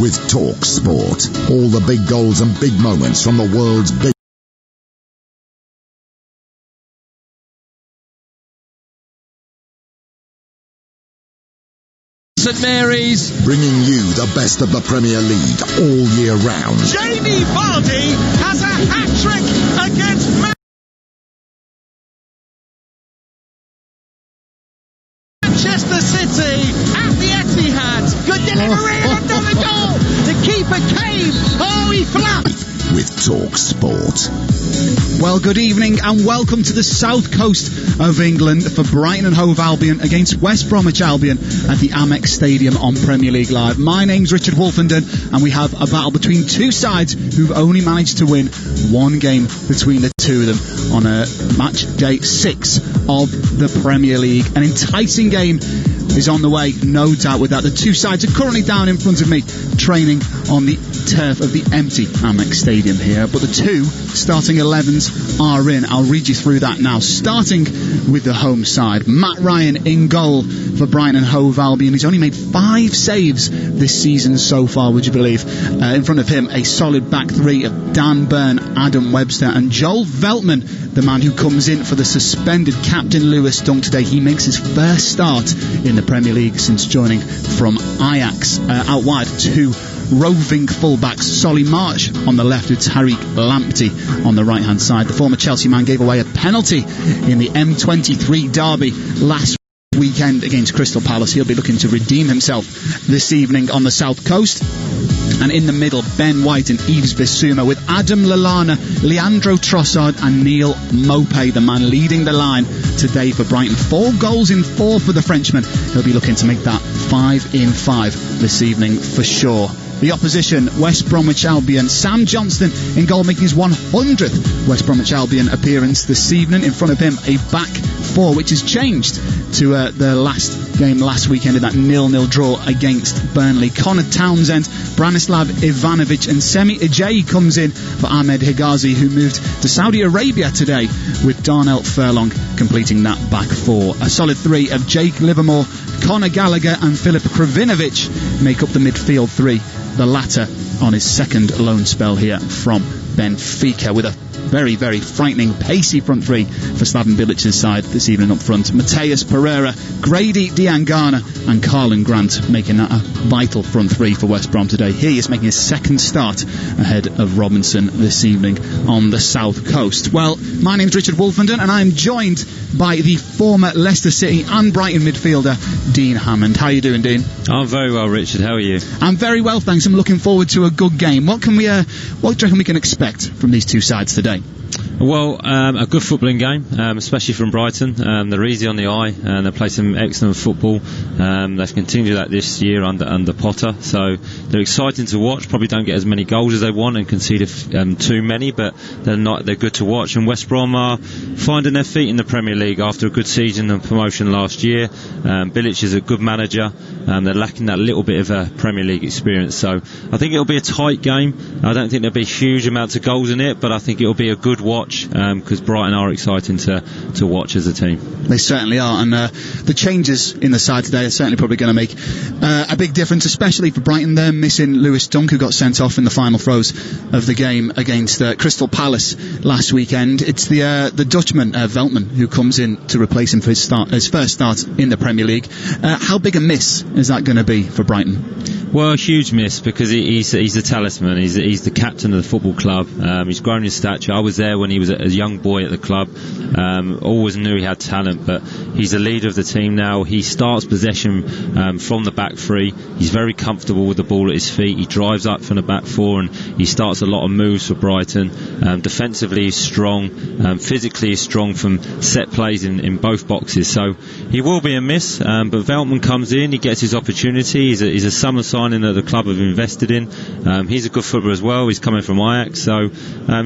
with Talk Sport. All the big goals and big moments from the world's big. St Mary's, bringing you the best of the Premier League all year round. Jamie Vardy has a hat-trick against Manchester City at the Etihad. Good delivery and another goal. The keeper Kane. Oh, he flapped. With Talk Sport. Well, good evening and welcome to the south coast of England for Brighton and Hove Albion against West Bromwich Albion at the Amex Stadium on Premier League Live. My name's Richard Wolfenden and we have a battle between two sides who've only managed to win one game between the two of them on a match day 6 of the Premier League. An enticing game is on the way, no doubt with that. The two sides are currently down in front of me, training on the turf of the empty Amex Stadium here, but the two starting 11s are in. I'll read you through that now, starting with the home side. Matt Ryan in goal for Brighton and Hove Albion. He's only made 5 saves this season so far, would you believe? In front of him, a solid back three of Dan Burn, Adam Webster and Joel Veltman, the man who comes in for the suspended captain Lewis Dunne today. He makes his first start in the Premier League since joining from Ajax. Out wide, 2 roving fullbacks, Solly March on the left with Tariq Lamptey on the right hand side. The former Chelsea man gave away a penalty in the M23 derby last weekend against Crystal Palace. He'll be looking to redeem himself this evening on the south coast. And in the middle, Ben White and Yves Bissouma with Adam Lallana, Leandro Trossard and Neil Maupay, the man leading the line today for Brighton. 4 goals in 4 for the Frenchman. He'll be looking to make that 5 in 5 this evening for sure. The opposition, West Bromwich Albion. Sam Johnston in goal, making his 100th West Bromwich Albion appearance this evening. In front of him, a back 4, which has changed to the last game last weekend in that 0-0 draw against Burnley. Connor Townsend, Branislav Ivanovic and Semi Ajayi comes in for Ahmed Higazi, who moved to Saudi Arabia today, with Darnell Furlong completing that back 4. A solid 3 of Jake Livermore, Conor Gallagher and Filip Kravinovic make up the midfield 3. The latter on his second loan spell here from Benfica, with a very, very frightening, pacey front 3 for Slaven Bilic's side this evening up front. Mateus Pereira, Grady Diangana and Carlin Grant making that a vital front 3 for West Brom today. He is making his second start ahead of Robinson this evening on the south coast. Well, my name's Richard Wolfenden and I'm joined by the former Leicester City and Brighton midfielder Dean Hammond. How are you doing, Dean? I'm very well, Richard. How are you? I'm very well, thanks. I'm looking forward to a good game. What do you reckon we can expect from these two sides today? Well, a good footballing game, especially from Brighton. They're easy on the eye and they play some excellent football. They've continued that this year under Potter, so they're exciting to watch. Probably don't get as many goals as they want and concede too many, but they're good to watch. And West Brom are finding their feet in the Premier League after a good season and promotion last year. Bilic is a good manager. They're lacking that little bit of a Premier League experience, so I think it'll be a tight game. I don't think there'll be huge amounts of goals in it, but I think it'll be a good watch, because Brighton are exciting to watch as a team. They certainly are, and the changes in the side today are certainly probably going to make a big difference, especially for Brighton. They're missing Lewis Dunne, who got sent off in the final throws of the game against Crystal Palace last weekend. It's the Dutchman Veltman who comes in to replace him for his first start in the Premier League. How big a miss is that going to be for Brighton? Well, a huge miss, because he's the talisman. He's the captain of the football club. He's grown in stature. I was there when he was a young boy at the club. Always knew he had talent, but he's the leader of the team now. He starts possession from the back 3. He's very comfortable with the ball at his feet. He drives up from the back 4 and he starts a lot of moves for Brighton. Defensively he's strong. Physically he's strong from set plays in both boxes. So he will be a miss, but Veltman comes in. He gets his opportunity. He's a summer signing that the club have invested in. He's a good footballer as well. He's coming from Ajax, so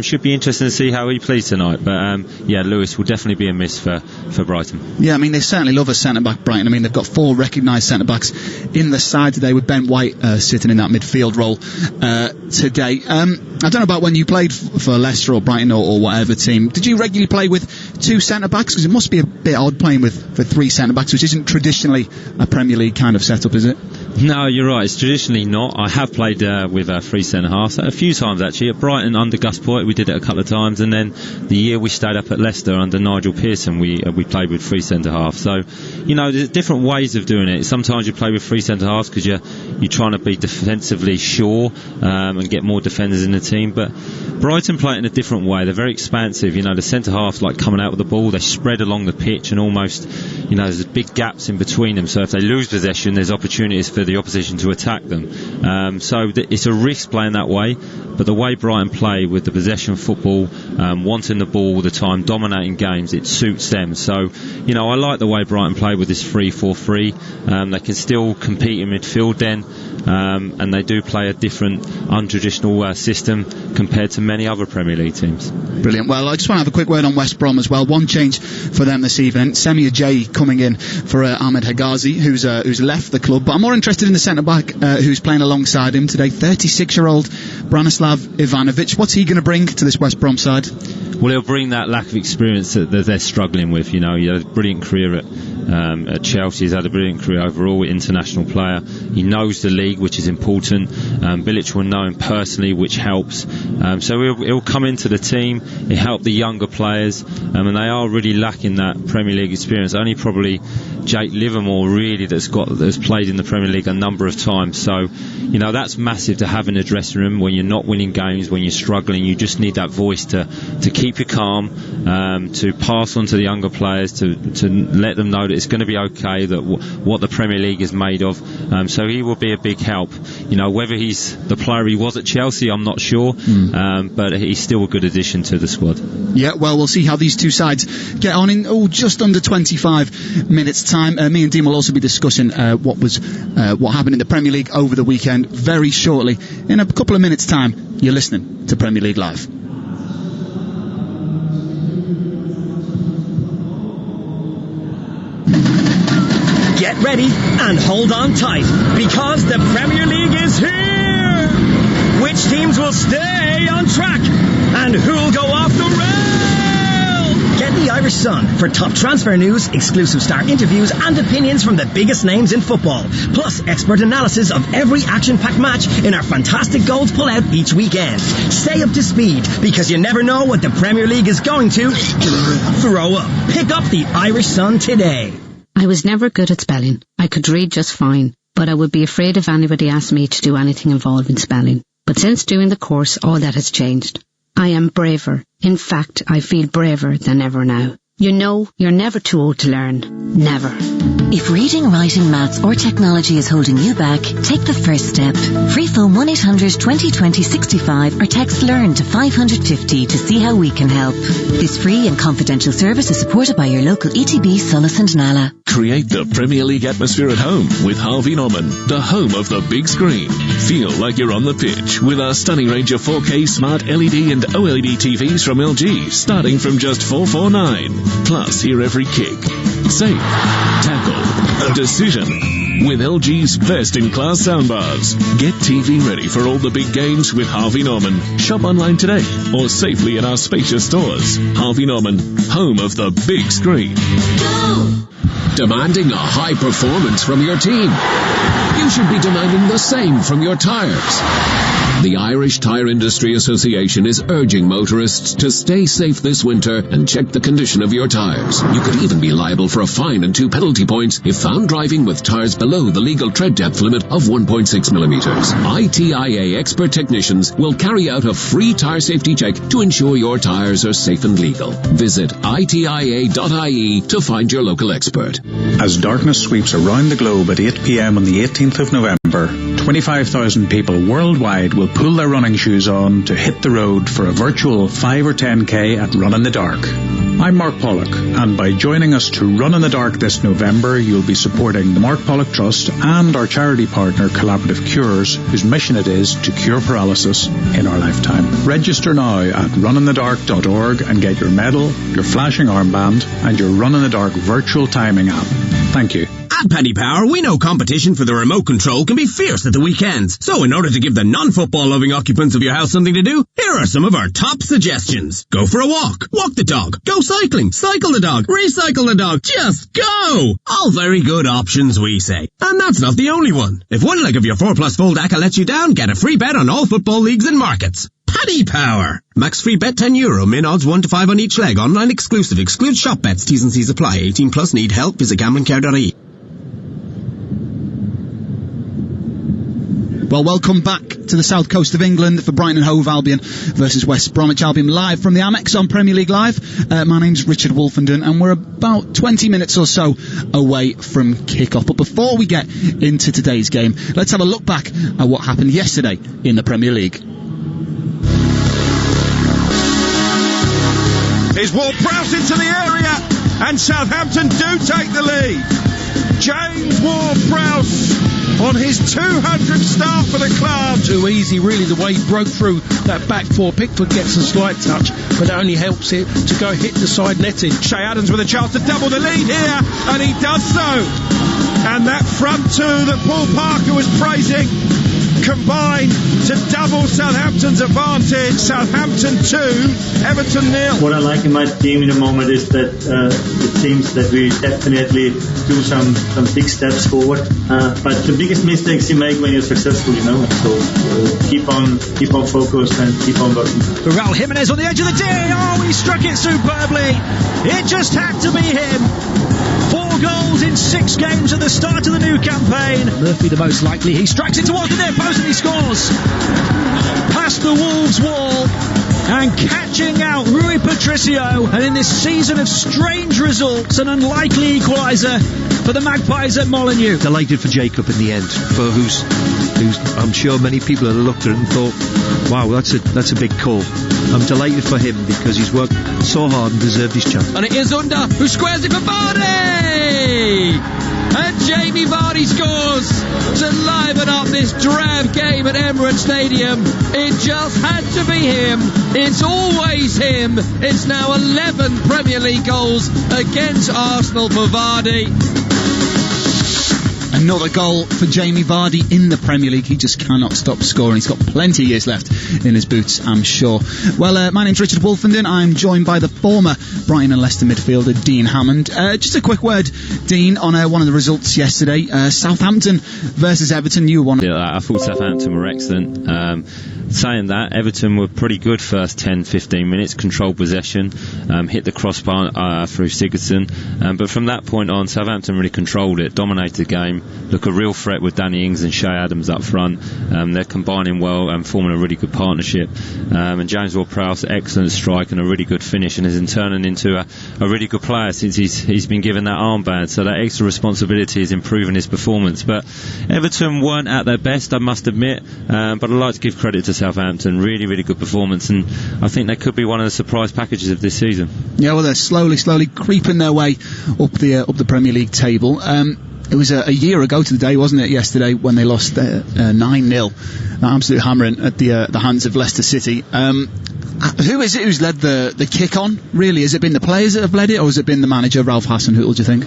should be interesting to see how he plays tonight. But Lewis will definitely be a miss for Brighton. Yeah, I mean, they certainly love a centre-back, Brighton. I mean, they've got 4 recognised centre-backs in the side today, with Ben White sitting in that midfield role today. I don't know about when you played for Leicester or Brighton or whatever team. Did you regularly play with 2 centre-backs? Because it must be a bit odd playing with 3 centre-backs, which isn't traditionally a Premier League kind of setup, is it? No, you're right. It's traditionally not. I have played with three centre-halves a few times, actually. At Brighton under Gus Poyet, we did it a couple of times. And then the year we stayed up at Leicester under Nigel Pearson, we played with three centre-halves. So, there's different ways of doing it. Sometimes you play with three centre-halves because you're trying to be defensively sure and get more defenders in the team. But Brighton play it in a different way. They're very expansive. The centre-halves like coming out with the ball. They spread along the pitch and almost, there's big gaps in between them. So if they lose possession, there's opportunities for the opposition to attack them. So it's a risk playing that way, but the way Brighton play with the possession football, wanting the ball all the time, dominating games, it suits them. So, I like the way Brighton play with this 3-4-3. They can still compete in midfield then, and they do play a different, untraditional system compared to many other Premier League teams. Brilliant. Well, I just want to have a quick word on West Brom as well. One change for them this evening. Semir Jay coming in for Ahmed Hegazi, who's left the club. But I'm more interested in the centre-back who's playing alongside him today, 36-year-old Branislav Ivanovic. What's he going to bring to this West Brom side? Well, he'll bring that lack of experience that they're struggling with. He had a brilliant career at Chelsea. He's had a brilliant career overall, international player. He knows the league, which is important. Bilic will know him personally, which helps. So he'll come into the team. He'll help the younger players, and they are really lacking that Premier League experience. Only probably Jake Livermore really that's played in the Premier League a number of times. So that's massive to have in the dressing room when you're not winning games, when you're struggling. You just need that voice to keep you calm, to pass on to the younger players, to let them know that it's going to be okay, that what the Premier League is made of. So he will be a big help. Whether he's the player he was at Chelsea, I'm not sure, but he's still a good addition to the squad. Yeah, well, we'll see how these two sides get on in just under 25 minutes time. Me and Dean will also be discussing what happened in the Premier League over the weekend very shortly. In a couple of minutes time, you're listening to Premier League Live. Get ready and hold on tight, because the Premier League is here! Which teams will stay on track, and who'll go off the rail? Get the Irish Sun for top transfer news, exclusive star interviews and opinions from the biggest names in football, plus expert analysis of every action-packed match in our fantastic goals pull-out each weekend. Stay up to speed, because you never know what the Premier League is going to throw up. Pick up the Irish Sun today. I was never good at spelling. I could read just fine, but I would be afraid if anybody asked me to do anything involved in spelling. But since doing the course, all that has changed. I am braver. In fact, I feel braver than ever now. You're never too old to learn. Never. If reading, writing, maths or technology is holding you back, take the first step. Free phone 1-800-2020-65 or text LEARN to 550 to see how we can help. This free and confidential service is supported by your local ETB, Solis and Nala. Create the Premier League atmosphere at home with Harvey Norman, the home of the big screen. Feel like you're on the pitch with our stunning range of 4K smart LED and OLED TVs from LG, starting from just $449. Plus, hear every kick, save, tackle, decision with LG's best-in-class soundbars. Get TV ready for all the big games with Harvey Norman. Shop online today or safely in our spacious stores. Harvey Norman, home of the big screen. Go! Demanding a high performance from your team? You should be demanding the same from your tires. The Irish Tyre Industry Association is urging motorists to stay safe this winter and check the condition of your tyres. You could even be liable for a fine and 2 penalty points if found driving with tyres below the legal tread depth limit of 1.6 millimeters. ITIA expert technicians will carry out a free tyre safety check to ensure your tyres are safe and legal. Visit itia.ie to find your local expert. As darkness sweeps around the globe at 8 p.m. on the 18th of November, 25,000 people worldwide will pull their running shoes on to hit the road for a virtual 5 or 10k at Run in the Dark. I'm Mark Pollock, and by joining us to Run in the Dark this November, you'll be supporting the Mark Pollock Trust and our charity partner Collaborative Cures, whose mission it is to cure paralysis in our lifetime. Register now at runinthedark.org and get your medal, your flashing armband, and your Run in the Dark virtual timing app. Thank you. At Paddy Power, we know competition for the remote control can be fierce at the weekends. So in order to give the non-football loving occupants of your house something to do, here are some of our top suggestions. Go for a walk the dog, go cycling, cycle the dog, recycle the dog, just go! All very good options, we say. And that's not the only one. If one leg of your 4+ fold ACCA lets you down, get a free bet on all football leagues and markets. Paddy Power. Max free bet €10. Min odds 1 to 5 on each leg. Online exclusive. Excludes shop bets. T's and C's apply. 18+. Need help? Visit gamblingcare.ie. Well, welcome back to the south coast of England for Brighton and Hove Albion versus West Bromwich Albion, live from the Amex on Premier League Live. My name's Richard Wolfenden, and we're about 20 minutes or so away from kick-off. But before we get into today's game, let's have a look back at what happened yesterday in the Premier League. Here's Ward-Prowse into the area, and Southampton do take the lead. James Ward-Prowse on his 200th start for the club. Too easy, really, the way he broke through that back four. Pickford gets a slight touch, but that only helps it to go hit the side netting. Shea Adams with a chance to double the lead here, and he does so. And that front two that Paul Parker was praising combined to double Southampton's advantage. Southampton 2, Everton 0. What I like in my team in the moment is that it seems that we definitely do some big steps forward. But the biggest mistakes you make when you're successful, you know. So keep on focused and keep on working. Raul Jimenez on the edge of the D. Oh, he struck it superbly. It just had to be him. 4 goals in 6 games at the start of the new campaign. Murphy the most likely. He strikes it towards the near post and he scores. Past the Wolves wall and catching out Rui Patricio. And in this season of strange results, an unlikely equaliser for the Magpies at Molineux. Delighted for Jacob in the end, for who's I'm sure many people have looked at it and thought, wow, that's a big call. I'm delighted for him because he's worked so hard and deserved his chance. And it is Under who squares it for Vardy! And Jamie Vardy scores to liven up this drab game at Emirates Stadium. It just had to be him. It's always him. It's now 11 Premier League goals against Arsenal for Vardy. Another goal for Jamie Vardy in the Premier League. He just cannot stop scoring. He's got plenty of years left in his boots, I'm sure. Well, my name's Richard Wolfenden. I'm joined by the former Brighton and Leicester midfielder, Dean Hammond. Just a quick word, Dean, on one of the results yesterday. Southampton versus Everton. You won. Yeah, I thought Southampton were excellent. Saying that, Everton were pretty good first 10-15 minutes, controlled possession, hit the crossbar through Sigurdsson, but from that point on Southampton really controlled it, dominated the game, look a real threat with Danny Ings and Shea Adams up front. They're combining well and forming a really good partnership, and James Ward-Prowse, excellent strike and a really good finish, and is in turning into a really good player since he's been given that armband, so that extra responsibility is improving his performance. But Everton weren't at their best, I must admit, but I'd like to give credit to Southampton. Really, really good performance, and I think they could be one of the surprise packages of this season. Yeah, well, they're slowly creeping their way up the Premier League table. It was a year ago to the day, wasn't it, yesterday, when they lost 9-0, that absolute hammering at the hands of Leicester City. Who is it who's led the kick on, really? Has it been the players that have led it, or has it been the manager, Ralph Hasenhüttl, do you think?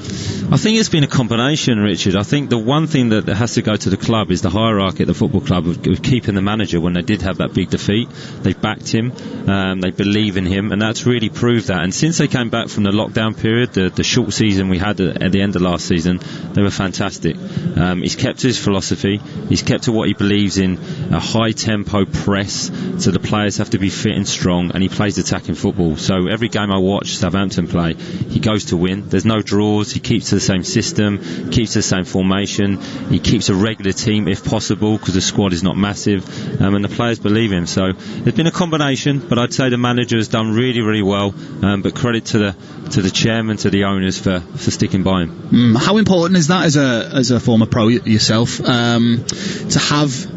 I think it's been a combination, Richard. I think the one thing that has to go to the club is the hierarchy at the football club of keeping the manager when they did have that big defeat. They backed him, they believe in him, and that's really proved that. And since they came back from the lockdown period, the short season we had at the end of last season, they were fantastic. He's kept to his philosophy, he's kept to what he believes in, a high tempo press, so the players have to be fit and strong, and he plays attacking football. So every game I watch Southampton play, he goes to win. There's no draws. He keeps to the same system, keeps to the same formation. He keeps a regular team if possible, because the squad is not massive, and the players believe him. So there's been a combination, but I'd say the manager has done really, really well. But credit to the chairman, to the owners for sticking by him. How important is that as a former pro yourself, to have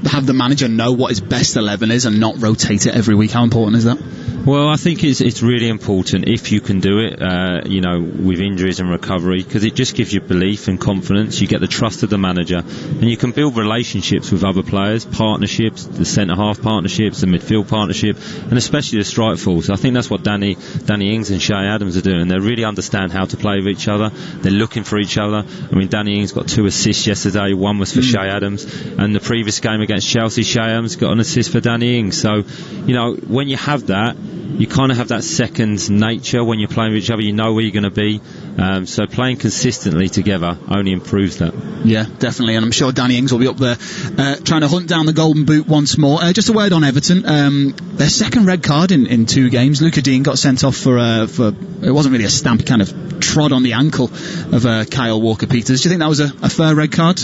have the manager know what his best 11 is and not rotate it every week? How important is that? Well, I think it's really important if you can do it, with injuries and recovery, because it just gives you belief and confidence. You get the trust of the manager, and you can build relationships with other players, partnerships, the centre-half partnerships, the midfield partnership, and especially the strike force. I think that's what Danny Ings and Shay Adams are doing. They really understand how to play with each other. They're looking for each other. I mean, Danny Ings got 2 assists yesterday. One was for Shay Adams, and the previous game against Chelsea, Shay Adams got an assist for Danny Ings. So, when you have that, you kind of have that second nature when you're playing with each other. You know where you're going to be. So playing consistently together only improves that. Yeah, definitely. And I'm sure Danny Ings will be up there trying to hunt down the golden boot once more. Just a word on Everton. Their second red card in 2 games. Luca Dean got sent off for it wasn't really a stamp, kind of trod on the ankle of Kyle Walker-Peters. Do you think that was a fair red card?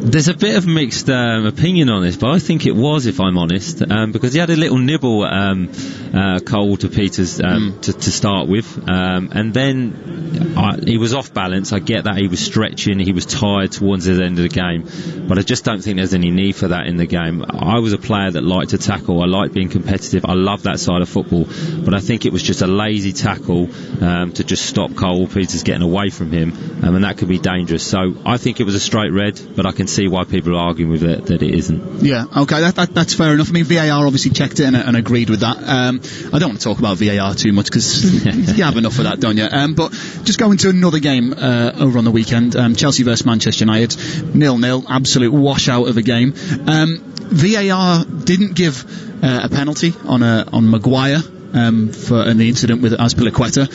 There's a bit of mixed opinion on this, but I think it was, if I'm honest, because he had a little nibble at Cole to Pieters to start with, and then he was off balance. I get that he was stretching, he was tired towards the end of the game, but I just don't think there's any need for that in the game. I was a player that liked to tackle, I liked being competitive, I love that side of football, but I think it was just a lazy tackle to just stop Cole Pieters getting away from him, and that could be dangerous. So I think it was a straight red, but I can see why people are arguing with it that it isn't. Yeah, okay, that's fair enough. I mean, VAR obviously checked it and agreed with that. I don't want to talk about VAR too much because you have enough of that, don't you? But just going to another game over on the weekend, Chelsea versus Manchester United, 0-0, absolute washout of a game. VAR didn't give a penalty on Maguire for the incident with Azpilicueta.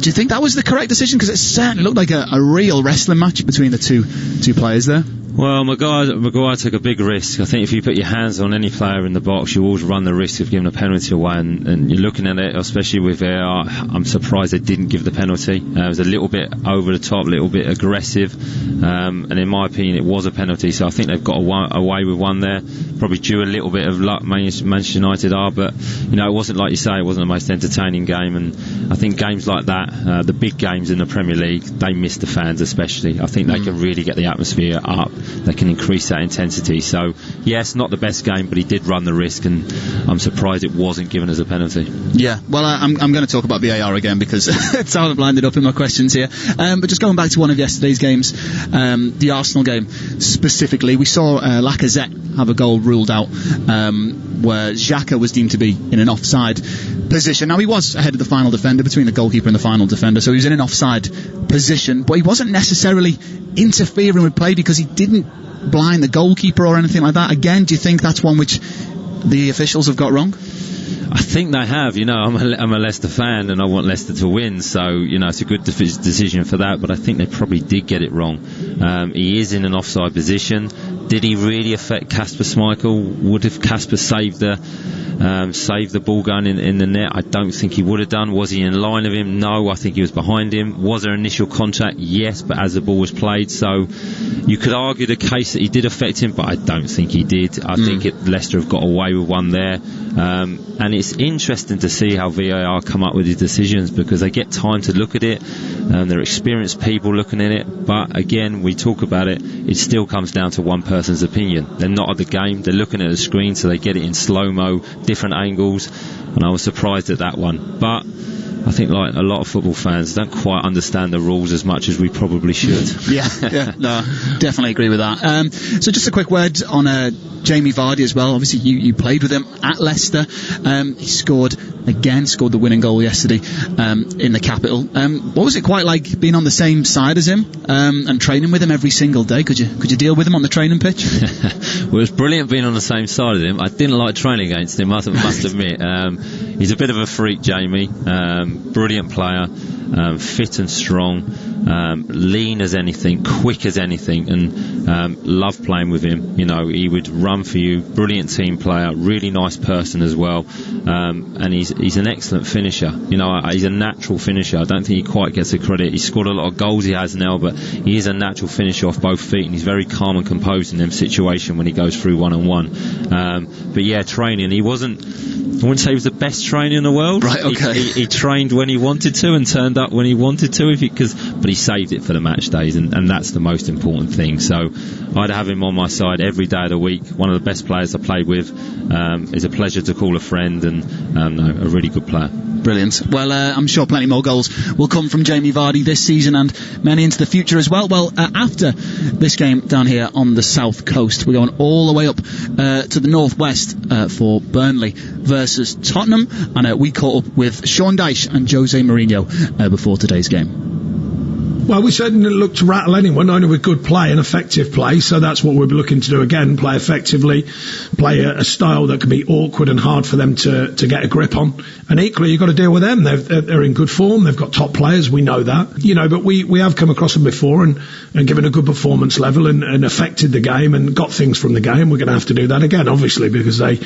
Do you think that was the correct decision? Because it certainly looked like a real wrestling match between the two players there. Well, Maguire took a big risk. I think if you put your hands on any player in the box, you always run the risk of giving a penalty away, and you're looking at it, especially with VAR, I'm surprised they didn't give the penalty. It was a little bit over the top, a little bit aggressive, and in my opinion it was a penalty, so I think they've got away with one there. Probably due a little bit of luck, Manchester United are, but it wasn't, like you say, it wasn't the most entertaining game, and I think games like that, the big games in the Premier League, they miss the fans especially. I think they can really get the atmosphere up. They can increase that intensity. So, yes, not the best game, but he did run the risk, and I'm surprised it wasn't given as a penalty. Yeah, well, I'm going to talk about VAR again because it's how I've lined it up in my questions here. But just going back to one of yesterday's games, the Arsenal game specifically, we saw Lacazette have a goal ruled out where Xhaka was deemed to be in an offside position. Now, he was ahead of the final defender, between the goalkeeper and the final defender, so he was in an offside position, but he wasn't necessarily interfering with play because he didn't blind the goalkeeper or anything like that. Again, do you think that's one which the officials have got wrong? I think they have. I'm a Leicester fan and I want Leicester to win, so it's a good decision for that, but I think they probably did get it wrong. He is in an offside position. Did he really affect Kasper Schmeichel? Would have Kasper saved the ball going in the net? I don't think he would have done. Was he in line of him? No, I think he was behind him. Was there initial contact? Yes, but as the ball was played, so you could argue the case that he did affect him, but I don't think he did. I think Leicester have got away with one there. And it's interesting to see how VAR come up with these decisions because they get time to look at it, and they're experienced people looking at it, but again, we talk about it, it still comes down to one person's opinion. They're not at the game, they're looking at the screen, so they get it in slow-mo, different angles, and I was surprised at that one. But I think, like a lot of football fans, don't quite understand the rules as much as we probably should. Yeah, no, definitely agree with that. So just a quick word on Jamie Vardy as well. Obviously, you played with him at Leicester. He scored the winning goal yesterday in the capital. What was it quite like being on the same side as him and training with him every single day? Could you deal with him on the training pitch? Well, it was brilliant being on the same side of him. I didn't like training against him, I must admit. He's a bit of a freak, Jamie. Brilliant player, fit and strong, lean as anything, quick as anything, and love playing with him. He would run for you, brilliant team player, really nice person as well, and he's an excellent finisher. He's a natural finisher. I don't think he quite gets the credit. He's scored a lot of goals, he has now, but he is a natural finisher off both feet, and he's very calm and composed in them situations when he goes through one-on-one. But yeah, training, I wouldn't say he was the best trainer in the world. Right, okay. He trained trained when he wanted to and turned up when he wanted to, but he saved it for the match days, and that's the most important thing. So I'd have him on my side every day of the week. One of the best players I played with. It's a pleasure to call a friend, and a really good player. Brilliant. Well, I'm sure plenty more goals will come from Jamie Vardy this season and many into the future as well. Well, after this game down here on the south coast, we're going all the way up to the northwest for Burnley versus Tottenham, and we caught up with Sean Dyche and Jose Mourinho before today's game. Well, we certainly didn't look to rattle anyone, only with good play and effective play, so that's what we'll be looking to do again, play effectively, play a style that can be awkward and hard for them to get a grip on. And equally, you've got to deal with them. They're in good form, they've got top players, we know that. But we have come across them before and given a good performance level and affected the game and got things from the game. We're going to have to do that again, obviously, because they've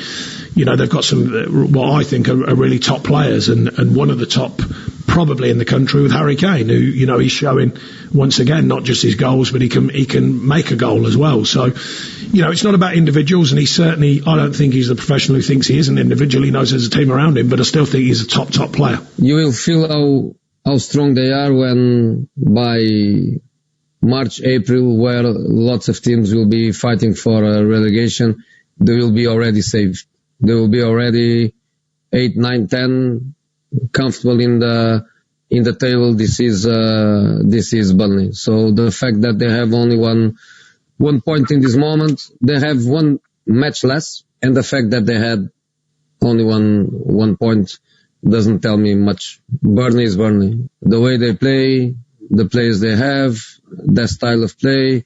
got some, what I think are really top players, and one of the top probably in the country with Harry Kane, who, he's showing once again not just his goals, but he can make a goal as well. So, it's not about individuals, and I don't think he's the professional who thinks he is an individual. He knows there's a team around him, but I still think he's a top player. You will feel how strong they are when by March, April, where lots of teams will be fighting for a relegation, they will be already saved. They will be already 8, 9, 10 comfortable in the table. This is Burnley. So the fact that they have only one point in this moment, they have one match less, and the fact that they had only one point doesn't tell me much. Burnley is Burnley. The way they play, the players they have, their style of play,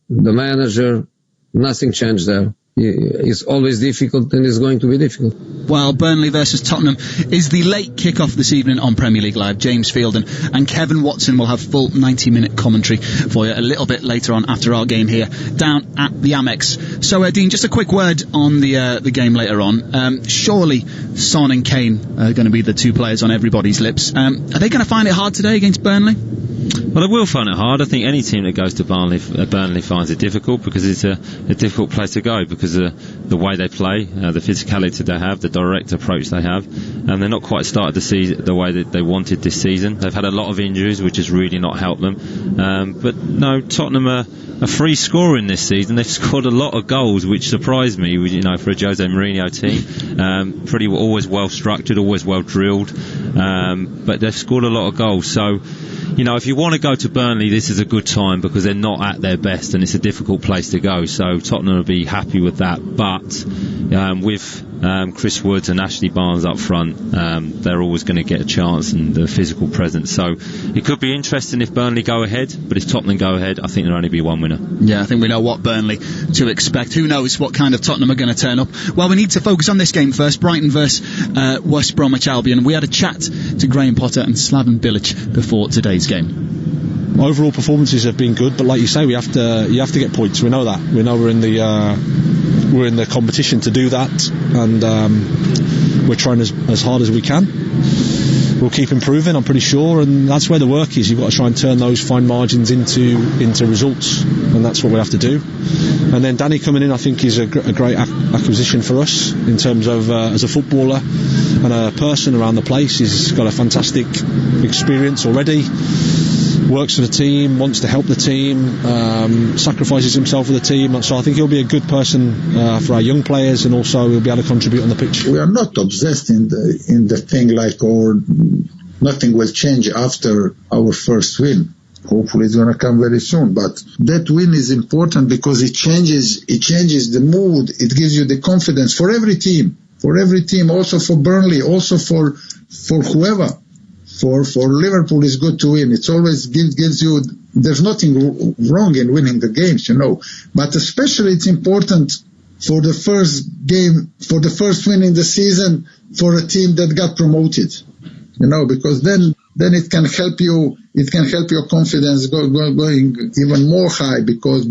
the manager, nothing changed there. It's always difficult, and it's going to be difficult. Well, Burnley versus Tottenham is the late kick-off this evening on Premier League Live. James Fielden and Kevin Watson will have full 90-minute commentary for you a little bit later on after our game here down at the Amex. So, Dean, just a quick word on the game later on. Surely Son and Kane are going to be the two players on everybody's lips. Are they going to find it hard today against Burnley? Well, they will find it hard. I think any team that goes to Burnley finds it difficult, because it's a difficult place to go, because of the way they play, the physicality they have, the direct approach they have, and they're not quite started the season the way that they wanted this season. They've had a lot of injuries, which has really not helped them. But no, Tottenham are a free scoring this season. They've scored a lot of goals, which surprised me, for a Jose Mourinho team. Pretty always well structured, always well drilled, but they've scored a lot of goals. So, if you want to go to Burnley, this is a good time, because they're not at their best and it's a difficult place to go. So Tottenham will be happy with that. But with Chris Woods and Ashley Barnes up front, they're always going to get a chance, and the physical presence. So it could be interesting if Burnley go ahead, but if Tottenham go ahead, I think there'll only be one winner. Yeah, I think we know what Burnley to expect. Who knows what kind of Tottenham are going to turn up. Well, we need to focus on this game first. Brighton versus West Bromwich Albion. We had a chat to Graham Potter and Slaven Bilic before today's game. Overall performances have been good, but like you say, you have to get points. We know that. We know we're in the competition to do that, and we're trying as hard as we can. We'll keep improving, I'm pretty sure, and that's where the work is. You've got to try and turn those fine margins into results, and that's what we have to do. And then Danny coming in, I think, is a great acquisition for us in terms of as a footballer and a person around the place. He's got a fantastic experience already. Works for the team, wants to help the team, sacrifices himself for the team. So I think he'll be a good person for our young players, and also he'll be able to contribute on the pitch. We are not obsessed in the thing or nothing will change after our first win. Hopefully it's going to come very soon. But that win is important because it changes the mood. It gives you the confidence for every team, also for Burnley, also for whoever. For Liverpool, it's good to win. It's always gives you. There's nothing wrong in winning the games, But especially it's important for the first game, for the first win in the season for a team that got promoted, because then it can help you. It can help your confidence going even more high because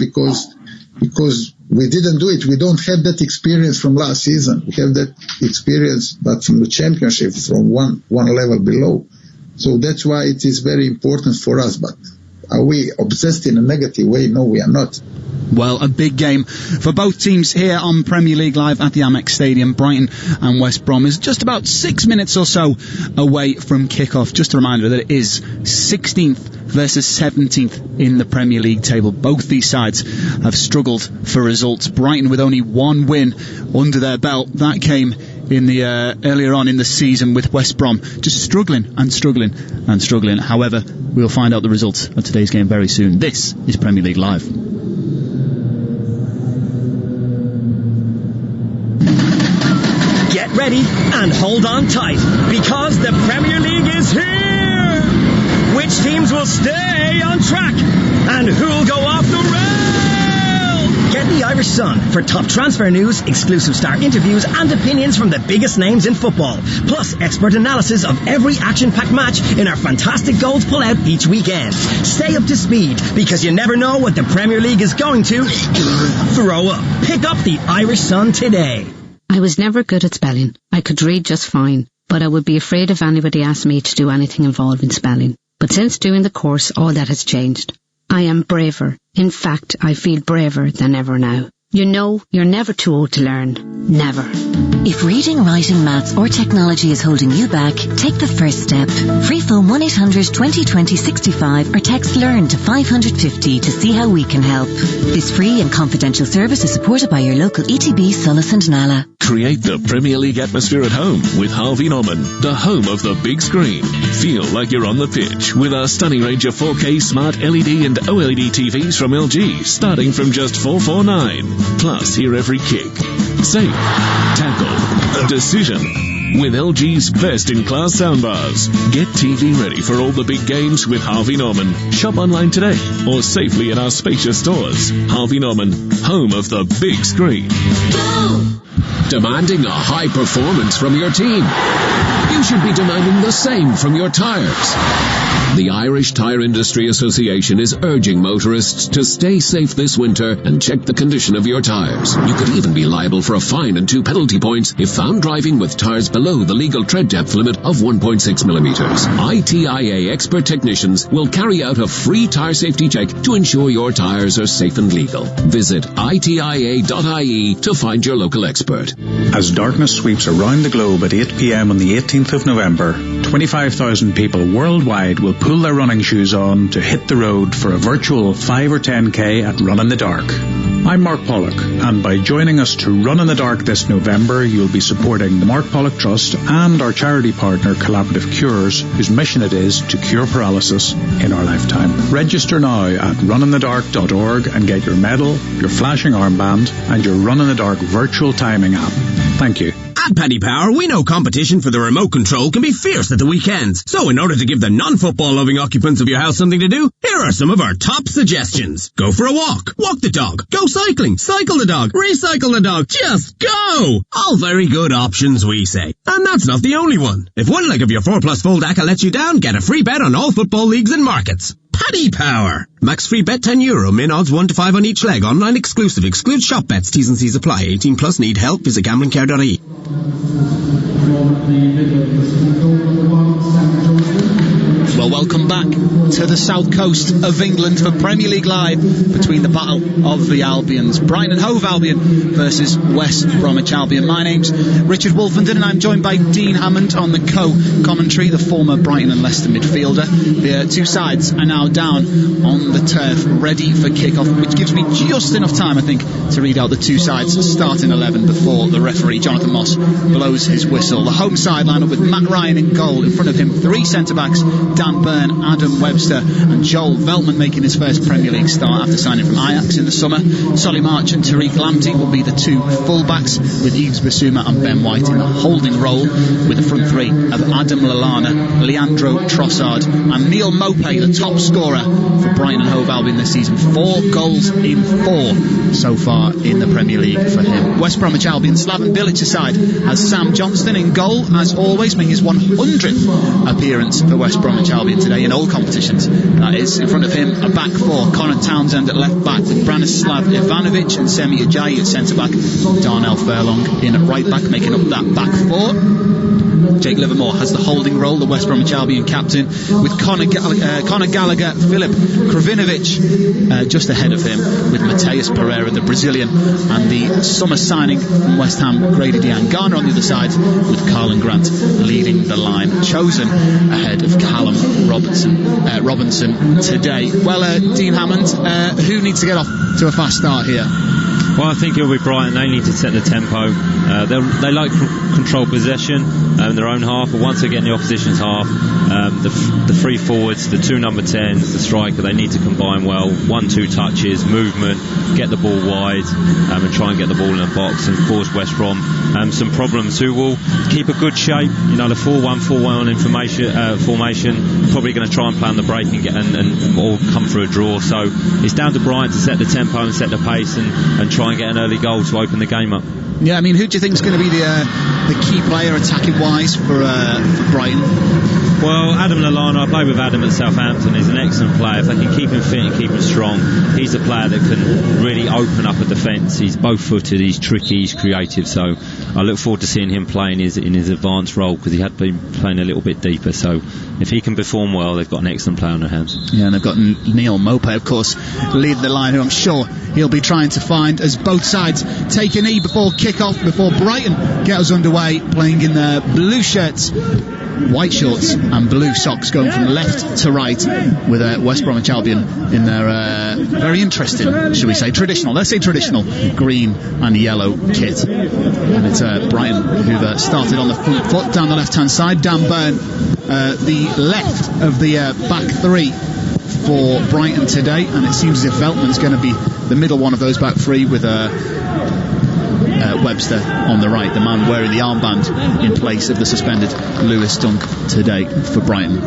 we didn't do it. We don't have that experience from last season. We have that experience, but from the Championship, from one level below. So that's why it is very important for us. But are we obsessed in a negative way? No, we are not. Well, a big game for both teams here on Premier League Live at the Amex Stadium. Brighton and West Brom is just about 6 minutes or so away from kick-off. Just a reminder that it is 16th versus 17th in the Premier League table. Both these sides have struggled for results. Brighton with only one win under their belt. That came in the earlier on in the season, with West Brom just struggling. However, we'll find out the results of today's game very soon. This is Premier League Live. Get ready and hold on tight, because the Premier League is here! Which teams will stay on track, and who'll go off the rail? Get the Irish Sun for top transfer news, exclusive star interviews, and opinions from the biggest names in football, plus expert analysis of every action-packed match in our fantastic goals pull-out each weekend. Stay up to speed, because you never know what the Premier League is going to throw up. Pick up the Irish Sun today. I was never good at spelling. I could read just fine, but I would be afraid if anybody asked me to do anything involving spelling. But since doing the course, all that has changed. I am braver. In fact, I feel braver than ever now. You know, you're never too old to learn. Never. If reading, writing, maths or technology is holding you back, take the first step. Free phone 1-800-2020-65 or text LEARN to 550 to see how we can help. This free and confidential service is supported by your local ETB, Solis and Nala. Create the Premier League atmosphere at home with Harvey Norman, the home of the big screen. Feel like you're on the pitch with our stunning range of 4K smart LED and OLED TVs from LG, starting from just $449. Plus, hear every kick, save, tackle, decision with LG's best-in-class soundbars. Get TV ready for all the big games with Harvey Norman. Shop online today or safely in our spacious stores. Harvey Norman, home of the big screen. Demanding a high performance from your team? You should be demanding the same from your tires. The Irish Tire Industry Association is urging motorists to stay safe this winter and check the condition of your tires. You could even be liable for a fine and 2 penalty points if found driving with tires below the legal tread depth limit of 1.6 millimeters. ITIA expert technicians will carry out a free tire safety check to ensure your tires are safe and legal. Visit itia.ie to find your local expert. As darkness sweeps around the globe at 8 p.m. on the 18th of November, 25,000 people worldwide will pull their running shoes on to hit the road for a virtual 5 or 10k at Run in the Dark. I'm Mark Pollock, and by joining us to Run in the Dark this November, you'll be supporting the Mark Pollock Trust and our charity partner Collaborative Cures, whose mission it is to cure paralysis in our lifetime. Register now at runinthedark.org and get your medal, your flashing armband, and your Run in the Dark virtual timing app. Thank you. At Paddy Power, we know competition for the remote control can be fierce at the weekends. So in order to give the non-football loving occupants of your house something to do, here are some of our top suggestions. Go for a walk the dog, go cycling, cycle the dog, recycle the dog, just go! All very good options, we say. And that's not the only one. If one leg of your 4+ fold ACCA lets you down, get a free bet on all football leagues and markets. Paddy Power. Max free bet €10. Min odds 1 to 5 on each leg. Online exclusive. Excludes shop bets. T's and C's apply. 18 plus. Need help? Visit gamblingcare.ie. Well, welcome back to the south coast of England for Premier League Live between the battle of the Albions. Brighton and Hove Albion versus West Bromwich Albion. My name's Richard Wolfenden and I'm joined by Dean Hammond on the co-commentary, the former Brighton and Leicester midfielder. The two sides are now down on the turf, ready for kick-off, which gives me just enough time, I think, to read out the two sides starting 11 before the referee, Jonathan Moss, blows his whistle. The home side line up with Matt Ryan in goal. In front of him, 3 centre-backs, Dan Burn, Adam Webster and Joel Veltman making his first Premier League start after signing from Ajax in the summer. Solly March and Tariq Lamptey will be the 2 full-backs, with Yves Bissouma and Ben White in the holding role, with the front 3 of Adam Lallana, Leandro Trossard and Neil Maupay, the top scorer for Brighton and Hove Albion this season. 4 goals in 4 so far in the Premier League for him. West Bromwich Albion, Slaven Bilic's side has Sam Johnston in goal, as always, making his 100th appearance for West Bromwich Albion today, in all competitions. That is, in front of him, a back four. Conor Townsend at left back, with Branislav Ivanovic and Semi Ajayi at centre back. Darnell Furlong in at right back, making up that back four. Jake Livermore has the holding role, the West Bromwich Albion captain, with Conor Gallagher, Filip Krovinovic just ahead of him, with Mateus Pereira, the Brazilian, and the summer signing from West Ham, Grady Diangana, on the other side, with Carlin Grant leading the line, chosen ahead of Callum Robinson today. Well, Dean Hammond, who needs to get off to a fast start here? Well, I think it'll be Brighton. They need to set the tempo. They like control possession in their own half, but once they get in the opposition's half, the three forwards, the two number 10s, the striker, they need to combine well. 1-2 touches, movement, get the ball wide, and try and get the ball in the box and cause West Brom some problems. Who will keep a good shape? You know, the 4-1-4-1 formation, probably going to try and play on the break and all come through a draw. So it's down to Brighton to set the tempo and set the pace and try and get an early goal to open the game up. Yeah, I mean, who do you think is going to be the key player attacking wise for Brighton? Well, Adam Lallana, I played with Adam at Southampton. He's an excellent player. If they can keep him fit and keep him strong, he's a player that can really open up a defence. He's both-footed, he's tricky, he's creative. So I look forward to seeing him playing in his advanced role, because he had been playing a little bit deeper. So if he can perform well, they've got an excellent player on their hands. Yeah, and they've got Neil Maupay, of course, leading the line, who I'm sure he'll be trying to find as both sides take a knee before kick-off, before Brighton get us underway, playing in their blue shirts, white shorts and blue socks, going from left to right, with West Bromwich Albion in their very interesting, should we say, traditional green and yellow kit. And it's Brighton who've started on the front foot down the left hand side. Dan Burn, the left of the back three for Brighton today, and it seems as if Veltman's going to be the middle one of those back three, with Webster on the right, the man wearing the armband in place of the suspended Lewis Dunk today for Brighton.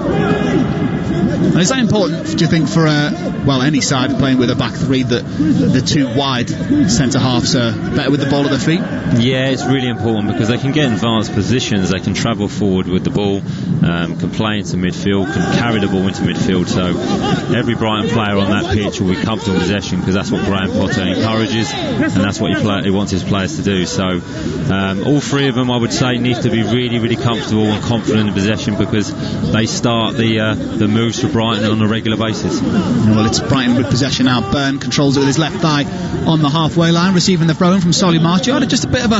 And is that important, do you think, for any side playing with a back three, that the two wide centre halves are better with the ball at their feet? Yeah, it's really important, because they can get in advanced positions, they can travel forward with the ball, can play into midfield, can carry the ball into midfield. So every Brighton player on that pitch will be comfortable in possession, because that's what Graham Potter encourages, and that's what he wants his players to do. So all three of them, I would say, need to be really, really comfortable and confident in possession, because they start the moves for Brighton on a regular basis. Well, it's Brighton with possession now. Byrne controls it with his left thigh on the halfway line, receiving the throw-in from Solly Marchard. Just a bit of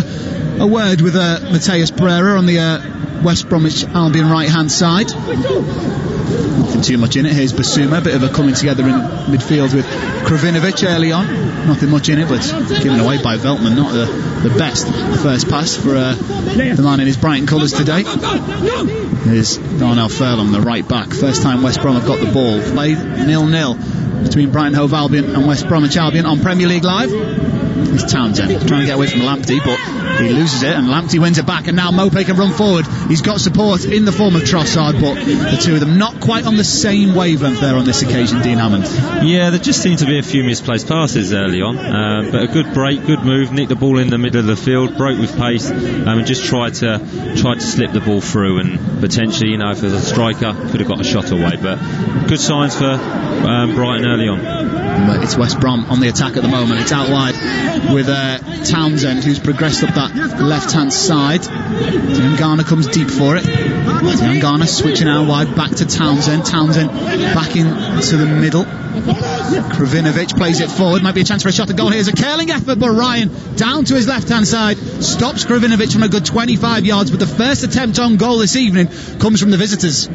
a word with Mateus Pereira on the West Bromwich Albion right-hand side. Nothing too much in it. Here's Basuma, bit of a coming together in midfield with Krovinovic early on. Nothing much in it, but given away by Veltman. Not the best first pass for the man in his Brighton colours today. Here's Darnell Furlong, the right back. First time West Brom have got the ball. Played 0-0 between Brighton Hove Albion and West Bromwich Albion on Premier League Live. It's Townsend trying to get away from Lamptey, but he loses it, and Lamptey wins it back, and now Maupay can run forward. He's got support in the form of Trossard, but the two of them not quite on the same wavelength there on this occasion, Dean Hammond. Yeah, there just seemed to be a few misplaced passes early on, but a good break, good move, nicked the ball in the middle of the field, broke with pace, and just tried to slip the ball through, and potentially, if there's a striker, could have got a shot away. But good signs for Brighton early on. But it's West Brom on the attack at the moment. It's out wide with Townsend, who's progressed up that left-hand side. Tanganga comes deep for it. Tanganga switching out wide, back to Townsend. Townsend back into the middle. Krovinovic plays it forward. Might be a chance for a shot at goal. Here's a curling effort, but Ryan down to his left-hand side stops Krovinovic from a good 25 yards. But the first attempt on goal this evening comes from the visitors.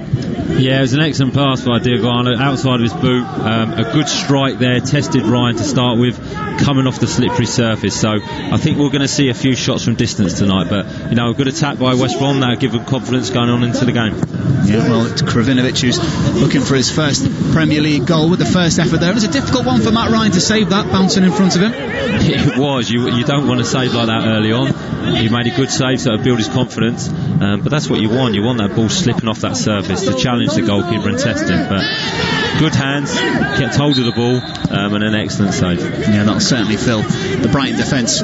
Yeah, it was an excellent pass by Diangana outside of his boot. A good strike there, tested Ryan to start with, coming off the slippery surface. So I think we're going to see a few shots from distance tonight. But a good attack by West Brom. That'll give them confidence going on into the game. Yeah, well, it's Krovinovic who's looking for his first Premier League goal with the first effort there. It was a difficult one for Matt Ryan to save that, bouncing in front of him. It was. You don't want to save like that early on. He made a good save, so it'll build his confidence. but that's what you want. You want that ball slipping off that surface to challenge the goalkeeper and test him. But good hands, kept hold of the ball, and an excellent save. Yeah, that'll certainly fill the Brighton defence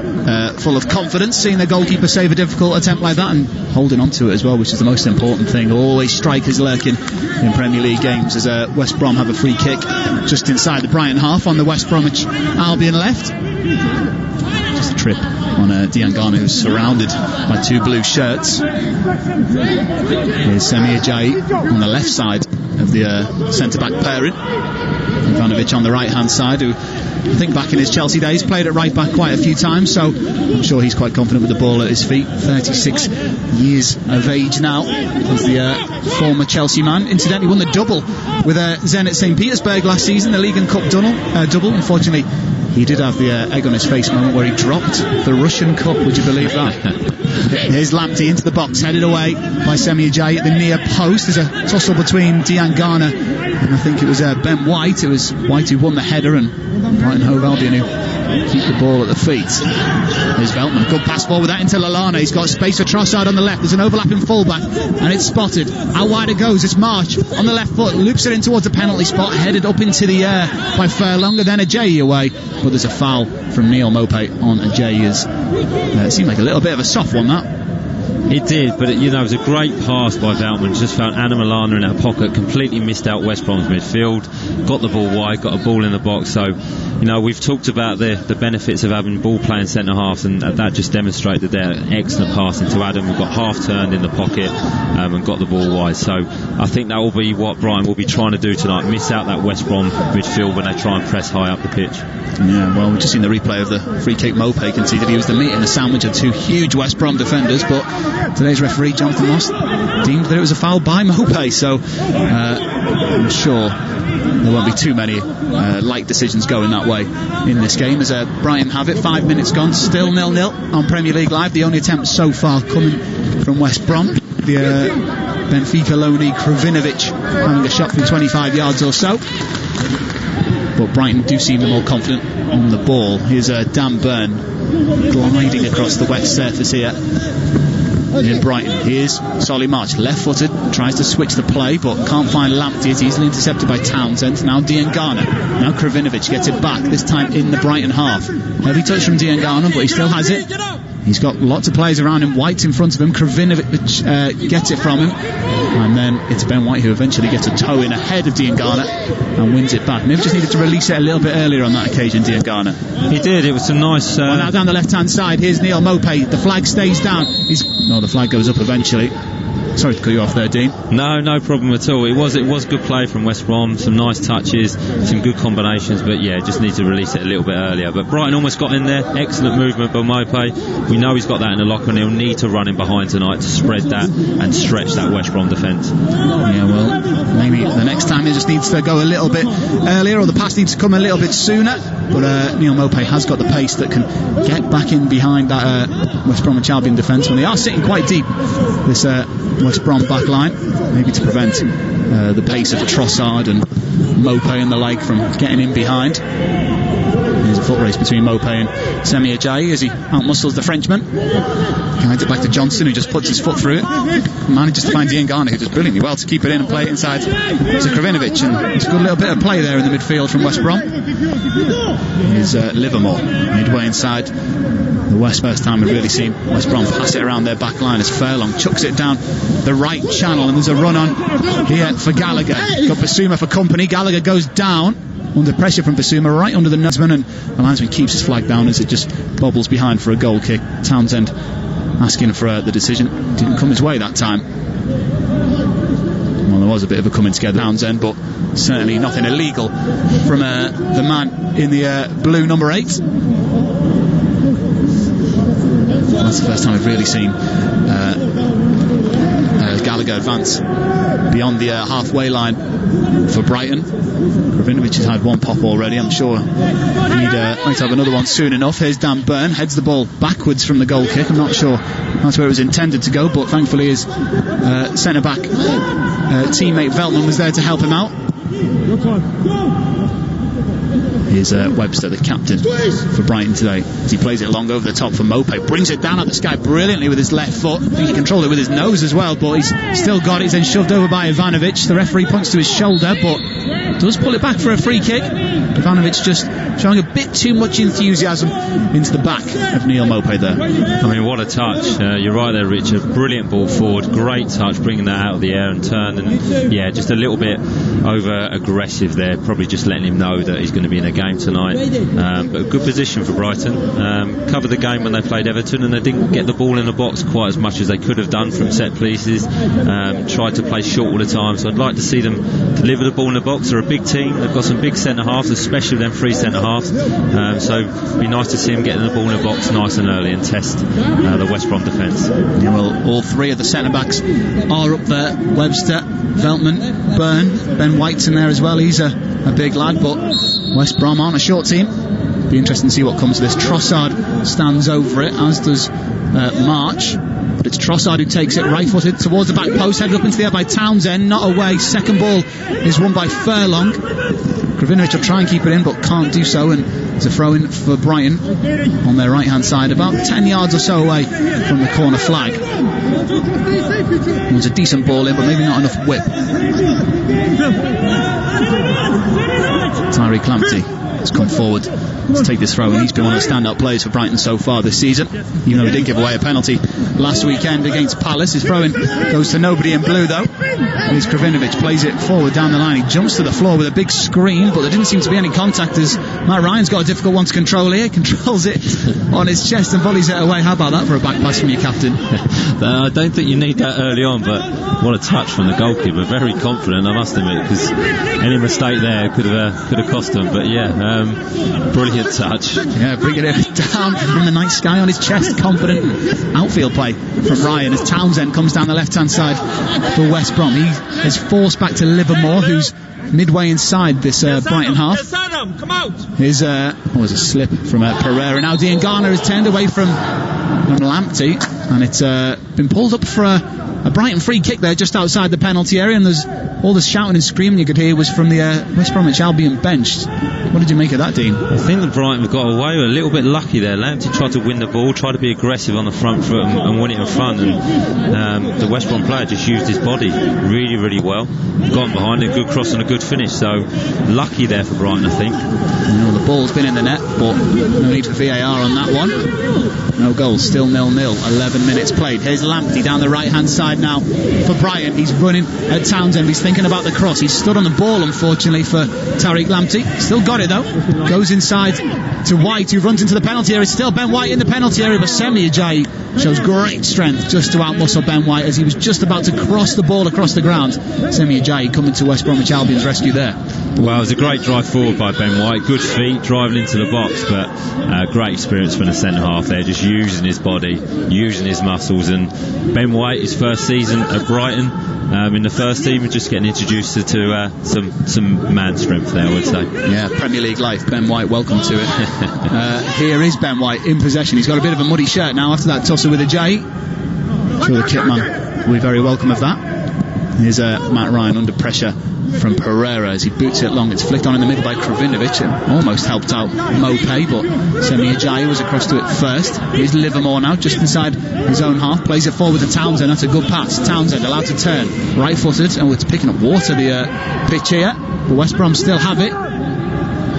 full of confidence, seeing the goalkeeper save a difficult attempt like that and holding on to it as well, which is the most important thing. Always strikers lurking in Premier League games, as West Brom have a free kick just inside the Brighton half on the West Bromwich Albion left. Just a trip on Tanganga, who's surrounded by two blue shirts. Here's Semi Ajayi on the left side of the centre-back pairing. Ivanovic on the right-hand side, who I think back in his Chelsea days played at right-back quite a few times, so I'm sure he's quite confident with the ball at his feet. 36 years of age now, as the former Chelsea man. Incidentally won the double with Zenit St. Petersburg last season, the League and Cup double. Unfortunately, he did have the egg on his face moment where he dropped the Russian Cup. Would you believe that? Here's Lamptey into the box, headed away by Semi Ajayi at the near post. There's a tussle between Tanganga and I think it was Ben White. It was White who won the header, and Brighton Hove Albion who keep the ball at the feet. There's Veltman, good pass ball with that into Lallana. He's got space for Trossard on the left. There's an overlapping fullback and it's spotted. How wide it goes, it's March on the left foot, loops it in towards the penalty spot, headed up into the air by Furlong, and then Ajayi away, but there's a foul from Neil Maupay on Ajayi. It seemed like a little bit of a soft one, that. It did, but it was a great pass by Veltman. Just found Anna Milana in that pocket, completely missed out West Brom's midfield, got the ball wide, got a ball in the box. So, we've talked about the benefits of having ball playing centre halves, and that just demonstrated their excellent passing to Adam, who got half turned in the pocket and got the ball wide. So I think that will be what Brighton will be trying to do tonight, miss out that West Brom midfield when they try and press high up the pitch. Yeah, well, we've just seen the replay of the free kick Maupay conceded. He was the meat in the sandwich of two huge West Brom defenders, but today's referee, Jonathan Moss, deemed that it was a foul by Maupay, so I'm sure there won't be too many like decisions going that way in this game, as Brighton have it. 5 minutes gone, still 0-0 on Premier League Live. The only attempt so far coming from West Brom, the Benfica loanee Krovinovic having a shot from 25 yards or so, but Brighton do seem the more confident on the ball. Here's Dan Burn gliding across the wet surface here in Brighton. Here's Solly March, left-footed, tries to switch the play but can't find Lamptey. It's easily intercepted by Townsend. Now Tanganga, now Krovinovic gets it back, this time in the Brighton half. Heavy touch from Tanganga, but he still has it. He's got lots of players around him. White's in front of him. Krovinovic gets it from him, and then it's Ben White who eventually gets a toe in ahead of Tanganga and wins it back. Maybe just needed to release it a little bit earlier on that occasion, Tanganga. He did. It was some nice. Well, now down the left-hand side, here's Neil Maupay. The flag stays down. The flag goes up eventually. Sorry to cut you off there, Dean. No problem at all. It was good play from West Brom. Some nice touches, some good combinations, but just need to release it a little bit earlier. But Brighton almost got in there. Excellent movement by Maupay. We know he's got that in the locker, and he'll need to run in behind tonight to spread that and stretch that West Brom defence. Yeah, well, maybe the next time he just needs to go a little bit earlier, or the pass needs to come a little bit sooner. But Neil Maupay has got the pace that can get back in behind that West Bromwich Albion defence when they are sitting quite deep, this West Brom back line, maybe to prevent the pace of Trossard and Maupay and the like from getting in behind. There's a foot race between Maupay and Semi Ajayi as he outmuscles the Frenchman. Guides it back to Johnson, who just puts his foot through it. Manages to find Tanganga, who does brilliantly well to keep it in and play it inside to Krovinovic, and it's a good little bit of play there in the midfield from West Brom. Here's Livermore midway inside the West. First time we've really seen West Brom pass it around their back line as Furlong chucks it down the right channel, and there's a run on here for Gallagher. Got Basuma for company. Gallagher goes down under pressure from Basuma, right under the linesman, and the linesman keeps his flag down as it just bobbles behind for a goal kick. Townsend asking for the decision, didn't come his way that time. Well, there was a bit of a coming together Townsend, but certainly nothing illegal from the man in the blue number 8. That's the first time we've really seen Gallagher advance beyond the halfway line for Brighton. Krovinovic has had one pop already. I'm sure he'd might have another one soon enough. Here's Dan Burn, heads the ball backwards from the goal kick. I'm not sure that's where it was intended to go, but thankfully his centre-back teammate Veltman was there to help him out. is Webster, the captain for Brighton today, as he plays it long over the top for Mope. Brings it down at the sky brilliantly with his left foot. I think he controlled it with his nose as well, but he's still got it. He's then shoved over by Ivanovic. The referee points to his shoulder, but does pull it back for a free kick. Ivanovic just showing a bit too much enthusiasm into the back of Neil Maupay there. I mean, what a touch. You're right there, Richard. Brilliant ball forward. Great touch, bringing that out of the air and turn. And yeah, just a little bit over aggressive there. Probably just letting him know that he's going to be in a game tonight. But a good position for Brighton. Covered the game when they played Everton, and they didn't get the ball in the box quite as much as they could have done from set pieces. Tried to play short all the time. So I'd like to see them deliver the ball in the box. They're a big team. They've got some big centre halves, especially them 3 centre halves. So it'd be nice to see them getting the ball in the box nice and early and test the West Brom defence. Yeah, well, all 3 of the centre backs are up there. Webster, Veltman, Byrne, Ben White's in there as well. He's a big lad, but West Brom aren't a short team. Be interesting to see what comes of this. Trossard stands over it, as does March. But it's Trossard who takes it right-footed towards the back post, headed up into the air by Townsend, not away. Second ball is won by Furlong. Kravinovic will try and keep it in, but can't do so, and it's a throw-in for Brighton on their right-hand side, about 10 yards or so away from the corner flag. It was a decent ball in, but maybe not enough whip. Tyree Clampty has come forward to take this throw, and he's been one of the standout players for Brighton so far this season, even though he did give away a penalty last weekend against Palace. His throw-in goes to nobody in blue, though. Here's Kravinovic, plays it forward down the line. He jumps to the floor with a big scream, but there didn't seem to be any contact, as Matt Ryan's got a difficult one to control here. Controls it on his chest and volleys it away. How about that for a back pass from your captain? I don't think you need that early on, but what a touch from the goalkeeper. Very confident, I must admit, because any mistake there could have cost him. But yeah, brilliant touch. Yeah, bringing it down from the night sky on his chest. Confident outfield play from Ryan as Townsend comes down the left-hand side for West Brom. He is forced back to Livermore, who's midway inside this Brighton half. Here's was a slip from Pereira. Now Diangana is turned away from Lamptey, and it's been pulled up for a Brighton free kick there just outside the penalty area, and there's all the shouting and screaming you could hear was from the West Bromwich Albion bench. What did you make of that, Dean? I think the Brighton got away with a little bit lucky there. Lamptey tried to win the ball, tried to be aggressive on the front foot and win it in front, and the West Brom player just used his body really, really well. Got behind a good cross and a good finish, so lucky there for Brighton, I think. The ball's been in the net, but no need for VAR on that one. No goals, still 0-0. 11 minutes played. Here's Lamptey down the right-hand side now for Brighton. He's running at Townsend. He's thinking about the cross. He's stood on the ball, unfortunately, for Tariq Lamptey. Still got it, though. Goes inside to White, who runs into the penalty area. It's still Ben White in the penalty area, but Semi Ajayi shows great strength just to outmuscle Ben White as he was just about to cross the ball across the ground. Semi Ajayi coming to West Bromwich Albion's rescue there. Well, it was a great drive forward by Ben White. Good feet, driving into the box, but great experience from the centre half there, just using his body, using his muscles. And Ben White, his first season at Brighton, in the first team, just getting introduced to some man strength there, I would say. Yeah, Premier League life. Ben White, welcome to it. Here is Ben White in possession. He's got a bit of a muddy shirt now after that tussle with Ajayi. Sure, the kit man will be very welcome of that. Here's Matt Ryan under pressure from Pereira as he boots it long. It's flicked on in the middle by Kravinovic, and almost helped out Maupay, but Semi Ajayi was across to it first. Here's Livermore now, just inside his own half, plays it forward to Townsend. That's a good pass. Townsend allowed to turn right footed, and it's picking up water, the pitch here, but West Brom still have it.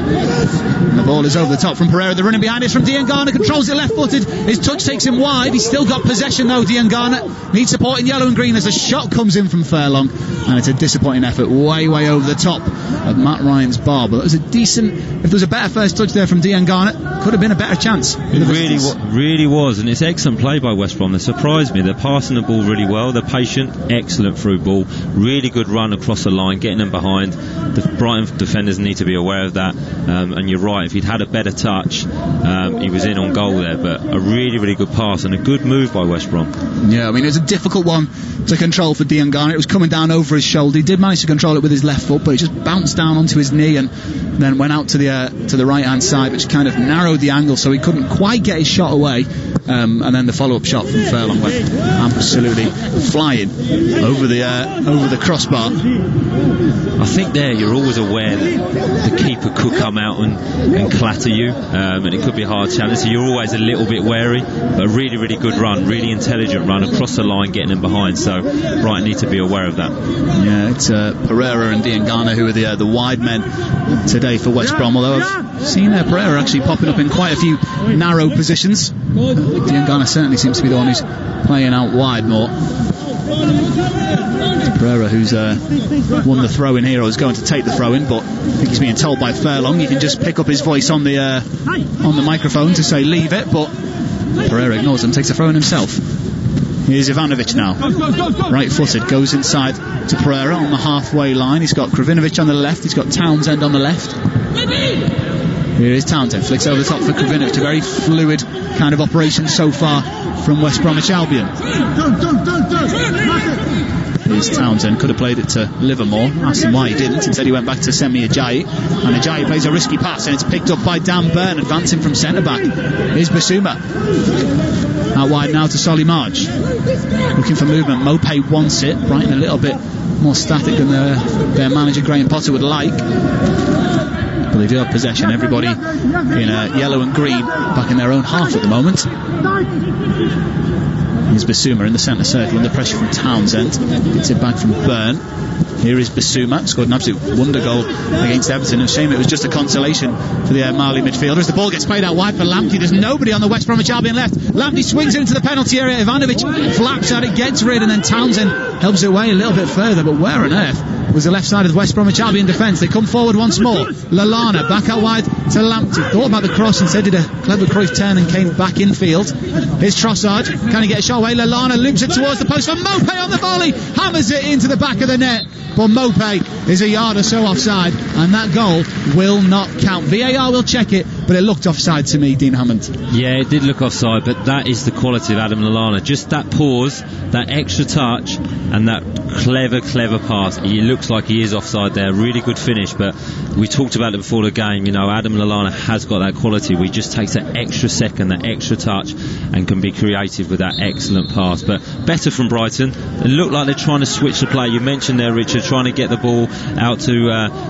The ball is over the top from Pereira. The running behind is from Diangana. Controls it left-footed. His touch takes him wide. He's still got possession though. Diangana needs support in yellow and green as a shot comes in from Furlong, and it's a disappointing effort way over the top of Matt Ryan's bar. But it was a decent. If there was a better first touch there from Diangana, could have been a better chance. It really was, and it's excellent play by West Brom. They surprised me. They're passing the ball really well. They're patient. Excellent through ball. Really good run across the line, getting them behind. The Brighton defenders need to be aware of that. And you're right, if he'd had a better touch, he was in on goal there, but a really good pass and a good move by West Brom. Yeah, I mean, it was a difficult one to control for Diangana. It was coming down over his shoulder. He did manage to control it with his left foot, but it just bounced down onto his knee and then went out to the right hand side, which kind of narrowed the angle so he couldn't quite get his shot away. and then the follow-up shot from Furlong went absolutely flying over the crossbar. I think there you're always aware that the keeper could come out and clatter you, and it could be a hard challenge, so you're always a little bit wary. But a really, really good run, really intelligent run across the line, getting them behind, so Brighton need to be aware of that. Yeah, it's Pereira and Tanganga who are the wide men today for West Brom, although I've seen Pereira actually popping up in quite a few narrow positions. Tanganga certainly seems to be the one who's playing out wide more. Pereira, who's won the throw-in here, or is going to take the throw-in, but I think he's being told by Furlong he can just pick up his voice on the microphone to say leave it, but Pereira ignores him, takes the throw-in himself. Here's Ivanovic now, right-footed, goes inside to Pereira on the halfway line. He's got Kravinovic on the left, he's got Townsend on the left. Here is Townsend, flicks over the top for Kravinovic. A very fluid kind of operation so far from West Bromwich Albion. Here's Townsend, could have played it to Livermore, asked him why he didn't. Instead he went back to Semi Ajayi, and Ajayi plays a risky pass, and it's picked up by Dan Burn, advancing from centre-back. Here's Basuma, out wide now to Solly March, looking for movement. Mopay wants it. Brighton a little bit more static than their manager Graham Potter would like, but they do have possession. Everybody in yellow and green back in their own half at the moment. Here's Basuma in the centre circle under pressure from Townsend, gets it back from Burn. Here is Basuma, scored an absolute wonder goal against Everton. A shame it was just a consolation for the Mali midfielders. The ball gets played out wide for Lamptey. There's nobody on the West Bromwich Albion left. Lamptey swings it into the penalty area. Ivanovic flaps at it, gets rid, and then Townsend helps it away a little bit further. But where on earth was the left side of the West Bromwich Albion defence? They come forward once more. Lallana back out wide to Lamptey. Thought about the cross, instead did a clever Cruyff turn and came back infield. Here's Trossard. Can he get a shot away? Lallana loops it towards the post for Mopay on the volley. Hammers it into the back of the net. But Mopay is a yard or so offside, and that goal will not count. VAR will check it, but it looked offside to me, Dean Hammond. Yeah, it did look offside, but that is the quality of Adam Lallana. Just that pause, that extra touch, and that clever pass. He looks like he is offside there. Really good finish, but we talked about it before the game. You know, Adam Lallana has got that quality where he just takes that extra second, that extra touch, and can be creative with that excellent pass. But better from Brighton. It looked like they're trying to switch the play. You mentioned there, Richard, trying to get the ball out to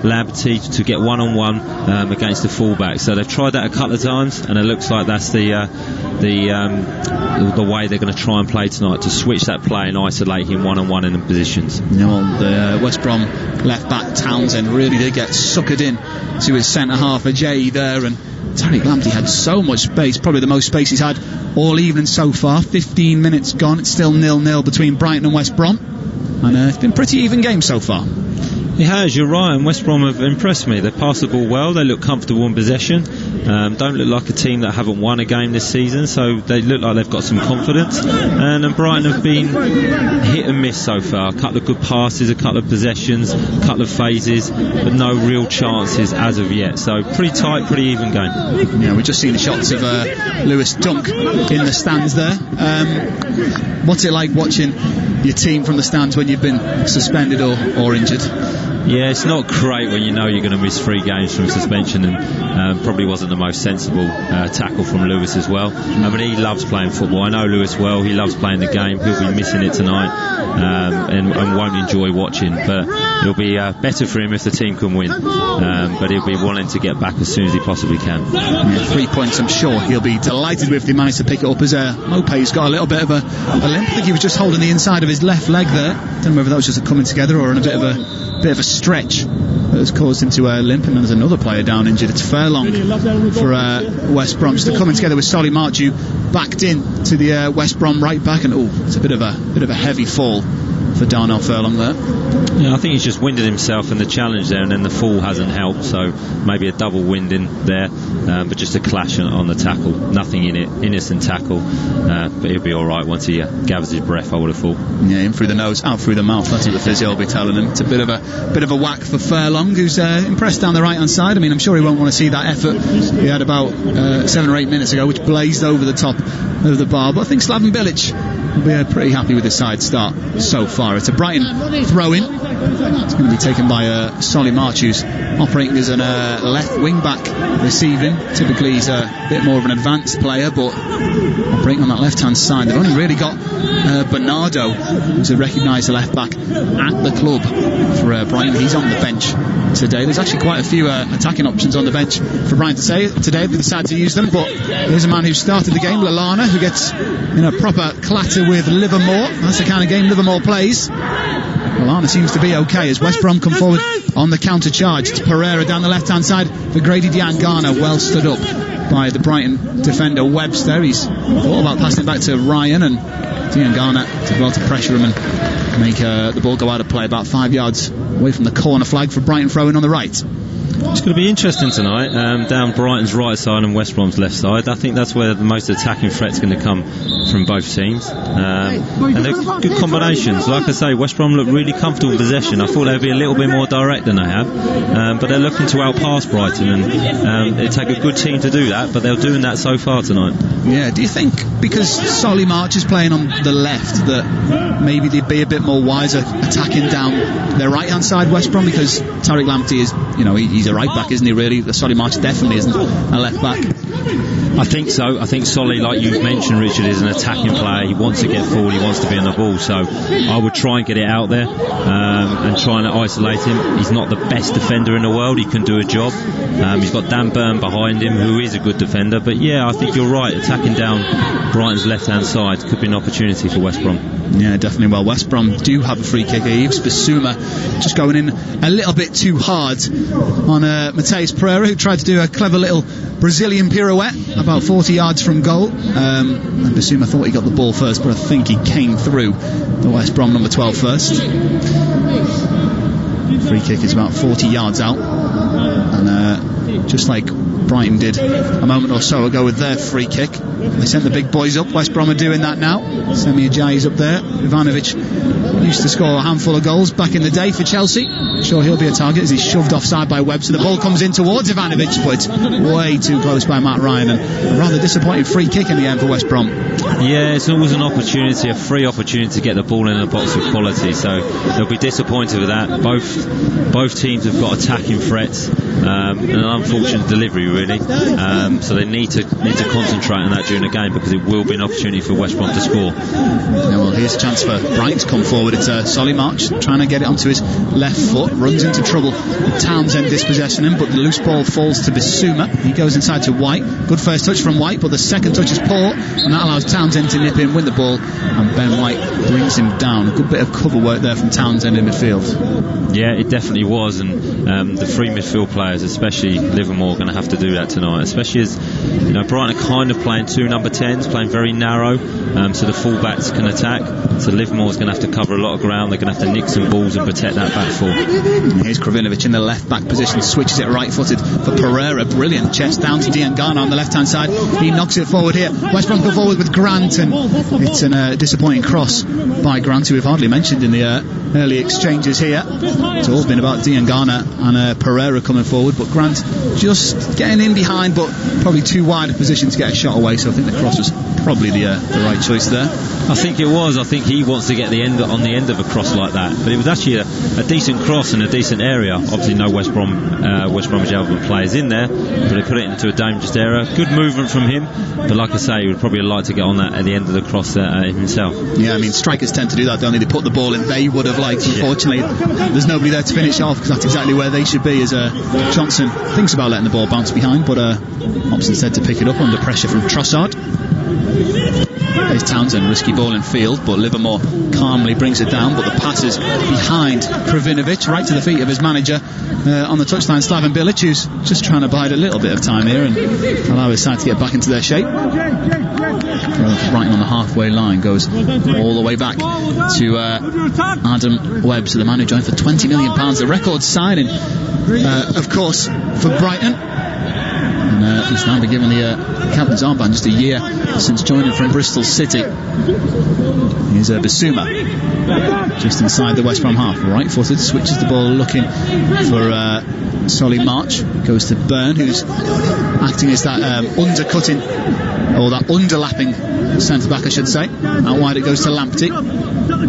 Lamptey to get one-on-one against the fullback. So they've tried that a couple of times, and it looks like that's the way they're going to try and play tonight, to switch that play and isolate him one-on-one in the positions. You know, the West Brom left back Townsend really did get suckered in to his centre half, Ajayi there, and Tariq Lamptey had so much space, probably the most space he's had all evening so far. 15 minutes gone, it's still 0-0 between Brighton and West Brom, and it's been a pretty even game so far. It has, you're right, and West Brom have impressed me. They pass the ball well, they look comfortable in possession, don't look like a team that haven't won a game this season, so they look like they've got some confidence, and Brighton have been hit and miss so far. A couple of good passes, a couple of possessions, a couple of phases, but no real chances as of yet, so pretty tight, pretty even game. Yeah, we've just seen the shots of Lewis Dunk in the stands there. What's it like watching your team from the stands when you've been suspended or injured? Yeah, it's not great when you know you're going to miss 3 games from suspension, and probably wasn't the most sensible tackle from Lewis as well. But he loves playing football. I know Lewis well. He loves playing the game. He'll be missing it tonight, and won't enjoy watching. But it'll be better for him if the team can win. But he'll be wanting to get back as soon as he possibly can. Yeah, 3 points, I'm sure he'll be delighted with if they manage to pick it up, as Mopay's got a little bit of a limp. I think he was just holding the inside of his left leg there. Don't know whether that was just a coming together or in a bit of a stretch that has caused him to limp. And there's another player down injured. It's Furlong for West Brom. Just coming together with Solly March, who backed in to the West Brom right back, and it's a bit of a heavy fall for Darnell Furlong there. Yeah, I think he's just winded himself in the challenge there, and then the fall hasn't helped, so maybe a double winding there, but just a clash on the tackle. Nothing in it, innocent tackle, but he'll be alright once he gathers his breath, I would have thought. Yeah, in through the nose, out through the mouth, that's what the physio will be telling him. It's a bit of a whack for Furlong, who's impressed down the right hand side. I mean, I'm sure he won't want to see that effort he had about 7 or 8 minutes ago, which blazed over the top of the bar. But I think Slaven Bilic will be pretty happy with the side start so far. It's a Brighton throw-in. It's going to be taken by Solly March, who's operating as an left wing-back receiving. Typically he's a bit more of an advanced player, but operating on that left-hand side. They've only really got Bernardo, who's a recognised left-back at the club for Brighton. He's on the bench today. There's actually quite a few attacking options on the bench for Brighton today. They decided to use them, but there's a man who started the game, Lallana, who gets in a proper clatter with Livermore. That's the kind of game Livermore plays. Lallana seems to be okay as West Brom come forward on the counter charge. It's Pereira down the left hand side for Grady Diangana, well stood up by the Brighton defender Webster. He's thought about passing it back to Ryan, and Diangana did well to pressure him and make the ball go out of play about 5 yards away from the corner flag for Brighton throwing on the right. It's going to be interesting tonight, down Brighton's right side and West Brom's left side. I think that's where the most attacking threat's going to come from both teams, and they're good combinations. Like I say, West Brom look really comfortable in possession. I thought they'd be a little bit more direct than they have, but they're looking to outpass Brighton, and it'd take a good team to do that, but they're doing that so far tonight. Yeah, do you think because Solly March is playing on the left that maybe they'd be a bit more wiser attacking down their right hand side, West Brom, because Tariq Lamptey is, he's a right back, isn't he, really? The Solly March definitely isn't a left back. I think so. I think Solly, like you mentioned, Richard, is an attacking player. He wants to get forward, he wants to be on the ball, so I would try and get it out there and try and isolate him. He's not the best defender in the world, he can do a job. He's got Dan Burn behind him, who is a good defender, but yeah, I think you're right, attacking down Brighton's left hand side could be an opportunity for West Brom. Yeah, definitely. Well, West Brom do have a free kick. Yves Bissouma just going in a little bit too hard on Mateus Pereira, who tried to do a clever little Brazilian pirouette about 40 yards from goal, and Bissouma thought he got the ball first, but I think he came through the West Brom number 12 first. Free kick is about 40 yards out, and just like Brighton did a moment or so ago with their free kick, they sent the big boys up. West Brom are doing that now. Semi Ajayi's up there. Ivanovic used to score a handful of goals back in the day for Chelsea. Sure, he'll be a target as he's shoved offside by Webb, so the ball comes in towards Ivanovic, but it's way too close by Matt Ryan, and a rather disappointing free kick in the end for West Brom. Yeah, it's always an opportunity, a free opportunity to get the ball in a box of quality, so they'll be disappointed with that. Both teams have got attacking threats, and an unfortunate delivery really, so they need to concentrate on that during the game, because it will be an opportunity for West Brom to score. Yeah, well, here's a chance for Brighton to come forward. It's Solly March trying to get it onto his left foot, runs into trouble. Townsend dispossessing him, but the loose ball falls to Bissouma. He goes inside to White. Good first touch from White, but the second touch is poor, and that allows Townsend to nip in, win the ball, and Ben White brings him down. A good bit of cover work there from Townsend in midfield. Yeah, it definitely was, and the three midfield players, especially Livermore, are going to have to do that tonight, especially as Brighton are kind of playing two number 10s, playing very narrow, so the full-backs can attack, so Livermore's going to have to cover a lot of ground. They're going to have to nick some balls and protect that back four. Here's Krovinovic in the left-back position, switches it right-footed for Pereira. Brilliant chest down to Diangana on the left-hand side. He knocks it forward here. West Brom go forward with Grant, and it's a disappointing cross by Grant, who we've hardly mentioned in the early exchanges here. It's all been about Diangana and Pereira coming forward, but Grant just getting in behind, but probably too wide a position to get a shot away, so I think the cross was probably the right choice there. I think it was. I think he wants to get on the end of a cross like that, but it was actually a decent cross in a decent area. Obviously no West Bromwich Albion players in there, but they put it into a dangerous area. Good movement from him, but like I say, he would probably like to get on that at the end of the cross himself. Yeah, I mean, strikers tend to do that, don't they? They put the ball in. They would have liked, unfortunately, there's nobody there to finish off, because that's exactly where they should be, as Johnson thinks about letting the ball bounce behind, but opts instead to pick it up under pressure from Trossard. There's Townsend, risky ball in field, but Livermore calmly brings it down, but the pass is behind Krovinovic, right to the feet of his manager on the touchline, Slaven Bilic, who's just trying to bide a little bit of time here and allow his side to get back into their shape. Brighton on the halfway line goes all the way back to Adam Webb, so the man who joined for £20 million, the record signing, of course, for Brighton. And he's now been given the captain's armband just a year since joining from Bristol City. Here's Bissouma just inside the West Brom half, right-footed, switches the ball looking for Solly March, goes to Byrne, who's acting as that undercutting or that underlapping centre-back I should say. Out wide it goes to Lamptey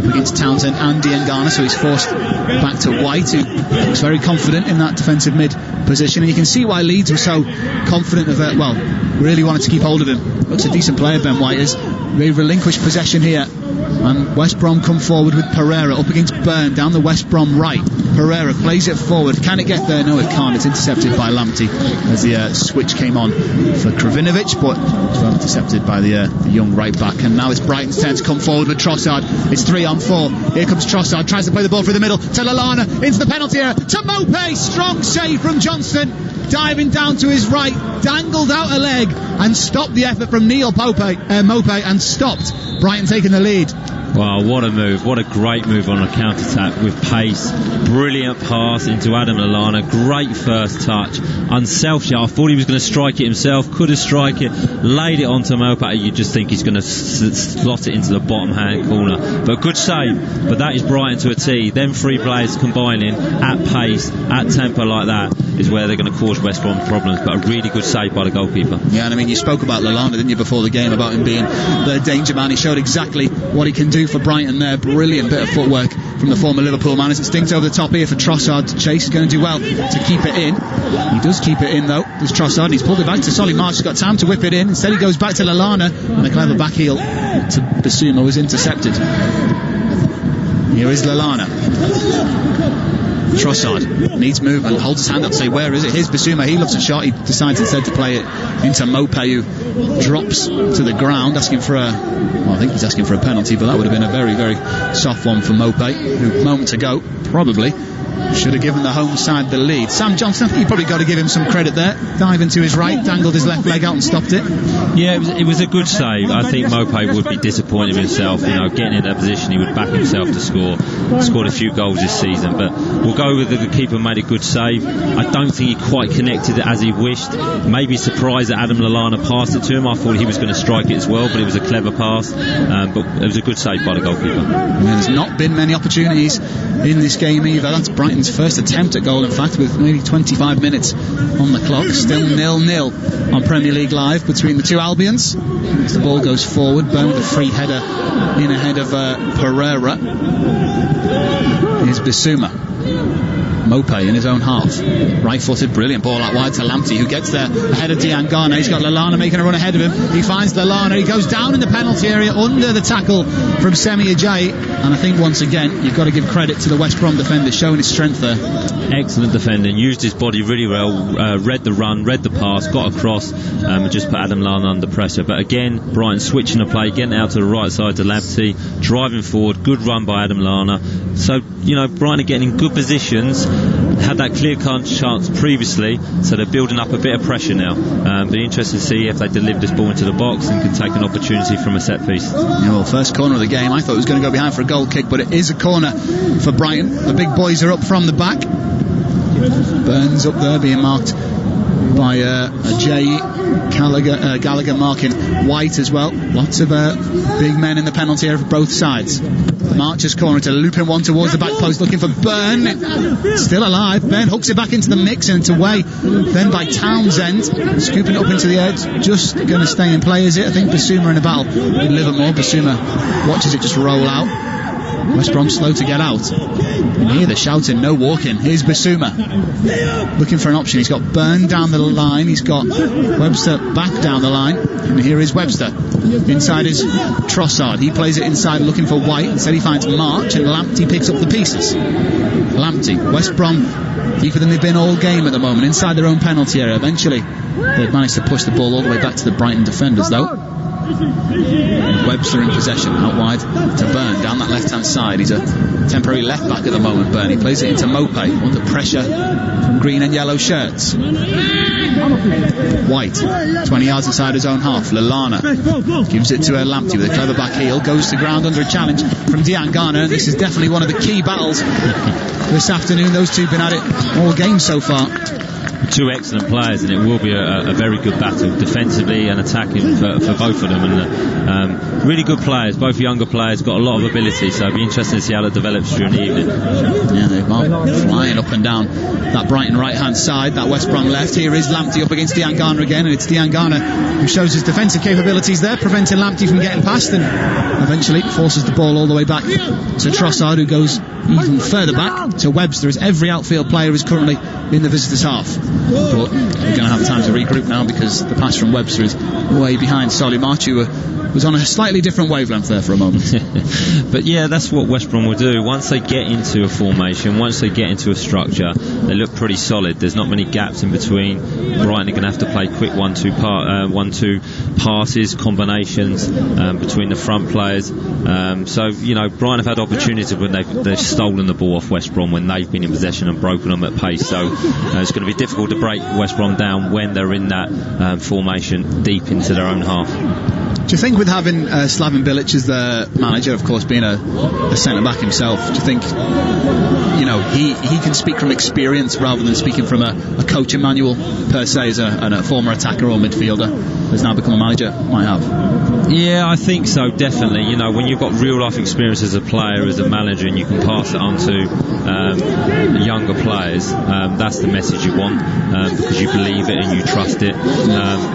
against Townsend and Diangana, so he's forced back to White, who looks very confident in that defensive mid position, and you can see why Leeds were so confident of it. Well, really wanted to keep hold of him. Looks a decent player, Ben White is. They relinquish possession here, and West Brom come forward with Pereira up against Byrne down the West Brom right. Pereira plays it forward. Can it get there? No, it can't. It's intercepted by Lamptey as the switch came on for Kravinovic, but it's well intercepted by the young right back. And now it's Brighton's turn to come forward with Trossard. It's 3-on-4. Here comes Trossard, tries to play the ball through the middle to Lallana, into the penalty area to Mopé. Strong save from Johnston, diving down to his right, dangled out a leg and stopped the effort from Neil Mopé and stopped Brighton taking the lead. Wow, what a move. What a great move on a counter-attack with pace. Brilliant pass into Adam Lallana. Great first touch. Unselfish. I thought he was going to strike it himself. Could have struck it. Laid it onto Mopé. You just think he's going to slot it into the bottom hand corner. But good save. But that is Brighton to a T. Them three players combining at pace, at tempo like that is where they're going to cause West Brom problems. But a really good save by the goalkeeper. Yeah, and I mean, you spoke about Lallana, didn't you, before the game, about him being the danger man. He showed exactly what he can do for Brighton there. Brilliant bit of footwork from the former Liverpool man. As it stinks over the top here for Trossard to chase. He's going to do well to keep it in. He does keep it in though. There's Trossard, and he's pulled it back to Solly March. He's got time to whip it in. Instead he goes back to Lallana, and a clever back heel to Basuma was intercepted. Here is Lallana. Trossard needs movement, holds his hand up to say, where is it? Here's Basuma. He loves a shot. He decides instead to play it into Mopé, who drops to the ground, asking for I think he's asking for a penalty, but that would have been a very, very soft one for Mopé, who moments ago probably should have given the home side the lead. Sam Johnson, you probably got to give him some credit there. Diving to his right, dangled his left leg out and stopped it. Yeah, it was a good save. I think Mopé would be disappointed with himself. Getting in that position, he would back himself to score. Scored a few goals this season, but we'll go with the keeper made a good save. I don't think he quite connected it as he wished. Maybe surprised that Adam Lallana passed it to him. I thought he was going to strike it as well, but it was a clever pass. But it was a good save by the goalkeeper. There's not been many opportunities in this game either. That's Brighton's first attempt at goal, in fact, with maybe 25 minutes on the clock. Still 0-0 on Premier League Live between the two Albions. As the ball goes forward, Byrne with a free header in ahead of Pereira. Here's Basuma. Mopé in his own half, right-footed, brilliant ball out wide to Lamptey, who gets there ahead of Diangana. He's got Lallana making a run ahead of him. He finds Lallana, he goes down in the penalty area under the tackle from Semi Ajayi, and I think once again you've got to give credit to the West Brom defender showing his strength there. Excellent defending, used his body really well, read the run, read the pass, got across, and just put Adam Lallana under pressure. But again, Brighton switching the play, getting out to the right side to Lamptey, driving forward, good run by Adam Lallana. So Brighton are getting in good positions, had that clear-cut chance previously, so they're building up a bit of pressure now. Be interested to see if they deliver this ball into the box and can take an opportunity from a set piece. Yeah, well, first corner of the game, I thought it was going to go behind for a goal kick, but it is a corner for Brighton. The big boys are up from the back. Burns up there being marked by Gallagher marking White as well. Lots of big men in the penalty area for both sides. March's corner to loop him one towards the back post, looking for Byrne. Still alive. Byrne hooks it back into the mix and it's away then by Townsend, scooping it up into the edge. Just going to stay in play, is it? I think Basuma in a battle with Livermore. Basuma watches it just roll out. West Brom slow to get out. And here they're shouting, no walking. Here's Basuma looking for an option. He's got Byrne down the line, he's got Webster back down the line, and here is Webster. Inside is Trossard. He plays it inside looking for White. Instead he finds March, and Lamptey picks up the pieces. Lamptey, West Brom deeper than they've been all game at the moment, inside their own penalty area. Eventually they've managed to push the ball all the way back to the Brighton defenders though. Webster in possession, out wide to Byrne down that left hand side. He's a temporary left back at the moment. Byrne, he plays it into Mopé under pressure from green and yellow shirts. White 20 yards inside his own half. Lallana gives it to Lamptey with a clever back heel, goes to ground under a challenge from Diangana. This is definitely one of the key battles this afternoon. Those two have been at it all game so far. two excellent players, and it will be a very good battle defensively and attacking for both of them. And really good players, both younger players, got a lot of ability, so it'll be interesting to see how that develops during the evening. Yeah, they're flying up and down that Brighton right hand side, that West Brom left. Here is Lamptey up against Tanganga again, and it's Tanganga who shows his defensive capabilities there, preventing Lamptey from getting past, and eventually forces the ball all the way back to Trossard, who goes even further back to Webster, as every outfield player is currently in the visitors' half. But they're going to have time to regroup now, because the pass from Webster is way behind Solimarch, who was on a slightly different wavelength there for a moment. But yeah, that's what West Brom will do. Once they get into a formation, once they get into a structure, they look pretty solid. There's not many gaps in between. Brighton are going to have to play quick 1-2 passes, combinations between the front players. So, you know, Brighton have had opportunities when they've stolen the ball off West Brom when they've been in possession and broken them at pace. So it's going to be difficult to break West Brom down when they're in that formation deep into their own half. Do you think with having Slaven Bilic as the manager, of course being a centre-back himself, do you think, you know, he can speak from experience rather than speaking from a coaching manual per se, as a former attacker or midfielder has now become a manager might have? Yeah, I think so, definitely. You know, when you've got real life experience as a player, as a manager, and you can pass it on to younger players, that's the message you want, because you believe it and you trust it.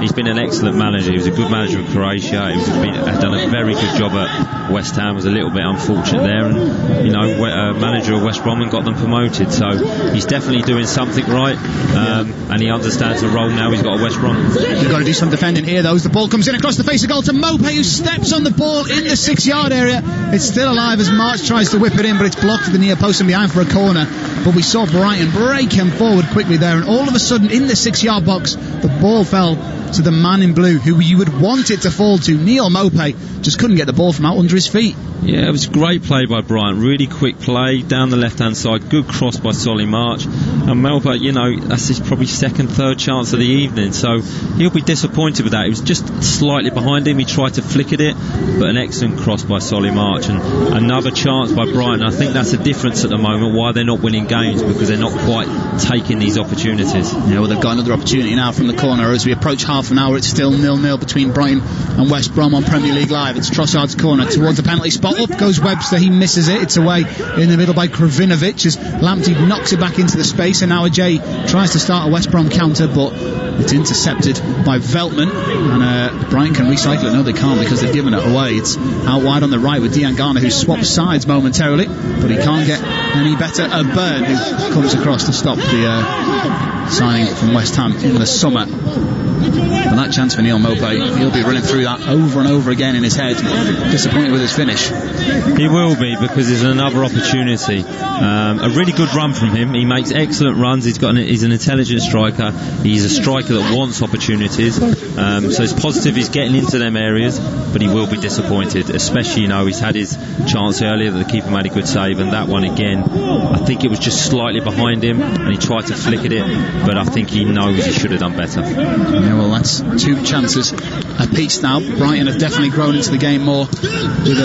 He's been an excellent manager. He was a good manager of Croatia. Had done a very good job at West Ham. Was a little bit unfortunate there, and, you know, manager of West Brom and got them promoted. So he's definitely doing something right, and he understands the role now he's got at West Brom. They've got to do some defending here, though, as the ball comes in across the face of goal to Mopé, who steps on the ball in the 6-yard area. It's still alive as March tries to whip it in, but it's blocked at the near post and behind for a corner. But we saw Brighton break him forward quickly there, and all of a sudden in the 6-yard box the ball fell to the man in blue, who you would want it to fall to. Neil Mopé just couldn't get the ball from out under his feet. Yeah, it was great play by Brighton. Really quick play down the left-hand side. Good cross by Solimarch. And Mopé, you know, that's his probably second, third chance of the evening. So he'll be disappointed with that. It was just slightly behind him. He tried to flick at it, but an excellent cross by Solimarch. And another chance by Brighton. I think that's a difference at the moment, why they're not winning games, because they're not quite taking these opportunities. Yeah, well, they've got another opportunity now from the corner. As we approach half an hour, it's still 0-0 between Brighton and West Brom on Premier League Live. It's Trossard's corner towards the penalty spot. Up goes Webster. He misses it. It's away in the middle by Kravinovic, as Lamptey knocks it back into the space, and now Ajay tries to start a West Brom counter, but it's intercepted by Veltman, and Brighton can recycle it. No, they can't, because they've given it away. It's out wide on the right with Tanganga, who swaps sides momentarily, but he can't get any better. Burn, who comes across to stop the signing from West Ham in the summer. And that chance for Neil Mopé, he'll be running through that over and over again in his head, disappointed with his finish. He will be, because there's another opportunity. A really good run from him. He makes excellent runs. He's an intelligent striker. He's a striker that wants opportunities. So it's positive he's getting into them areas, but he will be disappointed, especially, you know, he's had his chance earlier that the keeper made a good save, and that one again, I think it was just slightly behind him and he tried to flick at it, but I think he knows he should have done better. Yeah, well, that's two chances apiece now. Brighton have definitely grown into the game more, with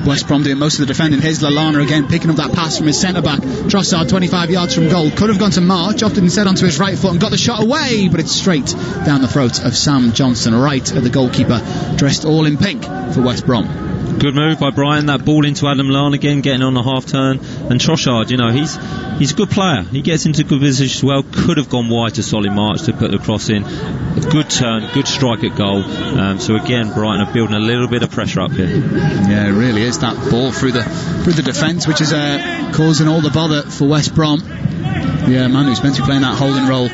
West Brom doing most of the defending. Here's Lallana again, picking up that pass from his centre-back. Trossard, 25 yards from goal, could have gone to March, opted instead onto his right foot and got the shot away, but it's straight down the throat of Sam Johnson, right at the goalkeeper, dressed all in pink for West Brom. Good move by Brighton. That ball into Adam Lallana again, getting on the half turn. And Trossard, you know, he's a good player. He gets into good position as well. Could have gone wide to Solimarch to put the cross in. A good turn, good strike at goal. So again, Brighton are building a little bit of pressure up here. Yeah, it really is. That ball through the defence, which is causing all the bother for West Brom. The man who's meant to be playing that holding role,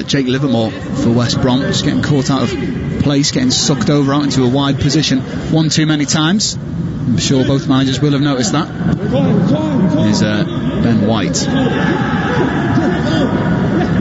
Jake Livermore for West Brom, just getting caught out of place, getting sucked over out into a wide position one too many times. I'm sure both managers will have noticed that. Here's Ben White.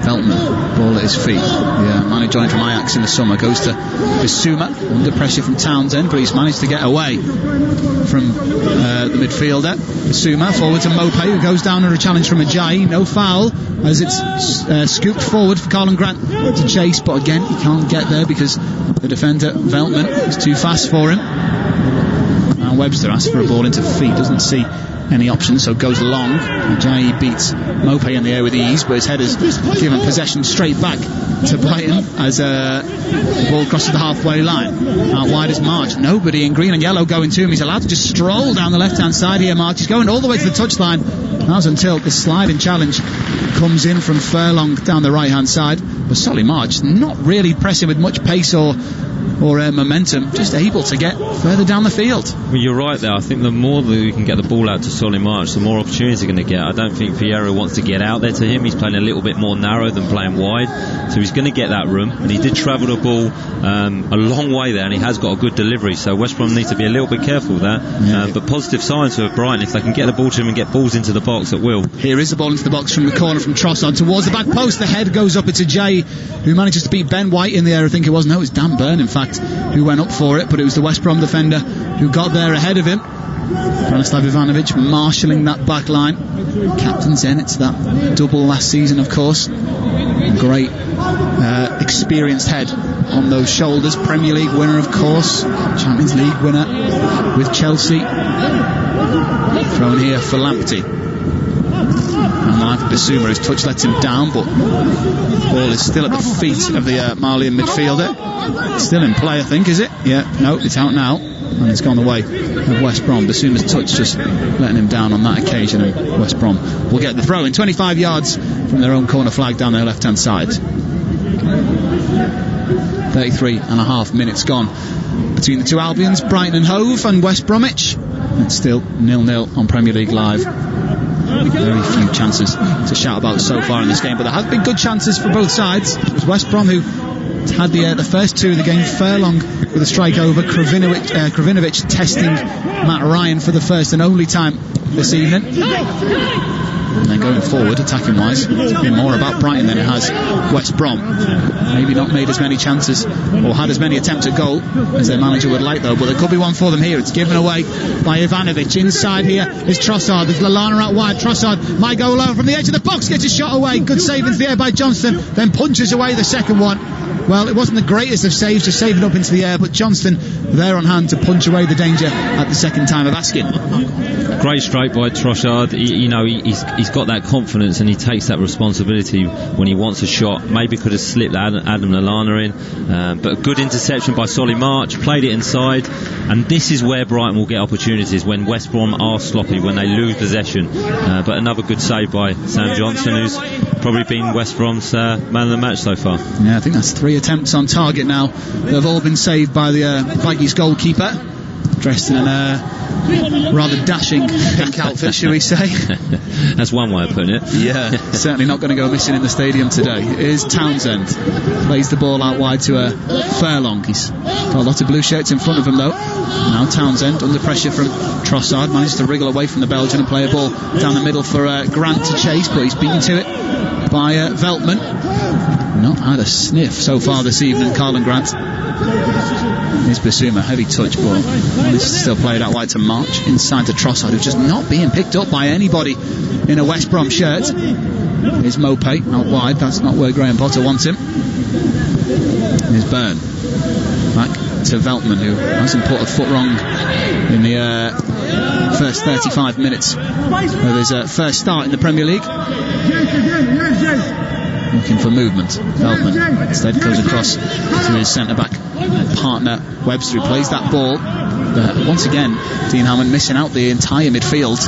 Veltman, ball at his feet. The man who joined from Ajax in the summer goes to Bissouma, under pressure from Townsend, but he's managed to get away from the midfielder. Bissouma forward to Mopé, who goes down under a challenge from Ajayi. No foul, as it's scooped forward for Colin Grant to chase, but again he can't get there because the defender Veltman is too fast for him. Now Webster asks for a ball into feet, doesn't see any options, so goes long. Jai beats Mopé in the air with ease, but his header's given possession straight back to Brighton as the ball crosses the halfway line. Out wide is March. Nobody in green and yellow going to him. He's allowed to just stroll down the left-hand side here, March. He's going all the way to the touchline. That was until the sliding challenge comes in from Furlong down the right-hand side. But Solly March not really pressing with much pace or momentum, just able to get further down the field. Well, you're right there. I think the more that we can get the ball out to Solly March, the more opportunities they're going to get. I don't think Piero wants to get out there to him. He's playing a little bit more narrow than playing wide, so he's going to get that room. And he did travel the ball a long way there, and he has got a good delivery, so West Brom needs to be a little bit careful there. But positive signs for Brighton if they can get the ball to him and get balls into the box at will. Here is the ball into the box from the corner from Trossard towards the back post. The head goes up. It's Jay who manages to beat Ben White in the air. I think it was. No, it was Dan Burn, in fact, who went up for it, but it was the West Brom defender who got there ahead of him. Branislav Ivanovic marshalling that back line. Captain Zenit's that double last season, of course. Great experienced head on those shoulders. Premier League winner, of course. Champions League winner with Chelsea. Thrown here for Lamptey. And now for Bissouma, his touch lets him down, but the ball is still at the feet of the Malian midfielder. Still in play, I think, is it? Yeah, no, it's out now, and it's gone the way of West Brom. Bissouma's touch just letting him down on that occasion, and West Brom will get the throw in 25 yards from their own corner flag down their left-hand side. 33.5 minutes gone between the two Albions, Brighton and Hove, and West Bromwich. It's still 0-0 on Premier League Live. Very few chances to shout about so far in this game, but there have been good chances for both sides. It was West Brom who had the first two of the game. Furlong with a strike over. Krovinovic testing Matt Ryan for the first and only time this evening. And then going forward, attacking wise, it's been more about Brighton than it has West Brom. Maybe not made as many chances or had as many attempts at goal as their manager would like, though, but there could be one for them here. It's given away by Ivanovic. Inside here is Trossard. There's Lallana out wide. Trossard might go low from the edge of the box, gets a shot away. Good save into the air by Johnston, then punches away the second one. Well, it wasn't the greatest of saves, just saving up into the air, but Johnston there on hand to punch away the danger at the second time of asking. Great strike by Trossard. He's got that confidence and he takes that responsibility when he wants a shot. Maybe could have slipped Adam Lallana in, but a good interception by Solly March, played it inside, and this is where Brighton will get opportunities, when West Brom are sloppy, when they lose possession. But another good save by Sam Johnson, who's probably been West Brom's man of the match so far. Yeah, I think that's 3 attempts on target now. They've all been saved by the Vikings goalkeeper, dressed in a rather dashing pink outfit, shall we say. That's one way of putting it. Yeah, certainly not going to go missing in the stadium today. It is Townsend. Plays the ball out wide to Furlong. He's got a lot of blue shirts in front of him, though. Now Townsend, under pressure from Trossard, manages to wriggle away from the Belgian and play a ball down the middle for Grant to chase, but he's beaten to it by Veltman. Not had a sniff so far this evening, Carlin Grant. Here's Bissouma, heavy touch ball. This is still played out wide to March, inside to Trossard, who's just not being picked up by anybody in a West Brom shirt. Here's Mopé out wide, that's not where Graham Potter wants him. Here's Byrne, back to Veltman, who hasn't put a foot wrong in the first 35 minutes of his first start in the Premier League. Looking for movement. Veltman instead goes across to his centre-back partner Webster, who plays that ball. Once again, Dean Hammond missing out the entire midfield,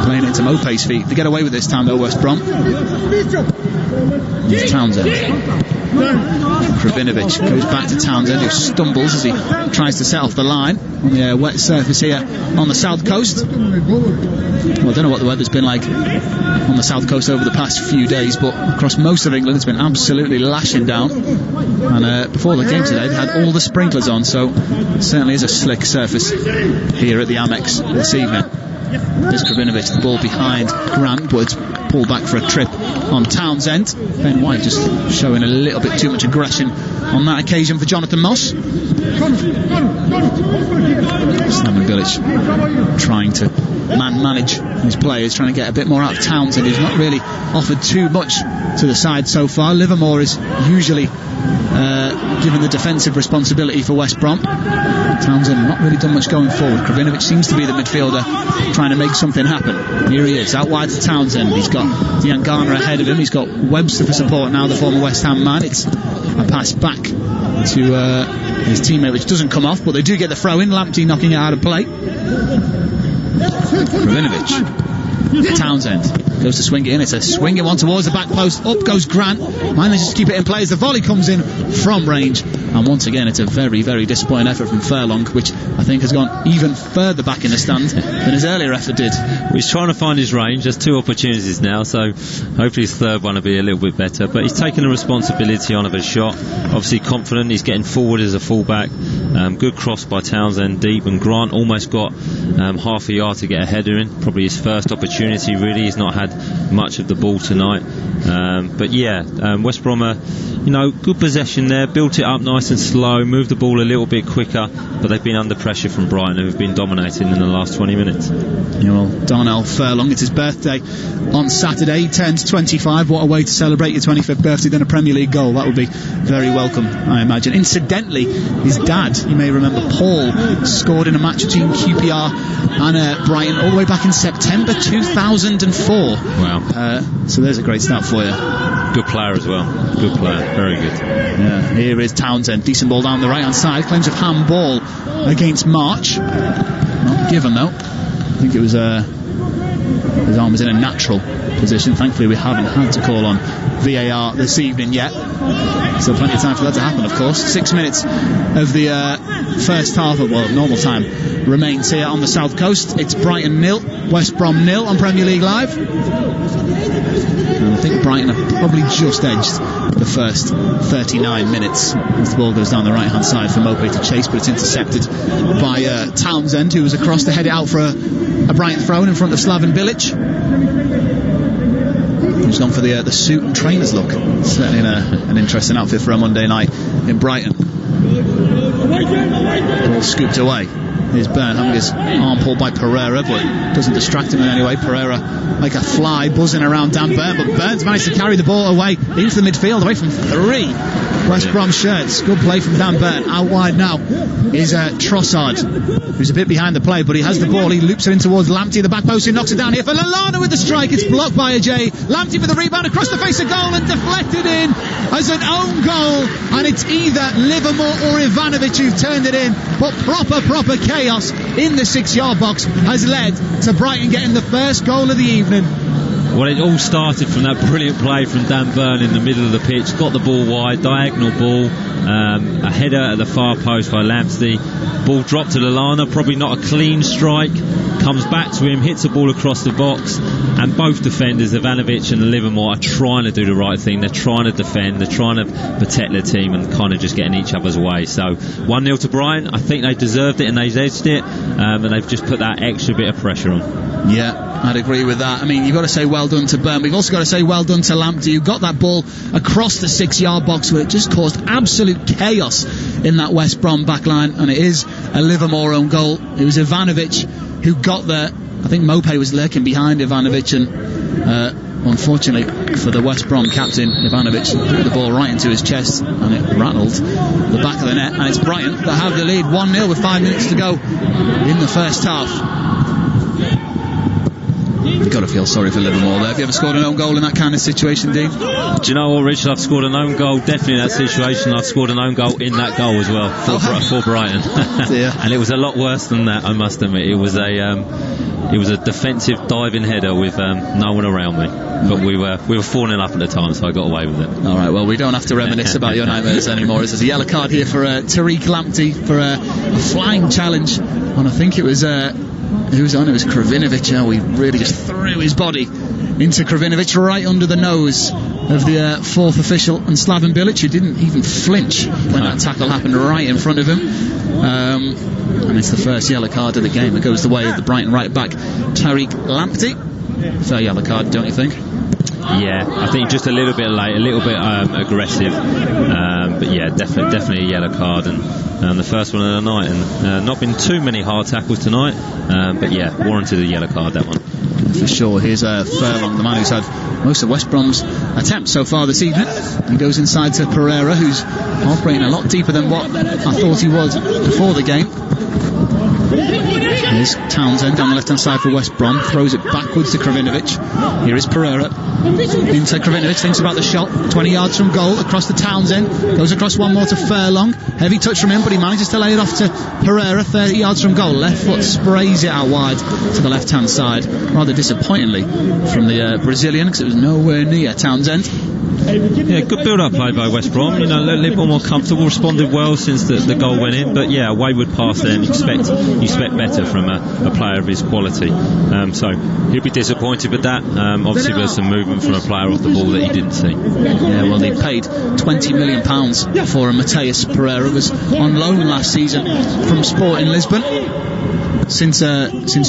playing it into Mopé's feet. They get away with this time, though, West Brom. It's Townsend. Krovinovic goes back to Townsend, who stumbles as he tries to set off the line on the wet surface here on the south coast. Well, I don't know what the weather's been like on the south coast over the past few days, but across most of England it's been absolutely lashing down. And before the game today they had all the sprinklers on, so it certainly is a slick surface here at the Amex this evening. There's Krovinovic, the ball behind Grant, but it's pulled back for a trip on Townsend. Ben White just showing a little bit too much aggression on that occasion for Jonathan Moss. Slaven Bilic trying to manage his players, trying to get a bit more out of Townsend, who's not really offered too much to the side so far. Livermore is usually given the defensive responsibility for West Brom. Townsend not really done much going forward. Kravinovic seems to be the midfielder trying to make something happen. Here he is, out wide to Townsend. He's got Tanganga ahead of him. He's got Webster for support now, the former West Ham man. It's a pass back to his teammate, which doesn't come off, but they do get the throw in. Lamptey knocking it out of play. Kravinovic. Townsend goes to swing it in. It's a swinging one towards the back post. Up goes Grant. Manages to keep it in play as the volley comes in from range. And once again, it's a very, very disappointing effort from Furlong, which I think has gone even further back in the stand than his earlier effort did. He's trying to find his range. There's 2 opportunities now, so hopefully his third one will be a little bit better. But he's taking the responsibility on of his shot. Obviously confident. He's getting forward as a fullback. Good cross by Townsend deep, and Grant almost got half a yard to get a header in. Probably his first opportunity, really. He's not had much of the ball tonight. But yeah, West Brom are, good possession there, built it up nice and slow, moved the ball a little bit quicker, but they've been under pressure from Brighton, who've been dominating in the last 20 minutes. Darnell Furlong, it's his birthday on Saturday. He turns 25. What a way to celebrate your 25th birthday than a Premier League goal. That would be very welcome, I imagine. Incidentally, his dad, you may remember, Paul, scored in a match between QPR and Brighton all the way back in September 2004. Wow. So there's a great start for you. Good player as well. Good player. Very good. Yeah, here is Townsend. Decent ball down the right hand side. Claims of handball against March. Not given though. I think it was his arm was in a natural position. Thankfully we haven't had to call on VAR this evening yet. So plenty of time for that to happen, of course. 6 minutes of the first half of, normal time remains here on the South Coast. It's Brighton 0, West Brom 0 on Premier League Live. And I think Brighton have probably just edged the first 39 minutes as the ball goes down the right hand side for Mope to chase, but it's intercepted by Townsend, who was across to head it out for a Brighton throw in front of Slaven Bilic. He's gone for the suit and trainers look. Certainly an interesting outfit for a Monday night in Brighton. Ball scooped away. Here's Byrne having his arm pulled by Pereira, but doesn't distract him in any way. Pereira like a fly buzzing around Dan Byrne, but Burns managed to carry the ball away into the midfield, away from 3 West Brom shirts. Good play from Dan Byrne. Out wide now is Trossard, who's a bit behind the play, but he has the ball. He loops it in towards Lamptey, the back post, who knocks it down here for Lallana with the strike. It's blocked by Ajay. Lamptey with the rebound across the face of goal and deflected in as an own goal, and it's either Livermore or Ivanovic who've turned it in, but proper chaos in the 6-yard box has led to Brighton getting the first goal of the evening. Well, it all started from that brilliant play from Dan Byrne in the middle of the pitch. Got the ball wide, diagonal ball, a header at the far post by Lamptey. Ball dropped to Lallana, probably not a clean strike. Comes back to him, hits the ball across the box, and both defenders, Ivanovic and Livermore, are trying to do the right thing. They're trying to defend, they're trying to protect their team and kind of just getting each other's way. So 1-0 to Brighton. I think they deserved it and they've edged it, and they've just put that extra bit of pressure on. Yeah, I'd agree with that. I mean, you've got to say well done to Byrne. We've also got to say well done to Lamptey, who got that ball across the 6-yard box where it just caused absolute chaos in that West Brom backline, and it is a Livermore own goal. It was Ivanovic who got there. I think Mope was lurking behind Ivanovic, and unfortunately for the West Brom captain, Ivanovic threw the ball right into his chest and it rattled the back of the net, and it's Brighton that have the lead 1-0 with 5 minutes to go in the first half. You've got to feel sorry for Livermore there. Have you ever scored an own goal in that kind of situation, Dean? Do you know what, Richard? I've scored an own goal definitely in that situation. I've scored an own goal in that goal as well for Brighton. And it was a lot worse than that, I must admit. It was a defensive diving header with no one around me. But we were 4-0 up at the time, so I got away with it. Alright, well, we don't have to reminisce about your nightmares anymore. There's a yellow card here for Tariq Lamptey for a flying challenge, and I think it was who was on? It was Kravinovic. He really just threw his body into Kravinovic right under the nose of the fourth official, and Slaven Bilic, who didn't even flinch when that tackle happened right in front of him. And it's the first yellow card of the game. It goes the way of the Brighton right back, Tariq Lamptey. Fair yellow card, don't you think? Yeah, I think just a little bit late, a little bit aggressive, but yeah, definitely a yellow card, and the first one of the night, and not been too many hard tackles tonight, but yeah, warranted a yellow card, that one. for sure. Here's Furlong, the man who's had most of West Brom's attempts so far this evening. He goes inside to Pereira, who's operating a lot deeper than what I thought he was before the game. Here's Townsend on the left hand side for West Brom, throws it backwards to Kravinovic. Here is Pereira into Kravinovic, thinks about the shot, 20 yards from goal, across to Townsend, goes across one more to Furlong, heavy touch from him, but he manages to lay it off to Pereira, 30 yards from goal, left foot sprays it out wide to the left hand side, rather disappointingly from the Brazilian, because it was nowhere near Townsend. Yeah, good build-up play by West Brom. You know, a little bit more comfortable, responded well since the goal went in. But yeah, a wayward pass there, and you expect better from a player of his quality. So he'll be disappointed with that. Obviously, there's some movement from a player off the ball that he didn't see. Yeah, well, they paid £20 million for Mateus Pereira. Was on loan last season from Sporting Lisbon. Since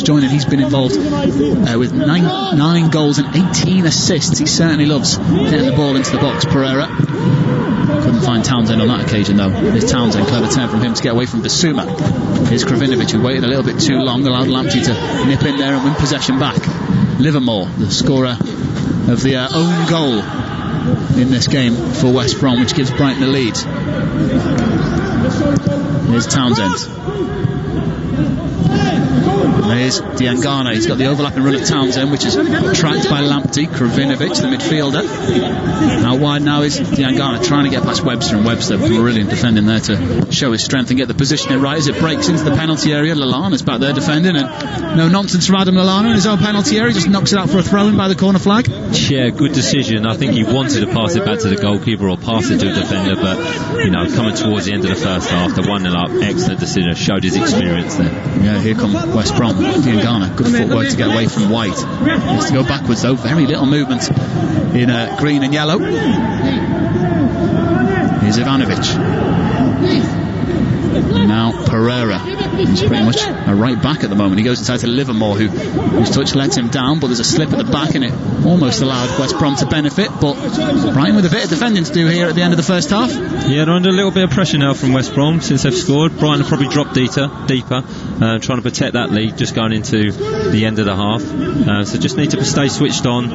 joining, he's been involved with nine goals and 18 assists. He certainly loves getting the ball into the box, Pereira. Couldn't find Townsend on that occasion, though. There's Townsend, clever turn from him to get away from Bissouma. Here's Kravinovic, who waited a little bit too long, allowed Lamptey to nip in there and win possession back. Livermore, the scorer of the own goal in this game for West Brom, which gives Brighton the lead. Here's Townsend. There's Diangana. He's got the overlapping run of Townsend, which is tracked by Lamptey. Kravinovic, the midfielder. Now wide now is Diangana, trying to get past Webster, and Webster brilliant defending there to show his strength and get the positioning right as it breaks into the penalty area. Lallana's back there defending, and no nonsense from Adam Lallana in his own penalty area, just knocks it out for a throw-in by the corner flag. Yeah, good decision. I think he wanted to pass it back to the goalkeeper or pass it to a defender, but you know, coming towards the end of the first half, the 1-0 up, excellent decision, showed his experience there. Yeah, here come West Brom. Diangana, good footwork to get away from White. Has to go backwards though, very little movement in green and yellow. Here's Ivanovic. Now Pereira. He's pretty much a right back at the moment. He goes inside to Livermore, whose touch lets him down, but there's a slip at the back and it almost allowed West Brom to benefit, but Brighton with a bit of defending to do here at the end of the first half. Yeah, they're under a little bit of pressure now from West Brom since they've scored. Brighton have probably dropped deeper, trying to protect that lead just going into the end of the half, so just need to stay switched on,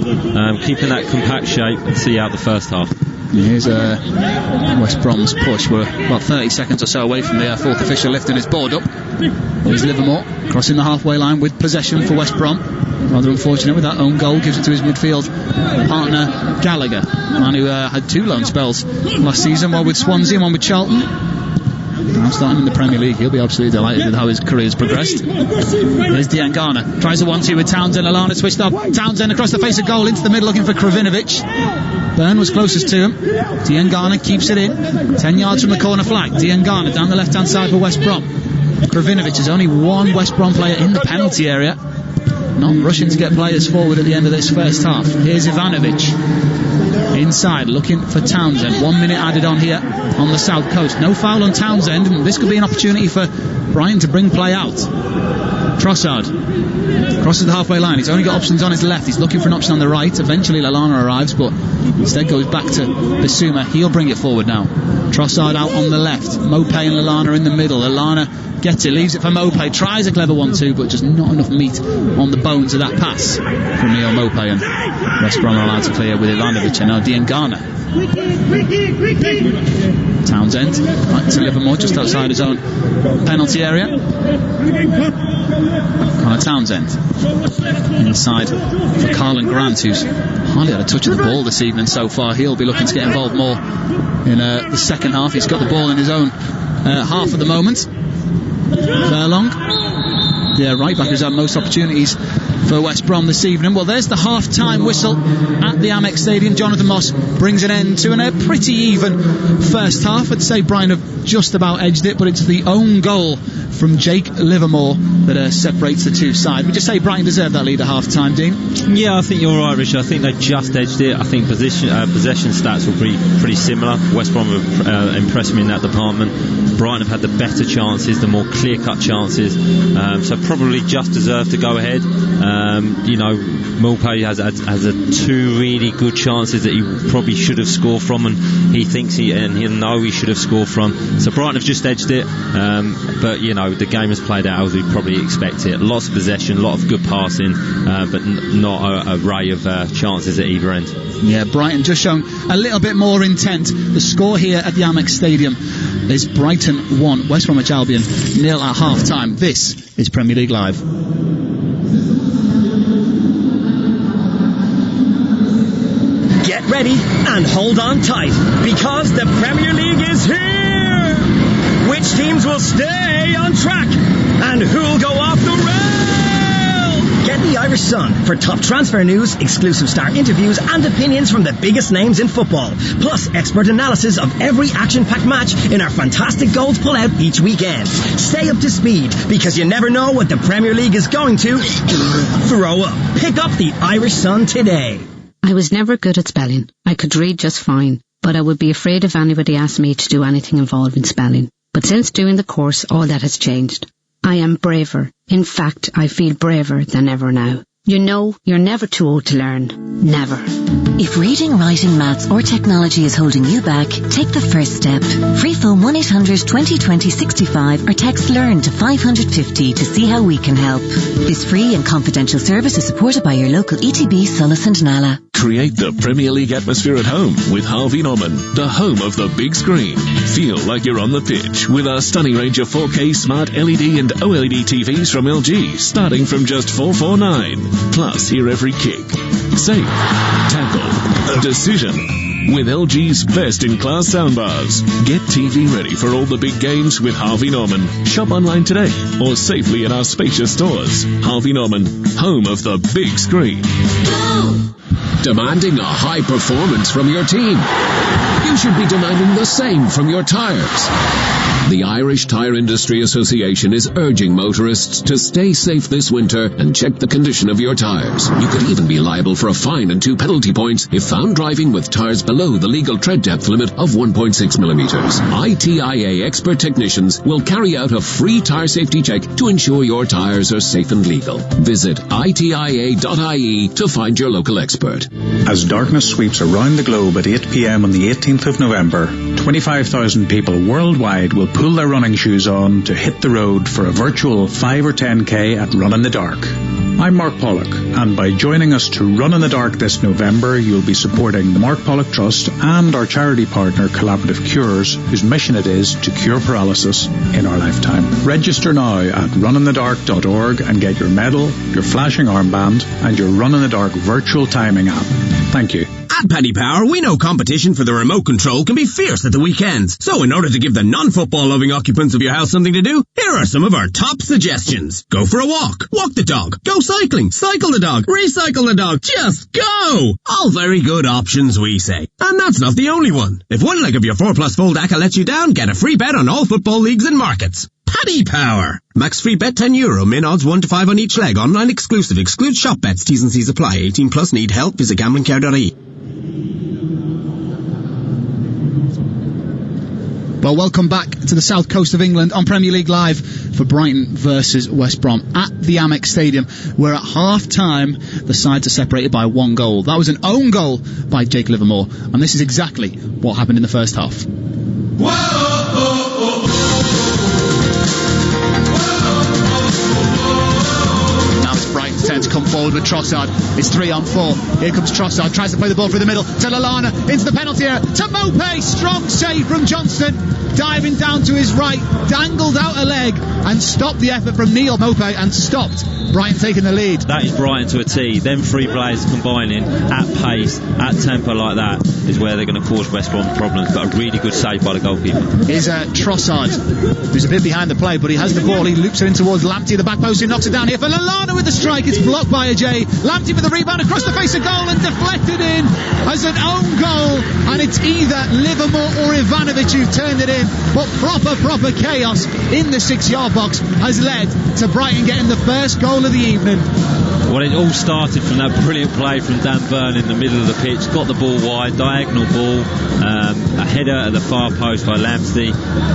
keeping that compact shape and see out the first half. Here's West Brom's push. We're about 30 seconds or so away from the fourth official lifting his board up. Here's Livermore crossing the halfway line with possession for West Brom. Rather unfortunate with that own goal, gives it to his midfield partner Gallagher, a man who had two loan spells last season, one with Swansea and one with Charlton. Now starting in the Premier League, he'll be absolutely delighted with how his career's progressed. There's Diangana, tries a 1-2 with Townsend. Lallana switched up, Townsend across the face of goal into the middle looking for Kravinovic. Byrne was closest to him. Diangana keeps it in, 10 yards from the corner flag. Diangana down the left hand side for West Brom. Kravinovic is only one West Brom player in the penalty area, not rushing to get players forward at the end of this first half. Here's Ivanovic inside looking for Townsend. 1 minute added on here on the south coast. No foul on Townsend, and this could be an opportunity for Brighton to bring play out. Trossard crosses the halfway line. He's only got options on his left. He's looking for an option on the right. Eventually Lallana arrives, but instead goes back to Bissouma. He'll bring it forward now. Trossard out on the left, Mopay and Lallana in the middle. Lallana gets it, leaves it for Mopay, tries a clever 1-2, but just not enough meat on the bones of that pass from Neil Mopay, and West Brom are allowed to clear with Ivanovic. And now Diangana. Townsend back to Livermore, just outside his own penalty area. Connor Townsend inside for Carlin Grant, who's hardly had a touch of the ball this evening so far. He'll be looking to get involved more in the second half. He's got the ball in his own half at the moment. Furlong, the right back who's had most opportunities for West Brom this evening. Well, there's the half-time whistle at the Amex Stadium. Jonathan Moss brings an end to a pretty even first half. I'd say Brighton have just about edged it, but it's the own goal from Jake Livermore that separates the two sides. Would you say Brighton deserved that lead at half-time, Dean? Yeah, I think you're right, Richard. I think they just edged it. I think possession stats will be pretty similar. West Brom have impressed me in that department. Brighton have had the better chances, the more clear-cut chances, so probably just deserved to go ahead. Mopay has two really good chances that he probably should have scored from, and he'll know he should have scored from. So Brighton have just edged it, but the game has played out as we probably expected. Lots of possession, a lot of good passing, but not a array of chances at either end. Yeah, Brighton just shown a little bit more intent. The score here at the Amex Stadium is Brighton 1, West Bromwich Albion 0 at half-time. This is Premier League Live. Get ready and hold on tight, because the Premier League is here! Which teams will stay on track, and who'll go off the rail? Get the Irish Sun for top transfer news, exclusive star interviews and opinions from the biggest names in football, plus expert analysis of every action-packed match in our fantastic goals pull-out each weekend. Stay up to speed, because you never know what the Premier League is going to throw up. Pick up the Irish Sun today. I was never good at spelling. I could read just fine, but I would be afraid if anybody asked me to do anything involving spelling. But since doing the course, all that has changed. I am braver. In fact, I feel braver than ever now. You know, you're never too old to learn. Never. If reading, writing, maths or technology is holding you back, take the first step. Free phone 1-800-2020-65 or text LEARN to 550 to see how we can help. This free and confidential service is supported by your local ETB, Solis and Nala. Create the Premier League atmosphere at home with Harvey Norman, the home of the big screen. Feel like you're on the pitch with our stunning range of 4K smart LED and OLED TVs from LG, starting from just $449. Plus, hear every kick, save, tackle, decision with LG's best-in-class soundbars. Get TV ready for all the big games with Harvey Norman. Shop online today or safely in our spacious stores. Harvey Norman, home of the big screen. Demanding a high performance from your team? You should be demanding the same from your tires. The Irish Tyre Industry Association is urging motorists to stay safe this winter and check the condition of your tires. You could even be liable for a fine and 2 penalty points if found driving with tires below the legal tread depth limit of 1.6 millimeters. ITIA expert technicians will carry out a free tire safety check to ensure your tires are safe and legal. Visit itia.ie to find your local expert. As darkness sweeps around the globe at 8 p.m. on the 18th of November, 25,000 people worldwide will pull their running shoes on to hit the road for a virtual 5 or 10k at Run in the Dark. I'm Mark Pollock, and by joining us to Run in the Dark this November, you'll be supporting the Mark Pollock Trust and our charity partner Collaborative Cures, whose mission it is to cure paralysis in our lifetime. Register now at runinthedark.org and get your medal, your flashing armband, and your Run in the Dark virtual timing app. Thank you. At Paddy Power, we know competition for the remote control can be fierce at the weekends. So in order to give the non-football loving occupants of your house something to do, here are some of our top suggestions. Go for a walk the dog, go cycling, cycle the dog, recycle the dog, just go! All very good options, we say. And that's not the only one. If one leg of your 4+ fold ACCA lets you down, get a free bet on all football leagues and markets. Paddy Power. Max free bet €10. Min odds 1 to 5 on each leg. Online exclusive. Excludes shop bets. T's and C's apply. 18 plus. Need help? Visit gamblingcare.ie. Well, welcome back to the south coast of England on Premier League Live for Brighton versus West Brom at the Amex Stadium, where at half-time the sides are separated by 1 goal. That was an own goal by Jake Livermore, and this is exactly what happened in the first half. Now it's Brighton's turn to come forward with Trossard. It's 3-on-4. Here comes Trossard, tries to play the ball through the middle to Lallana, into the penalty area, to Mopé. Strong save from Johnston, diving down to his right, dangled out a leg and stopped the effort from Neil Mopé and stopped Brighton taking the lead. That is Brighton to a T. Them 3 players combining at pace, at tempo like that is where they're going to cause West Brom problems, but a really good save by the goalkeeper. Here's Trossard, who's a bit behind the play, but he has the ball. He loops it in towards Lamptey at the back post, who knocks it down here for Lallana with the strike. It's blocked by Ajay. Lamptey with the rebound across the face of goal and deflected in as an own goal, and it's either Livermore or Ivanovic who've turned it in, but proper chaos in the 6-yard box has led to Brighton getting the first goal of the evening. Well, it all started from that brilliant play from Dan Burn in the middle of the pitch. Got the ball wide, diagonal ball, a header at the far post by Lamptey.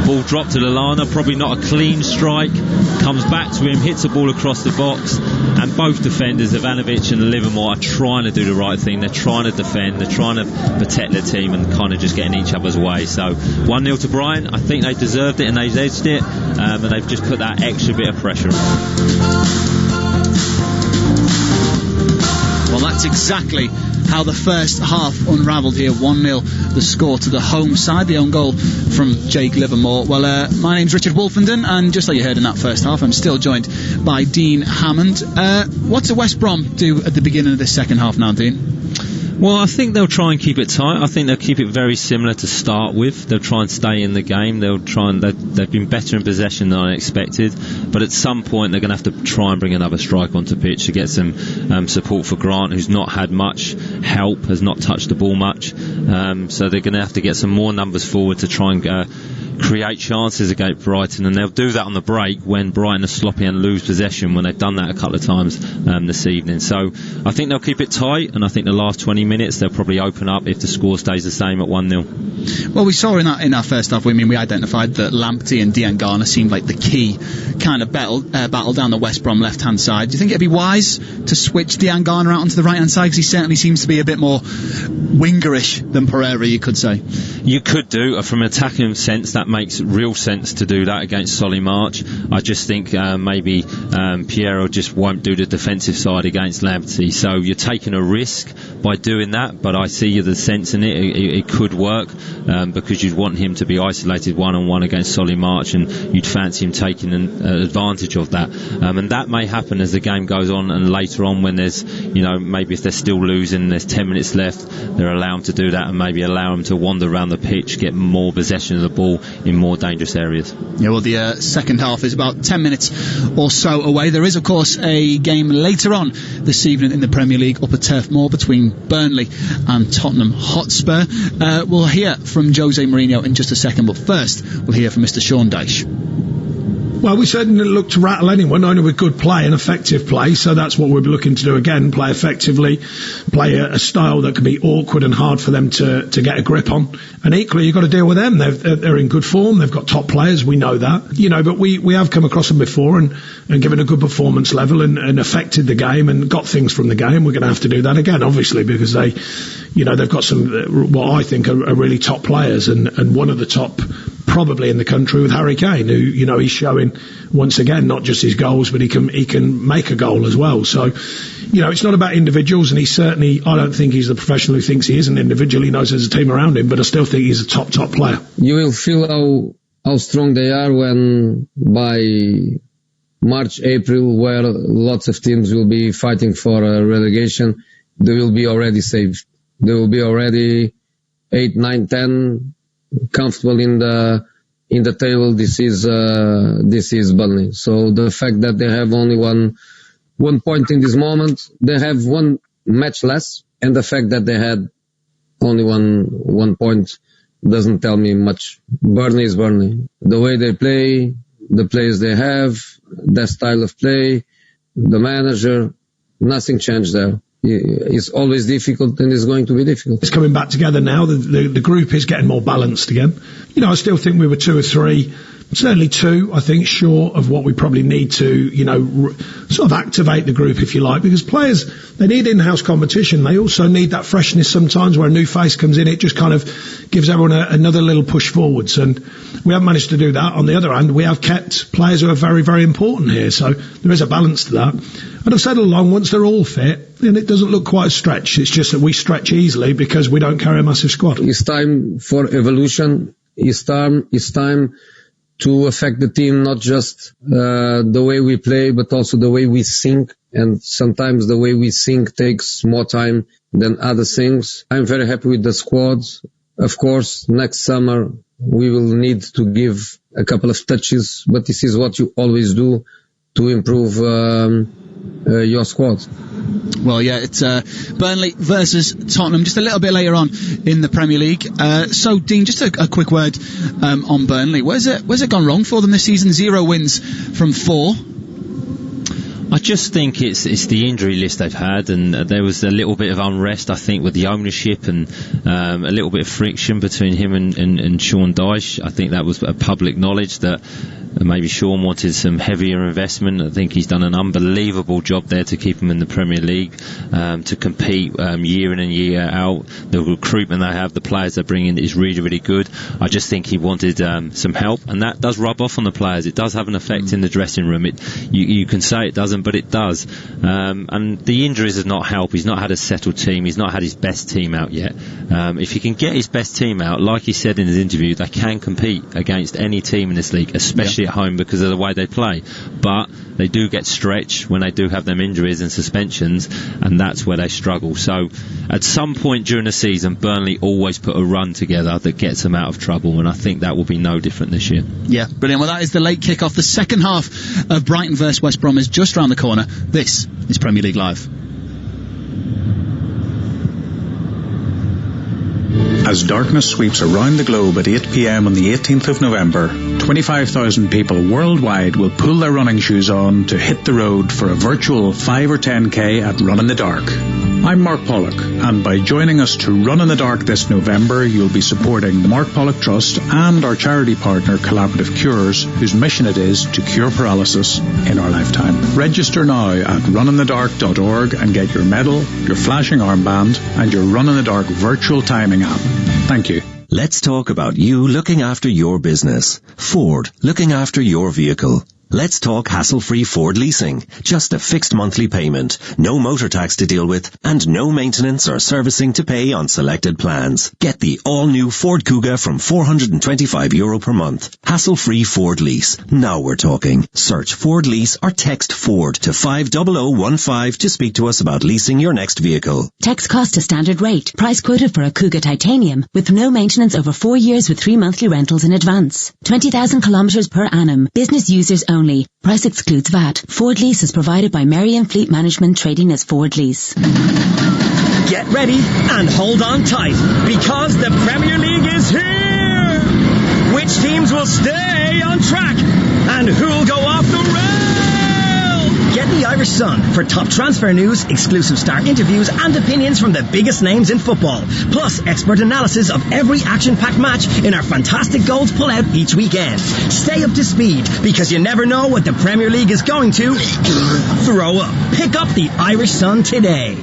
Ball dropped to Lallana, probably not a clean strike. Comes back to him, hits the ball across the box. and both defenders, Ivanovic and Livermore, are trying to do the right thing. They're trying to defend, they're trying to protect their team and kind of just get in each other's way. So 1-0 to Brighton. I think they deserved it and they've edged it, and they've just put that extra bit of pressure on. Well, that's exactly how the first half unravelled here. 1-0 the score to the home side, the own goal from Jake Livermore. Well, my name's Richard Wolfenden, and just like you heard in that first half, I'm still joined by Dean Hammond. What do West Brom do at the beginning of this second half now, Dean? Well, I think they'll try and keep it tight. I think they'll keep it very similar to start with. They'll try and stay in the game. They'll try and they've been better in possession than I expected, but at some point they're going to have to try and bring another striker onto pitch to get some support for Grant, who's not had much help, has not touched the ball much. So they're going to have to get some more numbers forward to try and create chances against Brighton, and they'll do that on the break when Brighton are sloppy and lose possession, when they've done that a couple of times this evening. So I think they'll keep it tight, and I think the last 20 minutes they'll probably open up if the score stays the same at 1-0. Well, we saw in our first half, we identified that Lamptey and Tanganga seemed like the key kind of battle down the West Brom left-hand side. Do you think it'd be wise to switch Tanganga out onto the right-hand side, because he certainly seems to be a bit more wingerish than Pereira, you could say? You could do, from an attacking sense, that makes real sense to do that against Solly March. I just think maybe Piero just won't do the defensive side against Lamptey, so you're taking a risk by doing that, but I see the sense in it. It could work, because you'd want him to be isolated one-on-one against Solly March, and you'd fancy him taking advantage of that, and that may happen as the game goes on, and later on when there's, maybe if they're still losing, there's 10 minutes left, they're allowed to do that and maybe allow them to wander around the pitch, get more possession of the ball in more dangerous areas. Yeah, well, the second half is about 10 minutes or so away. There is, of course, a game later on this evening in the Premier League up at Turf Moor between Burnley and Tottenham Hotspur. We'll hear from Jose Mourinho in just a second, but first we'll hear from Mr. Sean Dyche. Well, we certainly look to rattle anyone, only with good play and effective play, so that's what we're looking to do again, play effectively, play a style that can be awkward and hard for them to get a grip on. And equally, you've got to deal with them. They're in good form, they've got top players, we know that. But we have come across them before and given a good performance level and affected the game and got things from the game. We're going to have to do that again, obviously, because they've got some, what I think are really top players, and one of the top probably in the country with Harry Kane, who, he's showing once again not just his goals, but he can make a goal as well. So, it's not about individuals, and I don't think he's the professional who thinks he is an individual. He knows there's a team around him, but I still think he's a top player. You will feel how strong they are when by March, April, where lots of teams will be fighting for relegation, they will be already saved. They will be already 8, 9, 10 comfortable in the table. This is Burnley. So the fact that they have only one point in this moment, they have one match less, and the fact that they had only one point doesn't tell me much. Burnley is Burnley. The way they play, the players they have, their style of play, the manager, nothing changed there. It's always difficult, and it's going to be difficult. It's coming back together now. The group is getting more balanced again. I still think we were 2 or 3, certainly 2, I think, short of what we probably need to, sort of activate the group, if you like, because players, they need in-house competition. They also need that freshness sometimes where a new face comes in. It just kind of gives everyone another little push forwards, and we haven't managed to do that. On the other hand, we have kept players who are very, very important here, so there is a balance to that. And I've said all along, once they're all fit, then it doesn't look quite a stretch. It's just that we stretch easily because we don't carry a massive squad. It's time for evolution. It's time to affect the team, not just the way we play, but also the way we think. And sometimes the way we think takes more time than other things. I'm very happy with the squad. Of course, next summer we will need to give a couple of touches, but this is what you always do to improve your squad. Well, yeah, it's Burnley versus Tottenham just a little bit later on in the Premier League. So, Dean, just a quick word on Burnley. Where's it gone wrong for them this season? 0 wins from 4. I just think it's the injury list they've had, and there was a little bit of unrest, I think, with the ownership, and a little bit of friction between him and Sean Dyche. I think that was a public knowledge that maybe Sean wanted some heavier investment. I think he's done an unbelievable job there to keep them in the Premier League, to compete year in and year out. The recruitment they have, the players they bring in is really, really good. I just think he wanted some help, and that does rub off on the players. It does have an effect in the dressing room. You can say it doesn't, but it does. And the injuries have not helped. He's not had a settled team. He's not had his best team out yet. If he can get his best team out, like he said in his interview, they can compete against any team in this league, especially at home because of the way they play. But they do get stretched when they do have them injuries and suspensions, and that's where they struggle. So at some point during the season, Burnley always put a run together that gets them out of trouble, and I think that will be no different this year. Yeah, brilliant. Well, that is the late kick-off. The second half of Brighton vs West Brom is just round the corner. This is Premier League Live. As darkness sweeps around the globe at 8 p.m. on the 18th of November, 25,000 people worldwide will pull their running shoes on to hit the road for a virtual 5 or 10k at Run in the Dark. I'm Mark Pollock, and by joining us to Run in the Dark this November, you'll be supporting the Mark Pollock Trust and our charity partner Collaborative Cures, whose mission it is to cure paralysis in our lifetime. Register now at runinthedark.org and get your medal, your flashing armband, and your Run in the Dark virtual timing app. Thank you. Let's talk about you looking after your business. Ford, looking after your vehicle. Let's talk hassle-free Ford leasing. Just a fixed monthly payment, no motor tax to deal with, and no maintenance or servicing to pay on selected plans. Get the all-new Ford Kuga from €425 per month. Hassle-free Ford lease. Now we're talking. Search Ford lease or text Ford to 50015 to speak to us about leasing your next vehicle. Text cost to standard rate. Price quoted for a Kuga Titanium with no maintenance over 4 years with 3 monthly rentals in advance. 20,000 kilometres per annum. Business users only. Price excludes VAT. Ford Lease is provided by Merriam Fleet Management, trading as Ford Lease. Get ready and hold on tight, because the Premier League is here! Which teams will stay on track, and who'll go off the rail? Get the Irish Sun for top transfer news, exclusive star interviews and opinions from the biggest names in football, plus expert analysis of every action-packed match in our fantastic goals pull-out each weekend. Stay up to speed, because you never know what the Premier League is going to throw up. Pick up the Irish Sun today.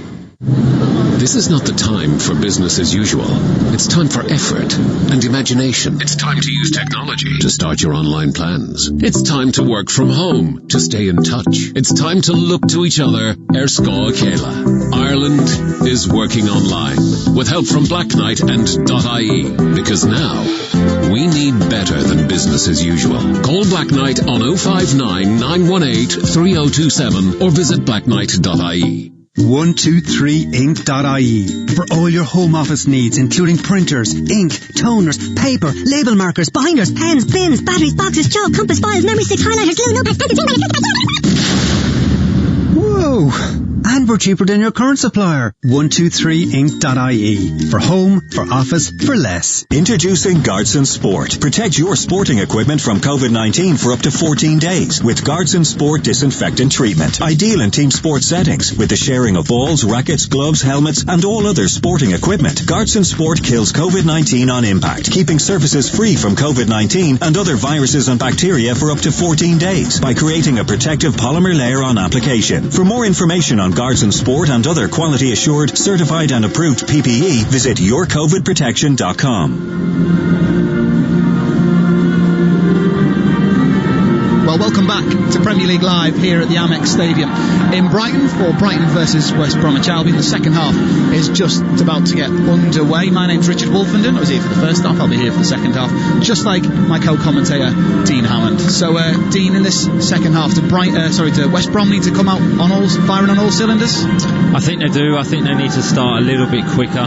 This is not the time for business as usual. It's time for effort and imagination. It's time to use technology to start your online plans. It's time to work from home to stay in touch. It's time to look to each other. Erscá Céile. Ireland is working online with help from Black Knight and .ie, because now we need better than business as usual. Call Black Knight on 059 918 3027 or visit blackknight.ie. 123ink.ie for all your home office needs, including printers, ink, toners, paper, label markers, binders, pens, bins, batteries, boxes, chalk, compass, files, memory sticks, highlighters, glue, notepads, Whoa! And we're cheaper than your current supplier. 123ink.ie for home, for office, for less. Introducing Guardson Sport. Protect your sporting equipment from COVID-19 for up to 14 days with Guardson Sport disinfectant treatment. Ideal in team sport settings with the sharing of balls, rackets, gloves, helmets, and all other sporting equipment. Guardson Sport kills COVID-19 on impact, keeping surfaces free from COVID-19 and other viruses and bacteria for up to 14 days by creating a protective polymer layer on application. For more information on Guardson Sport and other quality assured, certified and approved PPE, visit yourcovidprotection.com. Well, welcome back to Premier League Live here at the Amex Stadium in Brighton for Brighton versus West Bromwich Albion. The second half is just about to get underway. My name's Richard Wolfenden. I was here for the first half. I'll be here for the second half, just like my co-commentator Dean Hammond. So, Dean, in this second half, do West Brom need to come out firing on all cylinders? I think they do. I think they need to start a little bit quicker.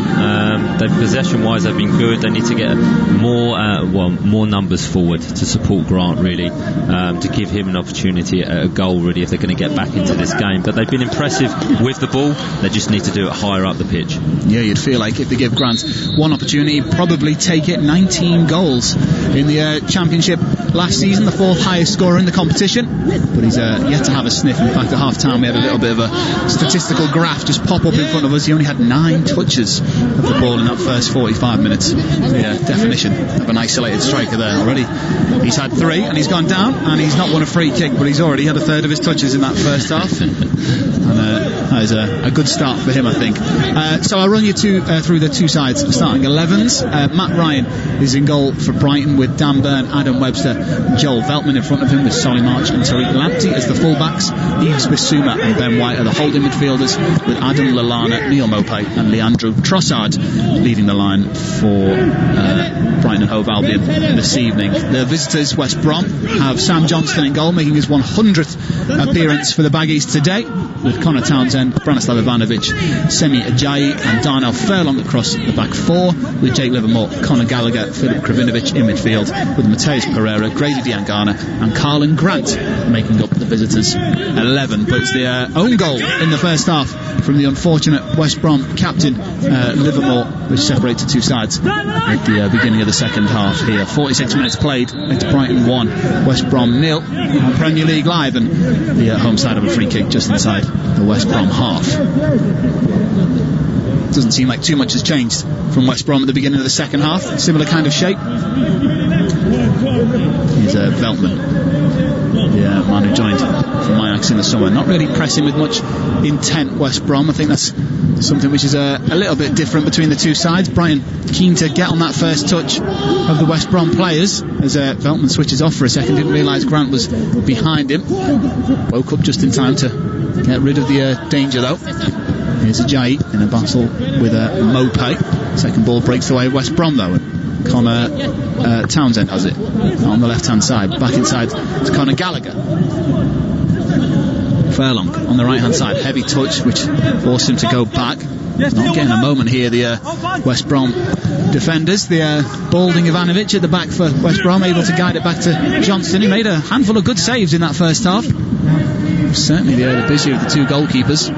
Possession-wise, they've been good. They need to get more numbers forward to support Grant, really, to keep give him an opportunity at a goal, really, if they're going to get back into this game. But they've been impressive with the ball. They just need to do it higher up the pitch. Yeah, you'd feel like if they give Grant one opportunity, he'd probably take it. 19 goals in the Championship last season, the 4th highest scorer in the competition, but he's yet to have a sniff. In fact, at half time we had a little bit of a statistical graph just pop up in front of us. He only had 9 touches of the ball in that first 45 minutes. The definition of an isolated striker there already. He's had 3 and he's gone down, and he's not won a free kick, but he's already had a third of his touches in that first half. And that is a good start for him, I think. So I'll run you through the two sides starting 11s. Matt Ryan is in goal for Brighton with Dan Burn, Adam Webster, Joel Veltman in front of him with Solly March and Tariq Lamptey as the fullbacks. Yves Bissouma and Ben White are the holding midfielders, with Adam Lallana, Neil Maupay and Leandro Trossard leading the line for Brighton and Hove Albion this evening. The visitors, West Brom, have Sam Johnston in goal, making his 100th appearance for the Baggies today, with Connor Townsend, Branislav Ivanovic, Semi Ajayi and Darnell Furlong across the back 4, with Jake Livermore, Conor Gallagher, Filip Kravinovic in midfield, with Mateus Pereira, Grady Diangana and Carlin Grant making up the visitors' 11. But it's the own goal in the first half from the unfortunate West Brom captain Livermore, which separates the two sides at the beginning of the second half here. 46 minutes played. It's Brighton 1, West Brom 0 on Premier League Live, and the home side of a free kick just inside the West Brom half. Doesn't seem like too much has changed from West Brom at the beginning of the second half. Similar kind of shape. Here's Veltman, the man who joined from Ajax in the summer. Not really pressing with much intent, West Brom. I think that's something which is a little bit different between the two sides. Brighton keen to get on that first touch of the West Brom players as Veltman switches off for a second. Didn't realise Grant was behind him. Woke up just in time to get rid of the danger though. Here's Ajayi in a battle with Maupay. Second ball breaks away West Brom though. Connor Townsend has it on the left hand side. Back inside to Conor Gallagher. Furlong on the right hand side. Heavy touch which forced him to go back. Not getting a moment here, the West Brom defenders. The balding Ivanovic at the back for West Brom, able to guide it back to Johnston. He made a handful of good saves in that first half. Certainly the busier of the two goalkeepers.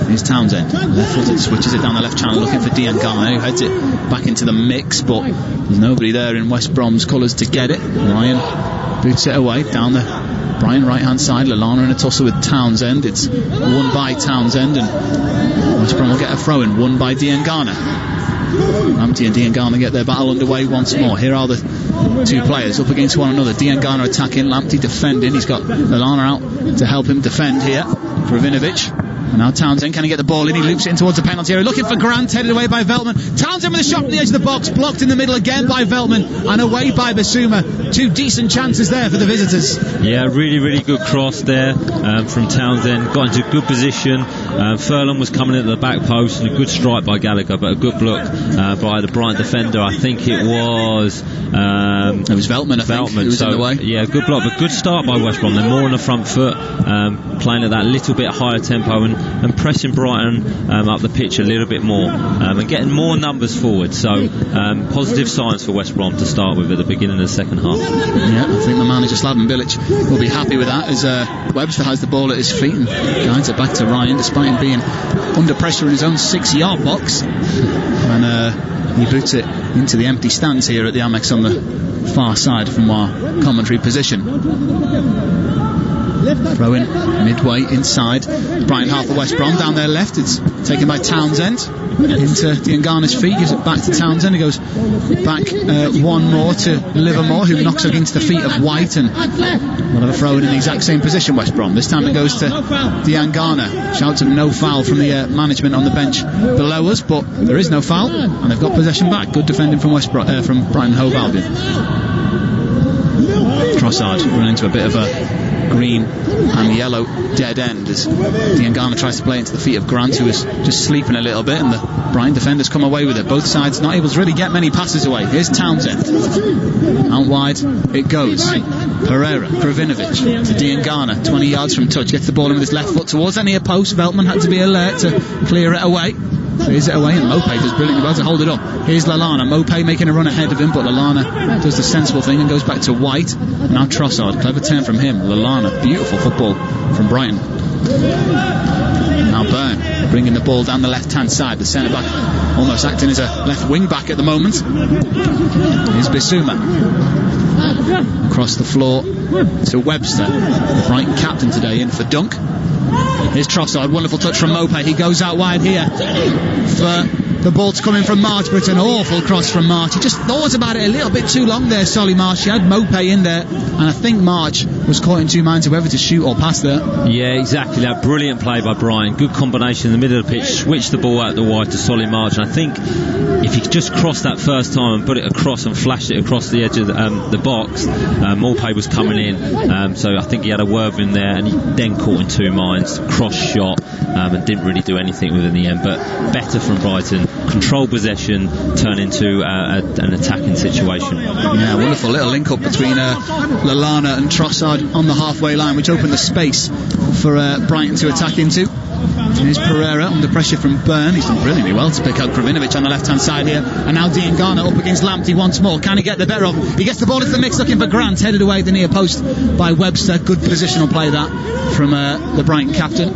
Here's Townsend, left-footed, switches it down the left channel looking for Diangana, who heads it back into the mix, but there's nobody there in West Brom's colours to get it. Ryan boots it away down the Brighton right-hand side. Lallana in a tussle with Townsend. It's won by Townsend, and West Brom will get a throw-in, won by Diangana. Lamptey and Diangana get their battle underway once more. Here are the two players up against one another. Diangana attacking, Lamptey defending. He's got Lallana out to help him defend here. Kravinovic. And now Townsend, can he get the ball in? He loops it in towards the penalty area, looking for Grant, headed away by Veltman. Townsend with a shot from the edge of the box, blocked in the middle again by Veltman, and away by Bissouma. Two decent chances there for the visitors. Yeah, really good cross there from Townsend. Got into a good position. Furlong was coming into the back post, and a good strike by Gallagher, but a good block by the Brighton defender. I think it was Veltman, I think, who was in the way. Yeah, good block, but good start by West Brom. They're more on the front foot, playing at that little bit higher tempo and pressing Brighton up the pitch a little bit more, and getting more numbers forward. So positive signs for West Brom to start with at the beginning of the second half. Yeah, I think the manager Slaven Bilic will be happy with that, as Webster has the ball at his feet and guides it back to Ryan despite him being under pressure in his own 6-yard box, and he boots it into the empty stands here at the Amex on the far side from our commentary position. Throw in midway inside Brighton half of West Brom down their left. It's taken by Townsend into Diangana's feet, gives it back to Townsend. He goes back one more to Livermore, who knocks against the feet of White, and we'll have a throw in the exact same position, West Brom. This time it goes to Diangana. Shouts of no foul from the management on the bench below us, but there is no foul and they've got possession back. Good defending from from Brighton Hove Albion. Trossard running into a bit of a green and yellow dead end as Diangana tries to play into the feet of Grant, who is just sleeping a little bit, and the Brighton defenders come away with it. Both sides not able to really get many passes away. Here's Townsend. Out wide it goes. Pereira, Kravinovic to Diangana, 20 yards from touch, gets the ball in with his left foot towards the near post. Veltman had to be alert to clear it away. clears it away, and Mope does brilliantly well to hold it up. Here's Lallana. Mope making a run ahead of him, but Lallana does the sensible thing and goes back to White. Now Trossard, clever turn from him. Lallana, beautiful football from Brighton. Now Byrne bringing the ball down the left-hand side. The centre-back almost acting as a left wing-back at the moment. Here's Bissouma. Across the floor to Webster, the Brighton captain today, in for Dunk. Here's Trossard, wonderful touch from Mope. He goes out wide here for the ball to come in from March, but an awful cross from March. He just thought about it a little bit too long there, Solly March. He had Mope in there, and I think March was caught in two minds of whether to shoot or pass there. Yeah, exactly that. Brilliant play by Brian. Good combination in the middle of the pitch. Switched the ball out the wide to Solly March, and I think if he just crossed that first time and put it across and flashed it across the edge of the box, Morpay was coming in, so I think he had a word with him there, and he then caught in two minds, cross shot, and didn't really do anything with it in the end. But better from Brighton. Control possession, turn into an attacking situation. Yeah, wonderful little link up between Lallana and Trossard on the halfway line, which opened the space for Brighton to attack into. Here's Pereira under pressure from Byrne. He's done brilliantly well to pick out Kravinovic on the left hand side here, and now Diangana up against Lamptey once more. Can he get the better of him? He gets the ball into the mix, looking for Grant, headed away at the near post by Webster. Good positional play that from the Brighton captain.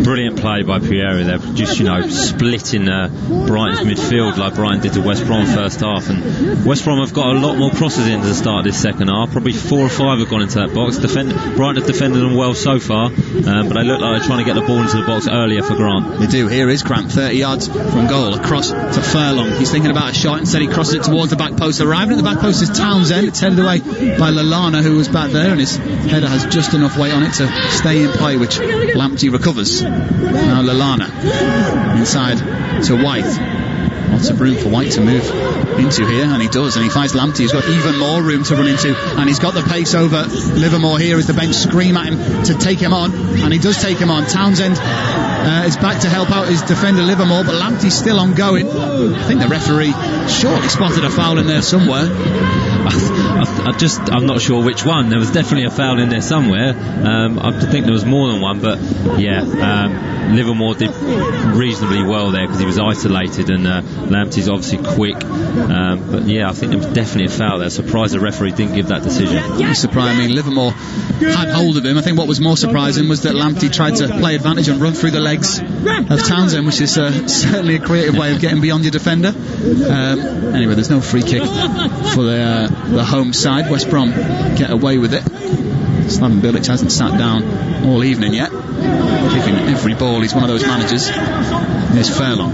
Brilliant play by Pereira there, just splitting Brighton's midfield like Brighton did to West Brom first half. And West Brom have got a lot more crosses in to the start of this second half. Probably 4 or 5 have gone into that box. Brighton have defended them well so far, but they look like they're trying to get the ball into the box earlier for Grant. They do. Here is Grant, 30 yards from goal, across to Furlong. He's thinking about a shot, instead he crosses it towards the back post. Arriving at the back post is Townsend. It's headed away by Lallana, who was back there, and his header has just enough weight on it to stay in play, which Lamptey recovers. Now Lallana inside to White. Lots of room for White to move into here, and he does, and he finds Lamptey, who's got even more room to run into, and he's got the pace over Livermore here as the bench scream at him to take him on, and he does take him on. Townsend is back to help out his defender Livermore, but Lamptey's still ongoing. I think the referee surely spotted a foul in there somewhere. I'm not sure which one. There was definitely a foul in there somewhere. I think there was more than one, but yeah, Livermore did reasonably well there because he was isolated, and Lamptey's obviously quick, but yeah, I think there was definitely a foul there. Surprised the referee didn't give that decision. Surprised. I mean, Livermore had hold of him. I think what was more surprising was that Lamptey tried to play advantage and run through the legs of Townsend, which is certainly a creative way of getting beyond your defender. Anyway, there's no free kick for the home side. West Brom get away with it. Slaven Bilic hasn't sat down all evening yet, kicking every ball. He's one of those managers. Here's Furlong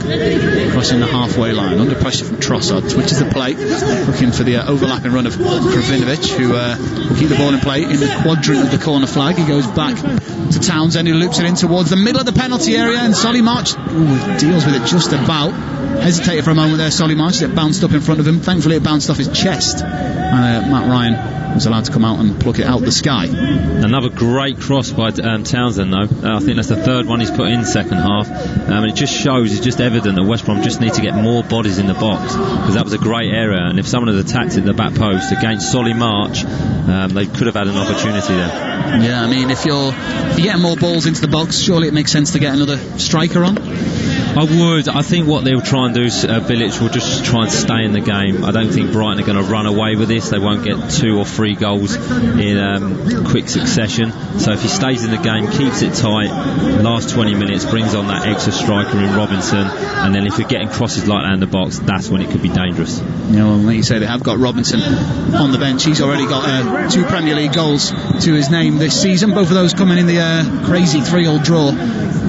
crossing the halfway line, under pressure from Trossard, switches the play, looking for the overlapping run of Kravinovic, who will keep the ball in play in the quadrant of the corner flag. He goes back to Townsend, who loops it in towards the middle of the penalty area, and Solly March deals with it just about. Hesitated for a moment there, Solly March. It bounced up in front of him. Thankfully it bounced off his chest, and Matt Ryan was allowed to come out and pluck it out the sky. Another great cross by Townsend though. I think that's the third one he's put in second half, and it just shows, it's just evident that West Brom just need to get more bodies in the box, because that was a great area, and if someone had attacked it at the back post against Solly March, they could have had an opportunity there. Yeah, I mean, if you're getting more balls into the box, surely it makes sense to get another striker on. I would. I think what they'll try and do, Bilic will just try and stay in the game. I don't think Brighton are going to run away with this. They won't get 2 or 3 goals in quick succession. So if he stays in the game, keeps it tight, last 20 minutes, brings on that extra striker in Robinson, and then if you're getting crosses like that in the box, that's when it could be dangerous. Yeah, well, like you say, they have got Robinson on the bench. He's already got 2 Premier League goals to his name this season, both of those coming in the crazy 3-3 draw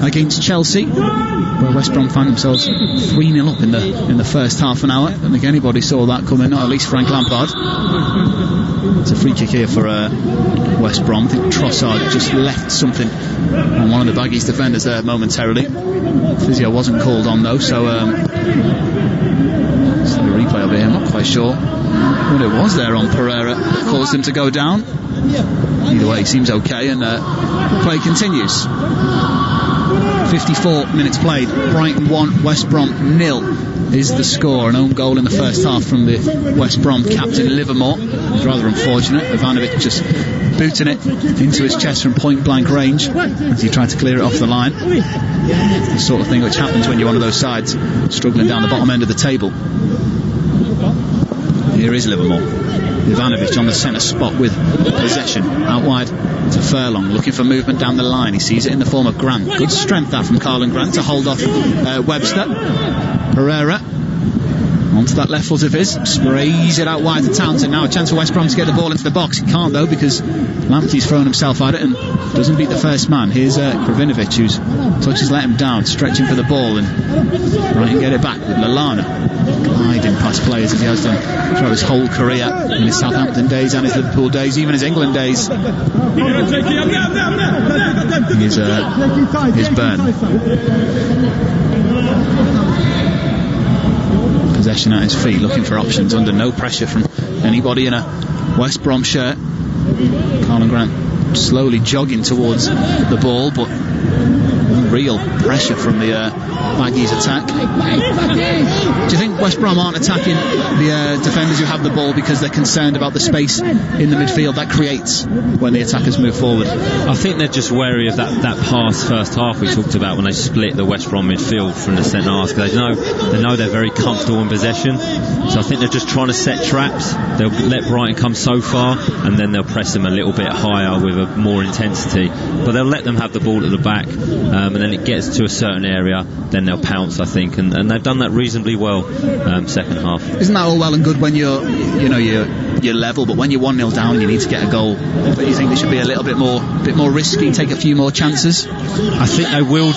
against Chelsea, where West Brom found themselves 3-0 up in the first half an hour. I don't think anybody saw that coming, not at least Frank Lampard. It's a free kick here for West Brom. I think Trossard just left something on one of the Baggies defenders there momentarily. Physio wasn't called on though, so it's the replay of it. I'm not quite sure what it was there on Pereira that caused him to go down. Either way, he seems okay, and play continues. 54 minutes played. Brighton 1, West Brom 0 is the score. An own goal in the first half from the West Brom captain Livermore. It's rather unfortunate. Ivanovic just booting it into his chest from point blank range as he tried to clear it off the line. The sort of thing which happens when you're one of those sides struggling down the bottom end of the table. Here is Livermore. Ivanovic on the centre spot with possession. Out wide to Furlong, looking for movement down the line. He sees it in the form of Grant. Good strength that from Karlan Grant to hold off Webster. Pereira onto that left foot of his, sprays it out wide to Townsend. Now a chance for West Brom to get the ball into the box. He can't though, because Lamptey's thrown himself at it and doesn't beat the first man. Here's Kravinovic, whose touches let him down, stretching for the ball, and Brighton get it back with Lallana gliding past players as he has done throughout his whole career, in his Southampton days and his Liverpool days, even his England days. Here's Burn. Possession at his feet, looking for options, under no pressure from anybody in a West Brom shirt. Karlan Grant slowly jogging towards the ball, but no real pressure from the Baggies attack. Do you think West Brom aren't attacking the defenders who have the ball because they're concerned about the space in the midfield that creates when the attackers move forward? I think they're just wary of that pass first half we talked about when they split the West Brom midfield from the centre half, because they know they're very comfortable in possession. So I think they're just trying to set traps. They'll let Brighton come so far and then they'll press them a little bit higher with a more intensity, but they'll let them have the ball at the back, and then it gets to a certain area, then they'll pounce, I think, and they've done that reasonably well second half. Isn't that all well and good when you're level, but when you're 1-0 down you need to get a goal? But you think they should be a little bit more risky, take a few more chances? I think they will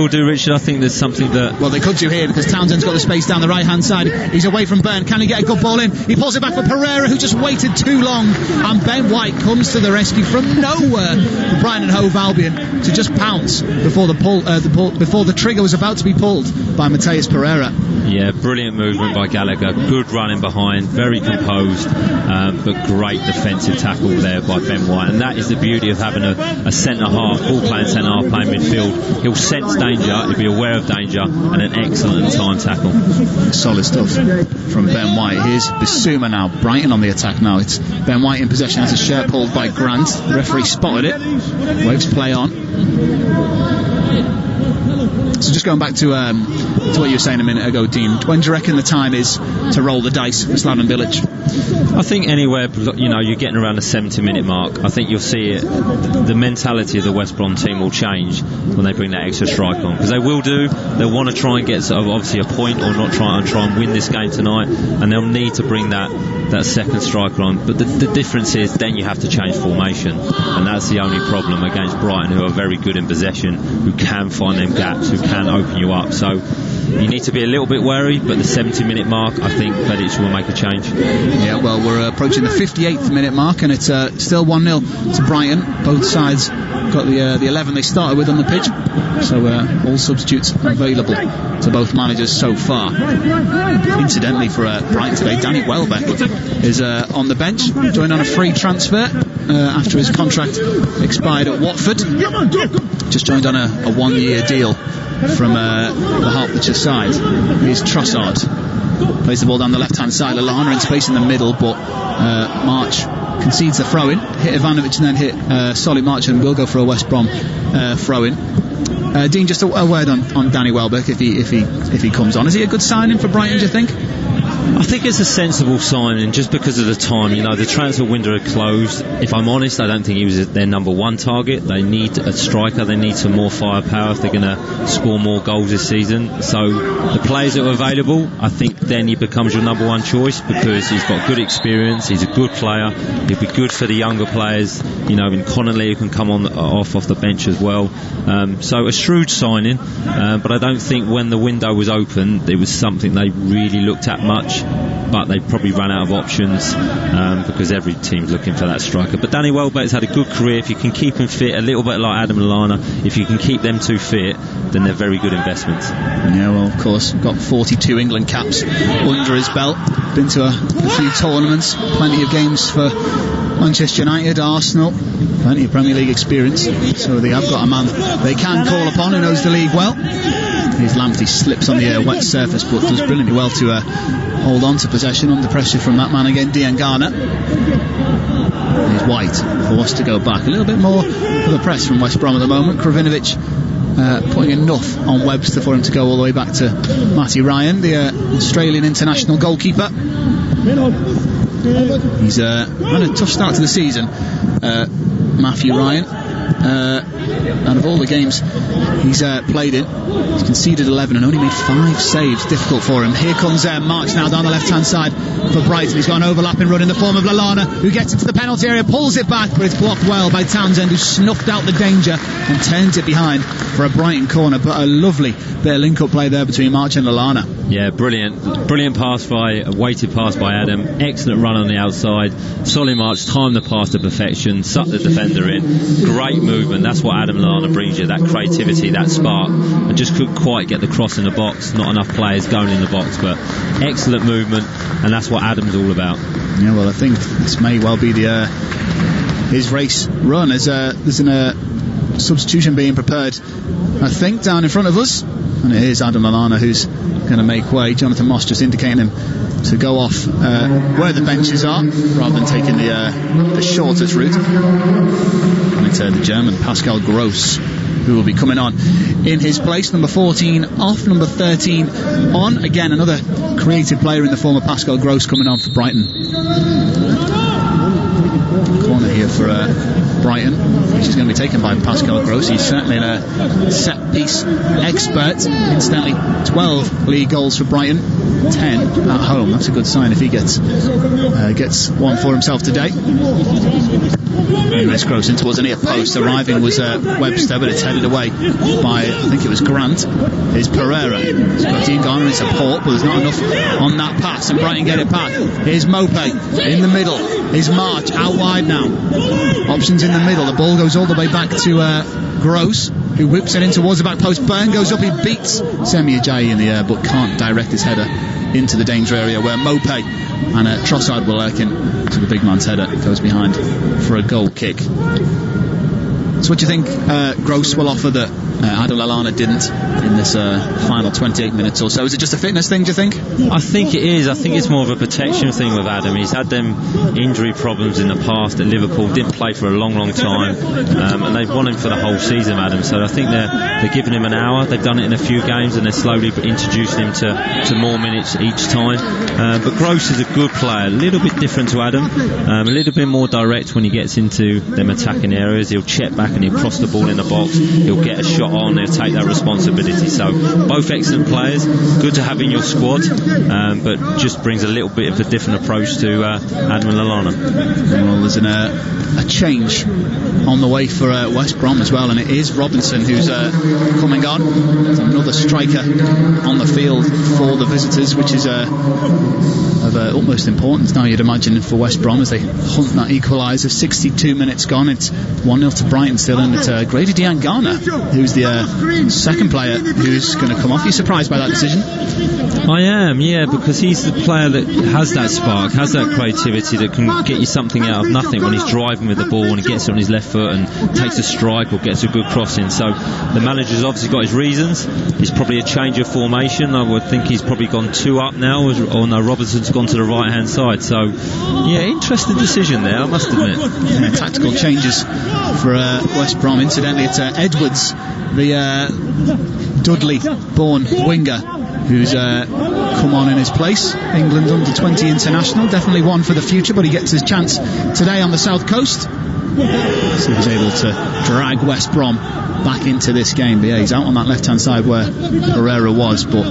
do, Richard. I think there's something that... Well, they could do here, because Townsend's got the space down the right hand side. He's away from Burn. Can he get a good ball in? He pulls it back for Pereira, who just waited too long, and Ben White comes to the rescue from nowhere for Brighton and Hove Albion to just pounce before the trigger was about to be pulled by Mateus Pereira. Yeah, brilliant movement by Gallagher, good running behind, very composed, but great defensive tackle there by Ben White. And that is the beauty of having a centre-half, ball-playing centre-half, playing midfield. He'll sense danger, he'll be aware of danger, and an excellent time tackle. Solid stuff from Ben White. Here's Bissouma now, Brighton on the attack now. It's Ben White in possession, has a shirt pulled by Grant. The referee spotted it, waves play on. So just going back to what you were saying a minute ago, Dean, when do you reckon the time is to roll the dice for Slaven Bilic? I think anywhere, you're getting around the 70-minute mark. I think you'll see it. The mentality of the West Brom team will change when they bring that extra strike on, because they will do. They'll want to try and get obviously a point, or not try and win this game tonight, and they'll need to bring that second striker on. But the difference is then you have to change formation, and that's the only problem against Brighton, who are very good in possession, who can find them gaps, who can open you up. So you need to be a little bit wary, but the 70-minute mark, I think Bilic will make a change. Yeah, well, we're approaching the 58th minute mark, and it's still 1-0 to Brighton. Both sides got the 11 they started with on the pitch, so all substitutes available to both managers so far. Incidentally, for Brighton today, Danny Welbeck is on the bench, joined on a free transfer after his contract expired at Watford. Just joined on a 1-year deal from the Hertfordshire side. Here's Trossard, plays the ball down the left hand side. Lallana in space in the middle, but March concedes the throw-in. Hit Ivanovic and then hit Solly March, and will go for a West Brom throw-in. Dean, just a word on Danny Welbeck, if he comes on. Is he a good signing for Brighton, do you think? I think it's a sensible signing, just because of the time. The transfer window had closed. If I'm honest, I don't think he was their number one target. They need a striker, they need some more firepower if they're going to score more goals this season. So the players that are available, I think then he becomes your number one choice, because he's got good experience, he's a good player, he'll be good for the younger players. In Connolly, who can come off the bench as well. So a shrewd signing, but I don't think when the window was open it was something they really looked at much, but they probably ran out of options, because every team's looking for that striker. But Danny Welbeck's had a good career. If you can keep him fit, a little bit like Adam Lallana, if you can keep them two fit, then they're very good investments. Yeah, well, of course, got 42 England caps under his belt, been to a few tournaments, plenty of games for Manchester United, Arsenal, plenty of Premier League experience, so they have got a man they can call upon who knows the league well. Here's Lamptey, slips on the wet surface, but does brilliantly well to hold on to possession under pressure from that man again, Tanganga. He's White, forced to go back. A little bit more of a press from West Brom at the moment. Krovinovic putting enough on Webster for him to go all the way back to Matty Ryan, the Australian international goalkeeper. He's had a tough start to the season, Matthew Ryan. Out of all the games he's played in, he's conceded 11 and only made 5 saves. Difficult for him. Here comes March now down the left hand side for Brighton. He's got an overlapping run in the form of Lallana, who gets into the penalty area, pulls it back, but it's blocked well by Townsend, who snuffed out the danger and turns it behind for a Brighton corner. But a lovely bit of link up play there between March and Lallana. Yeah, brilliant pass by a weighted pass by Adam. Excellent run on the outside. Solly March timed the pass to perfection, sucked the defender in. Great movement. That's what Adam Lallana brings you, that creativity, that spark. I just couldn't quite get the cross in the box. Not enough players going in the box, but excellent movement, and that's what Adam's all about. Yeah, well, I think this may well be his race run, as there's a substitution being prepared, I think, down in front of us, and it is Adam Lallana who's going to make way. Jonathan Moss just indicating him to go off where the benches are rather than taking the shortest route. And it's the German Pascal Gross who will be coming on in his place. Number 14 off, number 13 on. Again, another creative player in the form of Pascal Gross coming on for Brighton. Corner here for Brighton, which is going to be taken by Pascal Gross. He's certainly a set piece expert. Incidentally, 12 league goals for Brighton, 10 at home. That's a good sign if he gets one for himself today. Anyways, Gross in towards a near post. Arriving was Webster, but it's headed away by, I think it was Grant. Here's Pereira. He's got Tanganga in support, but there's not enough on that pass, and Brighton get it back. Here's Mope in the middle. Here's March out wide now. Options in the middle. The ball goes all the way back to Gross, who whips it in towards the back post. Byrne goes up, he beats Semi Ajayi in the air, but can't direct his header into the danger area where Mope and Trossard will lurk in to the big man's header. It goes behind for a goal kick. So what do you think Gross will offer that Adam Lallana didn't in this final 28 minutes or so? Is it just a fitness thing, do you think? I think it is. I think it's more of a protection thing with Adam. He's had them injury problems in the past at Liverpool, didn't play for a long time, and they've won him for the whole season, Adam. So I think they're giving him an hour. They've done it in a few games, and they're slowly introducing him to more minutes each time. But Gross is a good player, a little bit different to Adam, a little bit more direct when he gets into them attacking areas. He'll check back and he'll cross the ball in the box. He'll get a shot on, he'll take that responsibility. So both excellent players, good to have in your squad, but just brings a little bit of a different approach to Adam Lallana. Well, there's a change on the way for West Brom as well, and it is Robinson who's coming on. There's another striker on the field for the visitors, which is of utmost importance now, you'd imagine, for West Brom as they hunt that equaliser. 62 minutes gone, it's 1-0 to Brighton still, and it's Grady Tanganga who's the second player who's going to come off. Are you surprised by that decision? I am, yeah, because he's the player that has that spark, has that creativity, that can get you something out of nothing when he's driving with the ball and he gets it on his left foot and takes a strike or gets a good cross in. So the manager's obviously got his reasons. It's probably a change of formation. I would think he's probably gone 2 up now, or no, Robertson's gone to the right hand side. So yeah, interesting decision there, I must admit. Yeah, tactical changes for West Brom. Incidentally, it's Edwards, the Dudley-born winger, who's come on in his place. England under-20 international, definitely one for the future, but he gets his chance today on the South Coast. So he's able to drag West Brom back into this game. But yeah, he's out on that left-hand side where Pereira was, but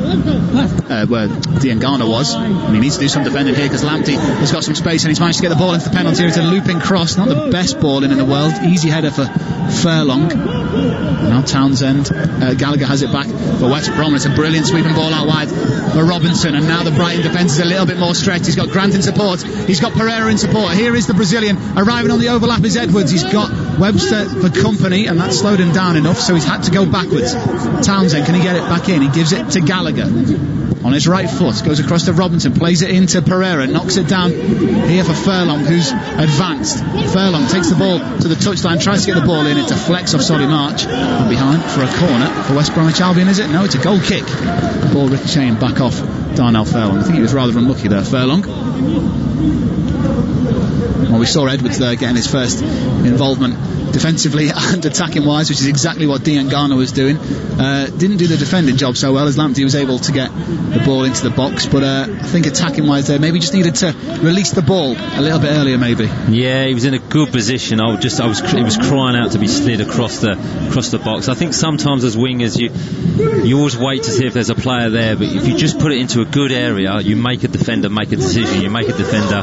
where Tanganga was, and he needs to do some defending here because Lamptey has got some space and he's managed to get the ball into the penalty area. It's a looping cross, not the best ball in the world. Easy header for Furlong. Now Townsend, Gallagher has it back for West Brom. It's a brilliant sweeping ball out wide for Robinson, and now the Brighton defence is a little bit more stretched. He's got Grant in support, he's got Pereira in support. Here is the Brazilian, arriving on the overlap is Edwards. He's got Webster for company, and that slowed him down enough, so he's had to go backwards. Townsend, can he get it back in? He gives it to Gallagher. on his right foot, goes across to Robinson, plays it into Pereira, knocks it down here for Furlong, who's advanced. Furlong takes the ball to the touchline, tries to get the ball in, it deflects off Solly March, and behind for a corner for West Bromwich Albion, is it? No, it's a goal kick. The ball ricocheting back off Darnell Furlong. I think he was rather unlucky there, Furlong. Well, we saw Edwards there getting his first involvement defensively and attacking wise, which is exactly what Tanganga was doing. Didn't do the defending job so well as Lamptey was able to get the ball into the box, but I think attacking wise there, maybe just needed to release the ball a little bit earlier maybe. Yeah, he was in a good position. He was crying out to be slid across the box. I think sometimes as wingers you always wait to see if there's a player there, but if you just put it into a good area, you make a defender make a decision, you make a defender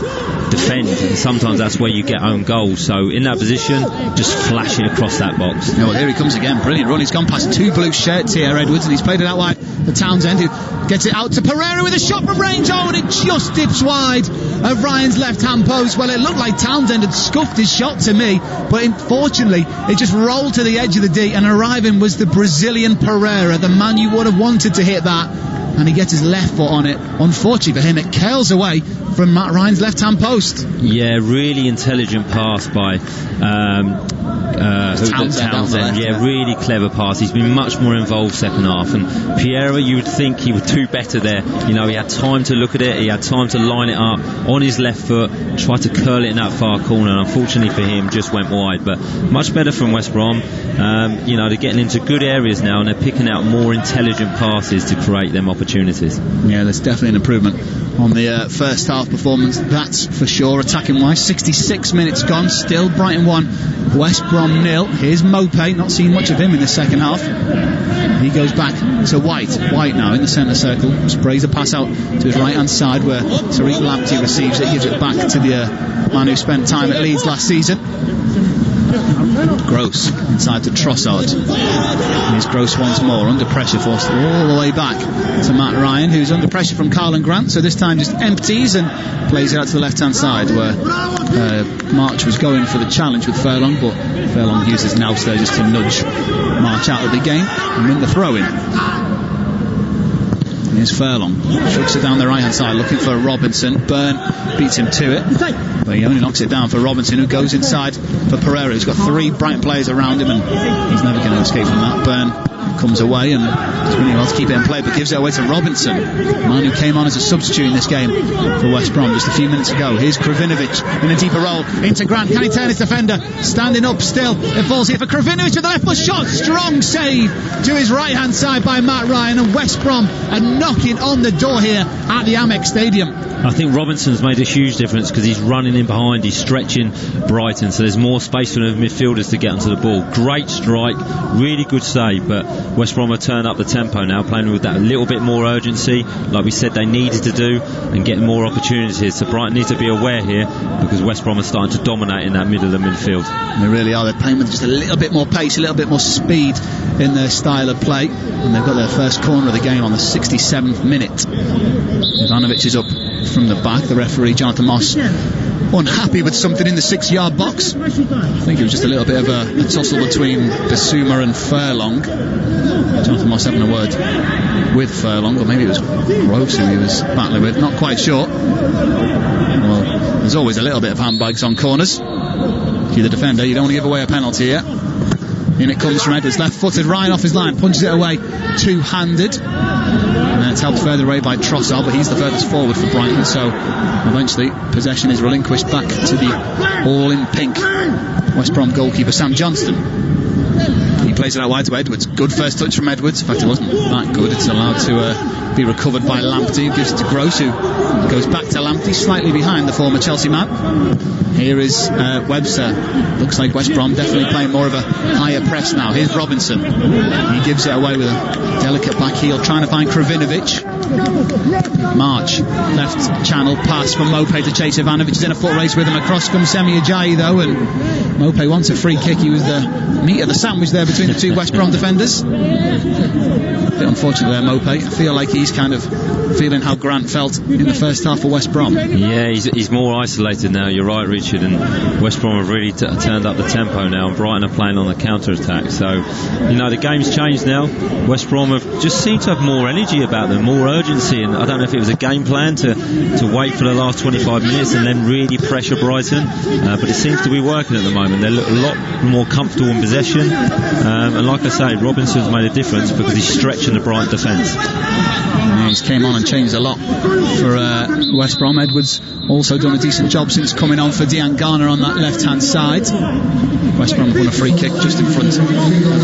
defend, and sometimes that's where you get own goals. So in that position, just flash it across that box. Yeah, well, here he comes again. Brilliant run. He's gone past two blue shirts here, Edwards, and he's played it out wide for Townsend, who gets it out to Pereira with a shot from range. Oh, and it just dips wide of Ryan's left-hand post. Well, it looked like Townsend had scuffed his shot to me, but unfortunately it just rolled to the edge of the D, and arriving was the Brazilian Pereira, the man you would have wanted to hit that, and he gets his left foot on it. Unfortunately for him, it curls away from Matt Ryan's left-hand post. Yeah, really intelligent pass by Townsend. Yeah, really clever pass. He's been much more involved second half, and Pereira, you would think he would do better there. You know, he had time to look at it, he had time to line it up on his left foot, try to curl it in that far corner, and unfortunately for him just went wide. But much better from West Brom. You know, they're getting into good areas now, and they're picking out more intelligent passes to create them opportunities. Yeah, there's definitely an improvement on the first half performance, that's for sure. Attacking wise, 66 minutes gone, still Brighton 1, West Brom 0. Here's Mopé, not seen much of him in the second half. He goes back to White now in the centre circle, sprays a pass out to his right hand side where Tariq Lamptey receives it, gives it back to the man who spent time at Leeds last season. Gross inside to Trossard. Here's Gross once more, under pressure, forced all the way back to Matt Ryan, who's under pressure from Carlin Grant, so this time just empties and plays it out to the left hand side where March was going for the challenge with Furlong, but Furlong uses nous there just to nudge March out of the game and win the throw in. Here's Furlong, chucks it down the right hand side looking for Robinson. Byrne beats him to it, but he only knocks it down for Robinson, who goes inside for Pereira, who's got three Brighton players around him, and he's never going to escape from that. Byrne comes away and it's really well to keep it in play, but gives it away to Robinson, the man who came on as a substitute in this game for West Brom just a few minutes ago. Here's Kravinovic in a deeper role into Grant. Can he turn his defender? Standing up still. It falls here for Kravinovic with the left foot shot. Strong save to his right hand side by Matt Ryan, and West Brom are knocking on the door here at the Amex Stadium. I think Robinson's made a huge difference because he's running in behind, he's stretching Brighton, so there's more space for the midfielders to get onto the ball. Great strike, really good save, but West Brom have turned up the tempo now, playing with that a little bit more urgency, like we said they needed to do, and getting more opportunities. So Brighton need to be aware here because West Brom are starting to dominate in that middle of the midfield. They really are. They're playing with just a little bit more pace, a little bit more speed in their style of play, and they've got their first corner of the game on the 67th minute. Ivanovic is up from the back. The referee, Jonathan Moss, unhappy with something in the 6-yard box. I think it was just a little bit of a tussle between Basuma and Furlong. Jonathan Moss having a word with Furlong, or maybe it was Gross who he was battling with, not quite sure. Well, there's always a little bit of handbags on corners. If you're the defender, you don't want to give away a penalty yet. In it comes from Edwards, left-footed, Ryan off his line, punches it away two-handed, and then it's helped further away by Trossard, but he's the furthest forward for Brighton, so eventually possession is relinquished back to the all-in-pink West Brom goalkeeper Sam Johnston. He plays it out wide to Edwards. Good first touch from Edwards. In fact, it wasn't that good. It's allowed to be recovered by Lamptey, who gives it to Gross, who goes back to Lamptey, slightly behind the former Chelsea man. Here is Webster. Looks like West Brom definitely playing more of a higher press now. Here's Robinson. He gives it away with a delicate back heel, trying to find Kravinovic. March, left channel pass from Mopé to chase Ivanovic. He's in a foot race with him. Across comes Semi Ajayi though, and Mopé wants a free kick. He was the meat of the sandwiched there between the two West Brom defenders. A bit unfortunate there, Mope. I feel like he's kind of feeling how Grant felt in the first half for West Brom. Yeah, he's more isolated now, you're right, Richard, and West Brom have really turned up the tempo now, and Brighton are playing on the counter-attack. So, you know, the game's changed now. West Brom have just seemed to have more energy about them, more urgency, and I don't know if it was a game plan to wait for the last 25 minutes and then really pressure Brighton, but it seems to be working at the moment. They look a lot more comfortable in possession, and like I say, Robinson's made a difference because he's stretching the Brighton defence. Yeah, he's came on and changed a lot for West Brom. Edwards also done a decent job since coming on for Dian Garner on that left-hand side. West Brom have won a free kick just in front of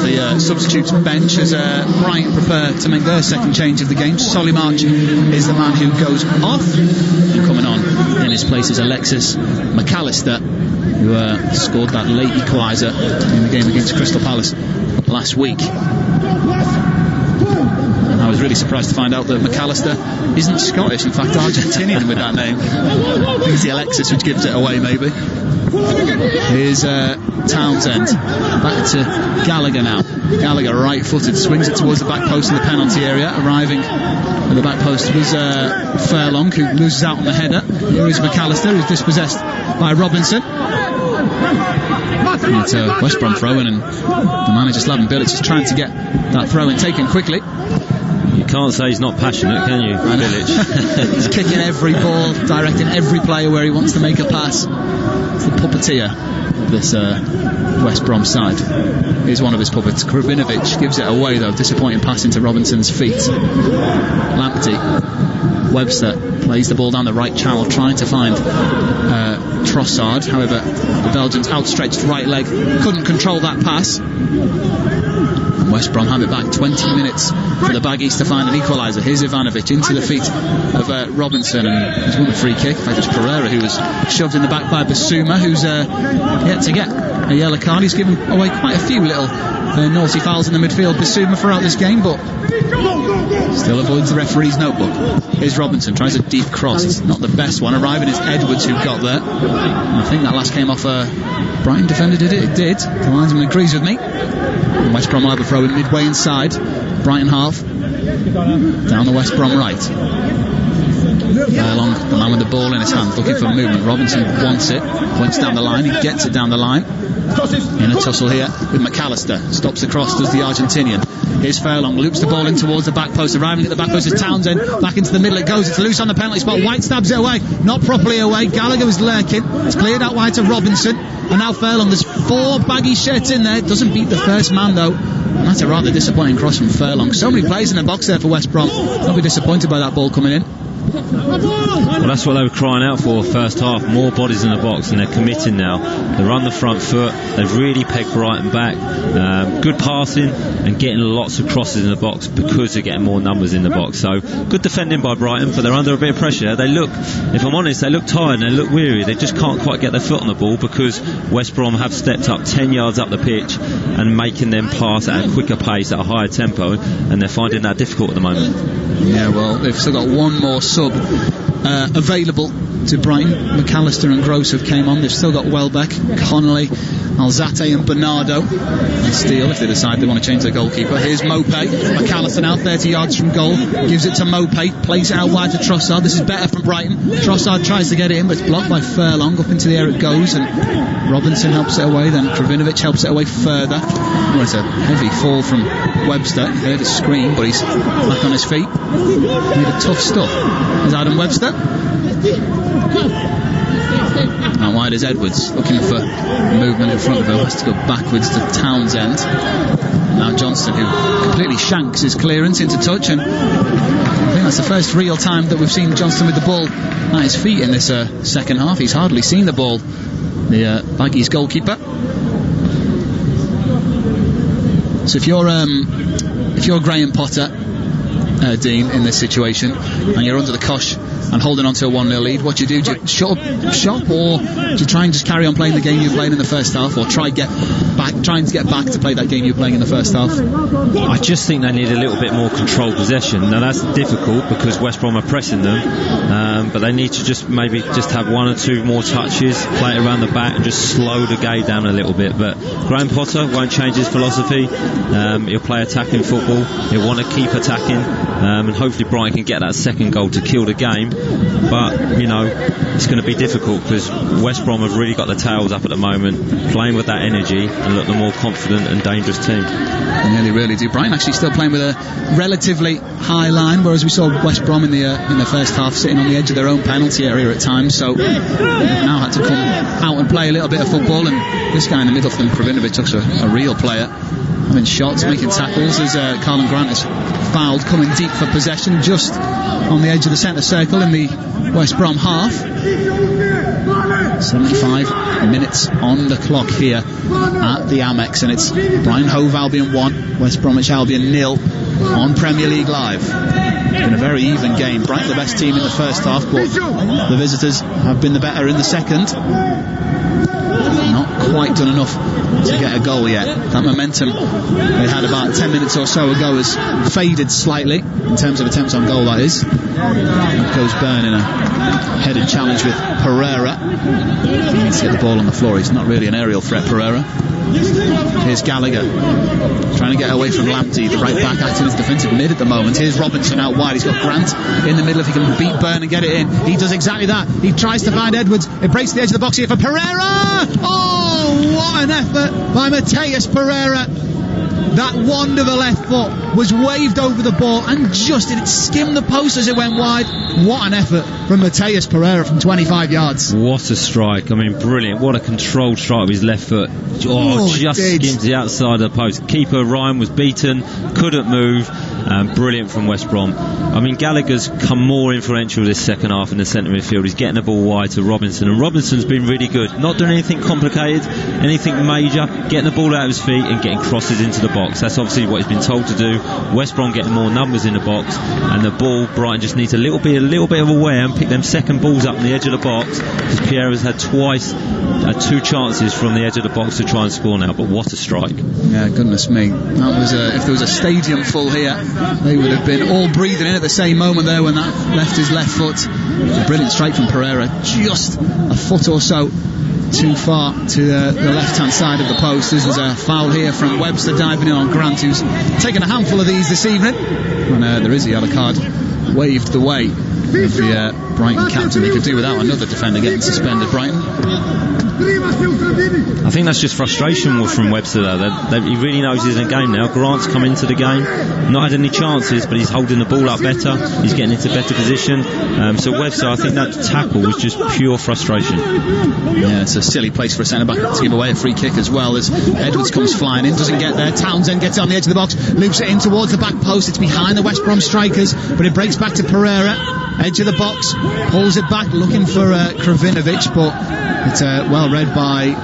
the substitutes bench as Brighton prepare to make their second change of the game. Solly March is the man who goes off, and coming on in his place is Alexis McAllister, who scored that late equaliser in the game against Crystal Palace last week. I was really surprised to find out that McAllister isn't Scottish, in fact Argentinian with that name. I think it's the Alexis which gives it away, maybe. Here's Townsend back to Gallagher now. Gallagher right-footed, swings it towards the back post in the penalty area. Arriving at the back post was Furlong, who loses out on the header. Here is McAllister, who's dispossessed by Robinson. It's a West Brom throw-in, and the manager Slaven Bilic is trying to get that throw-in taken quickly. You can't say he's not passionate, can you, Bilic? He's kicking every ball, directing every player where he wants to make a pass. It's the puppeteer of this West Brom side. Here's one of his puppets. Krivinovic gives it away, though. Disappointing pass into Robinson's feet. Lamptey. Webster plays the ball down the right channel, trying to find Trossard. However, the Belgians' outstretched right leg couldn't control that pass. West Brom have it back. 20 minutes for the Baggies to find an equaliser. Here's Ivanovic into the feet of Robinson, and he's won a free kick. In fact, it's Pereira who was shoved in the back by Basuma, who's yet to get a yellow card. He's given away quite a few little naughty fouls in the midfield, Basuma, throughout this game, but still avoids the referee's notebook. Here's Robinson, tries a deep cross. It's not the best one. Arriving is Edwards, who got there. And I think that last came off a Brighton defender, did it? It did. The linesman agrees with me. And West Brom will have a throw in midway inside. Brighton half. Down the West Brom right. Furlong, the man with the ball in his hand, looking for movement. Robinson wants it, points down the line, he gets it down the line. In a tussle here with McAllister. Stops the cross, does the Argentinian. Here's Furlong, loops the ball in towards the back post. Arriving at the back post is Townsend. Back into the middle it goes. It's loose on the penalty spot. White stabs it away. Not properly away. Gallagher was lurking. It's cleared out wide to Robinson. And now Furlong. There's 4 Baggy shirts in there. Doesn't beat the first man, though. And that's a rather disappointing cross from Furlong. So many players in the box there for West Brom. They'll be disappointed by that ball coming in. Well, that's what they were crying out for first half, more bodies in the box, and they're committing now. They're on the front foot, they've really pegged Brighton back. Good passing and getting lots of crosses in the box because they're getting more numbers in the box. So good defending by Brighton, but they're under a bit of pressure. They look, if I'm honest, they look tired and they look weary. They just can't quite get their foot on the ball because West Brom have stepped up 10 yards up the pitch and making them pass at a quicker pace, at a higher tempo, and they're finding that difficult at the moment. Yeah, well, they've still got one more sub available to Brighton. McAllister and Gross have came on. They've still got Welbeck, Connolly, Alzate and Bernardo, and Steele if they decide they want to change their goalkeeper. Here's Mope. McAllister now 30 yards from goal, gives it to Mope, plays it out wide to Trossard. This is better from Brighton. Trossard tries to get it in, but it's blocked by Furlong. Up into the air it goes, and Robinson helps it away. Then Krivinovic helps it away further. Oh, it's a heavy fall from Webster. He heard a scream, but he's back on his feet. Made of tough stuff. There's Adam Webster. Out wide is Edwards, looking for movement in front of him. Has to go backwards to Townsend. Now Johnston, who completely shanks his clearance into touch, and I think that's the first real time that we've seen Johnston with the ball at his feet in this second half. He's hardly seen the ball, the Baggies goalkeeper. So if you're Graham Potter, Dean, in this situation, and you're under the cosh and holding on to a 1-0 lead, what do you do? Do you shut up shop, or do you try and just carry on playing the game you're playing in the first half, or trying to get back to play that game you're playing in the first half? I just think they need a little bit more controlled possession. Now that's difficult because West Brom are pressing them, but they need to just have 1 or 2 more touches, play it around the back and just slow the game down a little bit. But Graham Potter won't change his philosophy. He'll play attacking football, he'll want to keep attacking, and hopefully Brighton can get that second goal to kill the game. But you know, it's going to be difficult because West Brom have really got the tails up at the moment, playing with that energy and look the more confident and dangerous team. Yeah, they really do. Brighton actually still playing with a relatively high line, whereas we saw West Brom in the first half sitting on the edge of their own penalty area at times. So they've now had to come out and play a little bit of football, and this guy in the middle from Kravinovic looks a real player, having shots, making tackles as Carlin Grant is fouled, coming deep for possession just on the edge of the centre circle in the West Brom half. 75 minutes on the clock here at the Amex, and it's Brighton Hove Albion 1, West Bromwich Albion 0 on Premier League Live. It's been a very even game. Brighton the best team in the first half, but the visitors have been the better in the second. Not quite done enough to get a goal yet. That momentum they had about 10 minutes or so ago has faded slightly in terms of attempts on goal, that is. Up goes Byrne in a headed challenge with Pereira. He needs to get the ball on the floor. He's not really an aerial threat, Pereira. Here's Gallagher trying to get away from Lamptey, the right back acting as defensive mid at the moment. Here's Robinson out wide. He's got Grant in the middle if he can beat Byrne and get it in. He does exactly that. He tries to find Edwards. It breaks the edge of the box here for Pereira. Oh, what an effort by Mateus Pereira. That wand of a left foot was waved over the ball and just did it skim the post as it went wide. What an effort from Mateus Pereira from 25 yards. What a strike. I mean, brilliant. What a controlled strike with his left foot. Just skims the outside of the post. Keeper Ryan was beaten, couldn't move. Brilliant from West Brom. I mean, Gallagher's come more influential this second half in the centre midfield. He's getting the ball wide to Robinson, and Robinson's been really good. Not doing anything complicated, anything major, getting the ball out of his feet and getting crosses into the box. That's obviously what he's been told to do. West Brom getting more numbers in the box, and the ball, Brighton just needs a little bit of a wear and pick them second balls up on the edge of the box, because Pierre has had twice 2 chances from the edge of the box to try and score now. But what a strike. Yeah, goodness me. That was if there was a stadium full here, they would have been all breathing in at the same moment there when that left his left foot. A brilliant strike from Pereira, just a foot or so too far to the left hand side of the post. There's a foul here from Webster diving in on Grant, who's taken a handful of these this evening, and there is a yellow card waved the way of the Brighton captain. They could do without another defender getting suspended, Brighton. I think that's just frustration from Webster though. He really knows he's in a game now. Grant's come into the game, not had any chances, but he's holding the ball up better, he's getting into better position. So Webster, I think that tackle was just pure frustration. Yeah, it's a silly place for a centre back to give away a free kick as well, as Edwards comes flying in, doesn't get there. Townsend gets it on the edge of the box, loops it in towards the back post. It's behind the West Brom strikers, but it breaks back to Pereira, edge of the box, pulls it back looking for Kravinovic, but it's well read by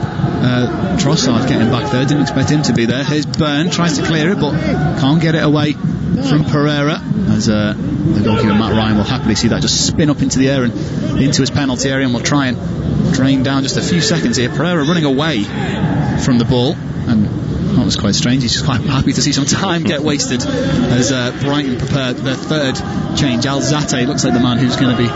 Trossard getting back there. Didn't expect him to be there. Here's Byrne, tries to clear it but can't get it away from Pereira, as the goalkeeper Matt Ryan will happily see that just spin up into the air and into his penalty area, and will try and drain down just a few seconds here. Pereira running away from the ball, and that was quite strange. He's just quite happy to see some time get wasted as Brighton prepared their third change. Alzate looks like the man who's going to be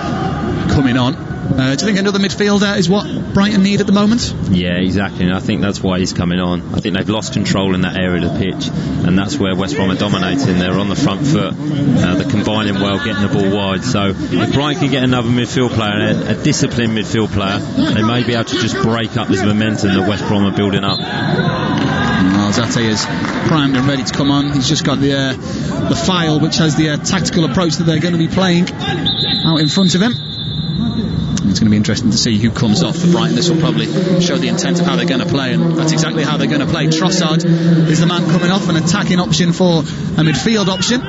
coming on. Do you think another midfielder is what Brighton need at the moment? Yeah, exactly, and I think that's why he's coming on. I think they've lost control in that area of the pitch, and that's where West Brom are dominating. They're on the front foot, they're combining well, getting the ball wide. So if Brighton can get another midfield player, a disciplined midfield player, they may be able to just break up this momentum that West Brom are building up. Alzate is primed and ready to come on. He's just got the file which has the tactical approach that they're going to be playing out in front of him. It's going to be interesting to see who comes off for Brighton. This will probably show the intent of how they're going to play, and that's exactly how they're going to play. Trossard is the man coming off, an attacking option for a midfield option.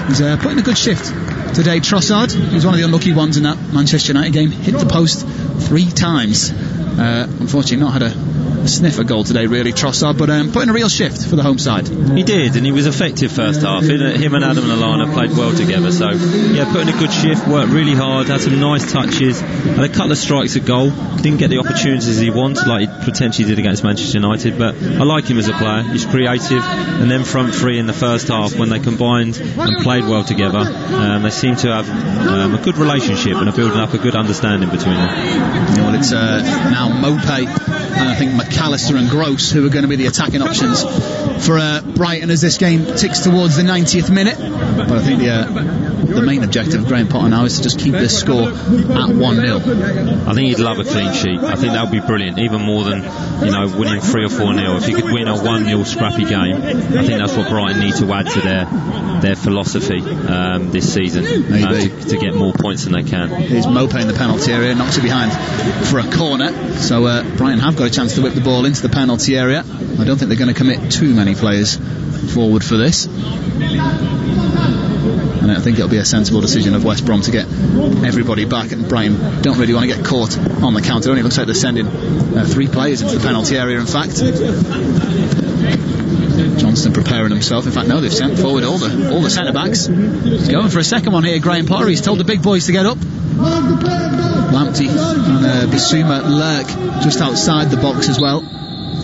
He's putting a good shift today, Trossard. He's one of the unlucky ones in that Manchester United game. Hit the post 3 times. Unfortunately not had a sniff a goal today, really, Trossard, but put in a real shift for the home side. He did, and he was effective first half. Him and Adam Lallana played well together, so yeah, put in a good shift, worked really hard, had some nice touches, had a couple of strikes at goal, didn't get the opportunities he wanted like he potentially did against Manchester United, but I like him as a player. He's creative, and then front three in the first half, when they combined and played well together, they seem to have a good relationship and are building up a good understanding between them. Yeah, well, it's now Mopé and I think McAllister and Gross who are going to be the attacking options for Brighton as this game ticks towards the 90th minute. But I think the main objective of Graham Potter now is to just keep this score at 1-0. I think he'd love a clean sheet. I think that would be brilliant, even more than winning 3 or 4-0. If you could win a 1-0 scrappy game, I think that's what Brighton need to add to their philosophy this season to get more points than they can. Here's Mopé in the penalty area, knocks it behind for a corner, so Brighton have got a chance to whip the ball into the penalty area. I don't think they're going to commit too many players forward for this, and I think it'll be a sensible decision of West Brom to get everybody back, and Brighton don't really want to get caught on the counter. It only looks like they're sending 3 players into the penalty area, in fact. Johnston preparing himself. In fact, no, they've sent forward all the centre-backs. He's going for a second one here, Graham Potter. He's told the big boys to get up. Lamptey and Bissouma lurk just outside the box as well,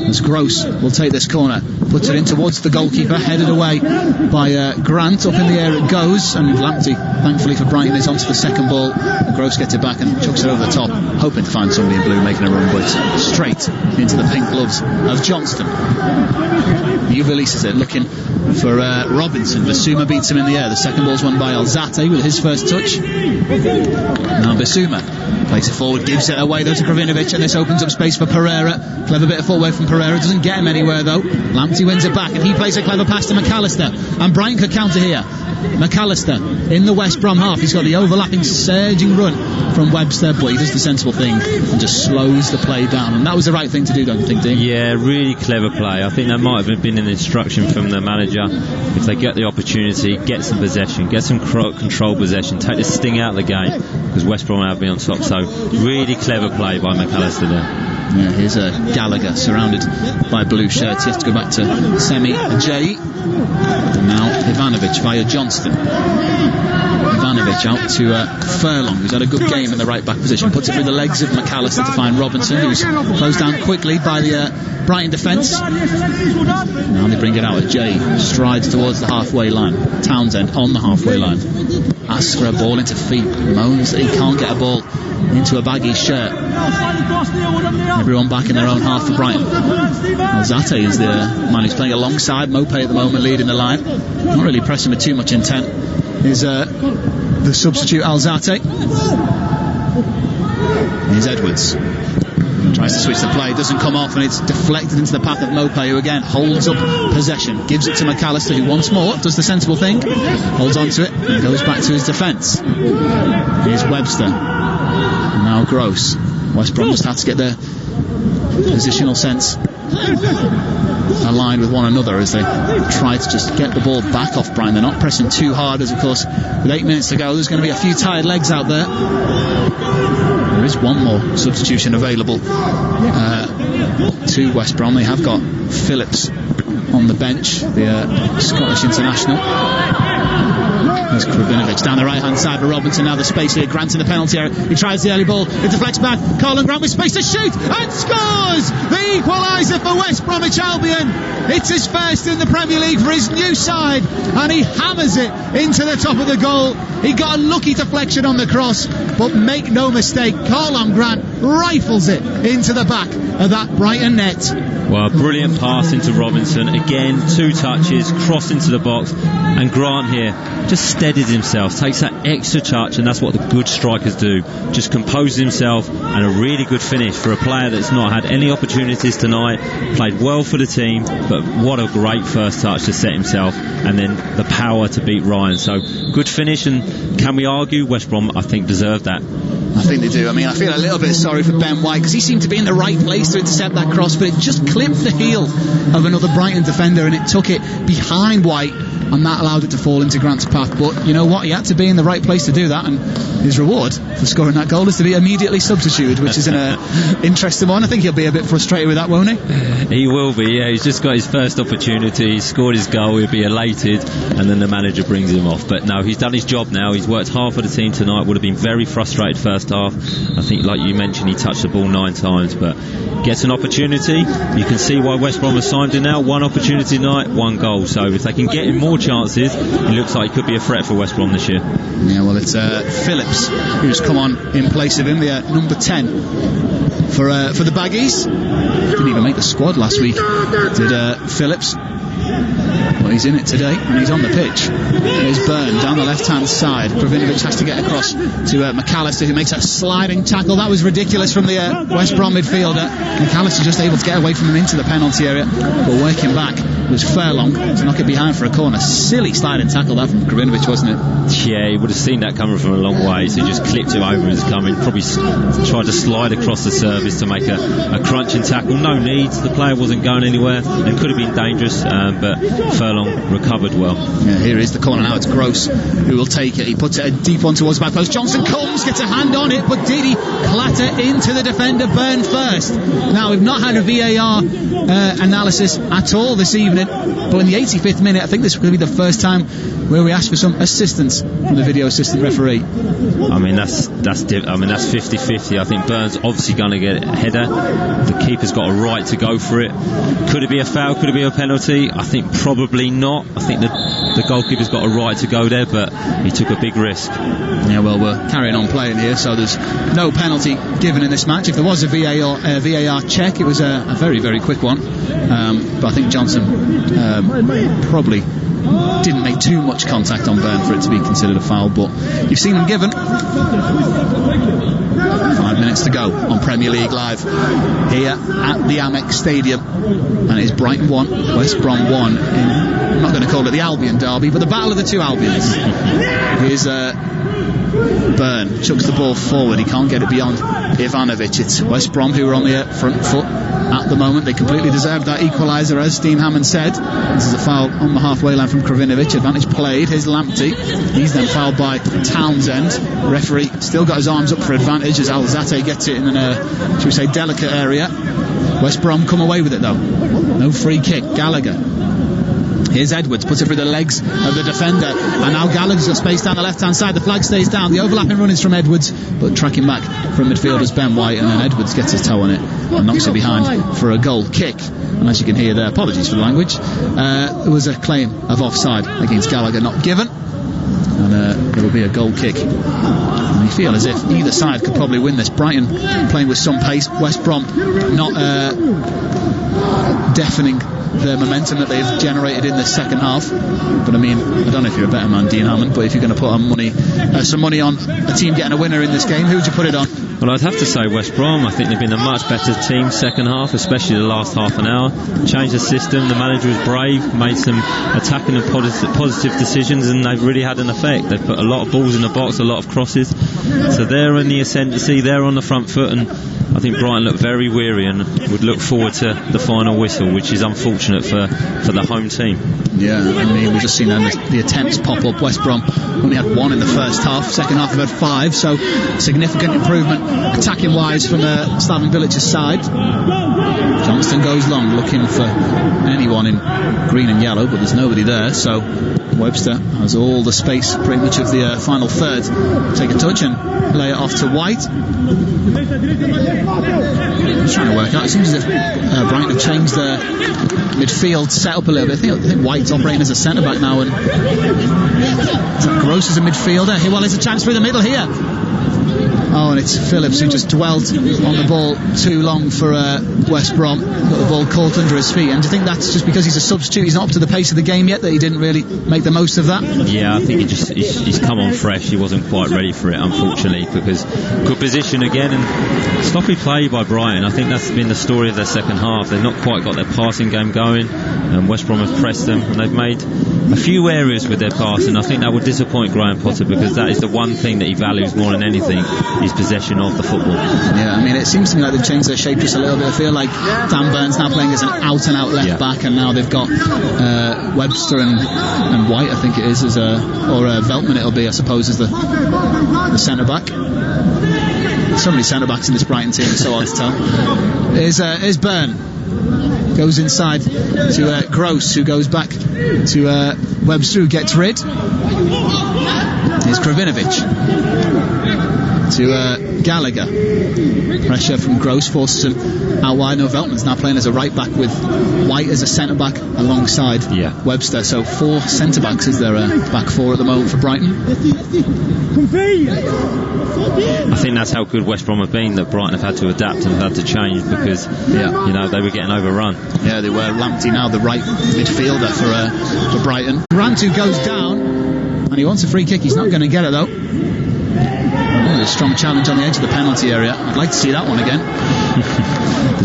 as Gross will take this corner, puts it in towards the goalkeeper, headed away by Grant. Up in the air it goes, and Lamptey, thankfully for Brighton, is onto the second ball. Gross gets it back and chucks it over the top, hoping to find somebody in blue making a run, but straight into the pink gloves of Johnston. He releases it, looking for Robinson. Bissouma beats him in the air. The second ball's won by Alzate with his first touch. Now Bissouma plays it forward, gives it away though to Kravinovic, and this opens up space for Pereira. Clever bit of footwork from Pereira, doesn't get him anywhere though. Lamptey wins it back, and he plays a clever pass to McAllister, and Brighton could counter here. McAllister in the West Brom half. He's got the overlapping surging run from Webster, but he does the sensible thing and just slows the play down, and that was the right thing to do, don't you think, Dean? Yeah, really clever play. I think that might have been an instruction from the manager. If they get the opportunity, get some possession, get some control possession, take the sting out of the game, because West Brom have been on top. So really clever play by McAllister there. Yeah, here's Gallagher surrounded by blue shirts. He has to go back to Semi J. And now Ivanovic via Johnston. Ivanovic out to Furlong, who's had a good game in the right back position. Puts it through the legs of McAllister to find Robinson, who's closed down quickly by the Brighton defence. Now they bring it out as Jay strides towards the halfway line. Townsend on the halfway line. Asks for a ball into feet. Moans that he can't get a ball into a baggy shirt. Everyone back in their own half for Brighton. Alzate is the man who's playing alongside Mopé at the moment, leading the line. Not really pressing with too much intent. Is the substitute Alzate. Here's Edwards. Tries to switch the play, doesn't come off, and it's deflected into the path of Mopé, who again holds up possession, gives it to McAllister, who once more does the sensible thing, holds on to it and goes back to his defence. Here's Webster, and now Gross. West Brom just had to get their positional sense aligned with one another as they try to just get the ball back off Brighton. They're not pressing too hard, as of course with 8 minutes to go there's going to be a few tired legs out there. There is one more substitution available to West Brom. They have got Phillips on the bench, the Scottish international. There's Kravinovic down the right hand side for Robinson. Now the space here, Grant in the penalty area. He tries the early ball, it deflects back. Colin Grant with space to shoot and scores the equaliser for West Bromwich Albion. It's his first in the Premier League for his new side, and he hammers it into the top of the goal. He got a lucky deflection on the cross, but make no mistake, Colin Grant rifles it into the back of that Brighton net. Well, a brilliant pass into Robinson. Again, 2 touches, cross into the box, and Grant here just steadies himself, takes that extra touch, and that's what the good strikers do. Just composes himself, and a really good finish for a player that's not had any opportunities tonight. Played well for the team, but what a great first touch to set himself, and then the power to beat Ryan. So good finish, and can we argue West Brom, I think, deserved that? I think they do. I mean, I feel a little bit sorry for Ben White, because he seemed to be in the right place to intercept that cross, but it just clipped the heel of another Brighton defender, and it took it behind White and that allowed it to fall into Grant's path. But you know what? He had to be in the right place to do that, and his reward for scoring that goal is to be immediately substituted, which is an interesting one. I think he'll be a bit frustrated with that, won't he? He will be, yeah. He's just got his first opportunity, he's scored his goal, he'll be elated, and then the manager brings him off. But no, he's done his job now. He's worked hard for the team tonight. Would have been very frustrated first half. I think, like you mentioned, he touched the ball 9 times, but gets an opportunity. You can see why West Brom has signed him now. 1 opportunity tonight, 1 goal. So if they can get him more chances, it looks like he could be a threat for West Brom this year. Yeah, well, it's Phillips who's come on in place of him, the number 10 for the Baggies. Didn't even make the squad last week, did Phillips. Well, he's in it today, and he's on the pitch. There's Byrne down the left-hand side. Kravinovic has to get across to McAllister, who makes that sliding tackle. That was ridiculous from the West Brom midfielder. McAllister just able to get away from him into the penalty area, but working back was Furlong to knock it behind for a corner. Silly sliding tackle that from Kravinovic, wasn't it? Yeah, he would have seen that coming from a long way, so he just clipped him over as coming. Probably tried to slide across the surface to make a crunching tackle. No need, the player wasn't going anywhere and could have been dangerous, but Furlong recovered well. Yeah, here is the corner now. It's Gross who will take it. He puts it a deep one towards the back post. Johnson comes, gets a hand on it, but did he clatter into the defender? Byrne first. Now, we've not had a VAR analysis at all this evening, but in the 85th minute, I think this will be the first time where we ask for some assistance from the video assistant referee. I mean, that's 50-50. I think Byrne's obviously going to get a header. The keeper's got a right to go for it. Could it be a foul? Could it be a penalty? I think probably not. I think the goalkeeper's got a right to go there, but he took a big risk. Yeah, well, we're carrying on playing here, so there's no penalty given in this match. If there was a VAR check, it was a very, very quick one. But I think Johnson probably didn't make too much contact on Byrne for it to be considered a foul, but you've seen them given. 5 minutes to go on Premier League Live here at the Amex Stadium, and it's Brighton 1, West Brom 1 I'm not going to call it the Albion derby, but the battle of the 2 Albions. Here's Byrne, chucks the ball forward, he can't get it beyond Ivanovic. It's West Brom who are on the front foot at the moment. They completely deserved that equaliser, as Dean Hammond said. This is a foul on the halfway line from Kravinovic. Advantage played. Here's Lamptey. He's then fouled by Townsend. Referee still got his arms up for advantage as Alzate gets it in should we say, delicate area. West Brom come away with it though. No free kick. Gallagher. Here's Edwards, puts it through the legs of the defender, and now Gallagher's got space down the left-hand side. The flag stays down. The overlapping run is from Edwards, but tracking back from midfielders Ben White, and then Edwards gets his toe on it and knocks it behind for a goal kick. And as you can hear there, apologies for the language, there was a claim of offside against Gallagher not given, and there will be a goal kick. And you feel as if either side could probably win this. Brighton playing with some pace, West Brom not deafening the momentum that they've generated in the second half. But I mean, I don't know if you're a better man, Dean Hammond, but if you're going to put on some money on a team getting a winner in this game, who would you put it on? Well, I'd have to say West Brom. I think they've been a much better team second half, especially the last half an hour. Changed the system, the manager was brave, made some attacking and positive decisions, and they've really had an effect. They've put a lot of balls in the box, a lot of crosses, so they're in the ascendancy, they're on the front foot, and I think Brighton look very weary and would look forward to the final whistle, which is unfortunate for the home team. Yeah, I mean, we've just seen the attempts pop up. West Brom only had 1 in the first half, second half they've had 5, so significant improvement attacking wise from Slaven Bilic's side. Johnston goes long looking for anyone in green and yellow, but there's nobody there, so Webster has all the space pretty much of the final third. Take a touch and lay it off to White. I'm just trying to work out, it seems as if Brighton have changed their midfield setup a little bit. I think White's operating as a centre back now, and Gross is a midfielder. Well, there's a chance through the middle here. Oh, and it's Phillips who just dwelt on the ball too long for West Brom. Got the ball caught under his feet. And do you think that's just because he's a substitute, he's not up to the pace of the game yet, that he didn't really make the most of that? Yeah, I think he's come on fresh. He wasn't quite ready for it, unfortunately, because good position again and sloppy play by Brighton. I think that's been the story of their second half. They've not quite got their passing game going, and West Brom have pressed them, and they've made a few errors with their passing. I think that would disappoint Graham Potter, because that is the one thing that he values more than anything. his possession of the football. Yeah, I mean, it seems to me like they've changed their shape just a little bit. I feel like Dan Burns now playing as an out-and-out left-back, and now they've got Webster and White, I think it is, or Veltman it'll be, I suppose, as the centre-back. So many centre-backs in this Brighton team, it's so hard to tell. Here's Byrne. Goes inside to Gross, who goes back to Webster, who gets rid. Here's Kravinovic to Gallagher. Pressure from Gross forces him out wide. No, Veltman's now playing as a right back with White as a centre back alongside Webster. So 4 centre backs is their back 4 at the moment for Brighton. I think that's how good West Brom have been, that Brighton have had to adapt and had to change, because you know, they were getting overrun. Yeah, they were. Lamptey now the right midfielder for Brighton. Rantu goes down and he wants a free kick. He's not going to get it though. A strong challenge on the edge of the penalty area. I'd like to see that one again.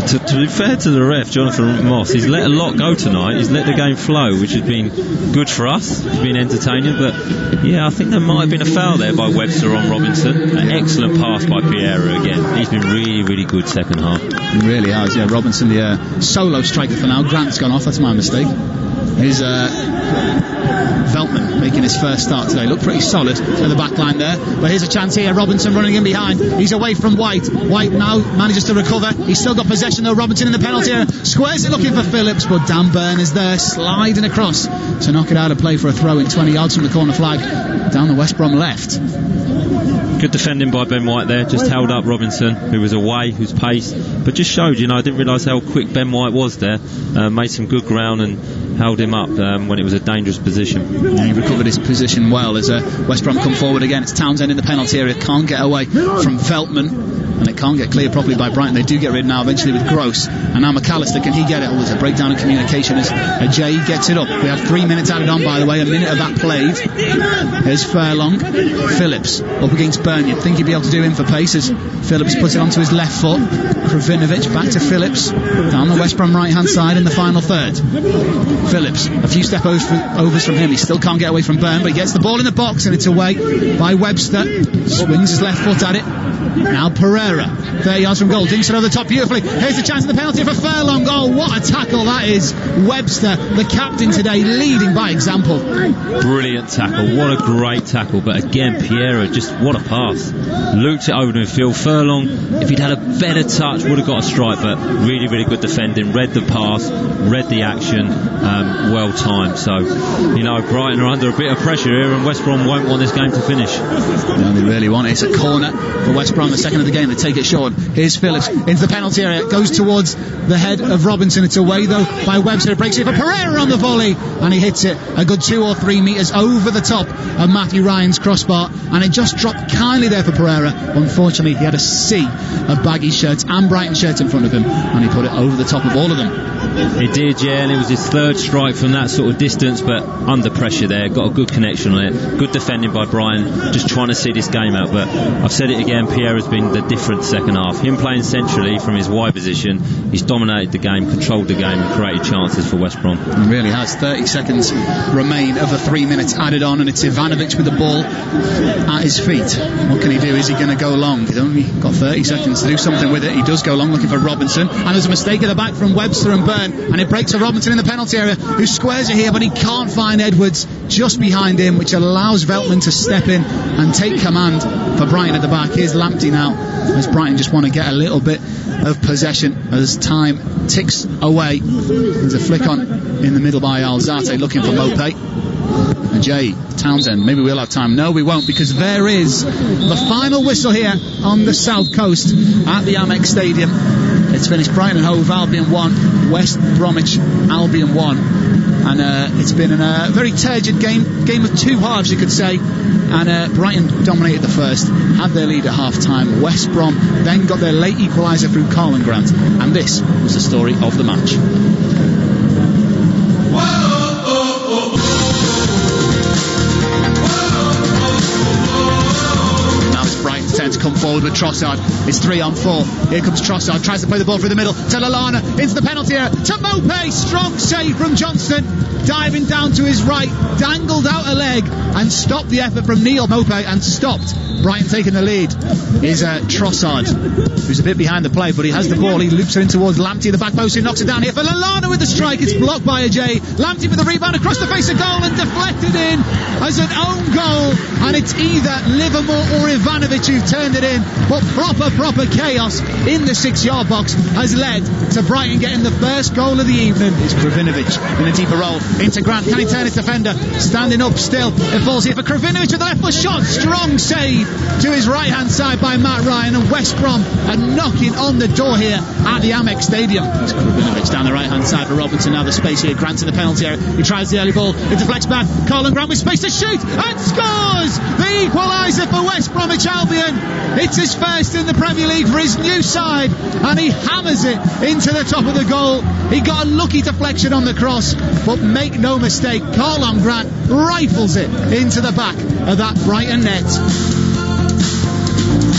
To be fair to the ref, Jonathan Moss, he's let a lot go tonight. He's let the game flow, which has been good for us. It's been entertaining, but I think there might have been a foul there by Webster on Robinson. An excellent pass by Pieters again. He's been really, really good second half. He really has. Yeah, Robinson, the solo striker for now. Grant's gone off. That's my mistake. Here's Veltman making his first start today. Looked pretty solid at the back line there, but here's a chance here. Robinson running in behind. He's away from White. White now manages to recover. He's still got possession though. Robinson in the penalty area, squares it looking for Phillips, but Dan Burn is there sliding across to knock it out of play for a throw in 20 yards from the corner flag down the West Brom left. Good defending by Ben White there, just held up Robinson, who was away, who's paced, but just showed, I didn't realise how quick Ben White was there. Made some good ground and held him up when it was a dangerous position. Yeah, he recovered his position well as West Brom come forward again. It's Townsend in the penalty area, can't get away from Veltman, and it can't get cleared properly by Brighton. They do get rid now eventually with Gross, and now McAllister, can he get it? Oh, there's a breakdown in communication as Jay gets it up. We have 3 minutes added on, by the way, a minute of that played. Here's Furlong. Phillips up against Byrne. You'd think he'd be able to do him for pace as Phillips puts it onto his left foot. Kravinovic back to Phillips down the West Brom right hand side in the final third. Phillips, a few step overs from him. He still can't get away from Byrne, but he gets the ball in the box and it's away by Webster. Swings his left foot at it. Now Pereira, 30 yards from goal, dinks it over the top beautifully. Here's the chance of the penalty for Furlong. Oh, what a tackle that is. Webster, the captain today, leading by example. Brilliant tackle, what a great tackle. But again, Pieters, just what a pass. Looped it over to midfield. Furlong, if he'd had a better touch, would have got a strike, but really, really good defending. Read the pass, read the action, well timed. So, Brighton are under a bit of pressure here, and West Brom won't want this game to finish. No, they really want it. It's a corner for West Brom, the second of the game. They take it short. Here's Phillips into the penalty area. It goes towards the head of Robinson. It's away though by Webster. It breaks it for Pereira on the volley, and he hits it a good 2 or 3 metres over the top of Matthew Ryan's crossbar, and it just dropped kindly there for Pereira. Unfortunately, he had a sea of baggy shirts and Brighton shirts in front of him, and he put it over the top of all of them. He did, yeah, and it was his third strike from that sort of distance, but under pressure there, got a good connection on it. Good defending by Brian, just trying to see this game out. But I've said it again, Pierre has been the different second half. Him playing centrally from his wide position, he's dominated the game, controlled the game and created chances for West Brom. He really has. 30 seconds remain of the 3 minutes added on, and it's Ivanovic with the ball at his feet. What can he do? Is he going to go long? He's only got 30 seconds to do something with it. He does go long looking for Robinson, and there's a mistake at the back from Webster and Byrne, and it breaks to Robinson in the penalty area, who squares it here, but he can't find Edwards just behind him, which allows Veltman to step in and take command for Brighton at the back. Here's Lamptey now, as Brighton just want to get a little bit of possession as time ticks away. There's a flick on in the middle by Alzate looking for Mope. And Jay, Townsend, maybe we'll have time. No, we won't, because there is the final whistle here on the south coast at the Amex Stadium. It's finished Brighton and Hove Albion 1, West Bromwich Albion 1, and it's been a very turgid game of two halves, you could say. And Brighton dominated the first, had their lead at half time. West Brom then got their late equaliser through Colin Grant, and this was the story of the match. Now it's Brighton's turn to come forward. forward with Trossard. It's 3-on-4. Here comes Trossard, tries to play the ball through the middle to Lallana, into the penalty area to Mopé. Strong save from Johnston, diving down to his right, dangled out a leg and stopped the effort from Neil Mopé and stopped Brighton taking the lead. Is Trossard, who's a bit behind the play, but he has the ball. He loops it in towards Lamptey, the back post, who knocks it down here for Lallana with the strike. It's blocked by Ajay. Lamptey with the rebound across the face of goal and deflected in as an own goal, and it's either Livermore or Ivanovic who've turned it in, but proper chaos in the 6-yard box has led to Brighton getting the first goal of the evening. It's Kravinovic in a deeper role into Grant. Can he turn his defender? Standing up still. It falls here for Kravinovic with the left foot shot. Strong save to his right hand side by Matt Ryan, and West Brom are knocking on the door here at the Amex Stadium. It's Kravinovic down the right hand side for Robinson. Now the space here. Grant in the penalty area. He tries the early ball. It deflects back. Colin Grant with space to shoot and scores the equaliser for West Bromwich Albion. It's his first in the Premier League for his new side, and he hammers it into the top of the goal. He got a lucky deflection on the cross, but make no mistake, Colin Grant rifles it into the back of that Brighton net.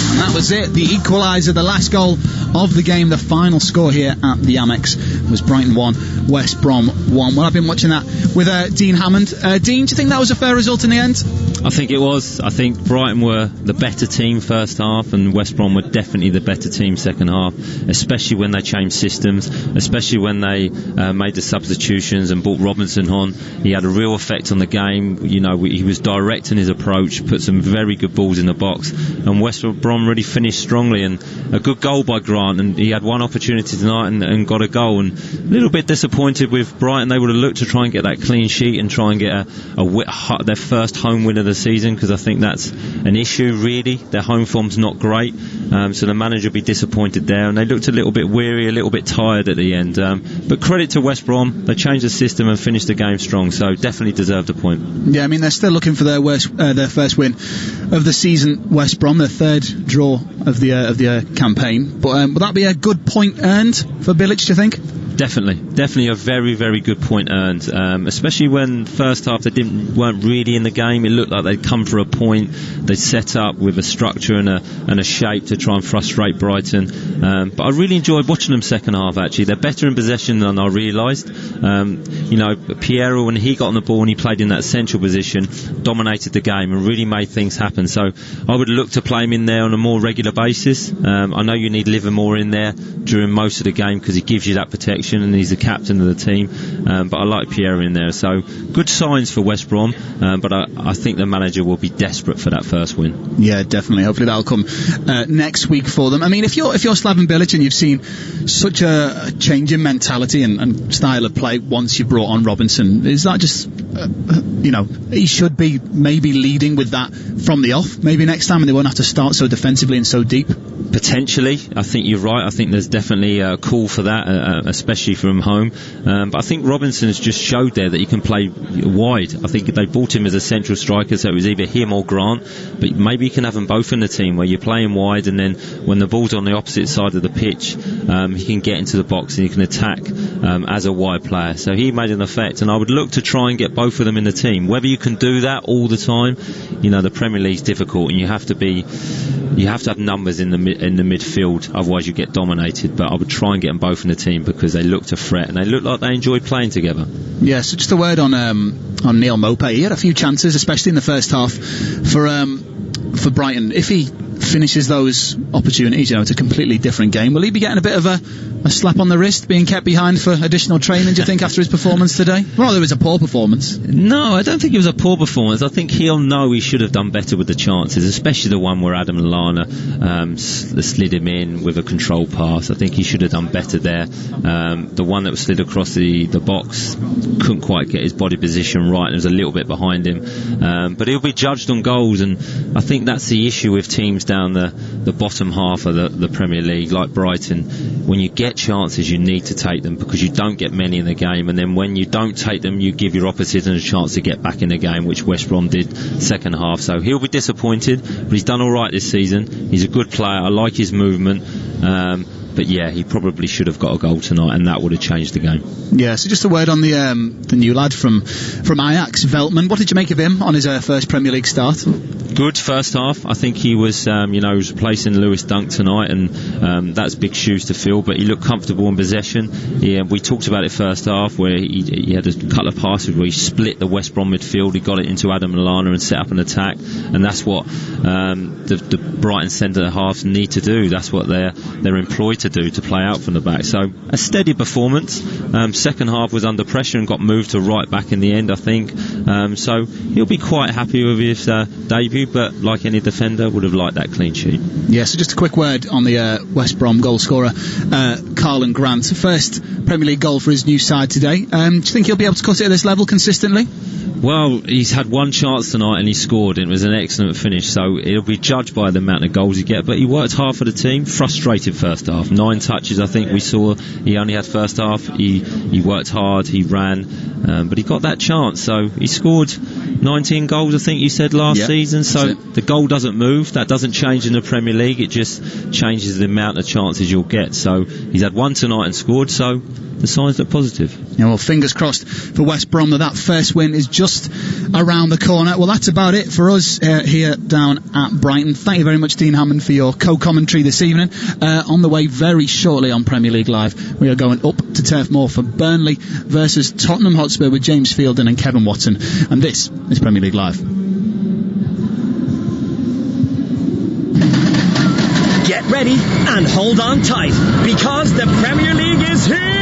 And that was it, the equaliser, the last goal of the game. The final score here at the Amex was Brighton 1, West Brom 1. Well, I've been watching that with Dean Hammond. Dean, do you think that was a fair result in the end? I think it was. I think Brighton were the better team first half, and West Brom were definitely the better team second half, especially when they changed systems, especially when they made the substitutions and brought Robinson on. He had a real effect on the game. You know, he was direct in his approach, put some very good balls in the box, and West Brom really finished strongly, and a good goal by Grant, and he had one opportunity tonight and got a goal. And a little bit disappointed with Brighton. They would have looked to try and get that clean sheet and try and get their first home win of the season, because I think that's an issue really. Their home form's not great, so the manager will be disappointed there, and they looked a little bit weary, a little bit tired at the end, but credit to West Brom, they changed the system and finished the game strong, so definitely deserved a point. Yeah, I mean, they're still looking for their first win of the season, West Brom, their third draw of the campaign, but will that be a good point earned for Bilic, do you think? Definitely a very, very good point earned, especially when first half they weren't really in the game. It looked like they'd come for a point. They set up with a structure and a shape to try and frustrate Brighton, but I really enjoyed watching them second half. Actually, they're better in possession than I realised. Piero, when he got on the ball and he played in that central position, dominated the game and really made things happen, so I would look to play him in there on a more regular basis. I know you need Livermore in there during most of the game because he gives you that protection and he's the captain of the team, but I like Pierre in there, so good signs for West Brom, but I think the manager will be desperate for that first win. Yeah, definitely. Hopefully that'll come next week for them. I mean, if you're Slaven Bilic and you've seen such a change in mentality and style of play once you brought on Robinson, is that just he should be maybe leading with that from the off maybe next time, and they won't have to start so defensively and so deep? Potentially, I think you're right. I think there's definitely a call for that, especially from home. But I think Robinson's just showed there that he can play wide. I think they bought him as a central striker, so it was either him or Grant. But maybe you can have them both in the team, where you're playing wide, and then when the ball's on the opposite side of the pitch, he can get into the box and he can attack as a wide player. So he made an effect, and I would look to try and get both of them in the team. Whether you can do that all the time, the Premier League's difficult, and you have to have numbers in the midfield, otherwise you get dominated. But I would try and get them both in the team because they look to fret and they look like they enjoy playing together. Yeah, so just a word on Neil Mopé. He had a few chances, especially in the first half, for Brighton. If he finishes those opportunities, it's a completely different game. Will he be getting a bit of a slap on the wrist, being kept behind for additional training, do you think, after his performance today? Well, it was a poor performance. No, I don't think it was a poor performance. I think he'll know he should have done better with the chances, especially the one where Adam Lallana slid him in with a control pass. I think he should have done better there. The one that was slid across the box, couldn't quite get his body position right, and was a little bit behind him. But he'll be judged on goals, and I think that's the issue with teams down the bottom half of the Premier League, like Brighton. When you get chances, you need to take them, because you don't get many in the game, and then when you don't take them, you give your opposition a chance to get back in the game, which West Brom did second half. So he'll be disappointed, but he's done alright this season. He's a good player. I like his movement. But yeah, he probably should have got a goal tonight, and that would have changed the game. Yeah, so just a word on the new lad from Ajax, Veltman. What did you make of him on his first Premier League start? Good first half. I think he was, he was replacing Lewis Dunk tonight, and that's big shoes to fill. But he looked comfortable in possession. We talked about it first half, where he had a couple of passes where he split the West Brom midfield. He got it into Adam Lallana and set up an attack, and that's what the Brighton centre halves need to do. That's what they're employed to do, to play out from the back. So a steady performance. Second half was under pressure and got moved to right back in the end, I think. So he'll be quite happy with his debut, but like any defender, would have liked that clean sheet. Yeah, so just a quick word on the West Brom goal scorer, Karlan Grant. First Premier League goal for his new side today. Do you think he'll be able to cut it at this level consistently? Well, he's had one chance tonight and he scored, and it was an excellent finish, so it'll be judged by the amount of goals he gets. But he worked hard for the team. Frustrated first half, 9 touches I think we saw he only had first half. He worked hard, he ran, but he got that chance, so he scored 19 goals I think you said last season. So the goal doesn't move, that doesn't change in the Premier League, it just changes the amount of chances you'll get. So he's had one tonight and scored, so the signs look positive. Yeah, well, fingers crossed for West Brom that first win is just around the corner. Well, that's about it for us here down at Brighton. Thank you very much, Dean Hammond, for your co-commentary this evening. On the way very shortly on Premier League Live, we are going up to Turf Moor for Burnley versus Tottenham Hotspur with James Fielden and Kevin Watson. And this is Premier League Live. Get ready and hold on tight, because the Premier League is here!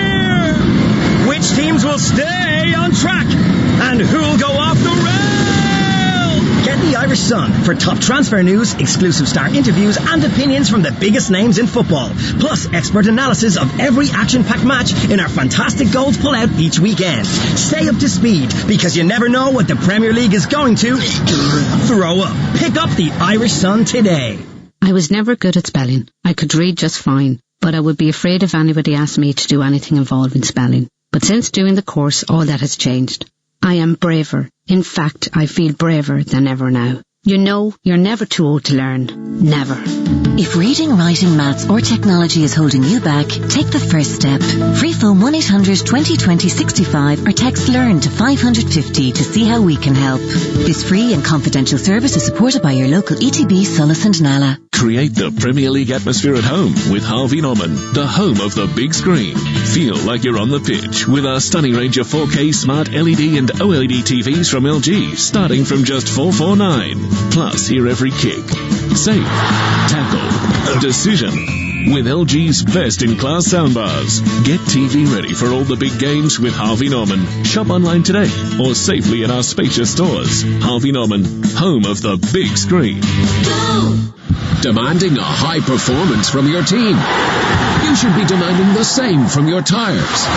Which teams will stay on track, and who'll go off the rail? Get the Irish Sun for top transfer news, exclusive star interviews and opinions from the biggest names in football, plus expert analysis of every action-packed match in our fantastic goals pull-out each weekend. Stay up to speed, because you never know what the Premier League is going to throw up. Pick up the Irish Sun today. I was never good at spelling. I could read just fine, but I would be afraid if anybody asked me to do anything involving spelling. But since doing the course, all that has changed. I am braver. In fact, I feel braver than ever now. You know, you're never too old to learn. Never. If reading, writing, maths or technology is holding you back, take the first step. Free phone 1-800-2020-65 or text LEARN to 550 to see how we can help. This free and confidential service is supported by your local ETB, Solis and Nala. Create the Premier League atmosphere at home with Harvey Norman, the home of the big screen. Feel like you're on the pitch with our stunning range of 4K smart LED and OLED TVs from LG, starting from just $449. Plus, hear every kick, save, tackle, decision with LG's best-in-class soundbars. Get TV ready for all the big games with Harvey Norman. Shop online today or safely in our spacious stores. Harvey Norman, home of the big screen. Go! Demanding a high performance from your team? You should be demanding the same from your tires.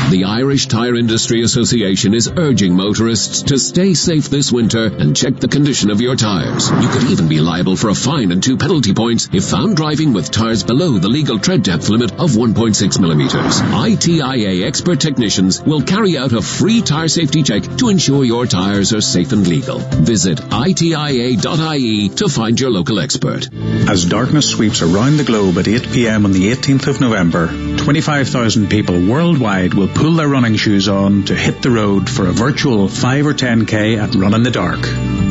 The Irish Tyre Industry Association is urging motorists to stay safe this winter and check the condition of your tyres. You could even be liable for a fine and 2 penalty points if found driving with tyres below the legal tread depth limit of 1.6 millimeters. ITIA expert technicians will carry out a free tyre safety check to ensure your tyres are safe and legal. Visit itia.ie to find your local expert. As darkness sweeps around the globe at 8 p.m. on the 18th of November, 25,000 people worldwide will pull their running shoes on to hit the road for a virtual 5 or 10k at Run in the Dark.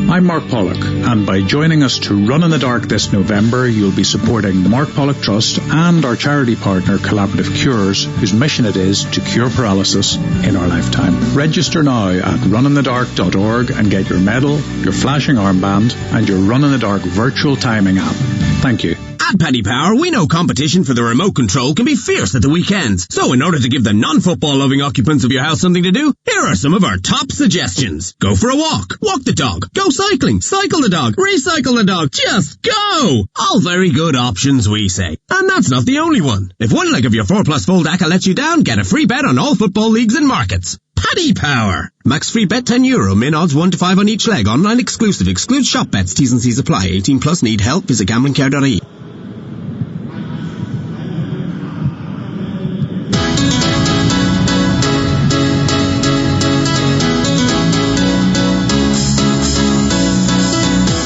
I'm Mark Pollock, and by joining us to Run in the Dark this November, you'll be supporting the Mark Pollock Trust and our charity partner Collaborative Cures, whose mission it is to cure paralysis in our lifetime. Register now at runinthedark.org and get your medal, your flashing armband, and your Run in the Dark virtual timing app. Thank you. At Paddy Power, we know competition for the remote control can be fierce at the weekends. So in order to give the non-football loving occupants of your house something to do, here are some of our top suggestions. Go for a walk the dog, go cycling, cycle the dog, recycle the dog, just go! All very good options, we say. And that's not the only one. If one leg of your 4+ fold ACCA lets you down, get a free bet on all football leagues and markets. Paddy Power. Max free bet €10. Min odds 1 to 5 on each leg. Online exclusive. Excludes shop bets. T's and C's apply. 18 plus. Need help? Visit gamblingcare.ie.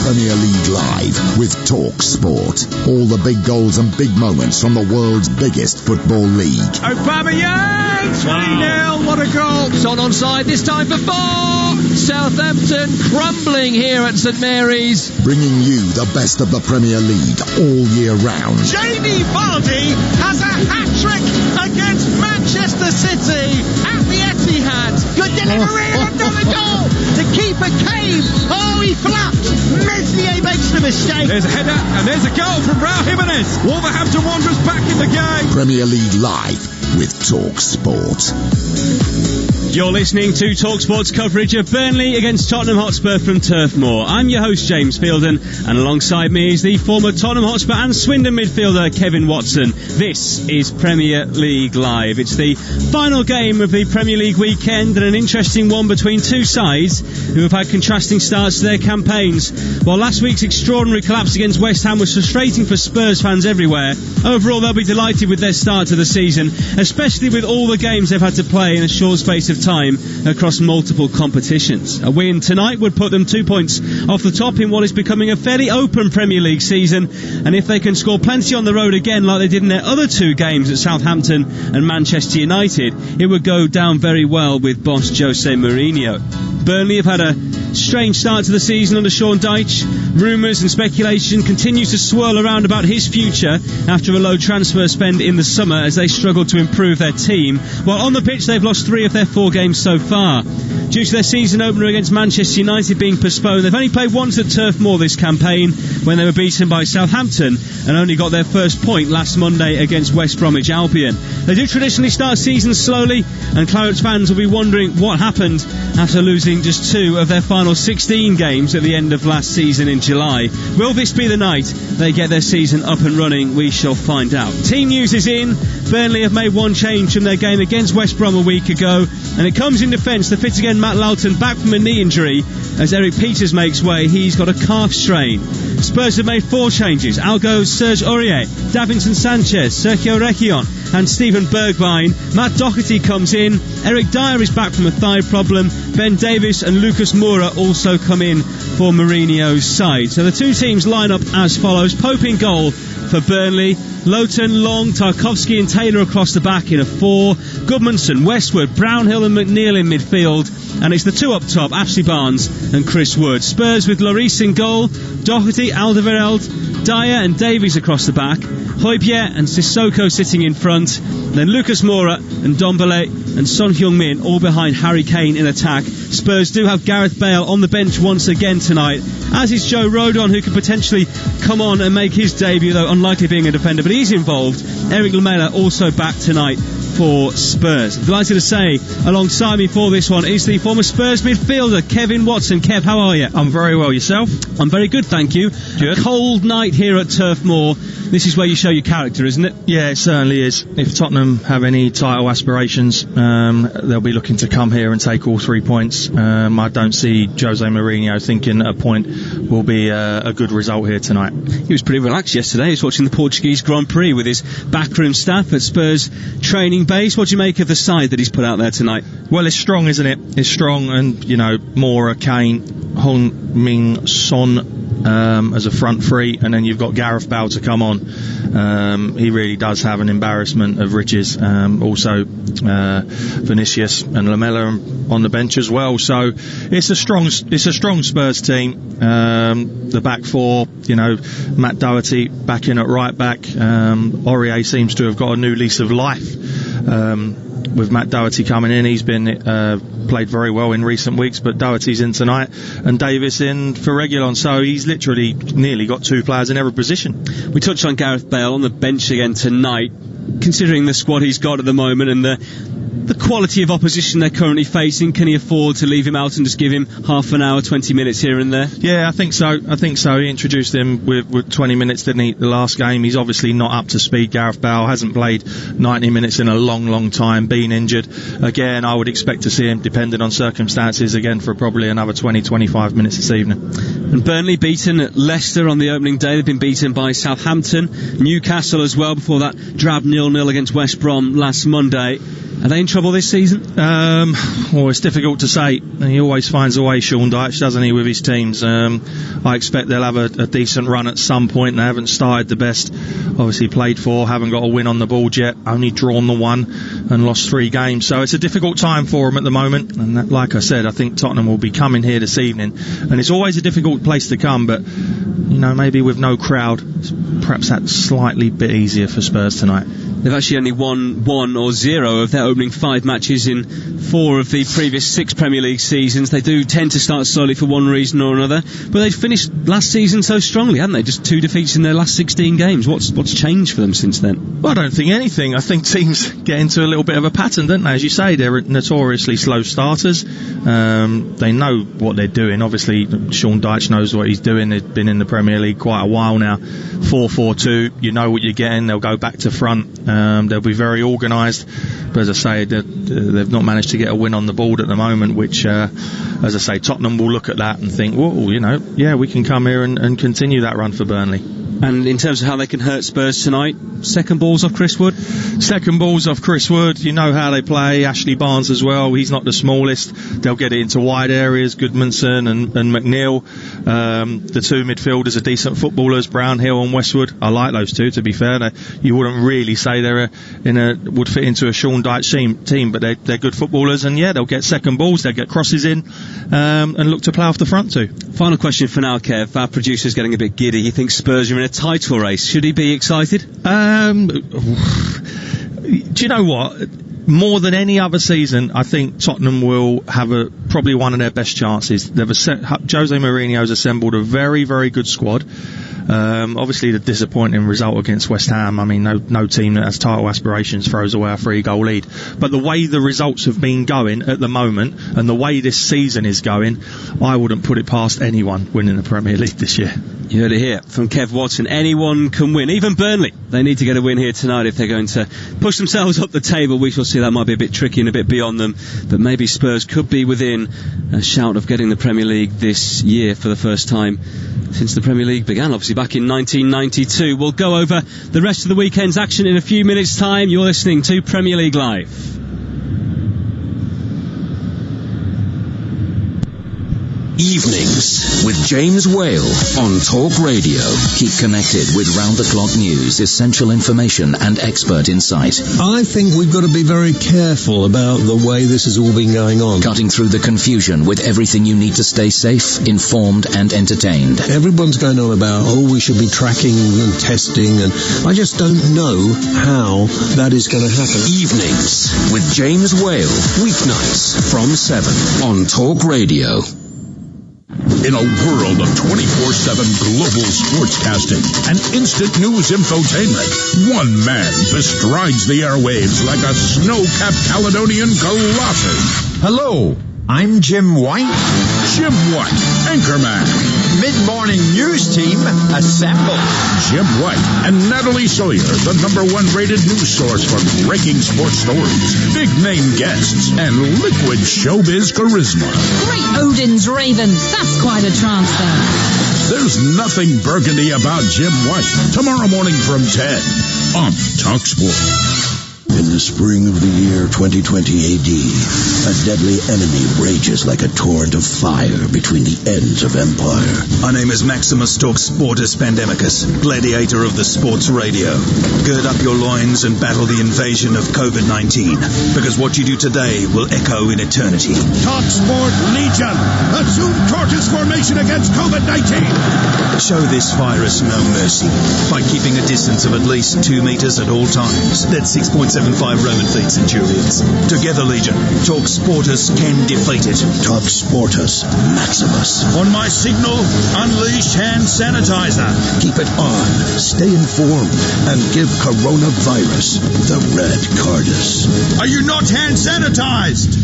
Premier League Live with Talk Sport. All the big goals and big moments from the world's biggest football league. Aubameyang, 3-0, what a goal. Son onside, this time for 4. Southampton crumbling here at St Mary's. Bringing you the best of the Premier League all year round. Jamie Vardy has a hat-trick against Manchester City at the Etihad. Good delivery and another goal. The keeper Kane. Oh, he flapped. Meslier makes the mistake. There's a header and there's a goal from Brownhill. Wolverhampton Wanderers back in the game. Premier League Live with Talk Sport. You're listening to TalkSport's coverage of Burnley against Tottenham Hotspur from Turf Moor. I'm your host, James Fielden, and alongside me is the former Tottenham Hotspur and Swindon midfielder, Kevin Watson. This is Premier League Live. It's the final game of the Premier League weekend, and an interesting one between two sides who have had contrasting starts to their campaigns. While last week's extraordinary collapse against West Ham was frustrating for Spurs fans everywhere, overall they'll be delighted with their start to the season, especially with all the games they've had to play in a short space of time across multiple competitions. A win tonight would put them 2 points off the top in what is becoming a fairly open Premier League season, and if they can score plenty on the road again like they did in their other two games at Southampton and Manchester United, it would go down very well with boss Jose Mourinho. Burnley have had a strange start to the season under Sean Dyche. Rumours and speculation continues to swirl around about his future after a low transfer spend in the summer as they struggle to improve their team. While on the pitch they've lost 3 of their 4 games so far. Due to their season opener against Manchester United being postponed, they've only played once at Turf Moor this campaign when they were beaten by Southampton and only got their first point last Monday against West Bromwich Albion. They do traditionally start seasons slowly, and Clarets fans will be wondering what happened after losing just 2 of their final 16 games at the end of last season in July. Will this be the night they get their season up and running? We shall find out. Team news is in. Burnley have made one change from their game against West Brom a week ago, and it comes in defence. The fit again Matt Lowton back from a knee injury as Eric Pieters makes way. He's got a calf strain. Spurs have made 4 changes. Out goes Serge Aurier, Davinson Sanchez, Sergio Reguilon and Stephen Bergwijn. Matt Doherty comes in. Eric Dyer is back from a thigh problem. Ben Davies and Lucas Moura also come in for Mourinho's side. So the two teams line up as follows. Pope in goal for Burnley. Lowton, Long, Tarkowski and Taylor across the back in a 4. Gudmundsson, Westwood, Brownhill and McNeil in midfield. And it's the 2 up top, Ashley Barnes and Chris Wood. Spurs with Lloris in goal, Doherty, Alderweireld, Dyer and Davies across the back. Hojbjerg and Sissoko sitting in front. Then Lucas Moura and Ndombele and Son Heung-min all behind Harry Kane in attack. Spurs do have Gareth Bale on the bench once again tonight, as is Joe Rodon, who could potentially come on and make his debut, though unlikely being a defender, but he's involved. Eric Lamela also back tonight for Spurs. Delighted to say, alongside me for this one is the former Spurs midfielder, Kevin Watson. Kev, how are you? I'm very well, yourself? I'm very good, thank you. Good. A cold night here at Turf Moor. This is where you show your character, isn't it? Yeah, it certainly is. If Tottenham have any title aspirations, they'll be looking to come here and take all 3 points. I don't see Jose Mourinho thinking a point will be a good result here tonight. He was pretty relaxed yesterday. He was watching the Portuguese Grand Prix with his backroom staff at Spurs training base. What do you make of the side that he's put out there tonight? Well, it's strong, isn't it? It's strong, and, you know, Moura, Kane, Heung-min Son as a front three, and then you've got Gareth Bale to come on. He really does have an embarrassment of riches. Also Vinicius and Lamela on the bench as well. So it's a strong Spurs team. The back 4, you know, Matt Doherty back in at right back. Aurier seems to have got a new lease of life. With Matt Doherty coming in, he's been played very well in recent weeks, but Doherty's in tonight and Davis in for Reguilon, so he's literally nearly got 2 players in every position. We touched on Gareth Bale on the bench again tonight. Considering the squad he's got at the moment and the quality of opposition they're currently facing, can he afford to leave him out and just give him half an hour, 20 minutes here and there? Yeah, I think so. He introduced him with 20 minutes, didn't he, the last game. He's obviously not up to speed. Gareth Bale hasn't played 90 minutes in a long time, been injured. Again, I would expect to see him, depending on circumstances, again for probably another 20-25 minutes this evening. And Burnley beaten at Leicester on the opening day. They've been beaten by Southampton, Newcastle as well before that drab 0-0 against West Brom last Monday. Are they in trouble this season? Well, it's difficult to say. He always finds a way, Sean Dyche, doesn't he, with his teams? I expect they'll have a decent run at some point. They haven't started the best. Obviously played 4, haven't got a win on the board yet, only drawn the 1 and lost 3 games. So it's a difficult time for them at the moment. And that, like I said, I think Tottenham will be coming here this evening. And it's always a difficult place to come, but, you know, maybe with no crowd, perhaps that's slightly bit easier for Spurs tonight. They've actually only won 1 or 0 of their opening 5 matches in 4 of the previous 6 Premier League seasons. They do tend to start slowly for one reason or another, but they finished last season so strongly, hadn't they? Just 2 defeats in their last 16 games. What's changed for them since then? Well, I don't think anything. I think teams get into a little bit of a pattern, don't they? As you say, they're notoriously slow starters. They know what they're doing. Obviously, Sean Dyche knows what he's doing. They've been in the Premier League quite a while now. 4-4-2, you know what you're getting. They'll go back to front. They'll be very organised, but as I say, they've not managed to get a win on the board at the moment, which, as I say, Tottenham will look at that and think, well, you know, yeah, we can come here and continue that run for Burnley. And in terms of how they can hurt Spurs tonight, second balls off Chris Wood? Second balls off Chris Wood. You know how they play. Ashley Barnes as well. He's not the smallest. They'll get it into wide areas. Gudmundsson and McNeil. The 2 midfielders are decent footballers. Brownhill and Westwood. I like those 2, to be fair. You wouldn't really say would fit into a Sean Dyche team, but they're good footballers. And yeah, they'll get second balls. They'll get crosses in and look to play off the front too. Final question for now, Kev. Our producer's getting a bit giddy. He thinks Spurs are in a title race. Should he be excited? Do you know what? More than any other season, I think Tottenham will have probably one of their best chances. Jose Mourinho's assembled a very, very good squad. Obviously, the disappointing result against West Ham. I mean, no team that has title aspirations throws away a 3-goal lead. But the way the results have been going at the moment, and the way this season is going, I wouldn't put it past anyone winning the Premier League this year. You heard it here from Kev Watson. Anyone can win, even Burnley. They need to get a win here tonight if they're going to push themselves up the table. We shall see. That might be a bit tricky and a bit beyond them, but maybe Spurs could be within a shout of getting the Premier League this year for the first time since the Premier League began, obviously back in 1992. We'll go over the rest of the weekend's action in a few minutes' time. You're listening to Premier League Live. Evenings with James Whale on Talk Radio. Keep connected with round-the-clock news, essential information and expert insight. I think we've got to be very careful about the way this has all been going on. Cutting through the confusion with everything you need to stay safe, informed and entertained. Everyone's going on about, we should be tracking and testing, and I just don't know how that is going to happen. Evenings with James Whale. Weeknights from 7 on Talk Radio. In a world of 24/7 global sportscasting and instant news infotainment, one man bestrides the airwaves like a snow-capped Caledonian colossus. Hello, I'm Jim White. Jim White, anchorman. Mid-morning news team, assemble. Jim White and Natalie Sawyer, the #1 rated news source for breaking sports stories, big name guests, and liquid showbiz charisma. Great Odin's Ravens, that's quite a transfer. There's nothing burgundy about Jim White. Tomorrow morning from 10 on TalkSport. In the spring of the year 2020 AD, a deadly enemy rages like a torrent of fire between the ends of empire. My name is Maximus Talksportus Pandemicus, gladiator of the sports radio. Gird up your loins and battle the invasion of COVID-19, because what you do today will echo in eternity. TalkSport Legion, assume tortoise formation against COVID-19. Show this virus no mercy by keeping a distance of at least 2 meters at all times. That's 6.75 Roman feet centurions. Together, Legion, TalkSportus can defeat it. TalkSportus Maximus. On my signal, unleash hand sanitizer. Keep it on, stay informed, and give coronavirus the red cardus. Are you not hand sanitized?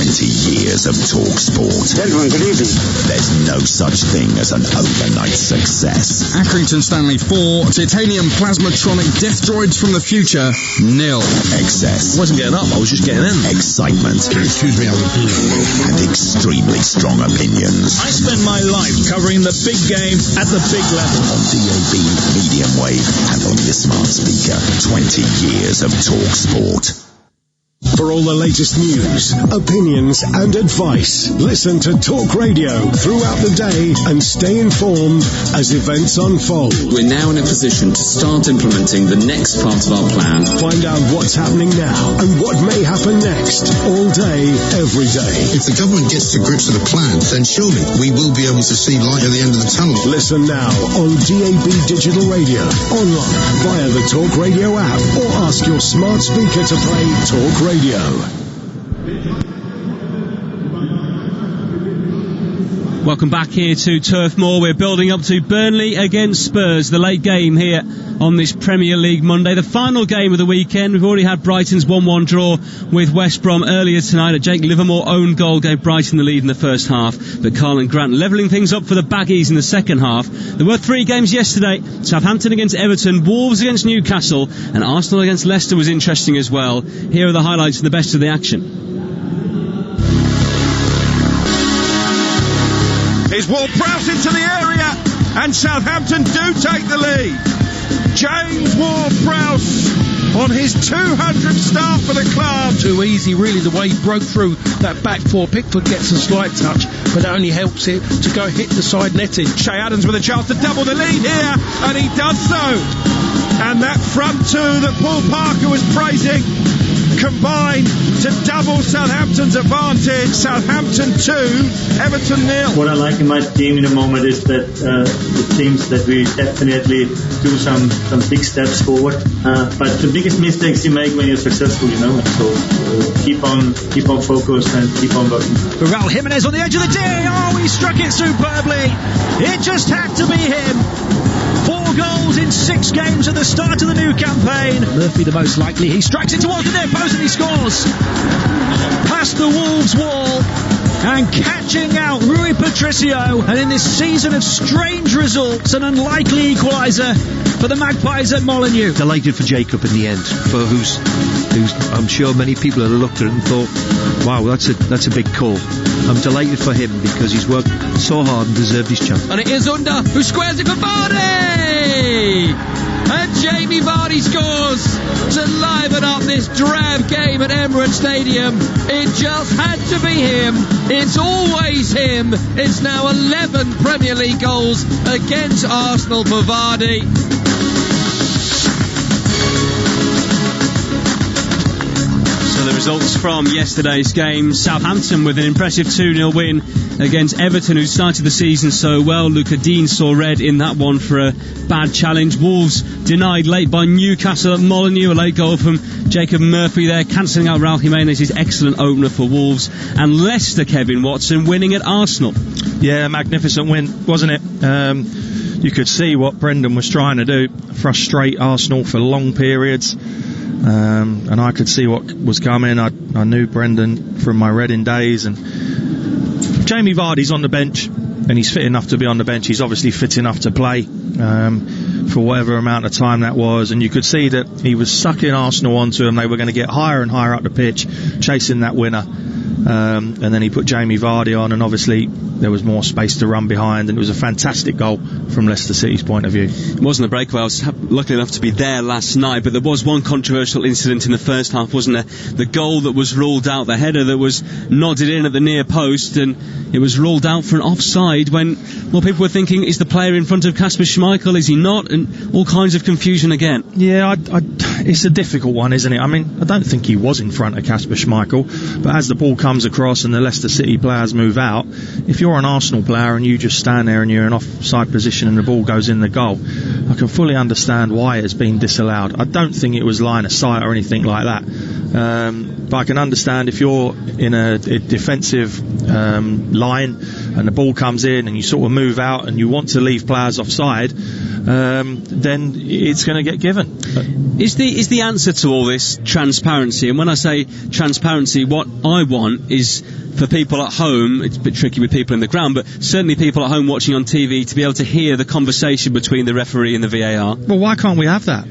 20 years of talk sport. Gentlemen, good evening. There's no such thing as an overnight success. Accrington Stanley 4, Titanium Plasmatronic Death Droids from the Future, 0. Excess. I wasn't getting up, I was just getting in. Excitement. Excuse me, and extremely strong opinions. I spend my life covering the big game at the big level. On DAB, medium wave, and on your smart speaker. 20 years of talk sport. For all the latest news, opinions and advice, listen to Talk Radio throughout the day and stay informed as events unfold. We're now in a position to start implementing the next part of our plan. Find out what's happening now and what may happen next, all day, every day. If the government gets to grips with the plan, then surely we will be able to see light at the end of the tunnel. Listen now on DAB Digital Radio, online, via the Talk Radio app, or ask your smart speaker to play Talk Radio. Welcome back here to Turf Moor. We're building up to Burnley against Spurs, the late game here on this Premier League Monday, the final game of the weekend. We've already had Brighton's 1-1 draw with West Brom earlier tonight. A Jake Livermore own goal gave Brighton the lead in the first half, but Carl and Grant levelling things up for the Baggies in the second half. There were 3 games yesterday: Southampton against Everton, Wolves against Newcastle, and Arsenal against Leicester was interesting as well. Here are the highlights and the best of the action. Is Ward-Prowse into the area, and Southampton do take the lead. James Ward-Prowse on his 200th start for the club. Too easy, really, the way he broke through that back four. Pickford gets a slight touch, but that only helps it to go hit the side netting. Shea Adams with a chance to double the lead here, and he does so. And that front two that Paul Parker was praising combined to double Southampton's advantage. Southampton 2, Everton 0. What I like in my team in the moment is that it seems that we definitely do some big steps forward. But the biggest mistakes you make when you're successful, you know. So keep on focused and keep on working. Raul Jimenez on the edge of the day. Oh, he struck it superbly. It just had to be him. 4 goals in 6 games at the start of the new campaign. Murphy the most likely. He strikes it towards the near post and he scores. Past the Wolves wall and catching out Rui Patricio. And in this season of strange results, an unlikely equaliser for the Magpies at Molineux. Delighted for Jacob in the end, for who's I'm sure many people have looked at it and thought, wow, that's a big call. I'm delighted for him because he's worked so hard and deserved his chance. And it is Under who squares it for Vardy! And Jamie Vardy scores to liven up this drab game at Emirates Stadium. It just had to be him. It's always him. It's now 11 Premier League goals against Arsenal for Vardy. So the results from yesterday's game: Southampton with an impressive 2-0 win against Everton, who started the season so well. Luca Dean saw red in that one for a bad challenge. Wolves denied late by Newcastle at Molineux, a late goal from Jacob Murphy there, cancelling out Raul Jimenez's excellent opener for Wolves. And Leicester, Kevin Watson, winning at Arsenal. Yeah, magnificent win, wasn't it? You could see what Brendan was trying to do, frustrate Arsenal for long periods. And I could see what was coming. I knew Brendan from my Reading days, and Jamie Vardy's on the bench, and he's fit enough to be on the bench. He's obviously fit enough to play for whatever amount of time that was, and you could see that he was sucking Arsenal onto him. They were going to get higher and higher up the pitch, chasing that winner. And then he put Jamie Vardy on, and obviously there was more space to run behind, and it was a fantastic goal from Leicester City's point of view. It wasn't a breakaway. I was lucky enough to be there last night, but there was one controversial incident in the first half, wasn't there? The goal that was ruled out, the header that was nodded in at the near post, and it was ruled out for an offside when more people were thinking, is the player in front of Kasper Schmeichel, is he not? And all kinds of confusion again. Yeah, it's a difficult one, isn't it? I mean, I don't think he was in front of Kasper Schmeichel, but as the ball comes across and the Leicester City players move out, if you're an Arsenal player and you just stand there and you're in offside position and the ball goes in the goal, I can fully understand why it's been disallowed. I don't think it was line of sight or anything like that, but I can understand if you're in a defensive line and the ball comes in and you sort of move out and you want to leave players offside, then it's going to get given. Is the answer to all this transparency? And when I say transparency, what I want is for people at home, it's a bit tricky with people in the ground, but certainly people at home watching on TV to be able to hear the conversation between the referee and the VAR. Well, why can't we have that?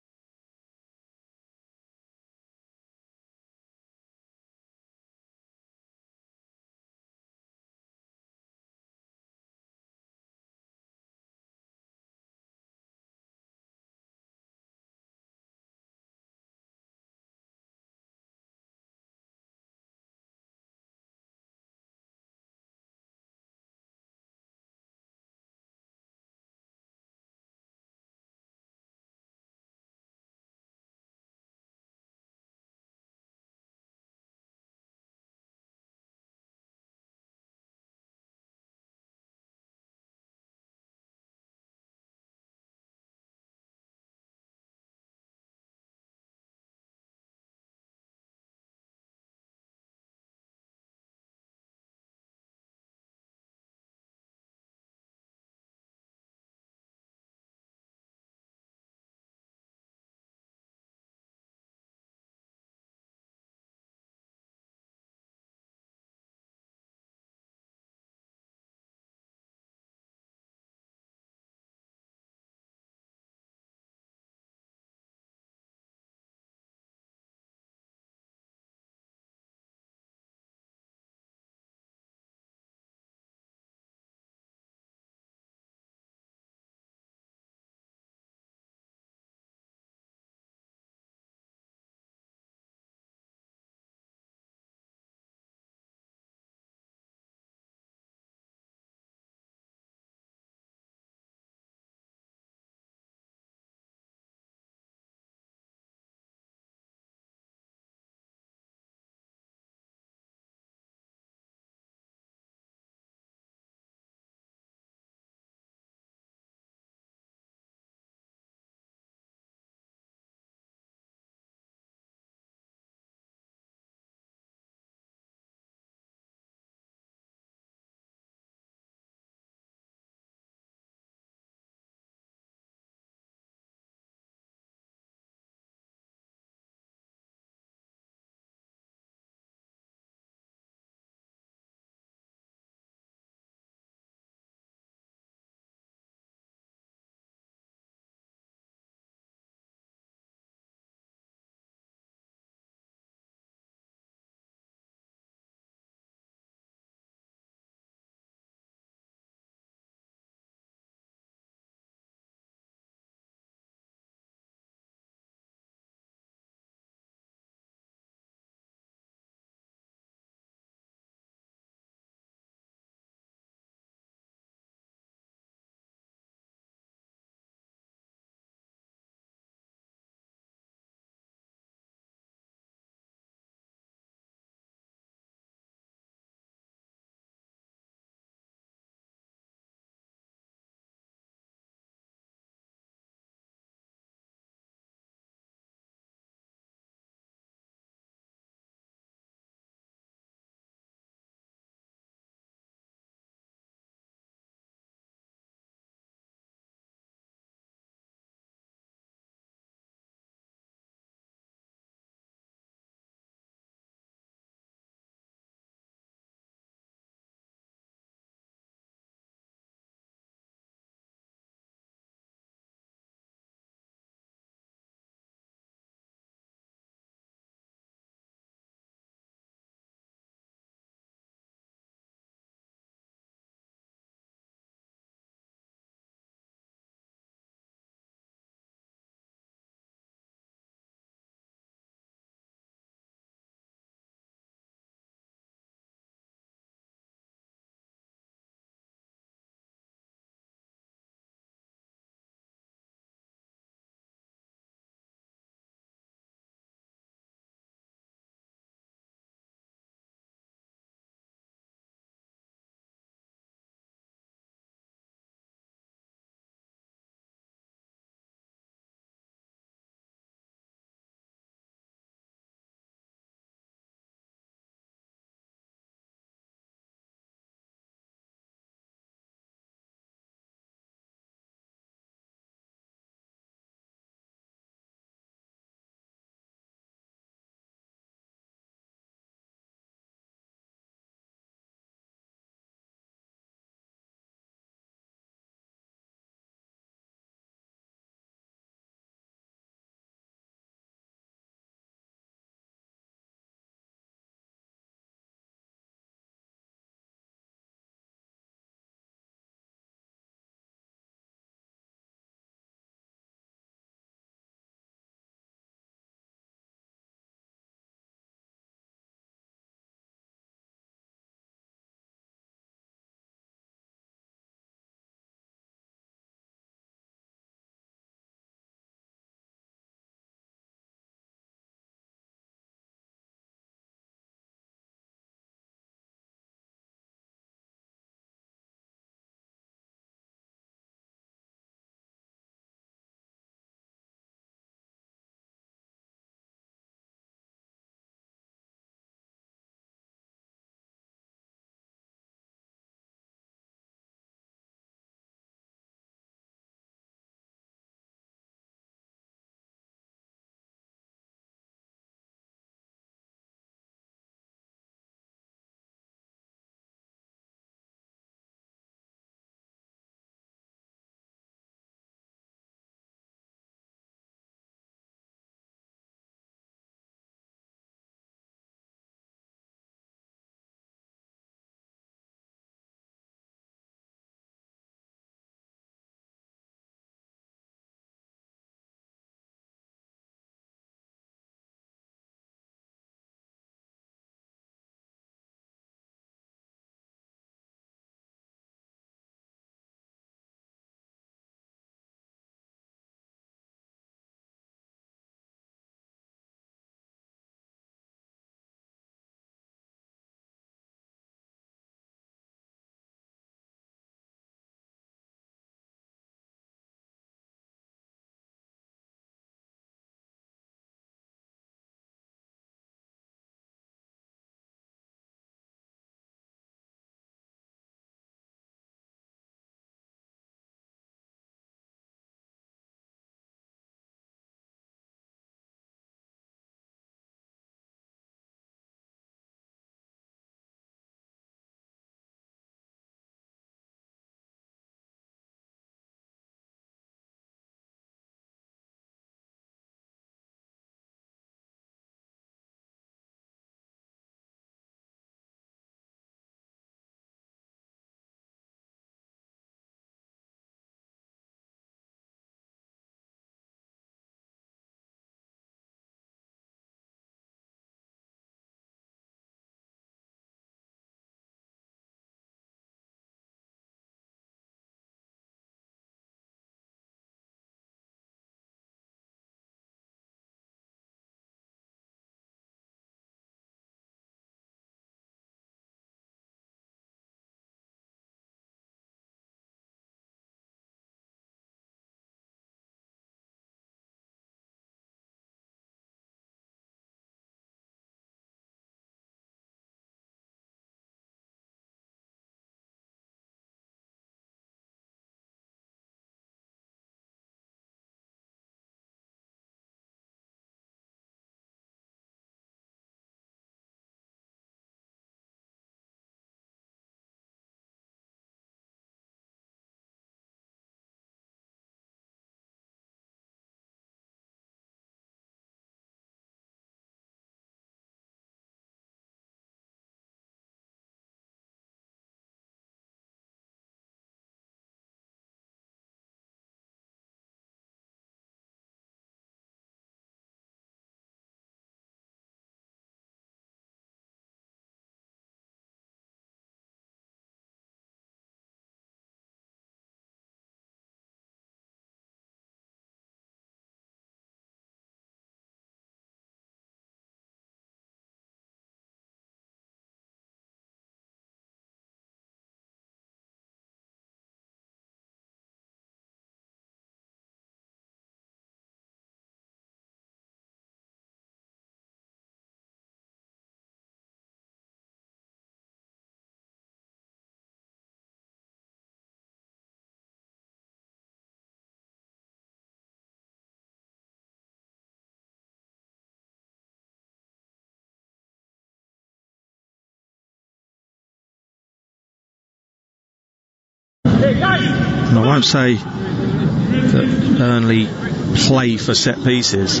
And I won't say that Burnley play for set pieces,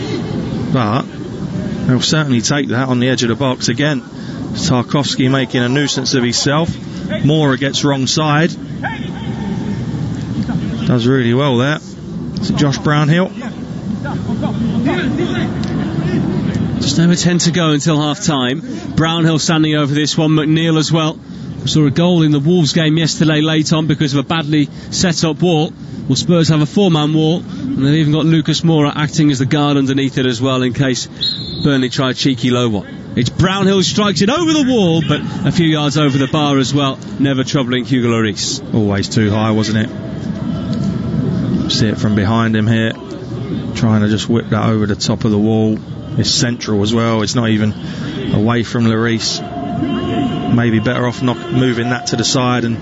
but they'll certainly take that on the edge of the box. Again, Tarkowski making a nuisance of himself. Moura gets wrong side. Does really well there. Is it Josh Brownhill? Just over 10 to go until half time. Brownhill standing over this one. McNeil as well. We saw a goal in the Wolves game yesterday late on because of a badly set up wall. Well, Spurs have a 4-man wall, and they've even got Lucas Moura acting as the guard underneath it as well in case Burnley try a cheeky low one. It's Brownhill who strikes it over the wall, but a few yards over the bar as well, never troubling Hugo Lloris. Always too high, wasn't it? See it from behind him here, trying to just whip that over the top of the wall. It's central as well, it's not even away from Lloris. Maybe better off not moving that to the side and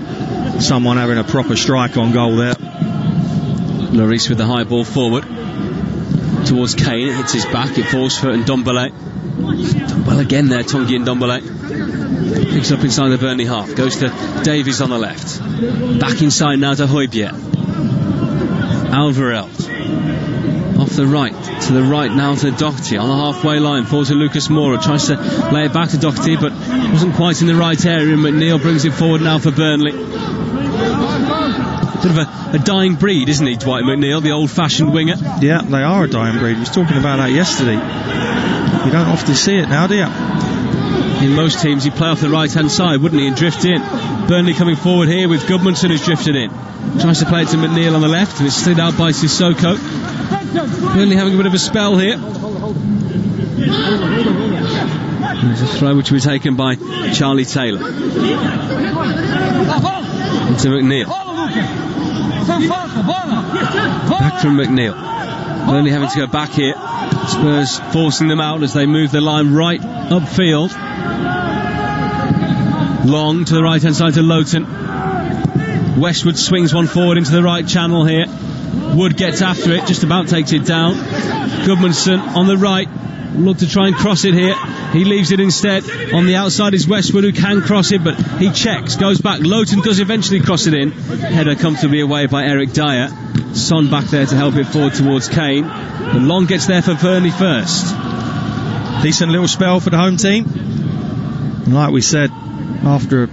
someone having a proper strike on goal there. Lloris with the high ball forward towards Kane. It hits his back, it falls for Ndombele. Well, again there, Tanguy Ndombele picks up inside the Burnley half, goes to Davies on the left, back inside now to Hojbjerg. Alderweireld off the right, to the right now to Doherty on the halfway line, falls to Lucas Moura, tries to lay it back to Doherty but wasn't quite in the right area. McNeil brings it forward now for Burnley. Bit of a dying breed, isn't he, Dwight McNeil, the old-fashioned winger? Yeah, they are a dying breed. We was talking about that yesterday. You don't often see it now, do you? In most teams he'd play off the right-hand side, wouldn't he, and drift in. Burnley coming forward here with Gudmundsson, who's drifted in. Tries to play it to McNeil on the left, and it's slid out by Sissoko. Burnley having a bit of a spell here. There's a throw which will be taken by Charlie Taylor. Into McNeil. Back from McNeil. Burnley having to go back here. Spurs forcing them out as they move the line right upfield. Long to the right hand side to Lowton. Westwood swings one forward into the right channel here. Wood gets after it, just about takes it down. Gudmundsson on the right, look to try and cross it here. He leaves it instead. On the outside is Westwood, who can cross it, but he checks, goes back. Lowton does eventually cross it in. Header comfortably away by Eric Dyer. Son back there to help it forward towards Kane. But Long gets there for Burnley first. Decent little spell for the home team. And like we said, after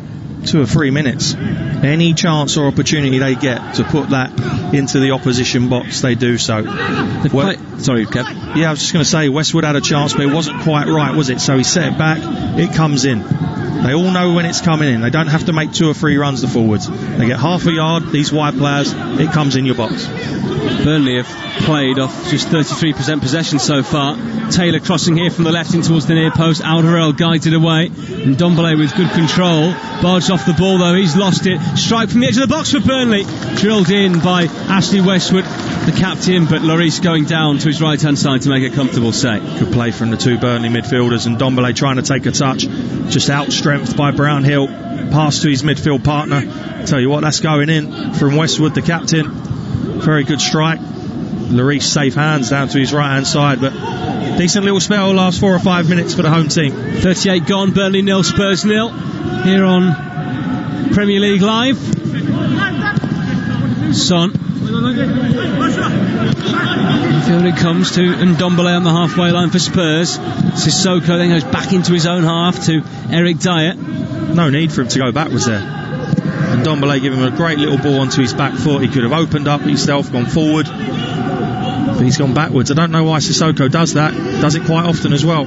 2 or 3 minutes, any chance or opportunity they get to put that into the opposition box, they do so. Sorry, Kev. Yeah, I was just going to say, Westwood had a chance, but it wasn't quite right, was it? So he set it back, it comes in. They all know when it's coming in. They don't have to make 2 or 3 runs to forwards. They get half a yard, these wide players, it comes in your box. Burnley have played off just 33% possession so far. Taylor crossing here from the left in towards the near post. Alderweireld guided away, and Ndombele with good control. Barged off the ball though, he's lost it. Strike from the edge of the box for Burnley. Drilled in by Ashley Westwood, the captain, but Lloris going down to his right hand side to make a comfortable save. Good play from the 2 Burnley midfielders, and Ndombele trying to take a touch, just outstrengthed by Brownhill. Pass to his midfield partner. Tell you what, that's going in from Westwood, the captain. Very good strike. Lloris safe hands down to his right hand side, but decent little spell, last 4 or 5 minutes for the home team. 38 gone, Burnley 0, Spurs 0 here on Premier League Live. Son. Field it comes to Ndombele on the halfway line for Spurs. Sissoko then goes back into his own half to Eric Dyer. No need for him to go backwards there. Ndombele giving him a great little ball onto his back foot. He could have opened up himself, gone forward, but he's gone backwards. I don't know why Sissoko does that. Does it quite often as well.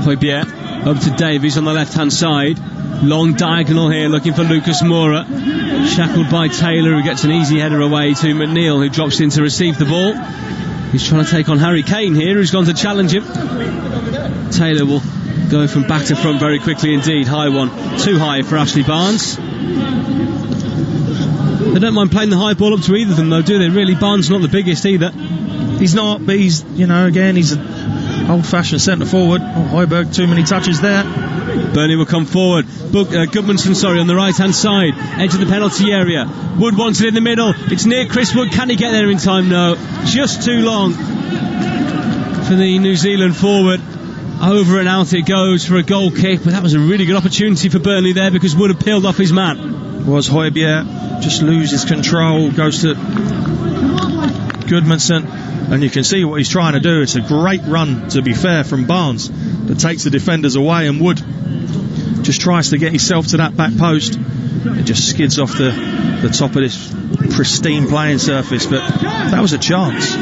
Hojbjerg up to Davies on the left hand side. Long diagonal here looking for Lucas Moura. Shackled by Taylor, who gets an easy header away to McNeil, who drops in to receive the ball. He's trying to take on Harry Kane here, who's gone to challenge him. Taylor will go from back to front very quickly indeed. High one, too high for Ashley Barnes. They don't mind playing the high ball up to either of them though, do they? Really, Barnes not the biggest either. He's not, but he's, again, he's an old-fashioned centre forward. Hojbjerg, too many touches there. Burnley will come forward. Gudmundsson, on the right hand side, edge of the penalty area. Wood wants it in the middle. It's near Chris Wood. Can he get there in time? No, just too long for the New Zealand forward. Over and out it goes for a goal kick, but that was a really good opportunity for Burnley there because Wood had peeled off his man. was Hojbjerg, just loses control, goes to Gudmundsson, and you can see what he's trying to do. It's a great run, to be fair, from Barnes that takes the defenders away, and Wood just tries to get himself to that back post. It just skids off the top of this pristine playing surface, but that was a chance.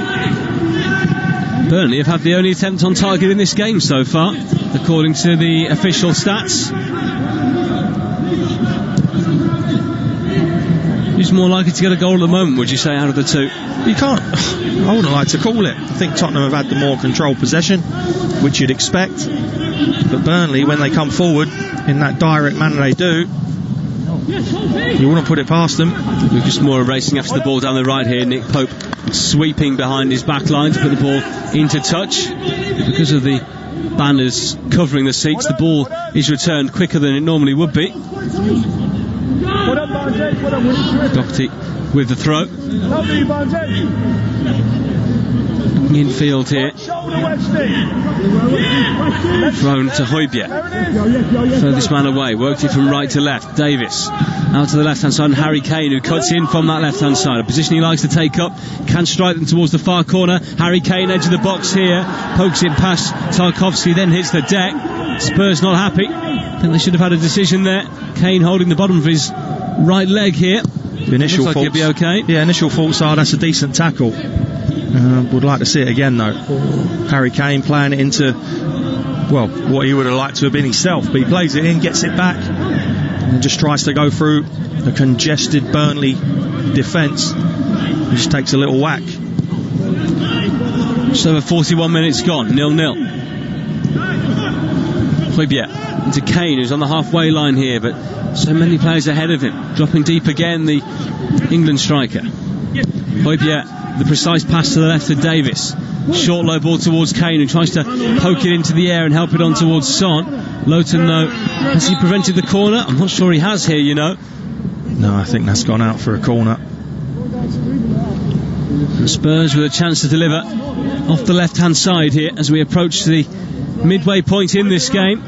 Burnley have had the only attempt on target in this game so far, according to the official stats. Who's more likely to get a goal at the moment, would you say, out of the two? You can't. I wouldn't like to call it. I think Tottenham have had the more controlled possession, which you'd expect. But Burnley, when they come forward in that direct manner they do, you wouldn't put it past them. Lucas Moura racing after the ball down the right here. Nick Pope sweeping behind his back line to put the ball into touch. Because of the banners covering the seats, the ball is returned quicker than it normally would be. Doherty with the throw. Infield here. Thrown to Hojbjerg. Furthest man away. Worked it from right to left. Davis out to the left hand side, and Harry Kane, who cuts in from that left hand side. A position he likes to take up. Can strike them towards the far corner. Harry Kane, edge of the box here. Pokes it past Tarkowski, then hits the deck. Spurs not happy. I think they should have had a decision there. Kane holding the bottom of his right leg here. The initial looks like he'll be okay. Yeah, initial faults are that's a decent tackle. Would like to see it again though. Harry Kane playing it into, well, what he would have liked to have been himself, but he plays it in, gets it back, and just tries to go through the congested Burnley defence. He just takes a little whack. Just over 41 minutes gone, 0-0. Hojbjerg into Kane, who's on the halfway line here, but so many players ahead of him. Dropping deep again, the England striker. Hojbjerg, the precise pass to the left to Davis. Short low ball towards Kane, who tries to poke it into the air and help it on towards Son. Lowton, though, has he prevented the corner? I'm not sure he has here, you know. No, I think that's gone out for a corner. The Spurs with a chance to deliver off the left hand side here as we approach the midway point in this game.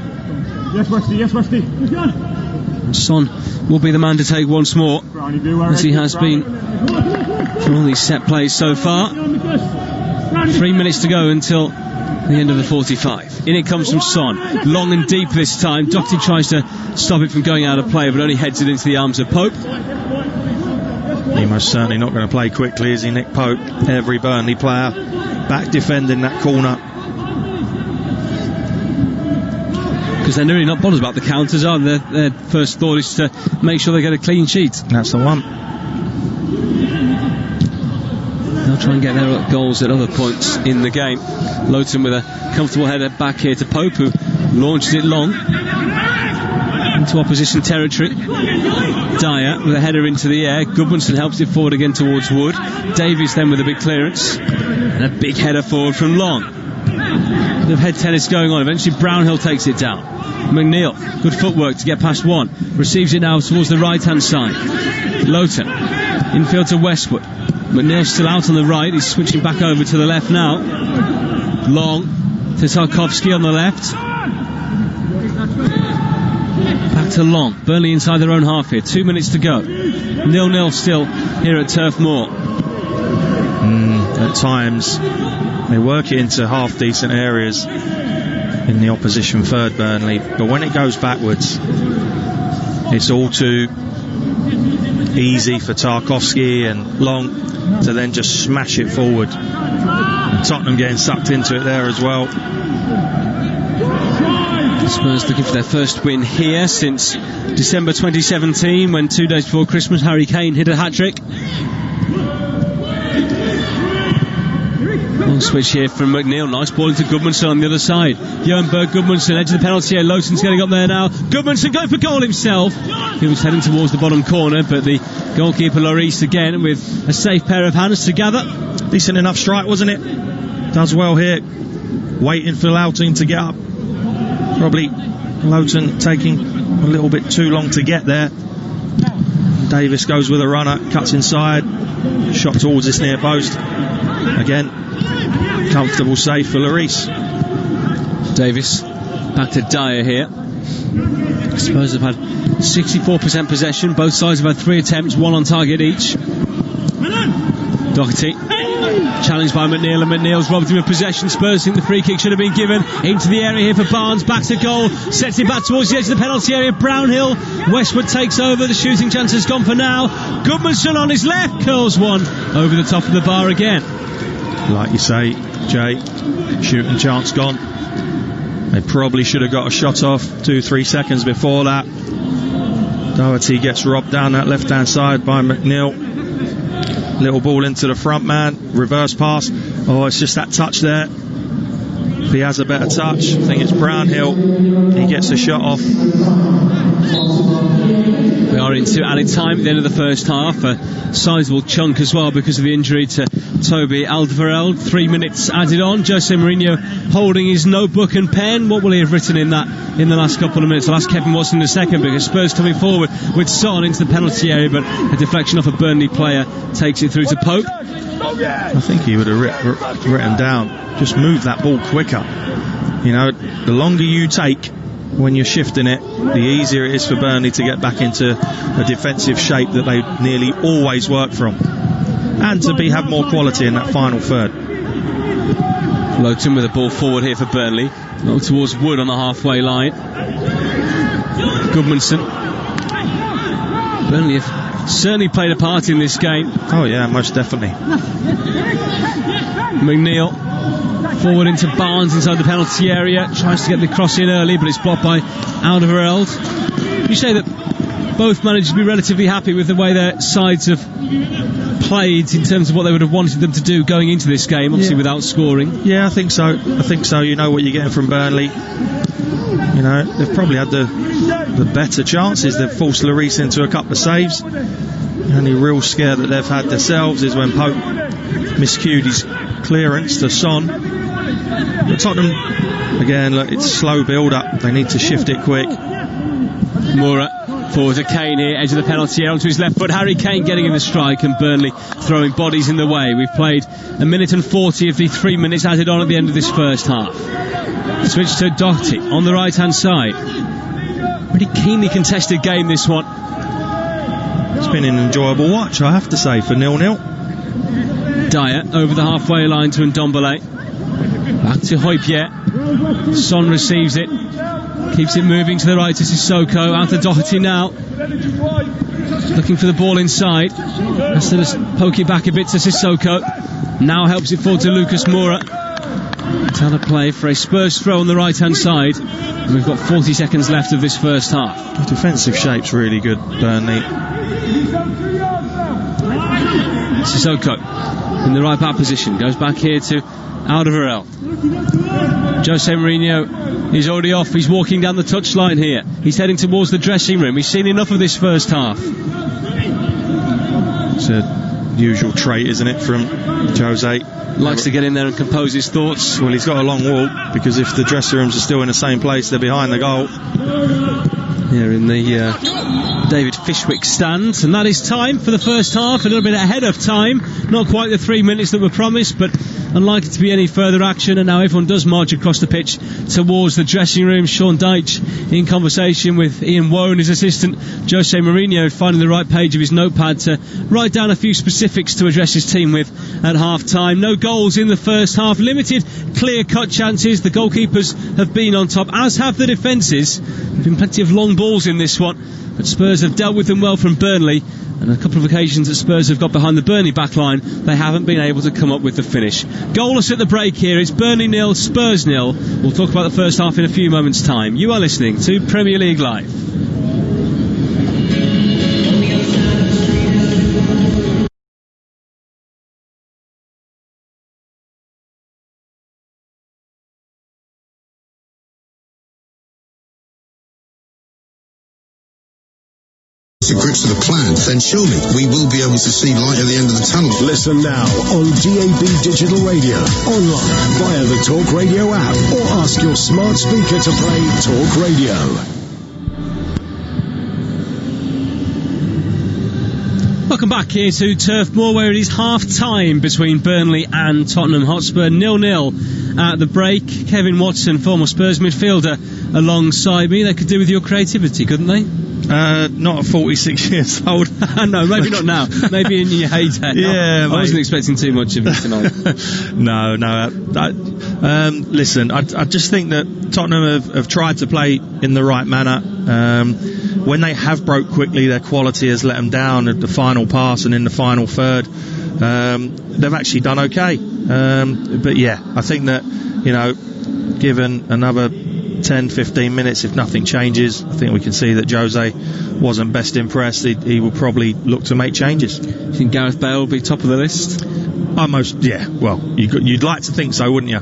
Yes, Westy. Son will be the man to take once more, as he has been for all these set plays so far. 3 minutes to go until the end of the 45. In it comes from Son, long and deep this time. Doherty tries to stop it from going out of play, but only heads it into the arms of Pope. He's most certainly not going to play quickly, is he, Nick Pope? Every Burnley player back defending that corner. Because they're really not bothered about the counters, are they? Their first thought is to make sure they get a clean sheet. That's the one. They'll try and get their goals at other points in the game. Lowton with a comfortable header back here to Pope, who launches it long into opposition territory. Dyer with a header into the air. Gudmundsson helps it forward again towards Wood. Davies then with a big clearance and a big header forward from Long. Bit of head tennis going on. Eventually Brownhill takes it down. McNeil, good footwork to get past one. Receives it now towards the right hand side. Lowton infield to Westwood. McNeil still out on the right. He's switching back over to the left now. Long to Tarkowski on the left. Back to Long. Burnley inside their own half here. 2 minutes to go. 0-0 still here at Turf Moor. At times they work it into half decent areas in the opposition third, Burnley, but when it goes backwards it's all too easy for Tarkowski and Long to then just smash it forward. And Tottenham getting sucked into it there as well. Spurs looking for their first win here since December 2017, when 2 days before Christmas Harry Kane hit a hat-trick. Long switch here from McNeil. Nice ball into Gudmundsson on the other side. Johan Berg Gudmundsson, edge of the penalty area. Lowton's getting up there now. Gudmundsson going for goal himself. He was heading towards the bottom corner, but the goalkeeper Lloris again with a safe pair of hands together. Decent enough strike, wasn't it? Does well here. Waiting for Lowton to get up. Probably Lowton taking a little bit too long to get there. Davis goes with a runner, cuts inside, shot towards this near post. Again, comfortable save for Lloris. Davis back to Dyer here. Spurs have had 64% possession. Both sides have had 3 attempts, 1 on target each. Doherty challenged by McNeil, and McNeil's robbed him of possession. Spurs think the free kick should have been given. Into the area here for Barnes, back to goal, sets it back towards the edge of the penalty area. Brownhill, Westwood takes over. The shooting chance has gone for now. Gudmundsson on his left curls one over the top of the bar again. Like you say, Jay, shooting chance gone. They probably should have got a shot off 2-3 seconds before that. Doherty gets robbed down that left hand side by McNeil. Little ball into the front man, reverse pass. Oh, it's just that touch there. If he has a better touch, I think it's Brownhill. He gets a shot off. We are into added time at the end of the first half. A sizable chunk as well because of the injury to Toby Alderweireld. 3 minutes added on. Jose Mourinho holding his notebook and pen. What will he have written in that in the last couple of minutes? I'll ask Kevin Watson in a second, because Spurs coming forward with Son into the penalty area, but a deflection off a Burnley player takes it through to Pope. I think he would have written down, just move that ball quicker. You know, the longer you take when you're shifting it, the easier it is for Burnley to get back into a defensive shape that they nearly always work from, and to have more quality in that final third. Lowton with a ball forward here for Burnley, up towards Wood on the halfway line. Gudmundsson. Burnley have certainly played a part in this game. Oh yeah, most definitely. McNeil forward into Barnes inside the penalty area, tries to get the cross in early, but it's blocked by Alderweireld. You say that both managed to be relatively happy with the way their sides have played in terms of what they would have wanted them to do going into this game, obviously without scoring. Yeah, I think so. You know what you're getting from Burnley. You know, they've probably had the better chances. They've forced Lloris into a couple of saves. The only real scare that they've had themselves is when Pope miscued his clearance to Son. But Tottenham, again, look, it's slow build-up. They need to shift it quick. Moura forward to Kane here, edge of the penalty area onto his left foot. Harry Kane getting in the strike, and Burnley throwing bodies in the way. We've played 1 minute and 40 of the 3 minutes added on at the end of this first half. Switch to Doherty on the right hand side. Pretty keenly contested game, this one. It's been an enjoyable watch, I have to say, for 0-0. Dyer over the halfway line to Ndombele. Back to Hojbjerg. Son receives it, keeps it moving to the right to Sissoko. Out to Doherty now, looking for the ball inside. Instead of poking back a bit to Sissoko, now helps it forward to Lucas Moura. It's out of play for a Spurs throw on the right hand side, and we've got 40 seconds left of this first half. The defensive shape's really good, Burnley. Sissoko in the right back position, goes back here to Alderweireld. Jose Mourinho is already off. He's walking down the touchline here. He's heading towards the dressing room. He's seen enough of this first half. It's a usual trait, isn't it, from Jose? Likes to get in there and compose his thoughts. Well, he's got a long walk, because if the dressing rooms are still in the same place, they're behind the goal. Here in the David Fishwick stand, and that is time for the first half. A little bit ahead of time, not quite the 3 minutes that were promised, but unlikely to be any further action. And now everyone does march across the pitch towards the dressing room. Sean Dyche in conversation with Ian Woe and his assistant Jose Mourinho, finding the right page of his notepad to write down a few specifics to address his team with at half time. No goals in the first half, limited clear cut chances. The goalkeepers have been on top, as have the defences. There have been plenty of long balls in this one, but Spurs have dealt with them well from Burnley, and a couple of occasions that Spurs have got behind the Burnley backline, they haven't been able to come up with the finish. Goalless at the break here. It's Burnley 0, Spurs 0. We'll talk about the first half in a few moments' time. You are listening to Premier League Live. To grips with the plan, then surely we will be able to see light at the end of the tunnel. Listen now on DAB Digital Radio, online via the Talk Radio app, or ask your smart speaker to play Talk Radio. Welcome back here to Turf Moor, where it is half-time between Burnley and Tottenham Hotspur. 0-0 at the break. Kevin Watson, former Spurs midfielder, alongside me. They could do with your creativity, couldn't they? Not at 46 years old. No, maybe not now. Maybe in your heyday. Yeah, I wasn't expecting too much of you tonight. No. Listen, I just think that Tottenham have tried to play in the right manner. When they have broke quickly, their quality has let them down at the final pass and in the final third. They've actually done okay. But yeah, I think that, given another 10-15 minutes, if nothing changes, I think we can see that Jose wasn't best impressed. He will probably look to make changes. You think Gareth Bale will be top of the list? Well, you'd like to think so, wouldn't you?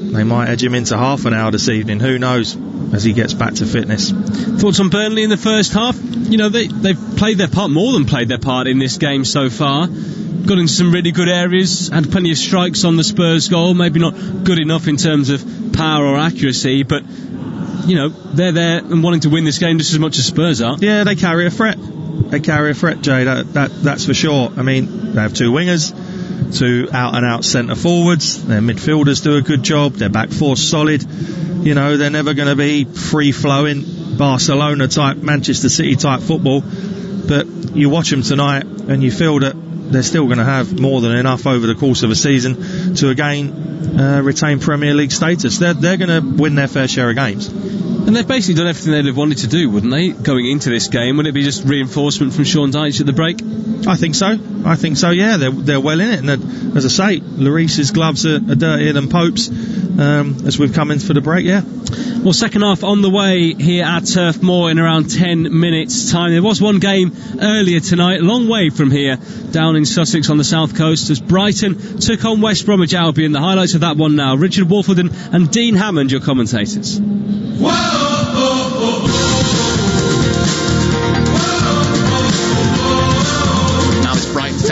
They might edge him into half an hour this evening, who knows, as he gets back to fitness. Thoughts on Burnley in the first half? They've played their part, more than played their part in this game so far. Got into some really good areas, had plenty of strikes on the Spurs goal, maybe not good enough in terms of power or accuracy, but they're there and wanting to win this game just as much as Spurs are. Yeah, they carry a threat, Jay, that's for sure. I mean, they have two wingers, two out and out centre forwards, their midfielders do a good job, their back four's solid. They're never going to be free flowing Barcelona type, Manchester City type football, but you watch them tonight and you feel that they're still going to have more than enough over the course of a season to again retain Premier League status. They're going to win their fair share of games. And they've basically done everything they'd have wanted to do, wouldn't they, going into this game? Would it be just reinforcement from Sean Dyche at the break? I think so, yeah. They're well in it. And as I say, Lloris's gloves are dirtier than Pope's as we've come in for the break, yeah. Well, second half on the way here at Turf Moor in around 10 minutes' time. There was one game earlier tonight, a long way from here, down in Sussex on the south coast, as Brighton took on West Bromwich Albion. The highlights of that one now. Richard Wolfenden and Dean Hammond, your commentators.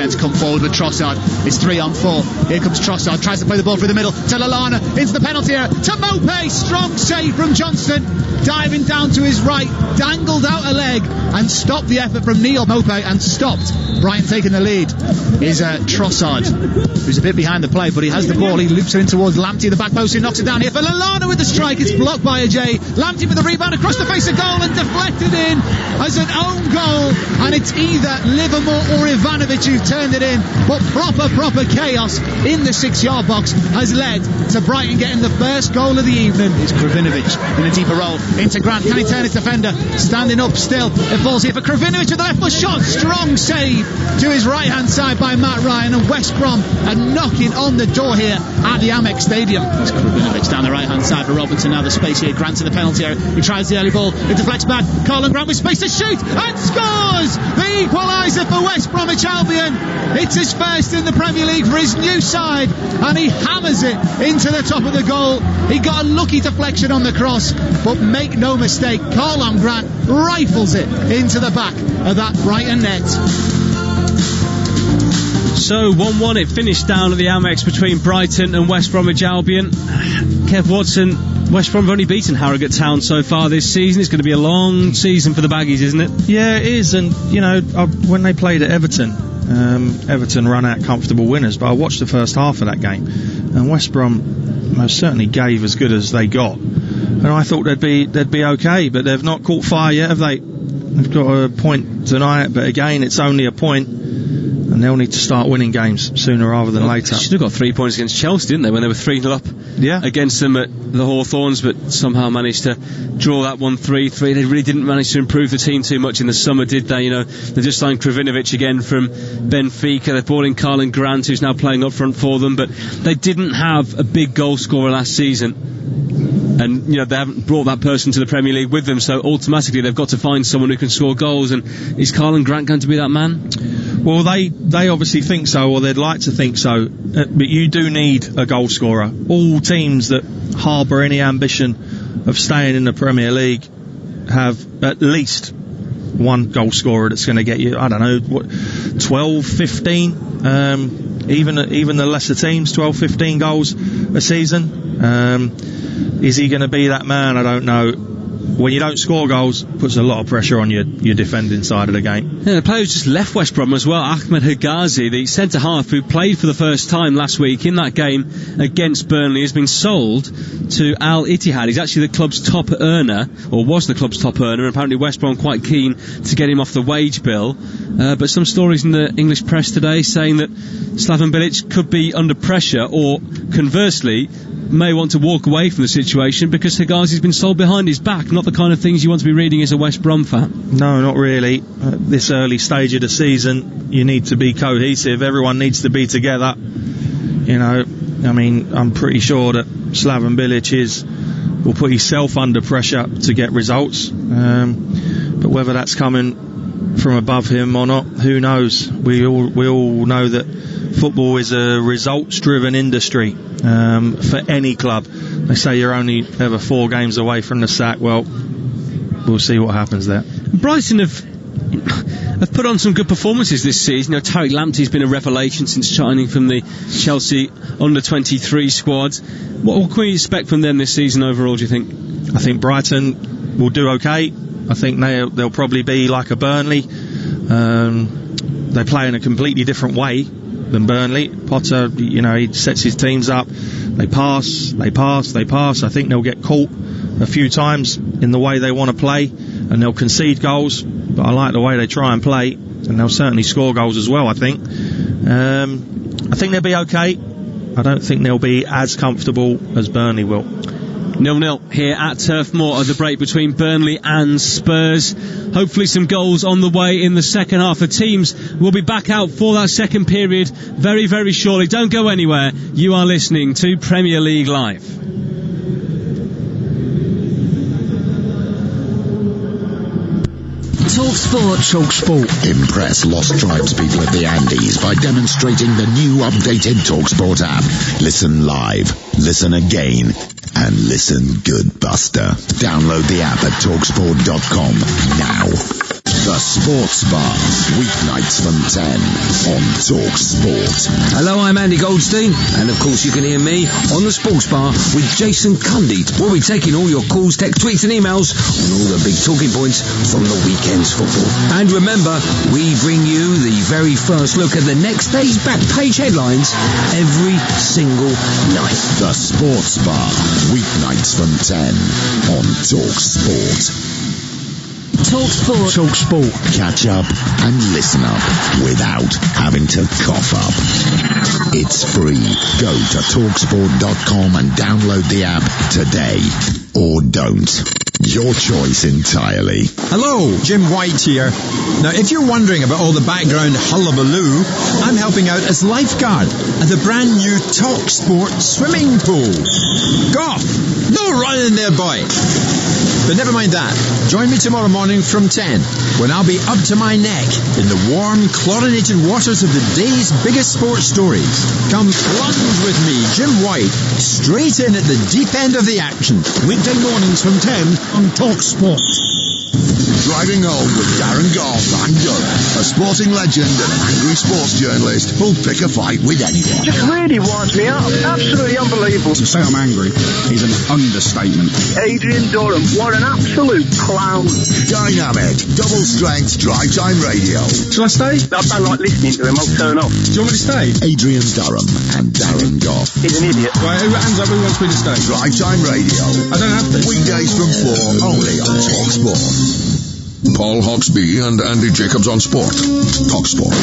To come forward with Trossard. It's 3-on-4. Here comes Trossard, tries to play the ball through the middle to Lallana, into the penalty area to Mope. Strong save from Johnston, diving down to his right, dangled out a leg and stopped the effort from Neil Mope and stopped Brighton taking the lead. Is Trossard, who's a bit behind the play, but he has the ball. He loops it in towards Lamptey, the back post, who knocks it down here for Lallana with the strike. It's blocked by Ajay. Lamptey with the rebound across the face of goal and deflected in as an own goal, and it's either Livermore or Ivanovic who turned it in, but proper chaos in the 6-yard box has led to Brighton getting the first goal of the evening. It's Kravinovic in a deeper role into Grant. Can he turn his defender? Standing up still. It falls here for Kravinovic with the left foot shot. Strong save to his right hand side by Matt Ryan, and West Brom are knocking on the door here at the Amex Stadium. It's Kravinovic down the right hand side for Robinson. Now the space here. Grant in the penalty area. He tries the early ball. It deflects back. Colin Grant with space to shoot and scores the equaliser for West Bromwich Albion. It's his first in the Premier League for his new side, and he hammers it into the top of the goal. He got a lucky deflection on the cross, but make no mistake, Colin Grant rifles it into the back of that Brighton net. So 1-1 it finished down at the Amex between Brighton and West Bromwich Albion. Kev Watson, West Brom have only beaten Harrogate Town so far this season. It's going to be a long season for the Baggies, isn't it? Yeah, it is. And when they played at Everton, Everton run out comfortable winners, but I watched the first half of that game and West Brom most certainly gave as good as they got, and I thought they'd be okay, but they've not caught fire yet, have they? They've got a point tonight, but again it's only a point, and they'll need to start winning games sooner rather than later. They should have got 3 points against Chelsea, didn't they, when they were 3-0 up against them at the Hawthorns, but somehow managed to draw that one 3-3. They really didn't manage to improve the team too much in the summer, did they? They just signed Kravinovic again from Benfica. They brought in Carlin Grant, who's now playing up front for them, but they didn't have a big goal scorer last season. And they haven't brought that person to the Premier League with them, so automatically they've got to find someone who can score goals. And is Carlin Grant going to be that man? Well, they obviously think so, or they'd like to think so, but you do need a goal scorer. All teams that harbour any ambition of staying in the Premier League have at least one goal scorer that's going to get you, I don't know, 12, 15, even the lesser teams, 12, 15 goals a season. Is he going to be that man? I don't know. when you don't score goals, puts a lot of pressure on your defending side of the game. Yeah, the player who's just left West Brom as well, Ahmed Higazi, the centre-half who played for the first time last week in that game against Burnley, has been sold to Al Ittihad. He's actually the club's top earner, or was the club's top earner, and apparently West Brom quite keen to get him off the wage bill. But some stories in the English press today saying that Slaven Bilic could be under pressure, or conversely may want to walk away from the situation because Higazi's been sold behind his back. Not the kind of things you want to be reading as a West Brom fan. No, not really. This early stage of the season, you need to be cohesive. Everyone needs to be together. You know, I mean, I'm pretty sure that Slaven Bilic will put himself under pressure to get results. But whether that's coming from above him or not, who knows? We all know that football is a results-driven industry for any club. They say you're only ever 4 games away from the sack. Well, we'll see what happens there. Brighton have put on some good performances this season. You know, Tariq Lamptey's been a revelation since signing from the Chelsea under-23 squad. What can we expect from them this season overall, do you think? I think Brighton will do okay. I think they'll probably be like a Burnley. They play in a completely different way than Burnley. Potter, you know, he sets his teams up. They pass. I think they'll get caught a few times in the way they want to play, and they'll concede goals. But I like the way they try and play, and they'll certainly score goals as well, I think. I think they'll be okay. I don't think they'll be as comfortable as Burnley will. 0-0 here at Turf Moor at the break between Burnley and Spurs. Hopefully some goals on the way in the second half. The teams will be back out for that second period very, very shortly. Don't go anywhere. You are listening to Premier League Live. TalkSport. Impress Lost Tribes people at the Andes by demonstrating the new updated TalkSport app. Listen live, listen again, and listen good, Buster. Download the app at TalkSport.com now. The Sports Bar, weeknights from 10 on TalkSport. Hello, I'm Andy Goldstein, and of course you can hear me on the Sports Bar with Jason Cundy. We'll be taking all your calls, text, tweets and emails on all the big talking points from the weekend's football. And remember, we bring you the very first look at the next day's back page headlines every single night. The Sports Bar, weeknights from 10 on TalkSport. TalkSport. Catch up and listen up without having to cough up. It's free. Go to TalkSport.com and download the app today. Or don't. Your choice entirely. Hello, Jim White here. Now, if you're wondering about all the background hullabaloo, I'm helping out as lifeguard at the brand new TalkSport swimming pool. Goff! No running there, boy! But never mind that. Join me tomorrow morning from 10 when I'll be up to my neck in the warm, chlorinated waters of the day's biggest sports stories. Come plunge with me, Jim White, straight in at the deep end of the action. Weekday mornings from 10 on TalkSport. Driving home with Darren Goff and Dunne, a sporting legend and angry sports journalist who'll pick a fight with anyone. Just really winds me up. Absolutely unbelievable. To say I'm angry is an understatement. Adrian Durham, what an absolute clown. Dynamic, double strength drive time radio. Shall I stay? I don't like listening to him. I'll turn off. Do you want me to stay? Adrian Durham and Darren Goff. He's an idiot. Right, hands up, who wants me to stay? Drive time radio. I don't have to. Weekdays from 4 only on TalkSport. Paul Hawksby and Andy Jacobs on Sport. TalkSport.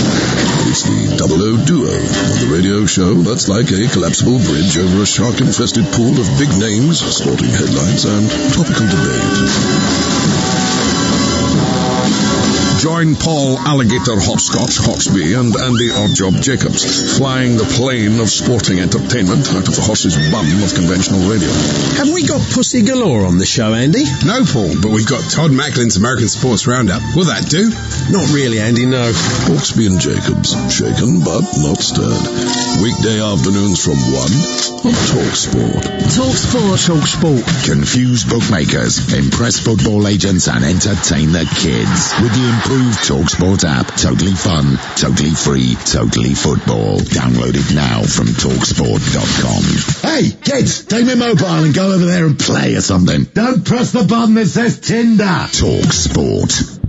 It's the double O duo of the radio show that's like a collapsible bridge over a shark-infested pool of big names, sporting headlines, and topical debate. Join Paul Alligator Hopscotch Hawksby and Andy Oddjob Jacobs, flying the plane of sporting entertainment out of the horse's bum of conventional radio. Have we got pussy galore on the show, Andy? No, Paul, but we've got Todd Macklin's American Sports Roundup. Will that do? Not really, Andy, no. Hawksby and Jacobs, shaken but not stirred. Weekday afternoons from 1 on TalkSport. TalkSport. Confuse bookmakers, impress football agents and entertain the kids with the improved improved TalkSport app. Totally fun, totally free, totally football. Download it now from TalkSport.com. Hey, kids, take my mobile and go over there and play or something. Don't press the button that says Tinder. TalkSport.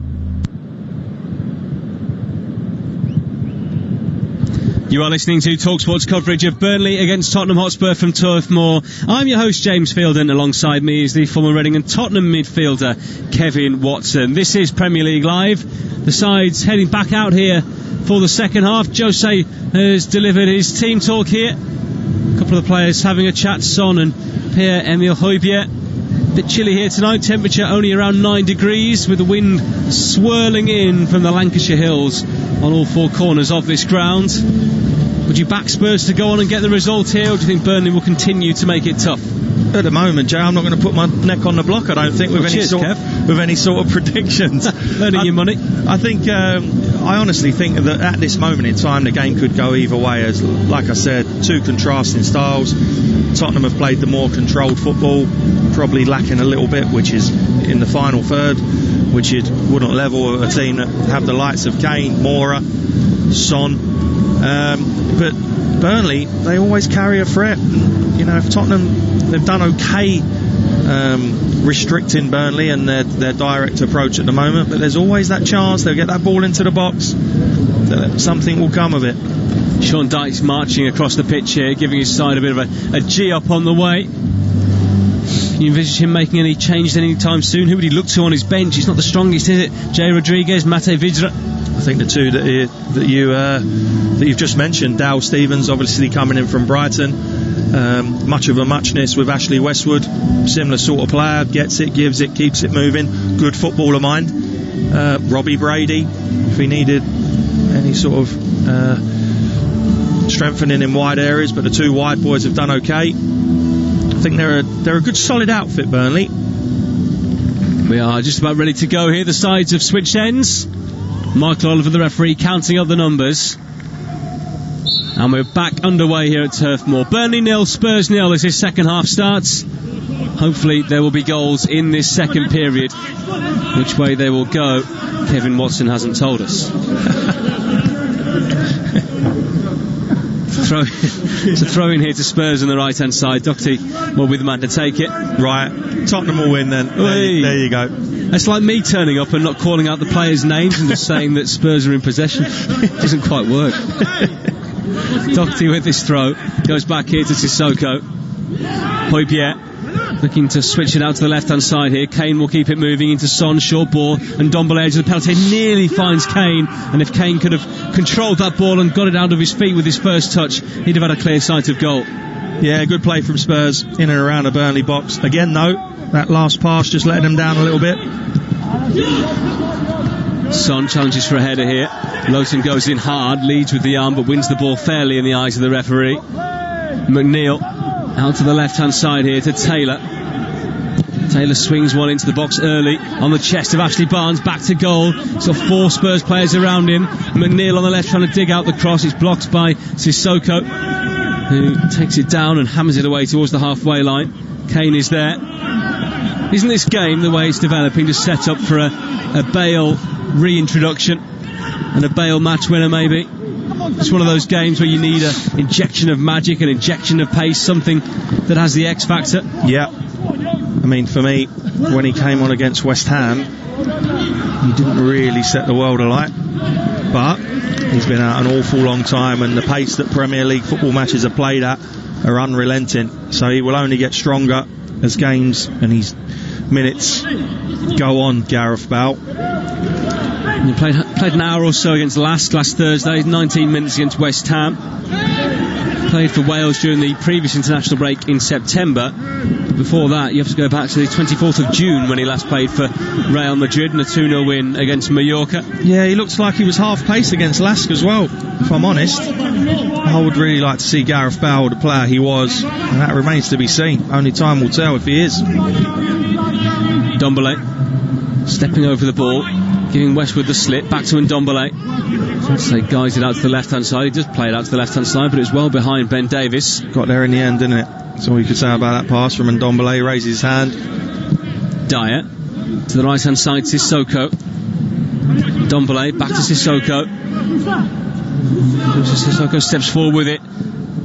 You are listening to TalkSport's coverage of Burnley against Tottenham Hotspur from Turf Moor. I'm your host, James Fielden. Alongside me is the former Reading and Tottenham midfielder, Kevin Watson. This is Premier League Live. The side's heading back out here for the second half. Jose has delivered his team talk here. A couple of the players having a chat, Son and Pierre-Emile Hojbjerg. Bit chilly here tonight, temperature only around 9 degrees, with the wind swirling in from the Lancashire hills on all four corners of this ground. Would you back Spurs to go on and get the result here, or do you think Burnley will continue to make it tough? At the moment, Jay, I'm not going to put my neck on the block, I don't think, with any sort of predictions. Earning your money. I think, I honestly think that at this moment in time, the game could go either way. As, like I said, two contrasting styles. Tottenham have played the more controlled football, probably lacking a little bit, which is in the final third, which it wouldn't level a team that have the likes of Kane, Moura, Son. But Burnley, they always carry a threat. You know, if Tottenham, they've done okay restricting Burnley and their direct approach at the moment, but there's always that chance they'll get that ball into the box, that something will come of it. Sean Dyche's marching across the pitch here, giving his side a bit of a G-up on the way. Can you envisage him making any changes anytime soon? Who would he look to on his bench? He's not the strongest, is it? Jay Rodriguez, Mate Vidra? I think the two that you've just mentioned, Dow Stevens obviously coming in from Brighton, much of a muchness with Ashley Westwood, similar sort of player, gets it, gives it, keeps it moving, good footballer mind. Robbie Brady, if he needed any sort of strengthening in wide areas, but the two wide boys have done okay. I think they're a good solid outfit, Burnley. We are just about ready to go here. The sides have switched ends. Michael Oliver, the referee, counting up the numbers. And we're back underway here at Turf Moor. Burnley 0, Spurs 0 as this second half starts. Hopefully there will be goals in this second period. Which way they will go, Kevin Watson hasn't told us. It's a throw in here to Spurs on the right hand side. Doherty will be the man to take it. Right, Tottenham will win then. There you go. It's like me turning up and not calling out the players' names and just saying that Spurs are in possession. It doesn't quite work. Doherty with this throw goes back here to Sissoko. Hojbjerg looking to switch it out to the left hand side here. Kane will keep it moving into Son, short ball, and Ndombele edge of the penalty nearly finds Kane, and if Kane could have controlled that ball and got it out of his feet with his first touch, he'd have had a clear sight of goal. Yeah, good play from Spurs in and around the Burnley box. Again though, that last pass just letting them down a little bit. Son challenges for a header here. Lowton goes in hard, leads with the arm but wins the ball fairly in the eyes of the referee. McNeil out to the left hand side here to Taylor. Taylor swings one into the box early on the chest of Ashley Barnes, back to goal. So 4 Spurs players around him. McNeil on the left trying to dig out the cross. It's blocked by Sissoko, who takes it down and hammers it away towards the halfway line. Kane is there. Isn't this game, the way it's developing, just set up for a Bale reintroduction and a Bale match winner maybe? It's one of those games where you need an injection of magic, an injection of pace, something that has the X factor. Yeah. I mean, for me, when he came on against West Ham, he didn't really set the world alight, but he's been out an awful long time, and the pace that Premier League football matches are played at are unrelenting, so he will only get stronger as games and his minutes go on. Gareth Bale. He played an hour or so against last Thursday, 19 minutes against West Ham. Played for Wales during the previous international break in September. Before that, you have to go back to the 24th of June when he last played for Real Madrid in a 2-0 win against Mallorca. Yeah, he looks like he was half pace against Lask as well, if I'm honest. I would really like to see Gareth Bale, the player he was, and that remains to be seen. Only time will tell if he is. Ndombele stepping over the ball, giving Westwood the slip, back to Ndombele. I'd say guys it out to the left hand side. He does play it out to the left hand side, but it was well behind Ben Davies. Got there in the end, didn't it? That's all you could say about that pass from Ndombele. Raises his hand. Dyer to the right hand side, Sissoko. Ndombele back to Sissoko. Sissoko steps forward with it.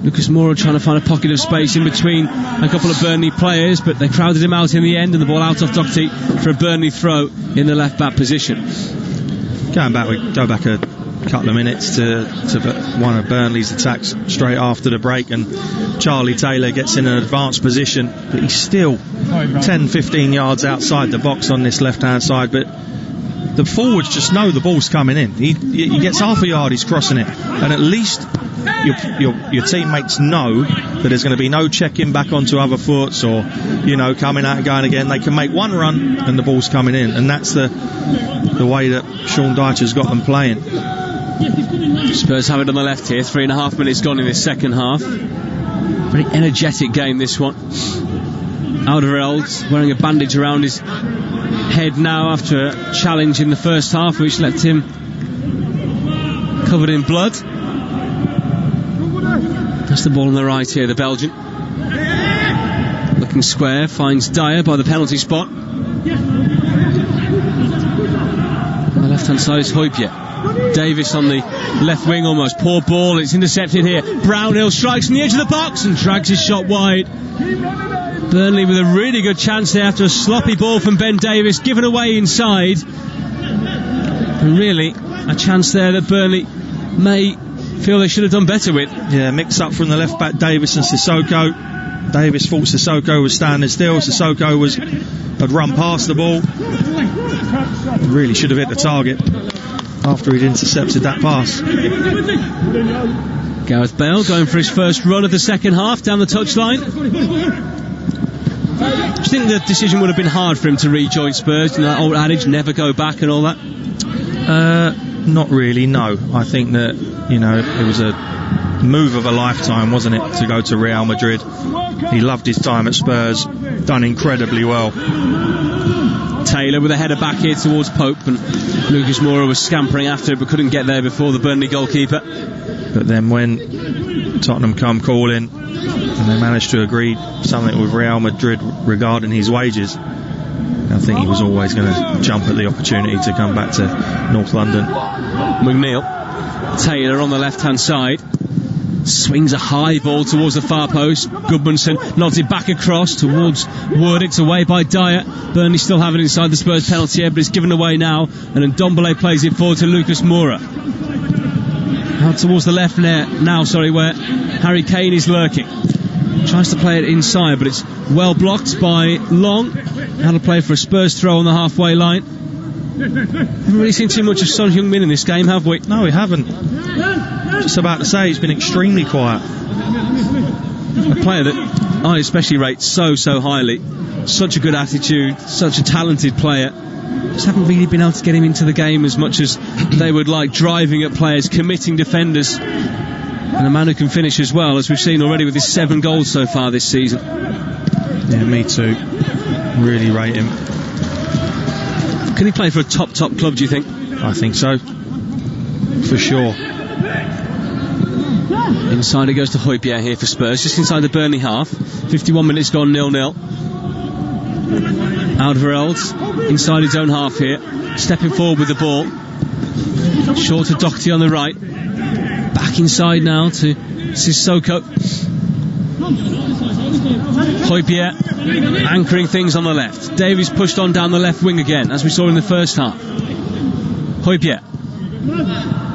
Lucas Moura trying to find a pocket of space in between a couple of Burnley players, but they crowded him out in the end, and the ball out off Doherty for a Burnley throw in the left back position. We go back a couple of minutes to one of Burnley's attacks straight after the break, and Charlie Taylor gets in an advanced position, but he's still 10-15 yards outside the box on this left hand side. But the forwards just know the ball's coming in. He gets half a yard, he's crossing it, and at least your teammates know that there's going to be no checking back onto other foots or coming out and going again. They can make one run and the ball's coming in, and that's the way that Sean Dycher's got them playing. Spurs have it on the left here. 3.5 minutes gone in this second half. Very energetic game, this one. Alderweireld wearing a bandage around his head now after a challenge in the first half which left him covered in blood. That's the ball on the right here, the Belgian. Looking square, finds Dyer by the penalty spot. On the left hand side is Hojbjerg. Davis on the left wing almost. Poor ball, it's intercepted here. Brownhill strikes on the edge of the box and drags his shot wide. Burnley with a really good chance there after a sloppy ball from Ben Davis given away inside. And really a chance there that Burnley may feel they should have done better with. Yeah, mix up from the left back, Davis and Sissoko. Davis thought Sissoko was standing still. Sissoko had run past the ball. Really should have hit the target after he'd intercepted that pass. Gareth Bale going for his first run of the second half down the touchline. Do you think the decision would have been hard for him to rejoin Spurs? That old adage, never go back and all that? Not really, no. I think that it was a move of a lifetime, wasn't it, to go to Real Madrid. He loved his time at Spurs, done incredibly well. Taylor with a header back here towards Pope, and Lucas Moura was scampering after it but couldn't get there before the Burnley goalkeeper. But then when Tottenham come calling and they managed to agree something with Real Madrid regarding his wages, I think he was always going to jump at the opportunity to come back to North London. McNeil, Taylor on the left hand side, swings a high ball towards the far post. Gudmundsson nods it back across towards Wood. It's away by Dyer. Burnley still have it inside the Spurs penalty area, but it's given away now, and Ndombele plays it forward to Lucas Moura. Out towards the left now, where Harry Kane is lurking. Tries to play it inside, but it's well blocked by Long. How to play for a Spurs throw on the halfway line. Haven't really seen too much of Son Heung-min in this game, have we? No, we haven't. Just about to say, he's been extremely quiet. A player that I especially rate so highly. Such a good attitude, such a talented player. Just haven't really been able to get him into the game as much as they would like, driving at players, committing defenders, and a man who can finish as well, as we've seen already with his 7 goals so far this season. Yeah, me too. Really rate him. Can he play for a top club, do you think? I think so, for sure. Inside it goes to Hojbjerg here for Spurs, just inside the Burnley half. 51 minutes gone, 0-0. Alderweireld inside his own half here, stepping forward with the ball. Short to Doherty on the right. Back inside now to Sissoko. Hojbjerg anchoring things on the left. Davies pushed on down the left wing again, as we saw in the first half. Hojbjerg.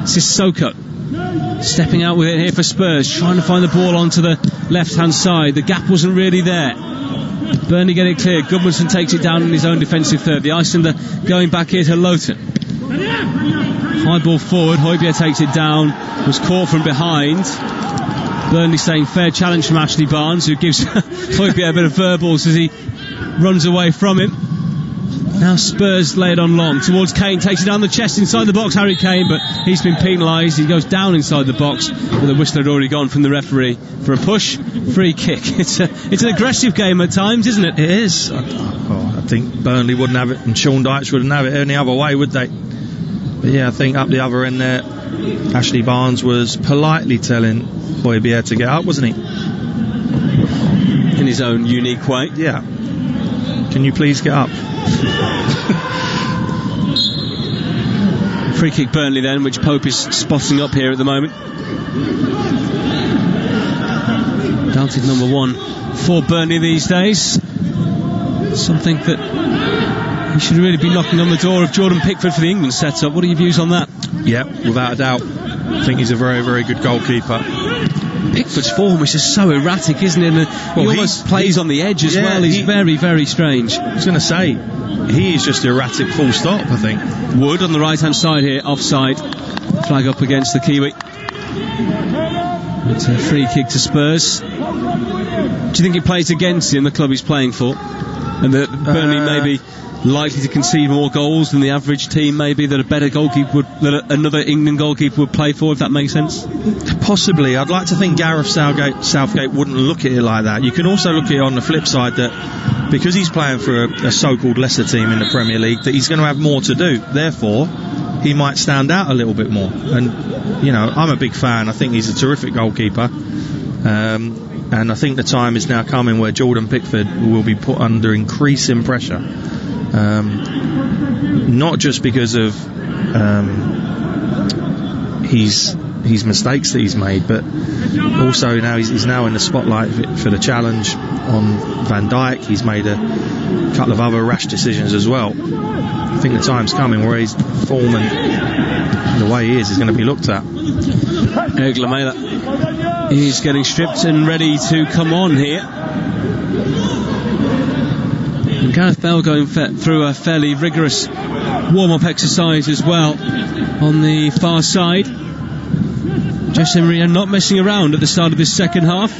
Sissoko stepping out with it here for Spurs, trying to find the ball onto the left hand side. The gap wasn't really there. Burnley get it clear. Gudmundsson takes it down in his own defensive third. The Icelander going back here to Lowton. High ball forward. Hojbjerg takes it down. Was caught from behind. Burnley saying fair challenge from Ashley Barnes, who gives Hojbjerg a bit of verbals as he runs away from him. Now Spurs lay it on Long towards Kane, takes it down the chest inside the box. Harry Kane, but he's been penalised. He goes down inside the box, but the whistle had already gone from the referee for a push, free kick. It's an aggressive game at times, isn't it? It is. I think Burnley wouldn't have it, and Sean Dyche wouldn't have it any other way, would they? But yeah, I think up the other end there, Ashley Barnes was politely telling Hojbjerg to get up, wasn't he? In his own unique way. Yeah. Can you please get up? Free kick Burnley then, which Pope is spotting up here at the moment. Doubted number 1 for Burnley these days. Something that he should really be knocking on the door of Jordan Pickford for the England setup. What are your views on that? Yeah, without a doubt. I think he's a very, very good goalkeeper. Pickford's form is just so erratic, isn't it? And he almost plays on the edge as well. He's very, very strange. I was going to say, he is just erratic full stop, I think. Wood on the right-hand side here, offside. Flag up against the Kiwi. It's a free kick to Spurs. Do you think he plays against him, the club he's playing for? And that Burnley may be likely to concede more goals than the average team, maybe, that a better goalkeeper would, that another England goalkeeper would play for, if that makes sense? Possibly. I'd like to think Gareth Southgate wouldn't look at it like that. You can also look at it on the flip side, that because he's playing for a so-called lesser team in the Premier League, that he's going to have more to do. Therefore, he might stand out a little bit more. And, you know, I'm a big fan. I think he's a terrific goalkeeper. And I think the time is now coming where Jordan Pickford will be put under increasing pressure. Not just because of his mistakes that he's made, but also now he's now in the spotlight for the challenge on Van Dijk. He's made a couple of other rash decisions as well. I think the time's coming where his form and the way he is going to be looked at. Eric Lamela, he's getting stripped and ready to come on here. And Gareth Bale going through a fairly rigorous warm-up exercise as well on the far side. Jose Mourinho not messing around at the start of this second half.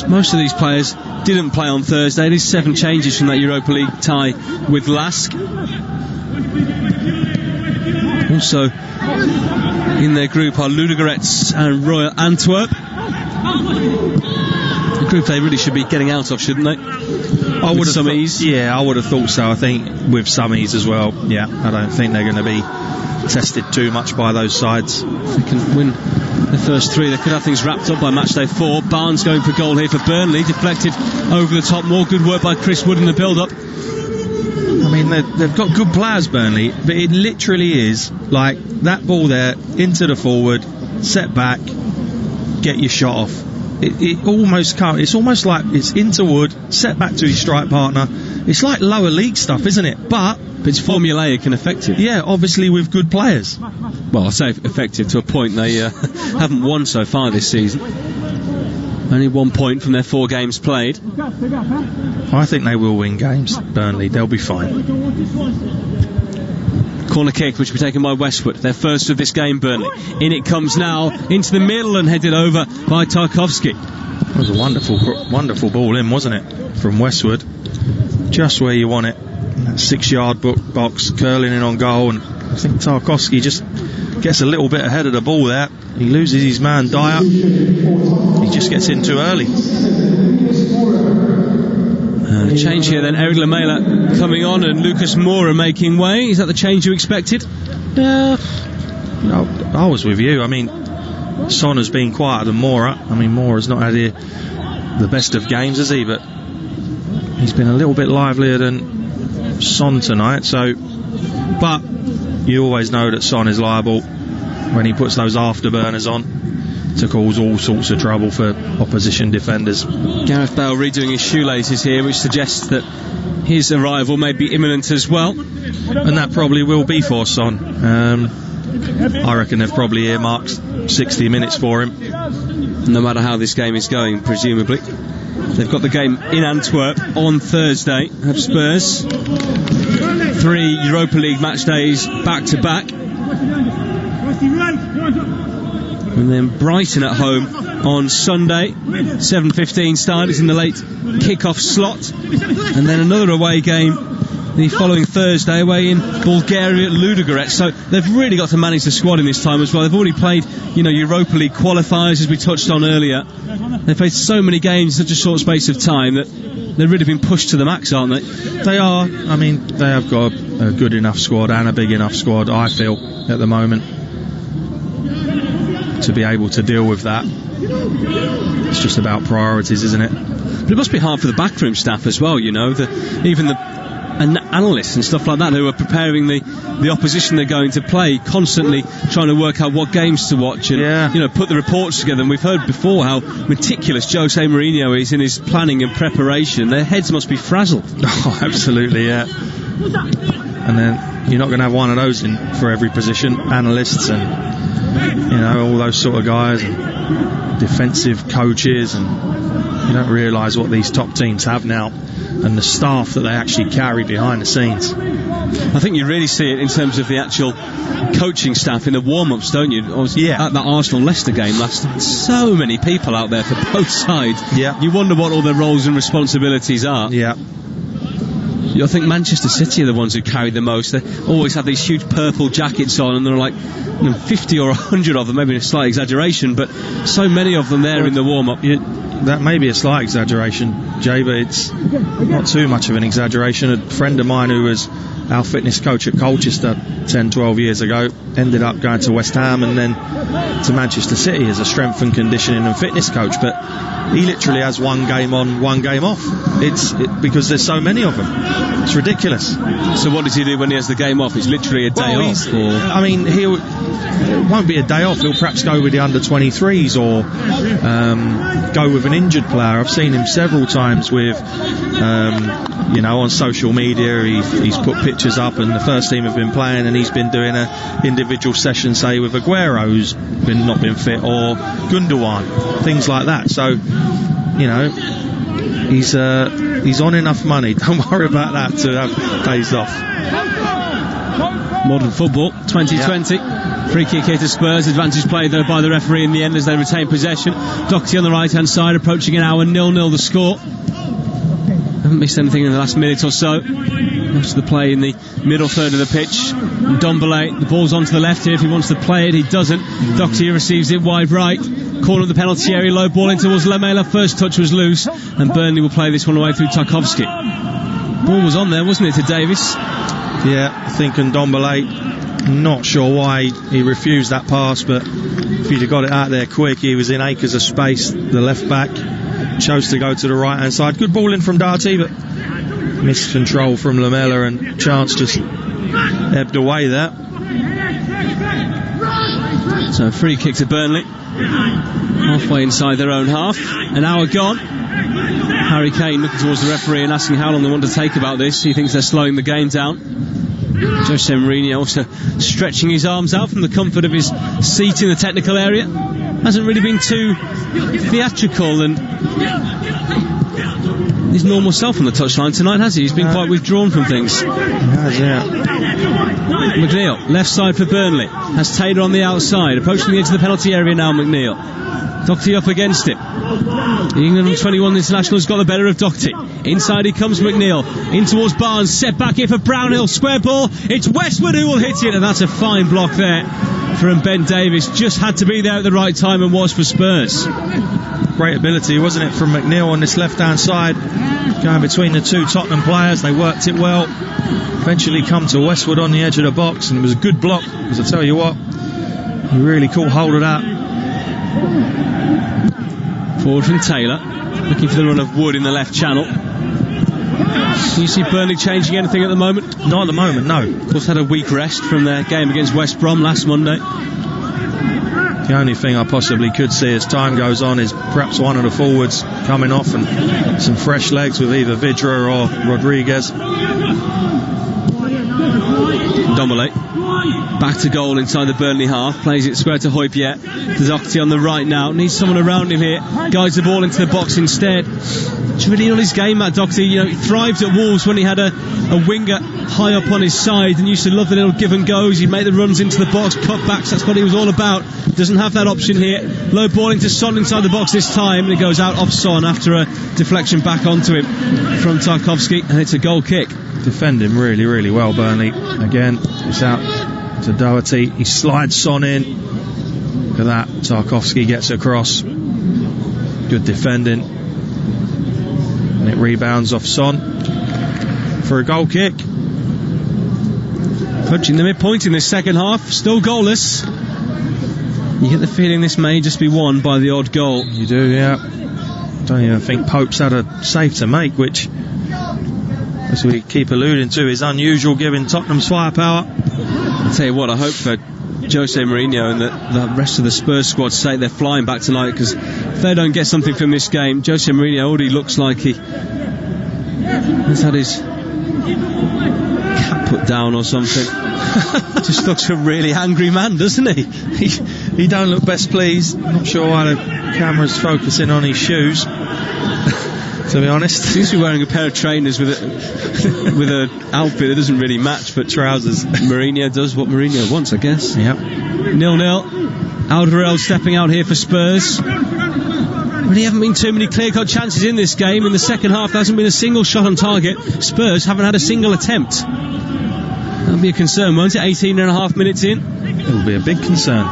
Most of these players didn't play on Thursday. There's 7 changes from that Europa League tie with Lask. Also in their group are Ludogorets and Royal Antwerp. A group they really should be getting out of, shouldn't they? I would have ease. Yeah, I would have thought so. I think with some ease as well. Yeah, I don't think they're going to be tested too much by those sides. If they can win the first 3, they could have things wrapped up by matchday 4. Barnes going for goal here for Burnley, deflected over the top. More good work by Chris Wood in the build-up. I mean, they've got good players, Burnley, but it literally is like that ball there into the forward, set back, get your shot off. It almost can't. It's almost like it's into Wood, set back to his strike partner. It's like lower league stuff, isn't it? But it's formulaic and effective. Yeah, obviously with good players. Well, I say effective to a point. They haven't won so far this season. Only 1 point from their 4 games played. I think they will win games, Burnley. They'll be fine. Corner kick, which will be taken by Westwood. Their first of this game, Burnley. In it comes now, into the middle and headed over by Tarkowski. It was a wonderful ball in, wasn't it? From Westwood. Just where you want it. That 6-yard box, curling in on goal. And I think Tarkowski just gets a little bit ahead of the ball there. He loses his man Dyer. He just gets in too early. Change here then. Eric Lamela coming on and Lucas Moura making way. Is that the change you expected? I was with you. I mean, Son has been quieter than Moura. I mean, Moura's not had the best of games, has he? But he's been a little bit livelier than Son tonight. But you always know that Son is liable when he puts those afterburners on to cause all sorts of trouble for opposition defenders. Gareth Bale redoing his shoelaces here, which suggests that his arrival may be imminent as well. And that probably will be for Son. I reckon they've probably earmarked 60 minutes for him. No matter how this game is going, presumably. They've got the game in Antwerp on Thursday. Have Spurs 3 Europa League match days back to back. And then Brighton at home on Sunday, 7:15 start. It's in the late kick-off slot. And then another away game the following Thursday away in Bulgaria at Ludogorets. So they've really got to manage the squad in this time as well. They've already played, Europa League qualifiers, as we touched on earlier. They've played so many games in such a short space of time that they've really been pushed to the max, aren't they? They are. I mean, they have got a good enough squad and a big enough squad, I feel, at the moment, to be able to deal with that. It's just about priorities, isn't it? But it must be hard for the backroom staff as well, even the and analysts and stuff like that who are preparing the opposition they're going to play, constantly trying to work out what games to watch and put the reports together. And we've heard before how meticulous Jose Mourinho is in his planning and preparation. Their heads must be frazzled. Oh, absolutely, yeah. And then you're not going to have one of those in for every position, analysts and all those sort of guys and defensive coaches, and you don't realise what these top teams have now and the staff that they actually carry behind the scenes. I think you really see it in terms of the actual coaching staff in the warm-ups, don't you? At that Arsenal-Leicester game last night, so many people out there for both sides. Yeah. You wonder what all their roles and responsibilities are. Yeah. I think Manchester City are the ones who carry the most. They always have these huge purple jackets on, and there are like 50 or 100 of them, maybe a slight exaggeration, but so many of them there in the warm-up. That may be a slight exaggeration, Jay, but it's not too much of an exaggeration. A friend of mine who was our fitness coach at Colchester 10-12 years ago ended up going to West Ham and then to Manchester City as a strength and conditioning and fitness coach, but he literally has one game on, one game off. Because there's so many of them. It's ridiculous. So what does he do when he has the game off? It's literally a day off? It won't be a day off. He'll perhaps go with the under-23s or go with an injured player. I've seen him several times with on social media. He's put pictures up and the first team have been playing, and he's been doing an individual session, say with Aguero, who's not been fit, or Gudmundsson, things like that. So he's on enough money, don't worry about that, to have days off. Modern football 2020. Free kick here to Spurs. Advantage played though by the referee in the end as they retain possession. Doherty on the right hand side, approaching an hour, 0-0 the score. Haven't missed anything in the last minute or so. Most of the play in the middle third of the pitch. Ndombele, the ball's onto the left here if he wants to play it. He doesn't. Doherty receives it wide right. Corner of the penalty area, low ball in towards Lamela. First touch was loose, and Burnley will play this one away through Tarkowski. Ball was on there, wasn't it, to Davis? Yeah, I think Ndombele, not sure why he refused that pass, but if he'd have got it out there quick, he was in acres of space. The left back chose to go to the right hand side. Good ball in from Doherty, but missed control from Lamela, and chance just ebbed away there. So free kick to Burnley, halfway inside their own half. An hour gone. Harry Kane looking towards the referee and asking how long they want to take about this. He thinks they're slowing the game down. Jose Mourinho also stretching his arms out from the comfort of his seat in the technical area. Hasn't really been too theatrical and his normal self on the touchline tonight, has he? He's been quite withdrawn from things. He has, yeah. McNeil, left side for Burnley, has Taylor on the outside, approaching the edge of the penalty area now. McNeil, Doherty up against him. The England 21 international's got the better of Doherty. Inside he comes, McNeil in towards Barnes, set back here for Brownhill, square ball. It's Westwood who will hit it, and that's a fine block there from Ben Davies. Just had to be there at the right time, and was for Spurs. Great ability, wasn't it, from McNeil on this left hand side, going between the two Tottenham players. They worked it well, eventually come to Westwood on the edge of the box, and it was a good block, because I tell you what, he really caught hold of that. Forward from Taylor, looking for the run of Wood in the left channel. Can you see Burnley changing anything at the moment? Not at the moment, no. Of course, had a week rest from their game against West Brom last Monday. The only thing I possibly could see as time goes on is perhaps one of the forwards coming off and some fresh legs with either Vidra or Rodriguez. Ndombele back to goal inside the Burnley half, plays it square to Hojbjerg. Doherty on the right now, needs someone around him here, guides the ball into the box instead. It's really on his game, Matt Doherty. He thrived at Wolves when he had a winger high up on his side and used to love the little give and goes. He'd make the runs into the box, cutbacks, that's what he was all about. Doesn't have that option here. Low ball into Son inside the box this time, and it goes out off Son after a deflection back onto him from Tarkowski, and it's a goal kick. Defend him really, really well, Burnley. Again, it's out to Doherty. He slides Son in. Look at that. Tarkowski gets across. Good defending. And it rebounds off Son for a goal kick. Punching the midpoint in this second half. Still goalless. You get the feeling this may just be won by the odd goal. You do, yeah. Don't even think Pope's had a save to make, which as we keep alluding to, is unusual given Tottenham's firepower. I'll tell you what, I hope for Jose Mourinho and the rest of the Spurs squad's sake they're flying back tonight, because if they don't get something from this game, Jose Mourinho already looks like he's had his cap put down or something. Just looks a really angry man, doesn't he? He don't look best pleased. I'm not sure why the camera's focusing on his shoes, to be honest. He seems to be wearing a pair of trainers with an outfit that doesn't really match, but trousers. Mourinho does what Mourinho wants, I guess. Yep. 0-0. Alderweireld stepping out here for Spurs. Really haven't been too many clear-cut chances in this game. In the second half, there hasn't been a single shot on target. Spurs haven't had a single attempt. That'll be a concern, won't it? 18 and a half minutes in. It'll be a big concern.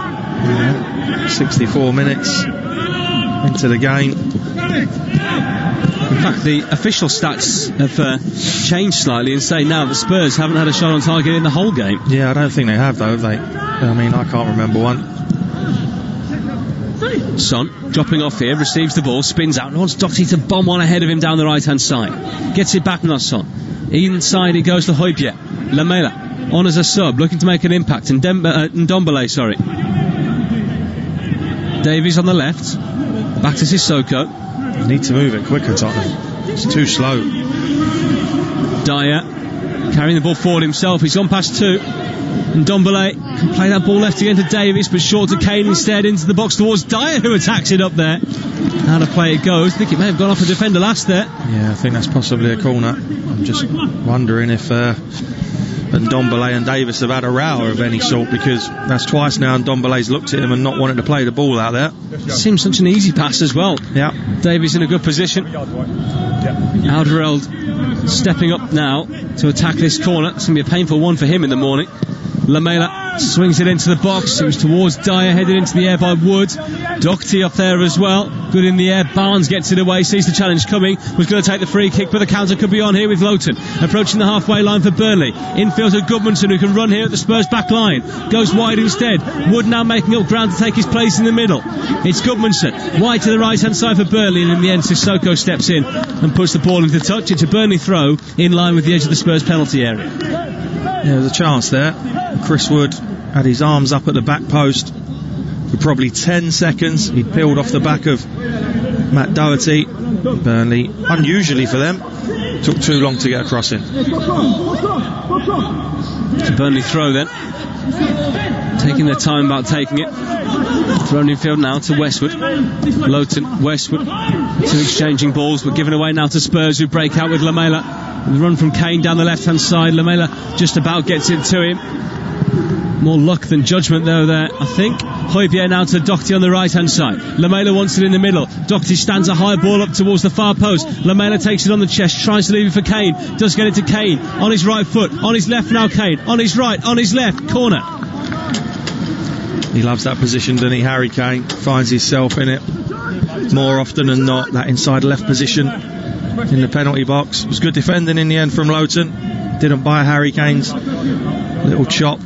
64 minutes into the game. In fact, the official stats have changed slightly and say now that Spurs haven't had a shot on target in the whole game. Yeah, I don't think they have, though, have they? I mean, I can't remember one. Son dropping off here, receives the ball, spins out and wants Doherty to bomb one ahead of him down the right hand side. Gets it back now, Son. Inside it goes to Hojbjerg. Lamela on as a sub, looking to make an impact. And Ndombele, sorry. Davies on the left, back to Sissoko. You need to move it quicker, Tottenham. It's too slow. Dyer carrying the ball forward himself. He's gone past two. And Ndombele can play that ball left again to Davies, but short to Kane instead, into the box towards Dyer, who attacks it up there. How to play it goes. I think it may have gone off a defender last there. Yeah, I think that's possibly a corner. I'm just wondering if Ndombele and Davies have had a row of any sort, because that's twice now Ndombele's looked at him and not wanted to play the ball out there. Seems such an easy pass as well. Yeah. Davies in a good position. Alderweireld stepping up now to attack this corner. It's going to be a painful one for him in the morning. Lamela swings it into the box. It was towards Dyer, headed into the air by Wood. Doherty up there as well. Good in the air. Barnes gets it away, sees the challenge coming. Was going to take the free kick, but the counter could be on here with Lowton. Approaching the halfway line for Burnley. Infield to Gudmundsson, who can run here at the Spurs back line. Goes wide instead. Wood now making up ground to take his place in the middle. It's Gudmundsson. Wide to the right hand side for Burnley, and in the end Sissoko steps in and puts the ball into touch. It's a Burnley throw in line with the edge of the Spurs penalty area. Yeah, there was a chance there. Chris Wood had his arms up at the back post for probably 10 seconds. He peeled off the back of Matt Doherty. Burnley, unusually for them, took too long to get a crossing. It's a Burnley throw then. Taking their time about taking it. Thrown infield now to Westwood. Lowton, Westwood. Two exchanging balls, but given away now to Spurs, who break out with Lamela. The run from Kane down the left hand side. Lamela just about gets it to him. More luck than judgment though there, I think. Hojbjerg now to Doherty on the right hand side. Lamela wants it in the middle. Doherty stands a high ball up towards the far post. Lamela takes it on the chest, tries to leave it for Kane. Does get it to Kane. On his right foot. On his left now Kane. On his right. On his left. Corner. He loves that position, doesn't he? Harry Kane finds himself in it more often than not. That inside left position in the penalty box. It was good defending in the end from Lowton. Didn't buy Harry Kane's little chop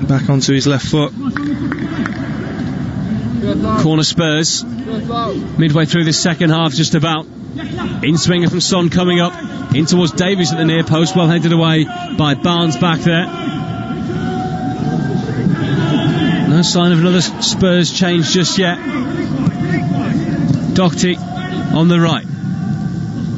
back onto his left foot. Corner Spurs. Midway through this second half, just about. In swinger from Son coming up. In towards Davies at the near post. Well headed away by Barnes back there. No sign of another Spurs change just yet. Doherty on the right.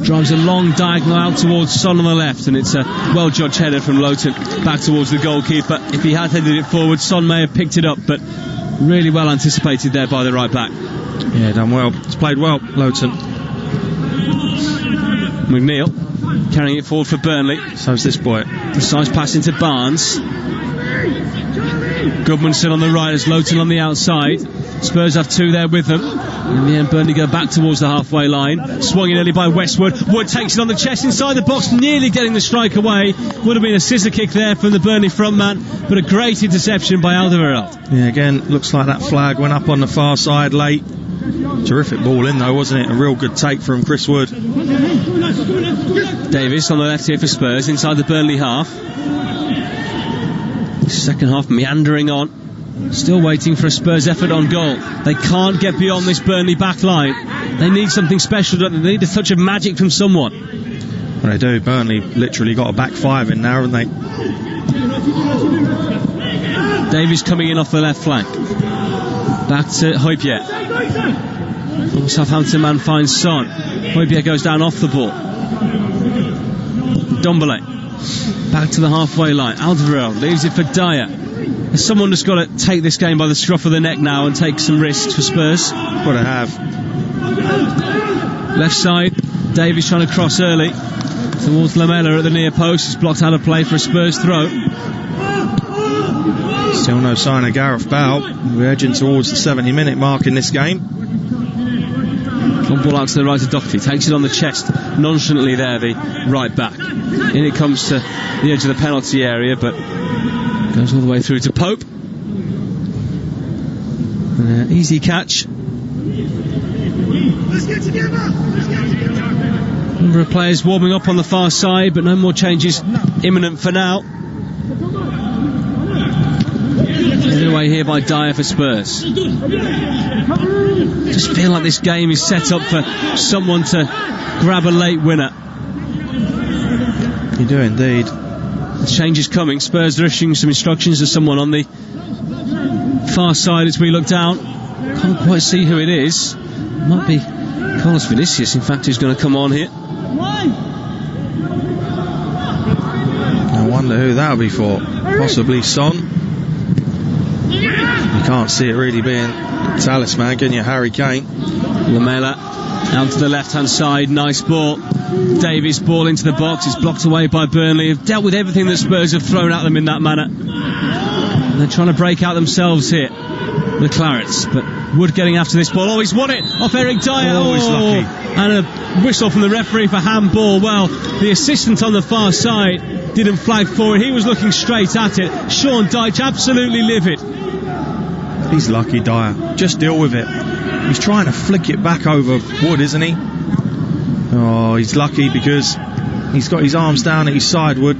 Drives a long diagonal out towards Son on the left, and it's a well-judged header from Lowton back towards the goalkeeper. If he had headed it forward, Son may have picked it up, but really well anticipated there by the right back. Yeah, done well. It's played well, Lowton. McNeil carrying it forward for Burnley. So's this boy. Precise pass into Barnes. Gudmundsson on the right as Lowton on the outside. Spurs have two there with them. In the end, Burnley go back towards the halfway line. Swung in early by Westwood. Wood takes it on the chest inside the box, nearly getting the strike away. Would have been a scissor kick there from the Burnley front man, but a great interception by Alderweireld. Yeah, again, looks like that flag went up on the far side late. Terrific ball in though, wasn't it? A real good take from Chris Wood. Davies on the left here for Spurs, inside the Burnley half. Second half meandering on. Still waiting for a Spurs effort on goal. They can't get beyond this Burnley back line. They need something special. They need a touch of magic from someone. Well, they do. Burnley literally got a back five in now, haven't they? Davies coming in off the left flank. Back to Hojbjerg. Southampton man finds Son. Hojbjerg goes down off the ball. Ndombele. Back to the halfway line. Alderweireld leaves it for Dyer. Someone just got to take this game by the scruff of the neck now and take some risks for Spurs. Got to have. Left side. Davies trying to cross early towards Lamela at the near post. It's blocked out of play for a Spurs throw. Still no sign of Gareth Bale. We're edging towards the 70-minute mark in this game. One ball out to the right of Doherty. Takes it on the chest nonchalantly there, the right back. In it comes to the edge of the penalty area, but goes all the way through to Pope. Easy catch. Let's get together. Number of players warming up on the far side, but no more changes imminent for now. Taken away here by Dyer for Spurs. Just feel like this game is set up for someone to grab a late winner. You do indeed. The change is coming. Spurs are issuing some instructions to someone on the far side as we look down. Can't quite see who it is. Might be Carlos Vinicius, in fact, who's going to come on here. I wonder who that'll be for. Possibly Son. You can't see it really being talisman, can you? Harry Kane. Lamela out to the left hand side. Nice ball. Davies ball into the box. It's blocked away by Burnley. Have dealt with everything that Spurs have thrown at them in that manner. And they're trying to break out themselves here, the Clarets. But Wood getting after this ball. Oh, he's won it off Eric Dyer. Oh, he's lucky. And a whistle from the referee for handball. Well, the assistant on the far side didn't flag for it. He was looking straight at it. Sean Dyche absolutely livid. He's lucky, Dyer. Just deal with it. He's trying to flick it back over Wood, isn't he? Oh, he's lucky because he's got his arms down at his side, Wood.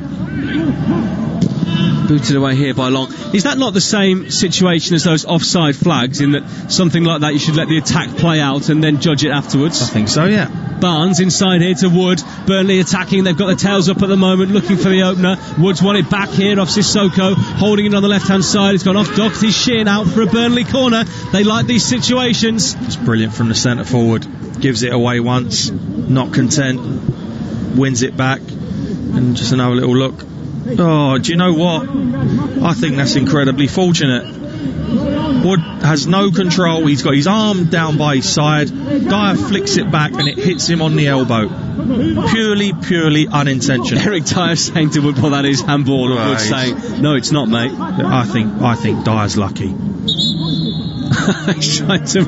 Booted away here by Long. Is that not the same situation as those offside flags, in that something like that you should let the attack play out and then judge it afterwards? I think so, yeah. Barnes inside here to Wood. Burnley attacking. They've got their tails up at the moment, looking for the opener. Wood's won it back here off Sissoko, holding it on the left hand side. It's gone off Doherty's shin, out for a Burnley corner. They like these situations. It's brilliant from the centre forward. Gives it away once, not content, wins it back, and just another little look. Oh, do you know what? I think that's incredibly fortunate. Wood has no control. He's got his arm down by his side. Dyer flicks it back and it hits him on the elbow. Purely unintentional. Eric Dyer saying to Wood, well, that is handball. And Wood saying, no, it's not, mate. I think Dyer's lucky. He's trying to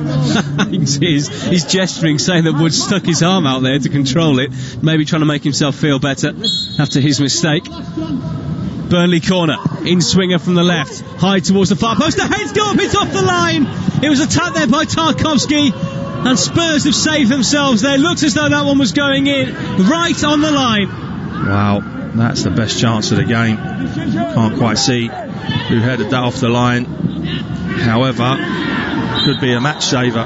he's gesturing, saying that Wood stuck his arm out there to control it, maybe trying to make himself feel better after his mistake. Burnley corner, in swinger from the left, high towards the far post, the head's go up, it's off the line. It was attacked there by Tarkowski, and Spurs have saved themselves there. Looks as though that one was going in right on the line. Wow, that's the best chance of the game. Can't quite see who headed that off the line. However, could be a match saver.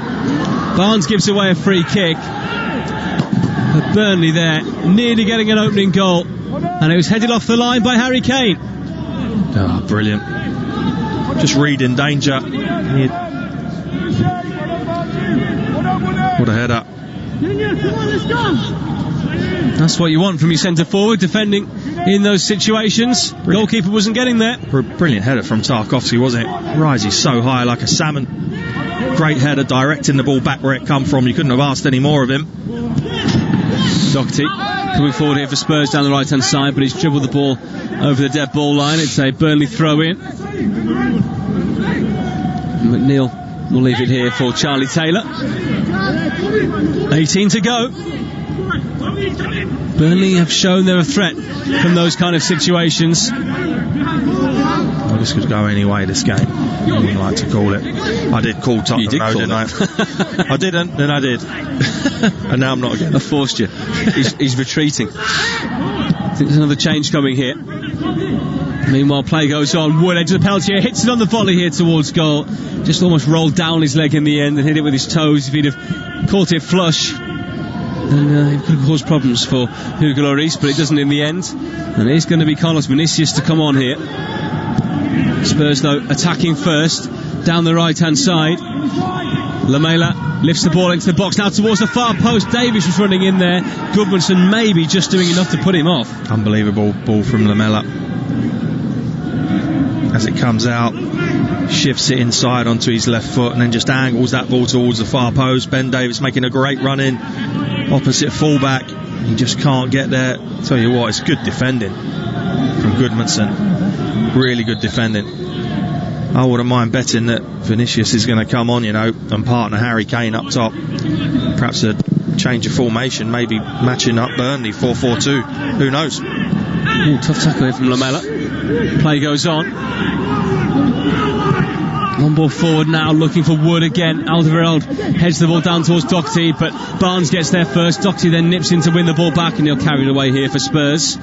Barnes gives away a free kick. But Burnley there, nearly getting an opening goal, and it was headed off the line by Harry Kane. Oh, brilliant. Just reading danger. What a header. That's what you want from your centre forward, defending in those situations. Brilliant. Goalkeeper wasn't getting there. Brilliant header from Tarkowski, wasn't it? Rises so high like a salmon. Great header, directing the ball back where it come from. You couldn't have asked any more of him. Doherty coming forward here for Spurs down the right hand side, but he's dribbled the ball over the dead ball line. It's a Burnley throw in. McNeil will leave it here for Charlie Taylor. 18 to go. Burnley have shown they're a threat from those kind of situations. Well, this could go any way, this game. I wouldn't like to call it. I did call Tottenham, didn't I? I didn't, then I did. And now I'm not again. I forced you. He's retreating. I think there's another change coming here. Meanwhile, play goes on. Wood edge of the penalty area, hits it on the volley here towards goal. Just almost rolled down his leg in the end and hit it with his toes. If he'd have caught it flush, And it could have caused problems for Hugo Lloris, but it doesn't in the end. And it is going to be Carlos Vinicius to come on here. Spurs, though, attacking first, down the right-hand side. Lamela lifts the ball into the box, now towards the far post. Davies was running in there. Gudmundsson maybe just doing enough to put him off. Unbelievable ball from Lamela. As it comes out, shifts it inside onto his left foot and then just angles that ball towards the far post. Ben Davies making a great run in, opposite fullback. He just can't get there. Tell you what, it's good defending from Gudmundsson. Really good defending. I wouldn't mind betting that Vinicius is going to come on, and partner Harry Kane up top. Perhaps a change of formation, maybe matching up Burnley 4-4-2. Who knows? Ooh, tough tackle here from Lamela. Play goes on. One ball forward now, looking for Wood again. Alderweireld heads the ball down towards Doherty, but Barnes gets there first. Doherty then nips in to win the ball back, and he'll carry it away here for Spurs.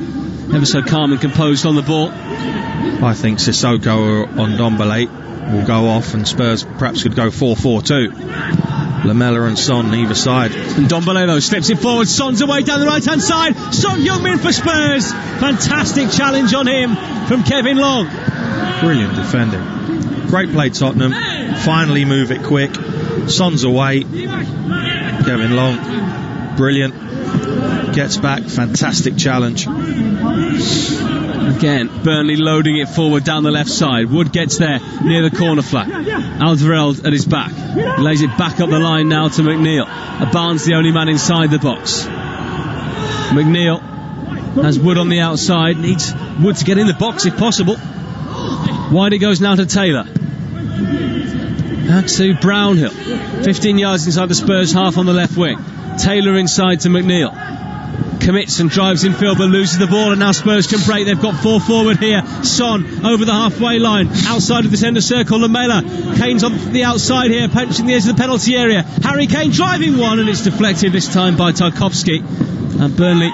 Ever so calm and composed on the ball. I think Sissoko or Ndombele will go off, and Spurs perhaps could go 4-4-2. Lamela and Son either side. And Ndombele, though, slips it forward. Son's away down the right-hand side. Son Heung-min for Spurs. Fantastic challenge on him from Kevin Long. Brilliant defending. Great play, Tottenham. Finally move it quick. Son's away. Kevin Long, brilliant. Gets back. Fantastic challenge. Again, Burnley loading it forward down the left side. Wood gets there near the corner flag. Alderweireld at his back. Lays it back up the line now to McNeil. Barnes the only man inside the box. McNeil has Wood on the outside. Needs Wood to get in the box if possible. Wide it goes now to Taylor. Back to Brownhill. 15 yards inside the Spurs half on the left wing. Taylor inside to McNeil. Commits and drives in field but loses the ball, and now Spurs can break. They've got 4 forward here. Son over the halfway line, outside of the centre circle. Lamela, Kane's on the outside here, punching the edge of the penalty area. Harry Kane driving one, and it's deflected this time by Tarkowski, and Burnley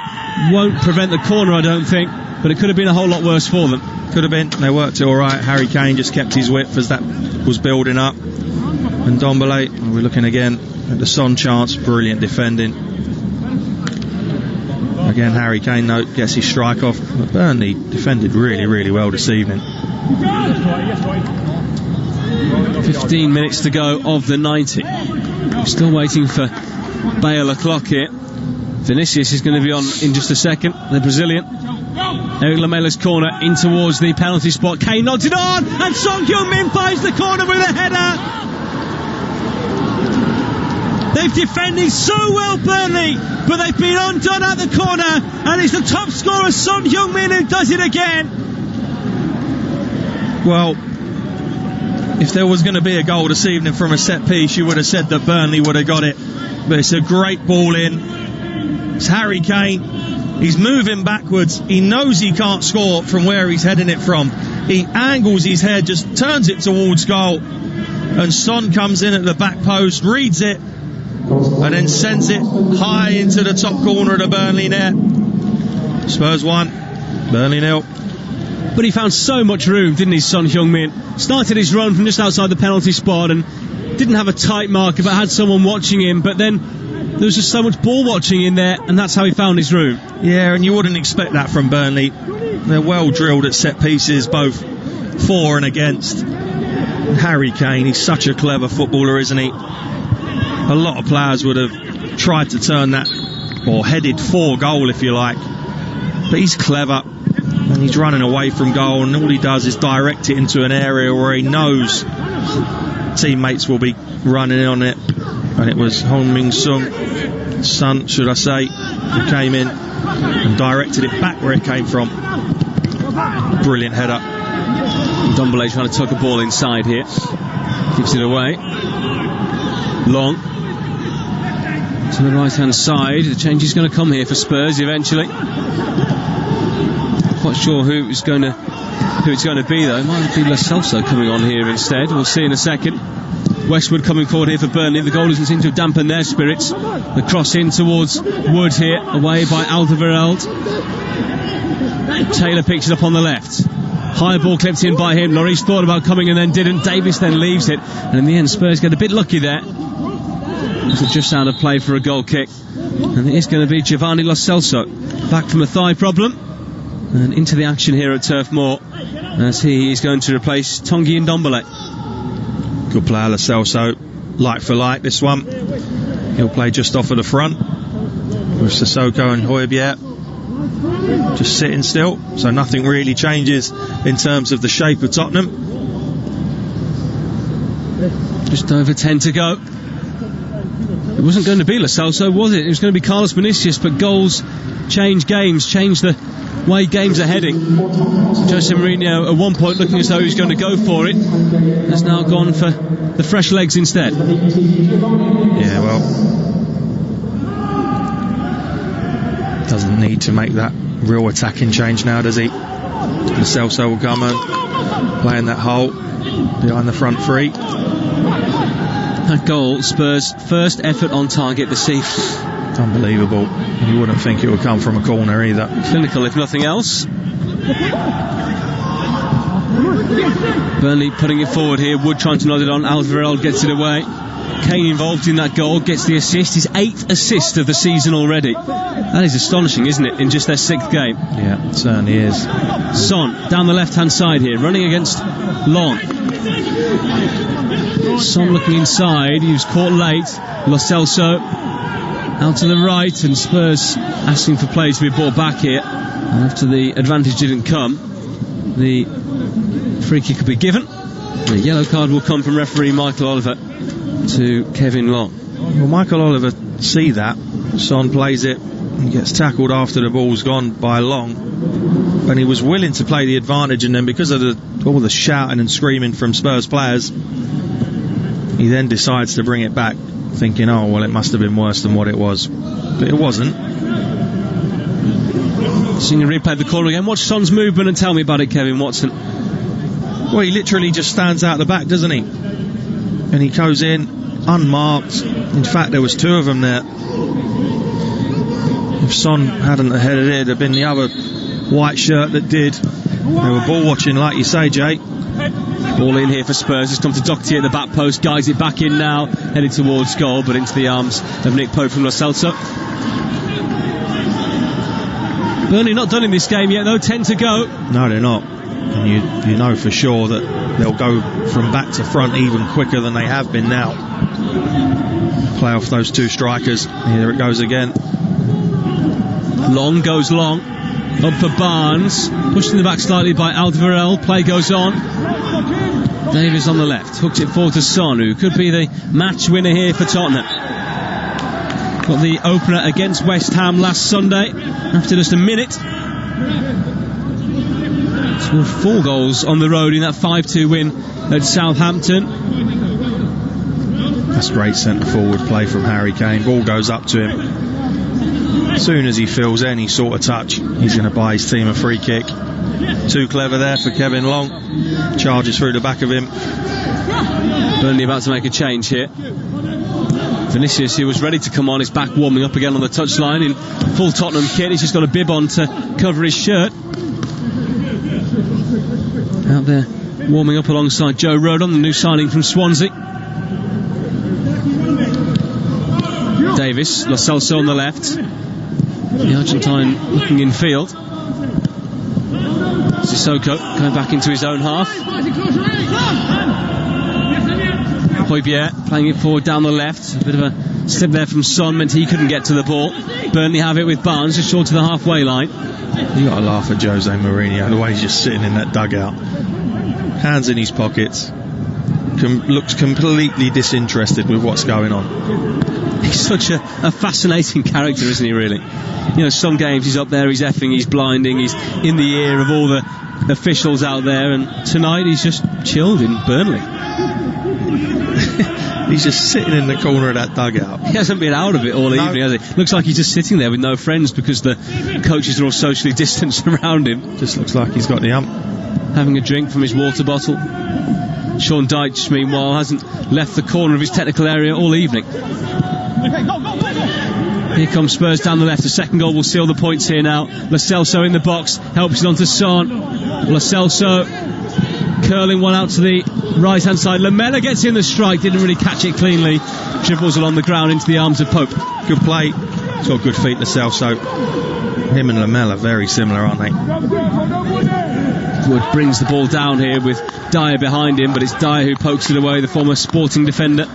won't prevent the corner, I don't think, but it could have been a whole lot worse for them. Could have been. They worked it alright. Harry Kane just kept his width as that was building up. And Ndombele, we're looking again at the Son chance. Brilliant defending. Again, Harry Kane gets his strike off. But Burnley defended really, really well this evening. 15 minutes to go of the 90. Still waiting for Bale o'clock here. Vinicius is going to be on in just a second. The Brazilian. Eric Lamela's corner in towards the penalty spot. Kane nods it on, and Son Heung-min finds the corner with a header. They've defended so well, Burnley, but they've been undone at the corner, and it's the top scorer, Son Heung-min, who does it again. Well, if there was going to be a goal this evening from a set piece, you would have said that Burnley would have got it. But it's a great ball in. It's Harry Kane. He's moving backwards. He knows he can't score from where he's heading it from. He angles his head, just turns it towards goal, and Son comes in at the back post, reads it, and then sends it high into the top corner of the Burnley net. Spurs 1, Burnley 0. But he found so much room, didn't he, Son Heung-min? Started his run from just outside the penalty spot and didn't have a tight marker, but had someone watching him. But then there was just so much ball watching in there, and that's how he found his room. Yeah, and you wouldn't expect that from Burnley. They're well drilled at set pieces, both for and against. Harry Kane, he's such a clever footballer, isn't he? A lot of players would have tried to turn that, or headed for goal if you like, but he's clever and he's running away from goal, and all he does is direct it into an area where he knows teammates will be running on it. And it was Heung-min Son, should I say, who came in and directed it back where it came from. Brilliant header. Ndombele trying to tuck a ball inside here, gives it away. Long to the right hand side. The change is going to come here for Spurs eventually. Not sure who it's going to be though. It might be Lo Celso coming on here instead. We'll see in a second. Westwood coming forward here for Burnley. The goal doesn't seem to have dampened their spirits. The cross in towards Wood here, away by Alderweireld. Taylor picks it up on the left. High ball clipped in by him. Lloris thought about coming and then didn't. Davies then leaves it, and in the end Spurs get a bit lucky there. It's just out of play for a goal kick. And it is going to be Giovanni Lo Celso, back from a thigh problem. And into the action here at Turf Moor, as he is going to replace Tanguy Ndombele. Good player, Lo Celso. Like for like, this one. He'll play just off of the front with Sissoko and Hojbjerg just sitting still, so nothing really changes in terms of the shape of Tottenham. Just over 10 to go. It wasn't going to be Lo Celso, was it? It was going to be Carlos Vinicius, but goals change games, change the way games are heading. Jose Mourinho at one point looking as though he was going to go for it, has now gone for the fresh legs instead. Yeah, well, doesn't need to make that real attacking change now, does he? Lo Celso will come and play in that hole behind the front three. That goal, Spurs' first effort on target this season. Unbelievable. You wouldn't think it would come from a corner either. Clinical, if nothing else. Burnley putting it forward here. Wood trying to nod it on. Alderweireld gets it away. Kane involved in that goal, gets the assist. His 8th assist of the season already. That is astonishing, isn't it, in just their 6th game? Yeah, it certainly is. Son down the left-hand side here, running against Long. Son looking inside. He was caught late. Lo Celso out to the right, and Spurs asking for play to be brought back here. And after the advantage didn't come, the free kick will be given. The yellow card will come from referee Michael Oliver to Kevin Long. Well, Michael Oliver see that. Son plays it and gets tackled after the ball's gone by Long, and he was willing to play the advantage, and then because of all the shouting and screaming from Spurs players, he then decides to bring it back, thinking, oh well, it must have been worse than what it was, but it wasn't. Seeing a replay of the corner again. Watch Son's movement and tell me about it, Kevin Watson. Well, he literally just stands out the back, doesn't he? And he goes in unmarked. In fact, there was 2 of them there. If Son hadn't headed it, it'd have been the other white shirt that did. They were ball watching, like you say, Jay. Ball in here for Spurs. It's come to Doherty at the back post. Guides it back in now, headed towards goal, but into the arms of Nick Pope from Lo Celso. Burnley not done in this game yet, though. 10 to go. No, they're not. And you know for sure that they'll go from back to front even quicker than they have been now. Play off those 2 strikers. Here it goes again. Long goes long. Up for Barnes. Pushed in the back slightly by Alderweireld. Play goes on. Davies on the left. Hooks it forward to Son, who could be the match winner here for Tottenham. Got the opener against West Ham last Sunday after just a minute. Scored 4 goals on the road in that 5-2 win at Southampton. That's great centre forward play from Harry Kane. Ball goes up to him. As soon as he feels any sort of touch, he's going to buy his team a free kick. Too clever there for Kevin Long. Charges through the back of him. Burnley about to make a change here. Vinicius, who was ready to come on, is back warming up again on the touchline in full Tottenham kit. He's just got a bib on to cover his shirt. Out there warming up alongside Joe Rodon, the new signing from Swansea. Davis, Lo Celso on the left. The Argentine looking in field. Sissoko going back into his own half. Hojbjerg playing it forward down the left. A bit of a slip there from Son, meant he couldn't get to the ball. Burnley have it with Barnes just short to the halfway line. You got to laugh at Jose Mourinho, the way he's just sitting in that dugout, hands in his pockets, looks completely disinterested with what's going on. He's such a fascinating character, isn't he, really? You know, some games he's up there, he's effing, he's blinding, he's in the ear of all the officials out there, and tonight he's just chilled in Burnley. He's just sitting in the corner of that dugout. He hasn't been out of it all evening, has he? Looks like he's just sitting there with no friends because the coaches are all socially distanced around him. Just looks like he's got the hump. Having a drink from his water bottle. Sean Dyche, meanwhile, hasn't left the corner of his technical area all evening. Here comes Spurs down the left. The second goal will seal the points here now. Lo Celso in the box, helps it on to Son. Lo Celso Curling one out to the right hand side. Lamela gets in the strike, didn't really catch it cleanly. Dribbles along the ground into the arms of Pope. Good play. He's got good feet myself, so him and Lamela very similar, aren't they? Wood brings the ball down here with Dyer behind him, but it's Dyer who pokes it away, the former Sporting defender.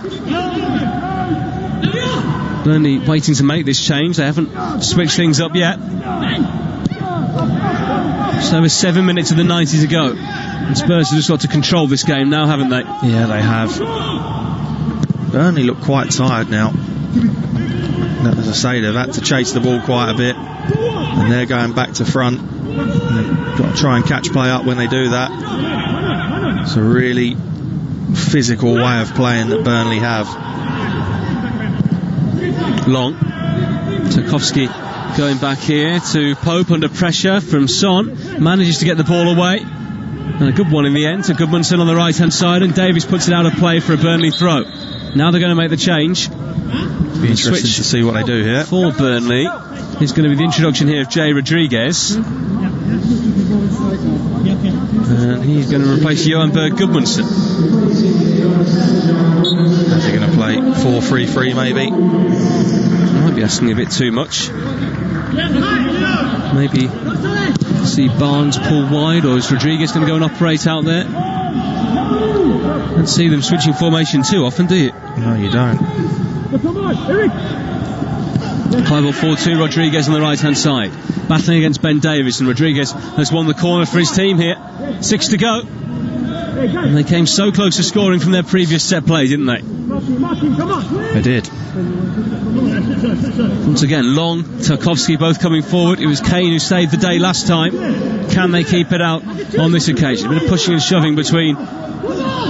Burnley waiting to make this change. They haven't switched things up yet. Just over 7 minutes of the 90 to go. And Spurs have just got to control this game now, haven't they? Yeah, they have. Burnley look quite tired now. As I say, they've had to chase the ball quite a bit, and they're going back to front. They've got to try and catch play up when they do that. It's a really physical way of playing that Burnley have. Long. Tarkowski going back here to Pope under pressure from Son. Manages to get the ball away. And a good one in the end to Gudmundsson on the right hand side, and Davies puts it out of play for a Burnley throw. Now they're going to make the change. Be interesting to see what they do here. For Burnley is going to be the introduction here of Jay Rodriguez. And he's going to replace Johan Berg Gudmundsson. Is he going to play 4-3-3 maybe? Might be asking a bit too much. Maybe see Barnes pull wide, or is Rodriguez going to go and operate out there? Don't see them switching formation too often, do you? No, you don't. High ball 4-2, Rodriguez on the right hand side, battling against Ben Davies, and Rodriguez has won the corner for his team here. 6 to go, and they came so close to scoring from their previous set play, didn't they? They did. Once again, Long, Tarkowski both coming forward. It was Kane who saved the day last time. Can they keep it out on this occasion? A bit of pushing and shoving between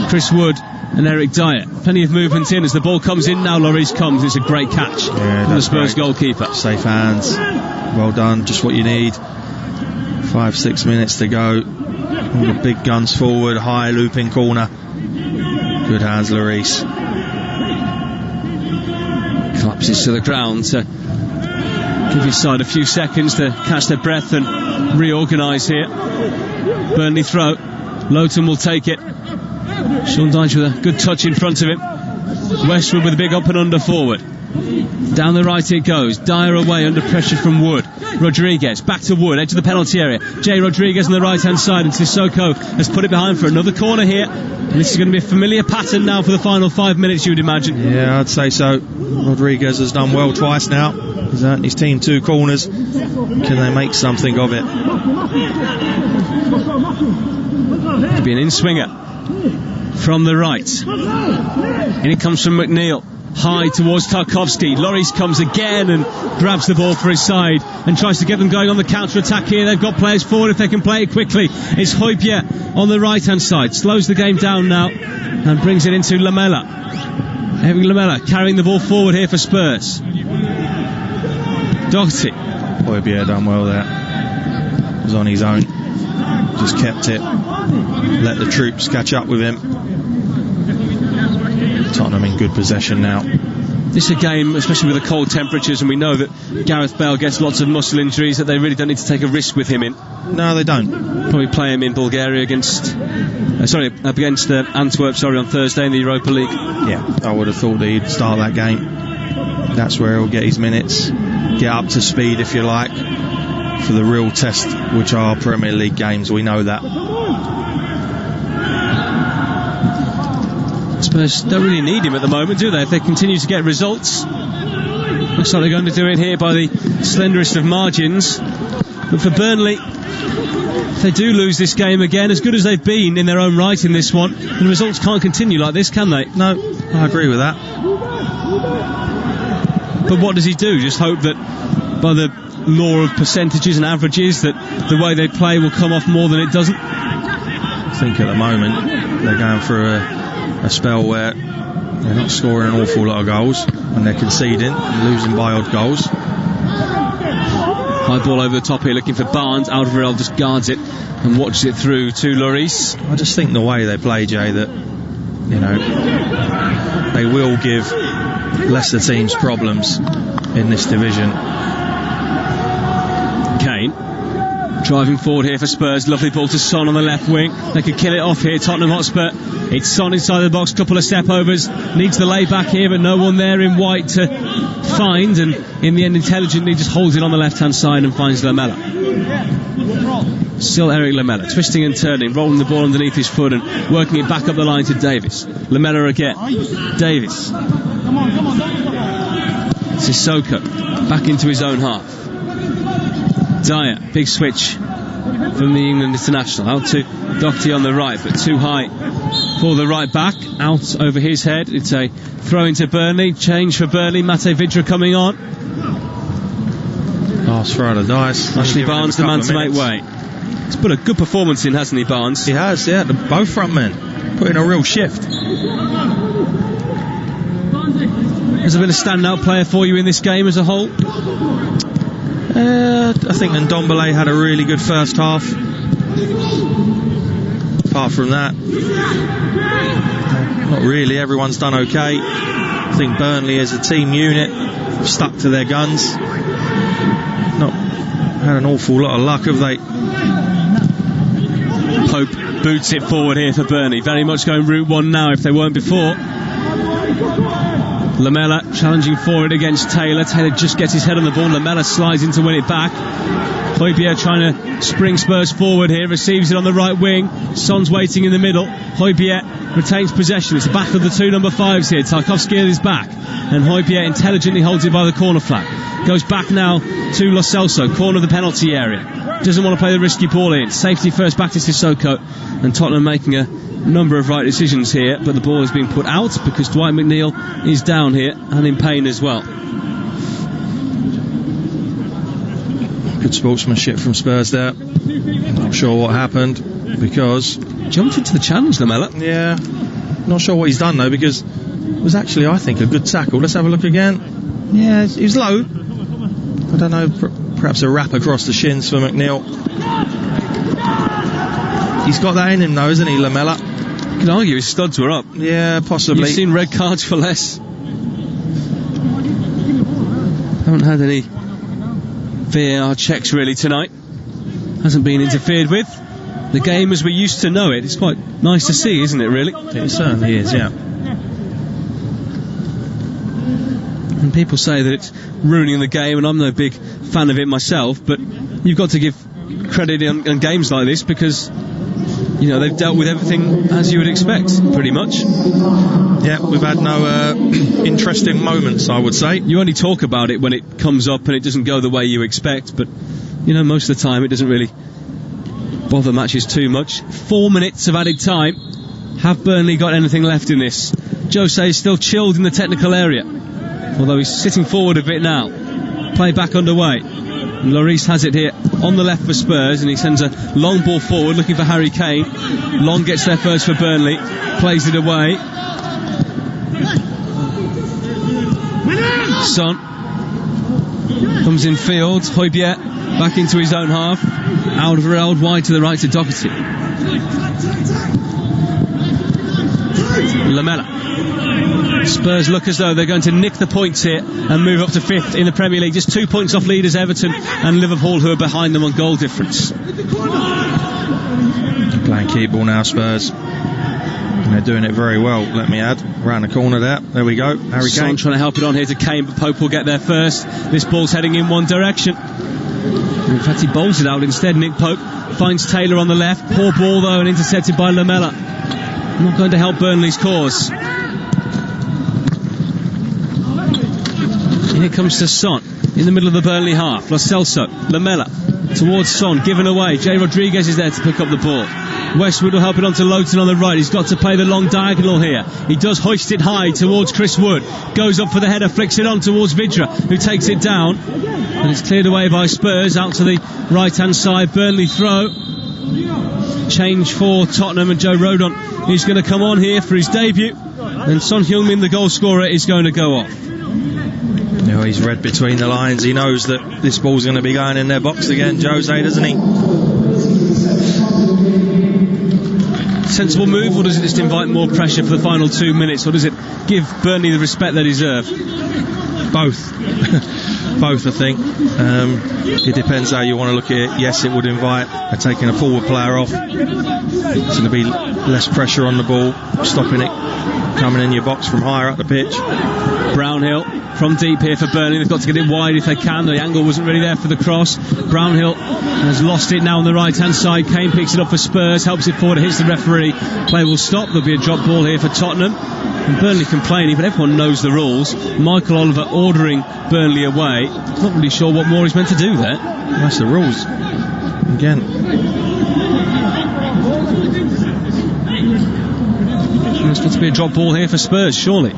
Chris Wood and Eric Dyer. Plenty of movement in as the ball comes in. Now Lloris comes. It's a great catch from the Spurs goalkeeper. Safe hands. Well done. Just what you need. 5-6 minutes to go. All the big guns forward. High looping corner. Good hands, Lloris. Collapses to the ground to give his side a few seconds to catch their breath and reorganise here. Burnley throw. Lowton will take it. Sean Dyche with a good touch in front of him. Westwood with a big up and under forward. Down the right it goes. Dyer away under pressure from Wood. Rodriguez back to Wood, edge of the penalty area. Jay Rodriguez on the right hand side, and Sissoko has put it behind for another corner here. And this is going to be a familiar pattern now for the final 5 minutes, you would imagine. Yeah, I'd say so. Rodriguez has done well twice now. He's earned his team 2 corners. Can they make something of it? Could be an in-swinger from the right. And it comes from McNeil. High towards Tarkowski. Lloris comes again and grabs the ball for his side and tries to get them going on the counter-attack here. They've got players forward if they can play it quickly. It's Hojbjerg on the right-hand side. Slows the game down now and brings it into Lamela. Having Lamela carrying the ball forward here for Spurs. Doherty. Hojbjerg done well there. Was on his own. Just kept it. Let the troops catch up with him. Tottenham in good possession now. This is a game, especially with the cold temperatures, and we know that Gareth Bale gets lots of muscle injuries, that they really don't need to take a risk with him in. No, they don't. Probably play him in Bulgaria against Antwerp on Thursday in the Europa League. Yeah, I would have thought that he'd start that game. That's where he'll get his minutes, get up to speed if you like, for the real test, which are Premier League games. We know that. Spurs don't really need him at the moment, do they? If they continue to get results, looks like they're going to do it here by the slenderest of margins. But for Burnley, if they do lose this game again, as good as they've been in their own right in this one, the results can't continue like this, can they? No, I agree with that. But what does he do? Just hope that by the law of percentages and averages that the way they play will come off more than it doesn't? I think at the moment they're going through a spell where they're not scoring an awful lot of goals and they're conceding and losing by odd goals. High ball over the top here looking for Barnes. Alderweireld just guards it and watches it through to Lloris. I just think the way they play, Jay, that they will give lesser teams problems in this division. Kane Driving forward here for Spurs. Lovely ball to Son on the left wing. They could kill it off here, Tottenham Hotspur. It's Son inside the box, couple of step overs. Needs the lay back here, but no one there in white to find. And in the end, intelligently just holds it on the left hand side and finds Lamela. Still Eric Lamela, twisting and turning, rolling the ball underneath his foot and working it back up the line to Davis. Lamela again. Davis. Sissoko back into his own half. Dyer, big switch from the England international. Out to Doherty on the right, but too high for the right back. Out over his head. It's a throw into Burnley. Change for Burnley. Mate Vidra coming on. Last throw of the dice. Ashley Barnes, the man to make way. He's put a good performance in, hasn't he, Barnes? He has, yeah. Both front men put in a real shift. Has there been a standout player for you in this game as a whole? I think Ndombele had a really good first half. Apart from that, not really. Everyone's done okay. I think Burnley as a team unit have stuck to their guns. Not had an awful lot of luck, have they? Pope boots it forward here for Burnley. Very much going route one now if they weren't before. Lamela challenging forward against Taylor. Taylor just gets his head on the ball. Lamela slides in to win it back. Hojbjerg trying to spring Spurs forward here. Receives it on the right wing. Son's waiting in the middle. Hojbjerg retains possession. It's the back of the two number 5s here. Tarkowski at his back. And Hojbjerg intelligently holds it by the corner flag. Goes back now to Lo Celso. Corner of the penalty area. Doesn't want to play the risky ball in. Safety first back to Sissoko. And Tottenham making a number of right decisions here, but the ball is being put out because Dwight McNeil is down here and in pain as well. Good sportsmanship from Spurs there. Not sure what happened because jumped into the challenge, Lamela. Yeah, not sure what he's done though, because it was actually, I think, a good tackle. Let's have a look again. Yeah, he was low. I don't know, perhaps a wrap across the shins for McNeil. He's got that in him though, isn't he, Lamela? You could argue his studs were up. Yeah, possibly. You've seen red cards for less. Haven't had any VAR checks really tonight. Hasn't been interfered with. The game as we used to know it. It's quite nice to see, isn't it, really? It certainly is, yeah. And people say that it's ruining the game, and I'm no big fan of it myself, but you've got to give credit on games like this because, you know, they've dealt with everything as you would expect, pretty much. Yeah, we've had no interesting moments, I would say. You only talk about it when it comes up and it doesn't go the way you expect, but, you know, most of the time it doesn't really bother matches too much. 4 minutes of added time. Have Burnley got anything left in this? Jose is still chilled in the technical area, although he's sitting forward a bit now. Play back underway. And Lloris has it here on the left for Spurs, and he sends a long ball forward looking for Harry Kane. Long gets there first for Burnley, plays it away. Son comes in field. Hojbjerg back into his own half. Alderweireld wide to the right to Doherty. Lamela. Spurs look as though they're going to nick the points here and move up to 5th in the Premier League. Just 2 points off leaders Everton and Liverpool, who are behind them on goal difference. Playing key ball now, Spurs. And they're doing it very well, let me add. Around the corner there we go. Harry Son Kane trying to help it on here to Kane, but Pope will get there first. This ball's heading in one direction. In fact, he bowls it out instead. Nick Pope finds Taylor on the left. Poor ball though, and intercepted by Lamela. Not going to help Burnley's cause. Here comes to Son in the middle of the Burnley half. Lo Celso, Lamela towards Son, given away. Jay Rodriguez is there to pick up the ball. Westwood will help it on to Lowton on the right. He's got to play the long diagonal here. He does hoist it high towards Chris Wood. Goes up for the header, flicks it on towards Vidra, who takes it down. And it's cleared away by Spurs out to the right hand side. Burnley throw. Change for Tottenham, and Joe Rodon is going to come on here for his debut. And Son Heung-min, the goal scorer, is going to go off. You know, he's read between the lines. He knows that this ball's going to be going in their box again, Jose, doesn't he? Sensible move, or does it just invite more pressure for the final 2 minutes, or does it give Burnley the respect they deserve? Both. both, I think. It depends how you want to look at it. Yes, it would invite taking a forward player off. It's going to be less pressure on the ball, stopping it coming in your box from higher up the pitch. Brownhill from deep here for Burnley. They've got to get it wide if they can. The angle wasn't really there for the cross. Brownhill has lost it now on the right hand side. Kane picks it up for Spurs, helps it forward, it hits the referee. Play will stop. There'll be a drop ball here for Tottenham. And Burnley complaining, but everyone knows the rules. Michael Oliver ordering Burnley away. Not really sure what more he's meant to do there. That's the rules. Again. There's got to be a drop ball here for Spurs, surely.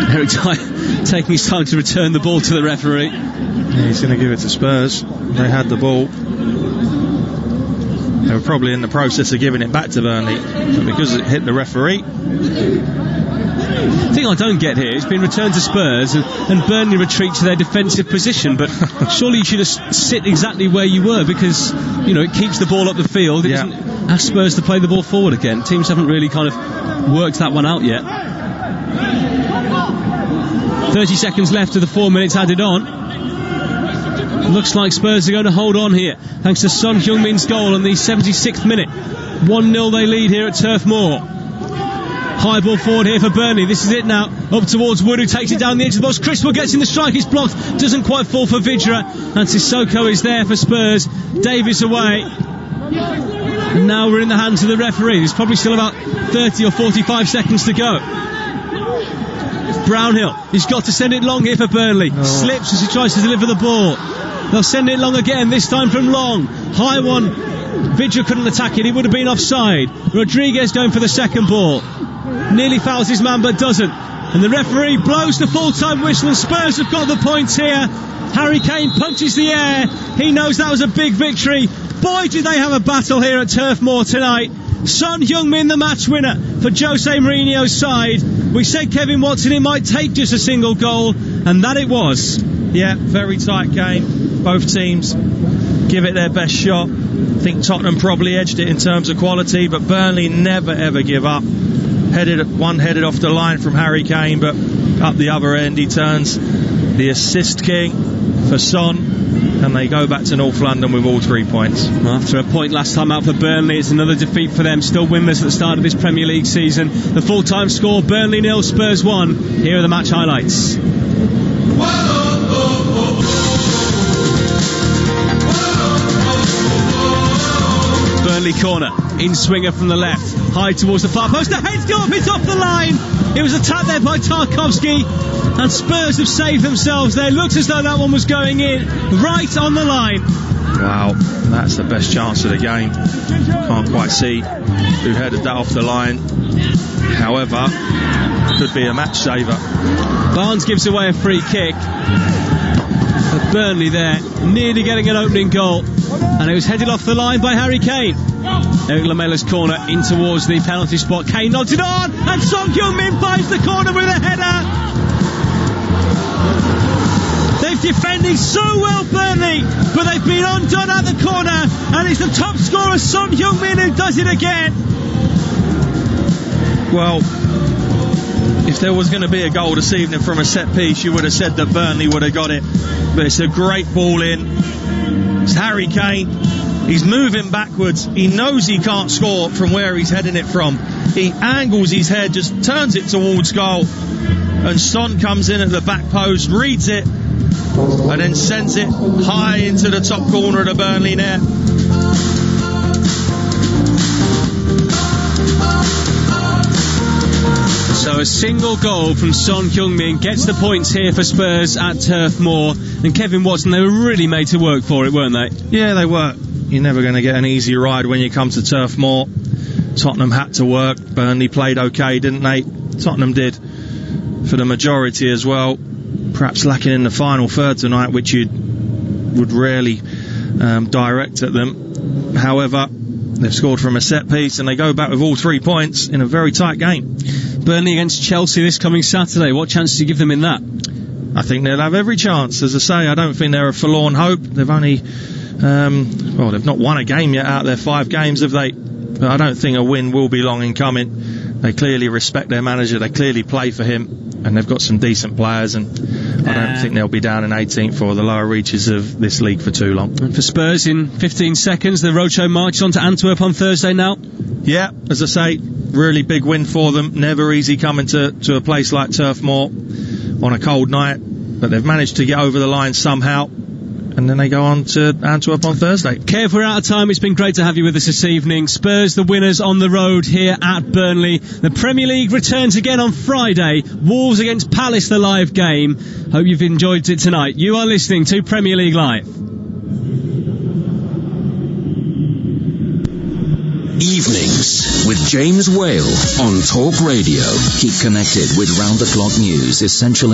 Eric Dyer taking his time to return the ball to the referee. Yeah, he's going to give it to Spurs. They had the ball. They were probably in the process of giving it back to Burnley, but because it hit the referee. The thing I don't get here, it's been returned to Spurs and Burnley retreat to their defensive position, but surely you should have sit exactly where you were, because it keeps the ball up the field. It doesn't ask Spurs to play the ball forward again. Teams haven't really kind of worked that one out yet. 30 seconds left of the 4 minutes added on. Looks like Spurs are going to hold on here thanks to Son Heung-min's goal in the 76th minute. 1-0 they lead here at Turf Moor. High ball forward here for Burnley. This is it now. Up towards Wood, who takes it down the edge of the box. Criswell gets in the strike. It's blocked. Doesn't quite fall for Vydra. And Sissoko is there for Spurs. Davies away. And now we're in the hands of the referee. There's probably still about 30 or 45 seconds to go. Brownhill, he's got to send it long here for Burnley. Slips as he tries to deliver the ball. They'll send it long again, this time from long. High one. Vydra couldn't attack it, he would have been offside. Rodriguez going for the second ball. Nearly fouls his man but doesn't. And the referee blows the full-time whistle and Spurs have got the points here. Harry Kane punches the air. He knows that was a big victory. Boy, did they have a battle here at Turf Moor tonight. Son Heung-min the match winner for Jose Mourinho's side. We said Kevin Watson it might take just a single goal, and that it was. Yeah, very tight game. Both teams give it their best shot. I think Tottenham probably edged it in terms of quality, but Burnley never ever give up. Headed off the line from Harry Kane, but up the other end he turns the assist king for Son, and they go back to North London with all 3 points. After a point last time out for Burnley, it's another defeat for them. Still winless at the start of this Premier League season. The full-time score, Burnley 0, Spurs 1. Here are the match highlights. Burnley corner, in-swinger from the left, high towards the far post, the head's go up, it's off the line. It was attacked there by Tarkowski, and Spurs have saved themselves there. Looks as though that one was going in, right on the line. Wow, that's the best chance of the game. Can't quite see who headed that off the line. However, could be a match saver. Barnes gives away a free kick. But Burnley there, nearly getting an opening goal. And it was headed off the line by Harry Kane. Eric Lamella's corner in towards the penalty spot. Kane nods it on, and Son Heung-min finds the corner with a header. They've defended so well, Burnley, but they've been undone at the corner, and it's the top scorer, Son Heung-min, who does it again. Well, if there was going to be a goal this evening from a set piece, you would have said that Burnley would have got it. But it's a great ball in. It's Harry Kane. He's moving backwards. He knows he can't score from where he's heading it from. He angles his head, just turns it towards goal. And Son comes in at the back post, reads it, and then sends it high into the top corner of the Burnley net. So a single goal from Son Heung-min gets the points here for Spurs at Turf Moor. And Kevin Watson, they were really made to work for it, weren't they? Yeah, they were. You're never going to get an easy ride when you come to Turf Moor. Tottenham had to work. Burnley played okay, didn't they? Tottenham did for the majority as well. Perhaps lacking in the final third tonight, which you would rarely direct at them. However, they've scored from a set piece and they go back with all 3 points in a very tight game. Burnley against Chelsea this coming Saturday. What chance do you give them in that? I think they'll have every chance. As I say, I don't think they're a forlorn hope. They've only, they've not won a game yet out of their 5 games, have they? But I don't think a win will be long in coming. They clearly respect their manager. They clearly play for him. and they've got some decent players, and I don't think they'll be down in 18th or the lower reaches of this league for too long. And for Spurs, in 15 seconds, the roadshow marches on to Antwerp on Thursday now. Yeah, as I say, really big win for them. Never easy coming to a place like Turf Moor on a cold night, but they've managed to get over the line somehow. And then they go on to Antwerp on Thursday. Kev, we're out of time. It's been great to have you with us this evening. Spurs, the winners on the road here at Burnley. The Premier League returns again on Friday. Wolves against Palace, the live game. Hope you've enjoyed it tonight. You are listening to Premier League Live. Evenings with James Whale on Talk Radio. Keep connected with round-the-clock news, essential